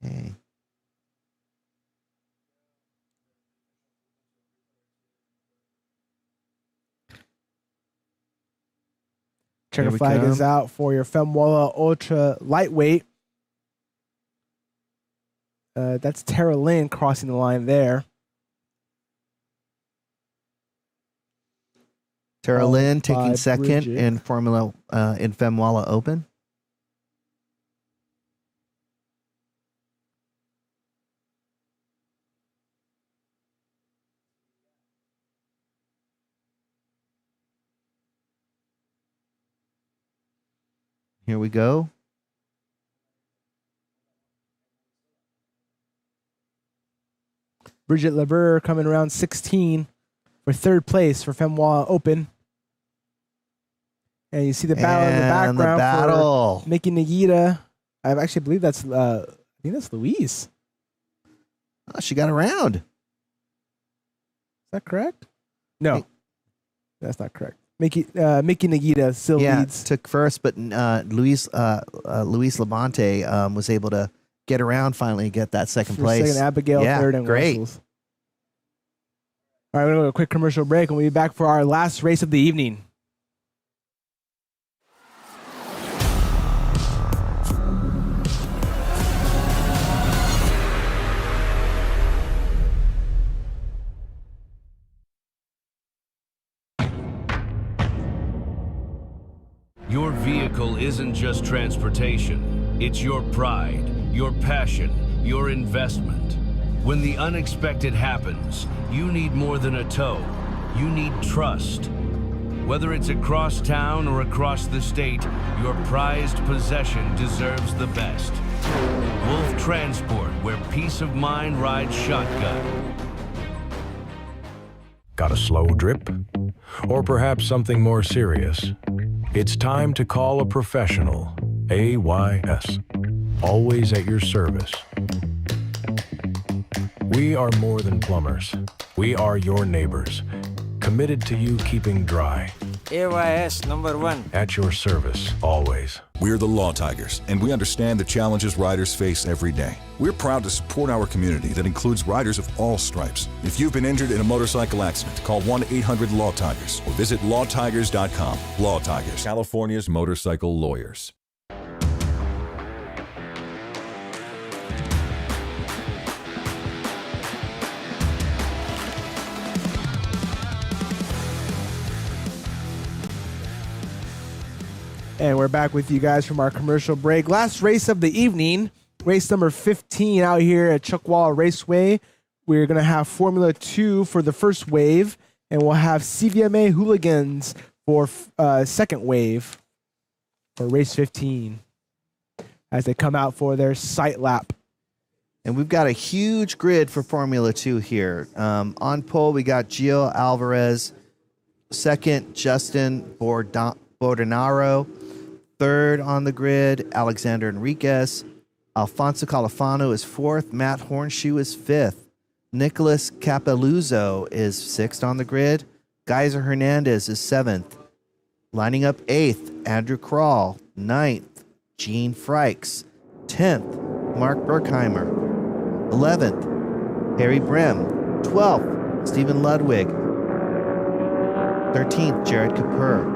Okay. Checker flag is out for your Femwalla Ultra Lightweight. That's Tara Lynn crossing the line there. Tara Lynn taking second Bridget in Femwalla Open. Here we go. Bridget LeBeur coming around 16 for third place for Femwalla Open. And you see the battle in the And background the battle. for Mickey Nagita. I actually believe that's I think that's Louise. Oh, she got around. Is that correct? No, Hey. that's not correct. Mickey Nagita still leads. Took first, but Luis Labonte was able to get around finally and get that second For place. second, Abigail third, and great. Wessels. All right, we're going to go to a quick commercial break, and we'll be back for our last race of the evening. Your vehicle isn't just transportation. It's your pride, your passion, your investment. When the unexpected happens, you need more than a tow. You need trust. Whether it's across town or across the state, your prized possession deserves the best. Wolf Transport, where peace of mind rides shotgun. Got a slow drip? Or perhaps something more serious? It's time to call a professional. AYS. Always at your service. We are more than plumbers. We are your neighbors. Committed to you keeping dry. AYS number 1. At your service, always. We're the Law Tigers, and we understand the challenges riders face every day. We're proud to support our community that includes riders of all stripes. If you've been injured in a motorcycle accident, call 1-800-LAW-TIGERS or visit lawtigers.com. Law Tigers, California's motorcycle lawyers. And we're back with you guys from our commercial break. Last race of the evening, race number 15 out here at Chuckwalla Raceway. We're going to have Formula 2 for the first wave, and we'll have CVMA Hooligans for second wave for race 15 as they come out for their sight lap. And we've got a huge grid for Formula 2 here. On pole, we got Gio Alvarez. Second, Justin Bordenaro. Third on the grid, Alexander Enriquez. Alfonso Califano is fourth. Matt Hornshoe is fifth. Nicholas Capeluzzo is sixth on the grid. Geyser Hernandez is seventh. Lining up eighth, Andrew Krall. Ninth, Gene Frykes. 10th, Mark Berkheimer. 11th, Harry Brem. 12th, Stephen Ludwig. 13th, Jared Kapur.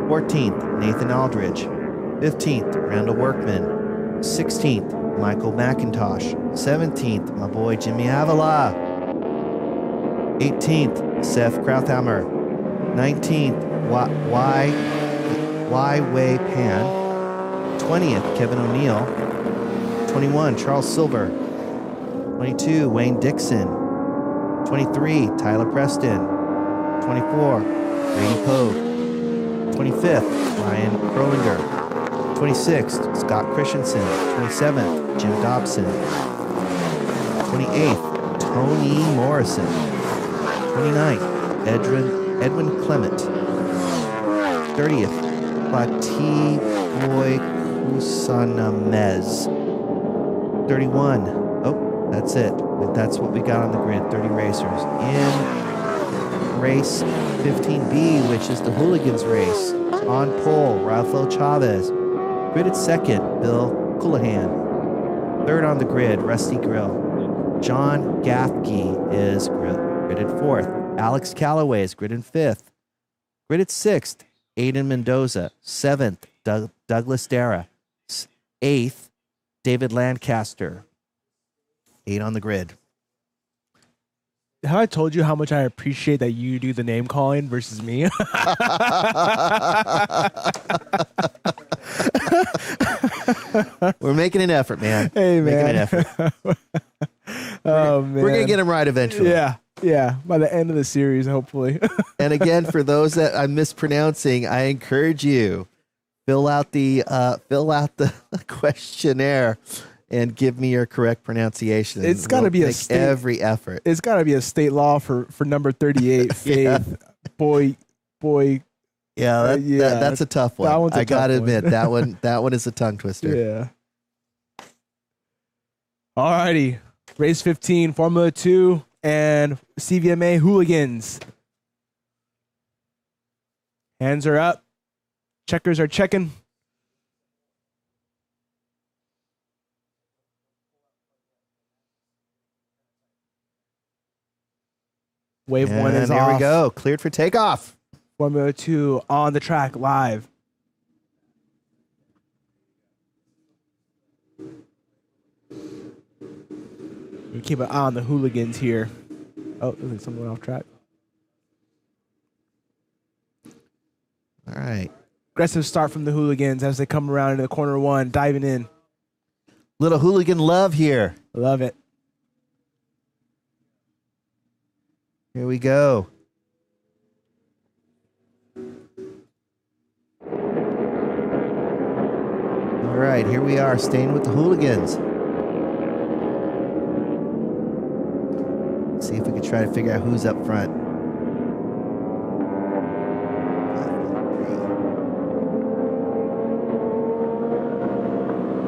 14th, Nathan Aldridge. 15th, Randall Workman. 16th, Michael McIntosh. 17th, my boy Jimmy Avila. 18th, Seth Krauthammer. 19th, Y Wei Pan. 20th, Kevin O'Neill. 21, Charles Silver. 22, Wayne Dixon. 23, Tyler Preston. 24, Brady Pogue. 25th, Ryan Krolinger. 26th, Scott Christensen. 27th, Jim Dobson. 28th, Tony Morrison. 29th, Edwin Clement. 30th, Fatih Boy Kusanamez. 31. Oh, that's it. That's what we got on the grid. 30 racers. In race 15B, which is the Hooligans race. On pole, Rafael Chavez. Gridded second, Bill Coulihan. Third on the grid, Rusty Grill. John Gaffke is gridded fourth. Alex Calloway is gridded fifth. Gridded sixth, Aiden Mendoza. Seventh, Douglas Dara. Eighth, David Lancaster. 8 on the grid. Have I told you how much I appreciate that you do the name calling versus me? We're making an effort, man. Hey, man. Making an effort. Oh, man. We're going to get him right eventually. Yeah. By the end of the series, hopefully. And again, for those that I'm mispronouncing, I encourage you, fill out the questionnaire and give me your correct pronunciation. It's got to be a state, every effort. It's got to be a state law for number 38, Faith. Yeah. Boy. Yeah, that's a tough one. That one's a I gotta tough one. admit that one is a tongue twister. Yeah. Alrighty. Race 15, Formula 2 and CVMA Hooligans. Hands are up. Checkers are checking. Wave 1 is And here off. we go. Cleared for takeoff. Formula 2 on the track live. We keep an eye on the Hooligans here. Oh, looks like someone off track. All right. Aggressive start from the Hooligans as they come around into corner 1, diving in. Little hooligan love here. Love it. Here we go. All right, here we are, staying with the Hooligans. See if we can try to figure out who's up front.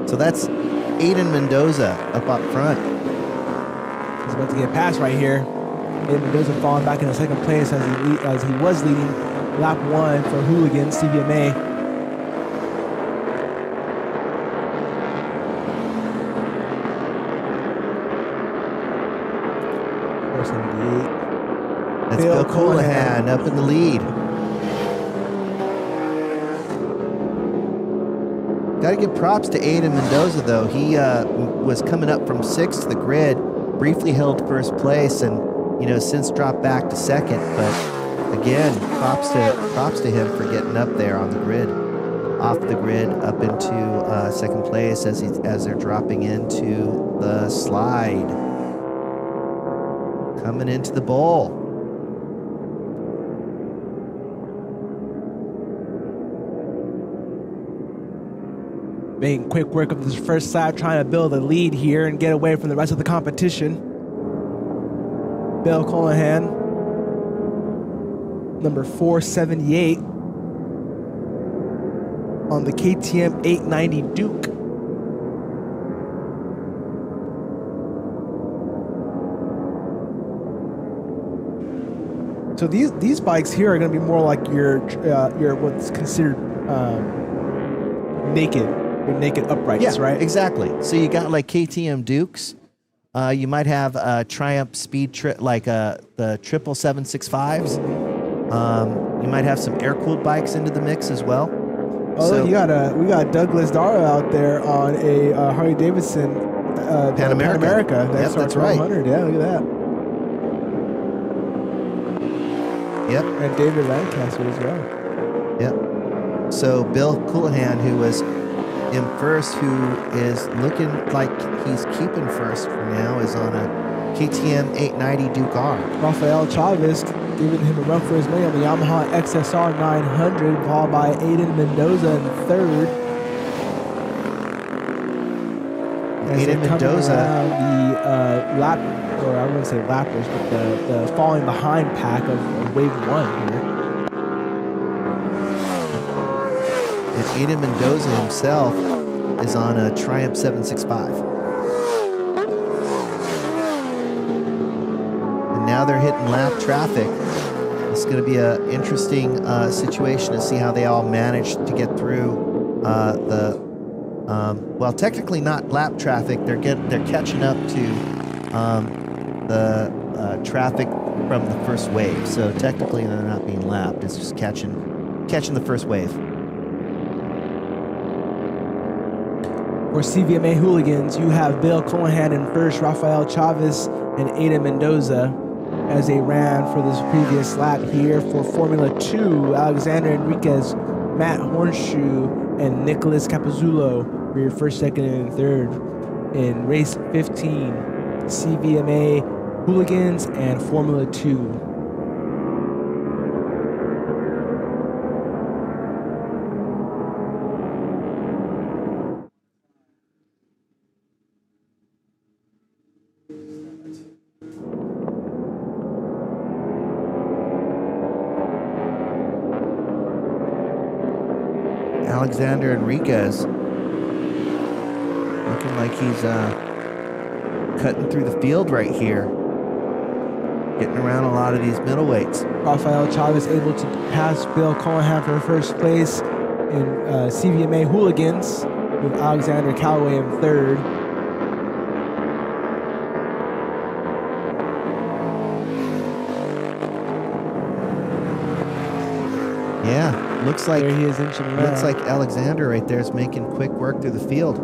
So that's Aiden Mendoza up front. He's about to get past right here. Aiden Mendoza falling back into second place as he was leading lap 1 for Hooligans, CVMA. That's Bill Colohan up in the lead. Got to give props to Aiden Mendoza, though. He was coming up from 6th to the grid, briefly held first place, and since dropped back to 2nd. But again, props to him for getting up there on the grid, off the grid, up into 2nd place as they're dropping into the slide, coming into the bowl. Making quick work of this first lap, trying to build a lead here and get away from the rest of the competition. Bill Colohan, number 478 on the KTM 890 Duke. So these bikes here are going to be more like your what's considered naked. Your naked uprights, right? Exactly. So you got like KTM Dukes. You might have Triumph Speed like the 77765s. You might have some air-cooled bikes into the mix as well. Oh, so, we got Douglas Darrow out there on a Harley Davidson Pan America. That's right. 100. Yeah, look at that. Yep. And David Lancaster as well. Yep. So Bill Colohan, who was in first, who is looking like he's keeping first for now, is on a KTM 890 Duke R. Rafael Chavez giving him a run for his money on the Yamaha XSR 900, followed by Aiden Mendoza in third. Aiden Mendoza. The lap, or I wouldn't say lappers, but the falling behind pack of Wave 1 here. And Aiden Mendoza himself is on a Triumph 765. And now they're hitting lap traffic. It's going to be an interesting situation to see how they all manage to get through well, technically not lap traffic. They're catching up to the traffic from the first wave. So technically they're not being lapped. It's just catching the first wave. For CVMA Hooligans, you have Bill Colohan in first, Rafael Chavez, and Aiden Mendoza as they ran for this previous lap here. For Formula 2, Alexander Enriquez, Matt Hornshoe, and Nicholas Capizzulo were your first, second, and third. In race 15, CVMA Hooligans and Formula 2. Alexander Enriquez. Looking like he's cutting through the field right here. Getting around a lot of these middleweights. Rafael Chavez able to pass Bill Callahan for first place in CVMA Hooligans, with Alexander Calloway in third. Yeah, looks like There he is inching around. looks like Alexander right there is making quick work through the field.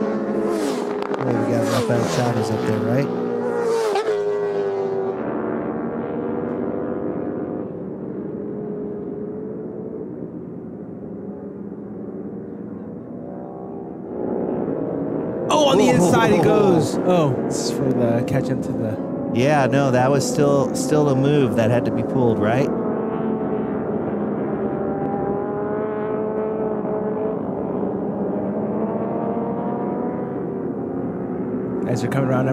We got Rafael Chavez up there, right? Oh, on the Whoa. inside he goes. Oh, this is for the catch up to the. Yeah, no, that was still a move that had to be pulled, right? As they're coming around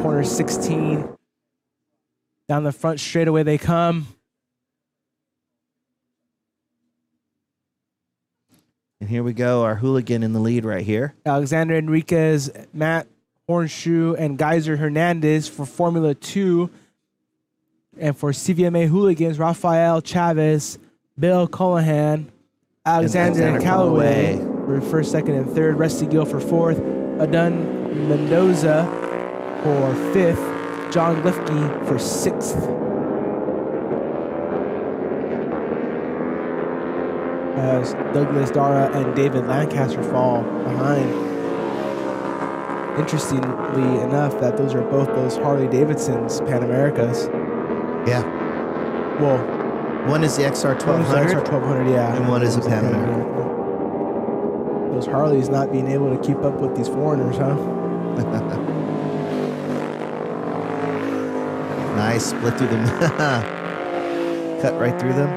corner 16. Down the front straightaway they come. And here we go, our hooligan in the lead right here. Alexander Enriquez, Matt Hornshoe, and Geyser Hernandez for Formula 2. And for CVMA Hooligans, Rafael Chavez, Bill Callahan, Alexander Calloway for first, second, and third. Rusty Gill for fourth. Adun Mendoza for fifth. John Lifke for sixth. As Douglas Dara and David Lancaster fall behind. Interestingly enough, that those are both those Harley Davidson's Pan Americas. Yeah. Well, One is the XR one is the 1200. XR 1200, yeah. And one is a Pan America. Those Harleys not being able to keep up with these foreigners, huh? Nice, split through them. Cut right through them.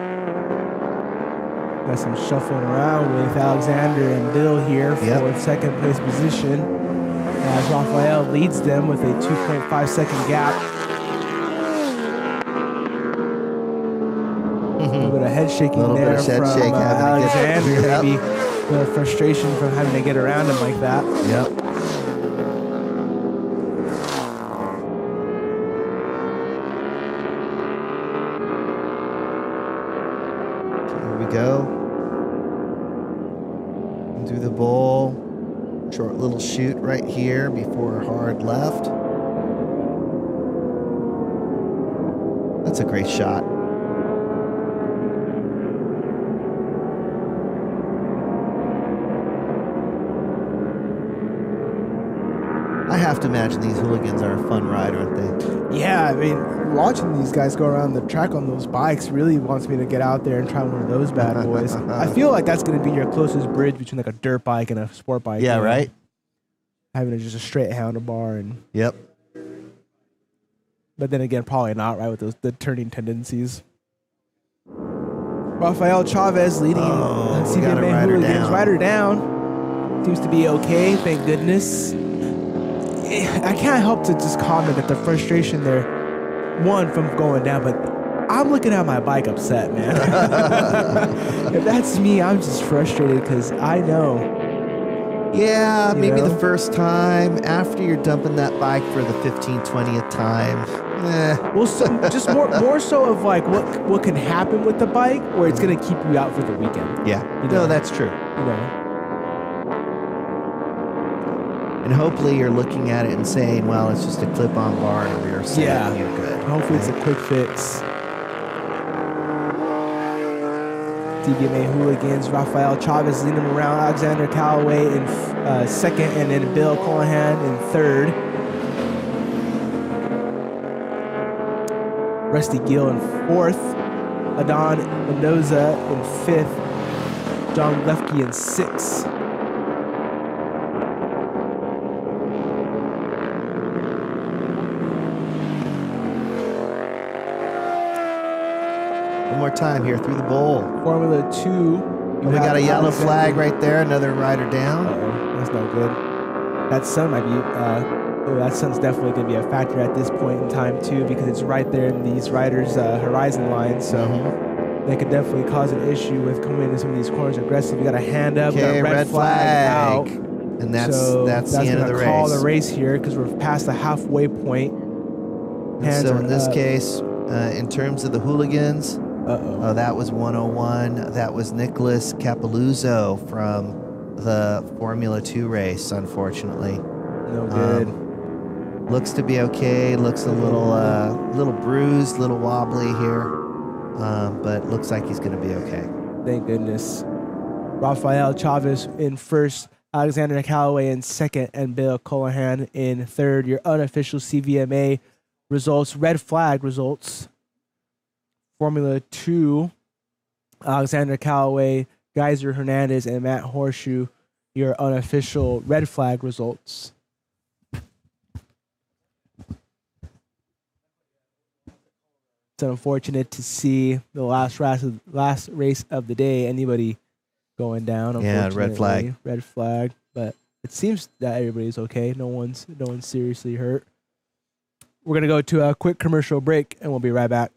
Got some shuffling around with Alexander and Bill here for second place position. As Rafael leads them with a 2.5 second gap. A little bit of head shaking Little bit there of head from shake having to get- Alexander. Yep. Maybe the frustration from having to get around him like that. Yep. Here we go. Do the bowl. Short little shoot right here before hard left. That's a great shot. I have to imagine these hooligans are a fun ride, aren't they? Yeah, I mean, watching these guys go around the track on those bikes really wants me to get out there and try one of those bad boys. I feel like that's going to be your closest bridge between like a dirt bike and a sport bike. Yeah, you know? right? Having just a straight handlebar and. Yep. But then again, probably not, right, with the turning tendencies. Rafael Chavez leading Oh, we got a CVMA rider Hooligans. down. Rider down. Seems to be okay, thank goodness. I can't help to just comment that the frustration there, one, from going down, but I'm looking at my bike upset, man. If that's me, I'm just frustrated because I know. Yeah, You maybe know? the first time after you're dumping that bike for the 15th, 20th time. Well, just more so of like what can happen with the bike, where it's gonna keep you out for the weekend. Yeah, You no, know. that's true. You know. And hopefully you're looking at it and saying, well, it's just a clip-on bar and a rear set. Yeah. And you're good. Hopefully it's a quick fix. CVMA Hooligans, Rafael Chavez leading them around. Alexander Calloway in second, and then Bill Callahan in third. Rusty Gill in fourth. Adon Mendoza in fifth. John Lefke in sixth. one more time here through the bowl. Formula 2. We got a yellow flag right there. Another rider down. Uh-oh, that's not good. That sun might be, that sun's definitely going to be a factor at this point in time, too, because it's right there in these riders' horizon line. So they could definitely cause an issue with coming into some of these corners aggressively. We got a hand up, Okay, got a red flag out. And that's So the end of the gonna call race. the race here because we're past the halfway point. Hands So are in this up. case, in terms of the Hooligans, Uh-oh. that was 101. That was Nicholas Capelluzzo from the Formula 2 race, unfortunately. No good. Looks to be okay. Looks a little bruised, little wobbly here. But looks like he's going to be okay. Thank goodness. Rafael Chavez in first, Alexander Callaway in second, and Bill Colohan in third. Your unofficial CVMA results, red flag results. Formula 2, Alexander Callaway, Geyser Hernandez, and Matt Horseshoe, your unofficial red flag results. It's unfortunate to see the last race of the day, anybody going down. Yeah, red flag. Red flag. But it seems that everybody's okay. No one's seriously hurt. We're gonna go to a quick commercial break, and we'll be right back.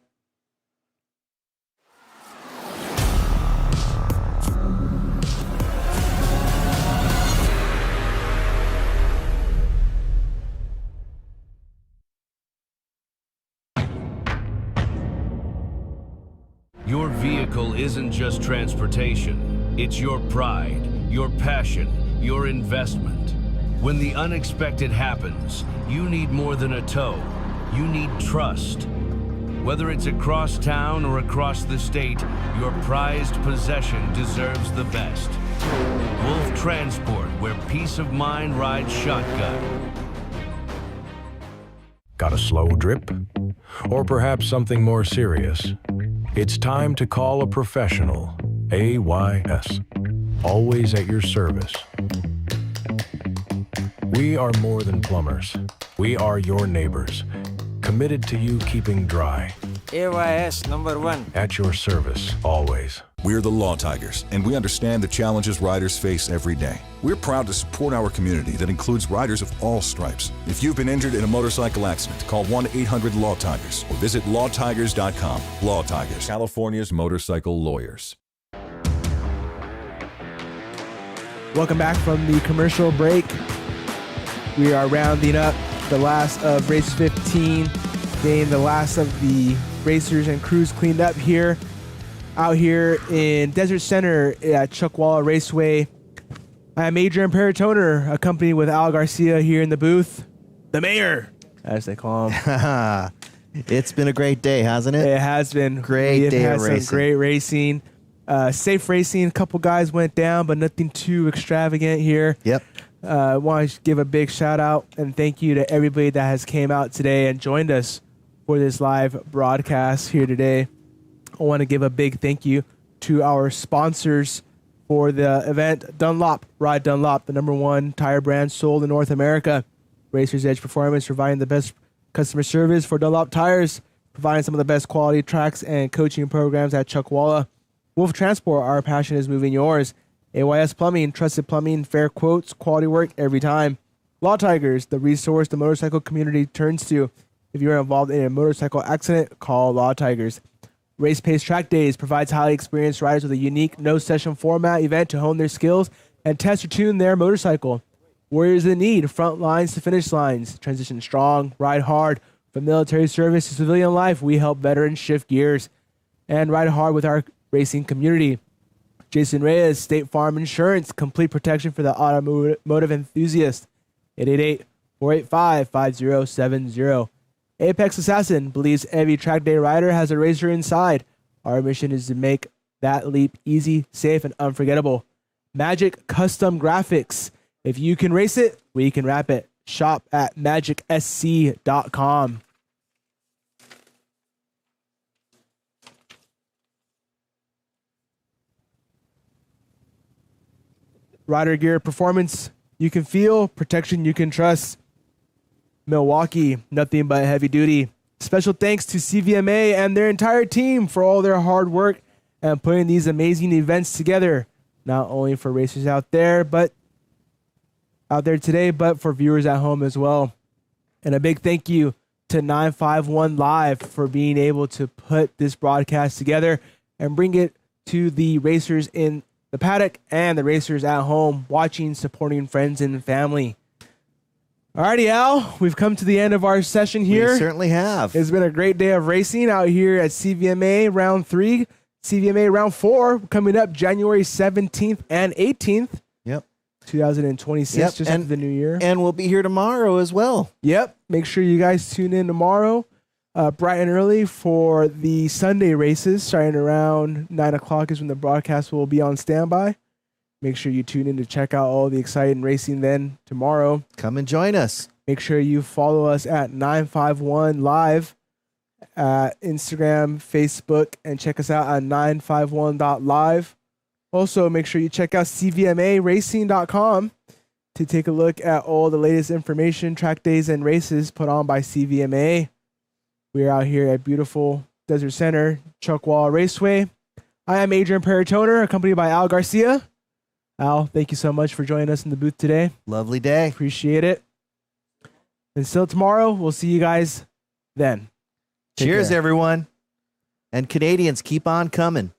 Your vehicle isn't just transportation. It's your pride, your passion, your investment. When the unexpected happens, you need more than a tow. You need trust. Whether it's across town or across the state, your prized possession deserves the best. Wolf Transport, where peace of mind rides shotgun. Got a slow drip? Or perhaps something more serious? It's time to call a professional. AYS. Always at your service. We are more than plumbers. We are your neighbors, committed to you keeping dry. AYS number 1. At your service, always. We're the Law Tigers, and we understand the challenges riders face every day. We're proud to support our community that includes riders of all stripes. If you've been injured in a motorcycle accident, call 1-800-LAW-TIGERS or visit lawtigers.com. Law Tigers, California's motorcycle lawyers. Welcome back from the commercial break. We are rounding up the last of race 15, getting the last of the racers and crews cleaned up here, out here in Desert Center at Chuckwalla Raceway. I am Adrian Peritoner, accompanied with Al Garcia here in the booth. The mayor, as they call him. It's been a great day, hasn't it? It has been Great day of Some racing. great racing. Safe racing. A couple guys went down, but nothing too extravagant here. Yep. I want to give a big shout out and thank you to everybody that has came out today and joined us for this live broadcast here today. I want to give a big thank you to our sponsors for the event. Dunlop, Ride Dunlop, the #1 tire brand sold in North America. Racer's Edge Performance, providing the best customer service for Dunlop tires, providing some of the best quality tracks and coaching programs at Chuckwalla. Wolf Transport, our passion is moving yours. AYS Plumbing, trusted plumbing, fair quotes, quality work every time. Law Tigers, the resource the motorcycle community turns to. If you are involved in a motorcycle accident, call Law Tigers. Race Pace Track Days provides highly experienced riders with a unique no-session format event to hone their skills and test or tune their motorcycle. Warriors in need, front lines to finish lines. Transition strong, ride hard. From military service to civilian life, we help veterans shift gears and ride hard with our racing community. Jason Reyes, State Farm Insurance, complete protection for the automotive enthusiast. 888-485-5070. Apex Assassin believes every track day rider has a racer inside. Our mission is to make that leap easy, safe, and unforgettable. Magic Custom Graphics. If you can race it, we can wrap it. Shop at magicsc.com. Rider gear performance you can feel, protection you can trust. Milwaukee, nothing but heavy duty. Special thanks to CVMA and their entire team for all their hard work and putting these amazing events together, not only for racers out there today, but for viewers at home as well. And a big thank you to 951 Live for being able to put this broadcast together and bring it to the racers in the paddock and the racers at home watching, supporting friends and family. Alrighty, Al, we've come to the end of our session here. We certainly have. It's been a great day of racing out here at CVMA Round 3. CVMA Round 4 coming up January 17th and 18th. Yep. 2026, just after the new year. And we'll be here tomorrow as well. Yep. Make sure you guys tune in tomorrow, bright and early, for the Sunday races. Starting around 9 o'clock is when the broadcast will be on standby. Make sure you tune in to check out all the exciting racing then tomorrow. Come and join us. Make sure you follow us at 951 Live at Instagram, Facebook, and check us out at 951.live. Also, make sure you check out CVMARacing.com to take a look at all the latest information, track days, and races put on by CVMA. We are out here at beautiful Desert Center, Chuckwalla Raceway. I am Adrian Peritoner, accompanied by Al Garcia. Al, thank you so much for joining us in the booth today. Lovely day. Appreciate it. Until tomorrow, we'll see you guys then. Take Cheers, care. everyone. And Canadians, keep on coming.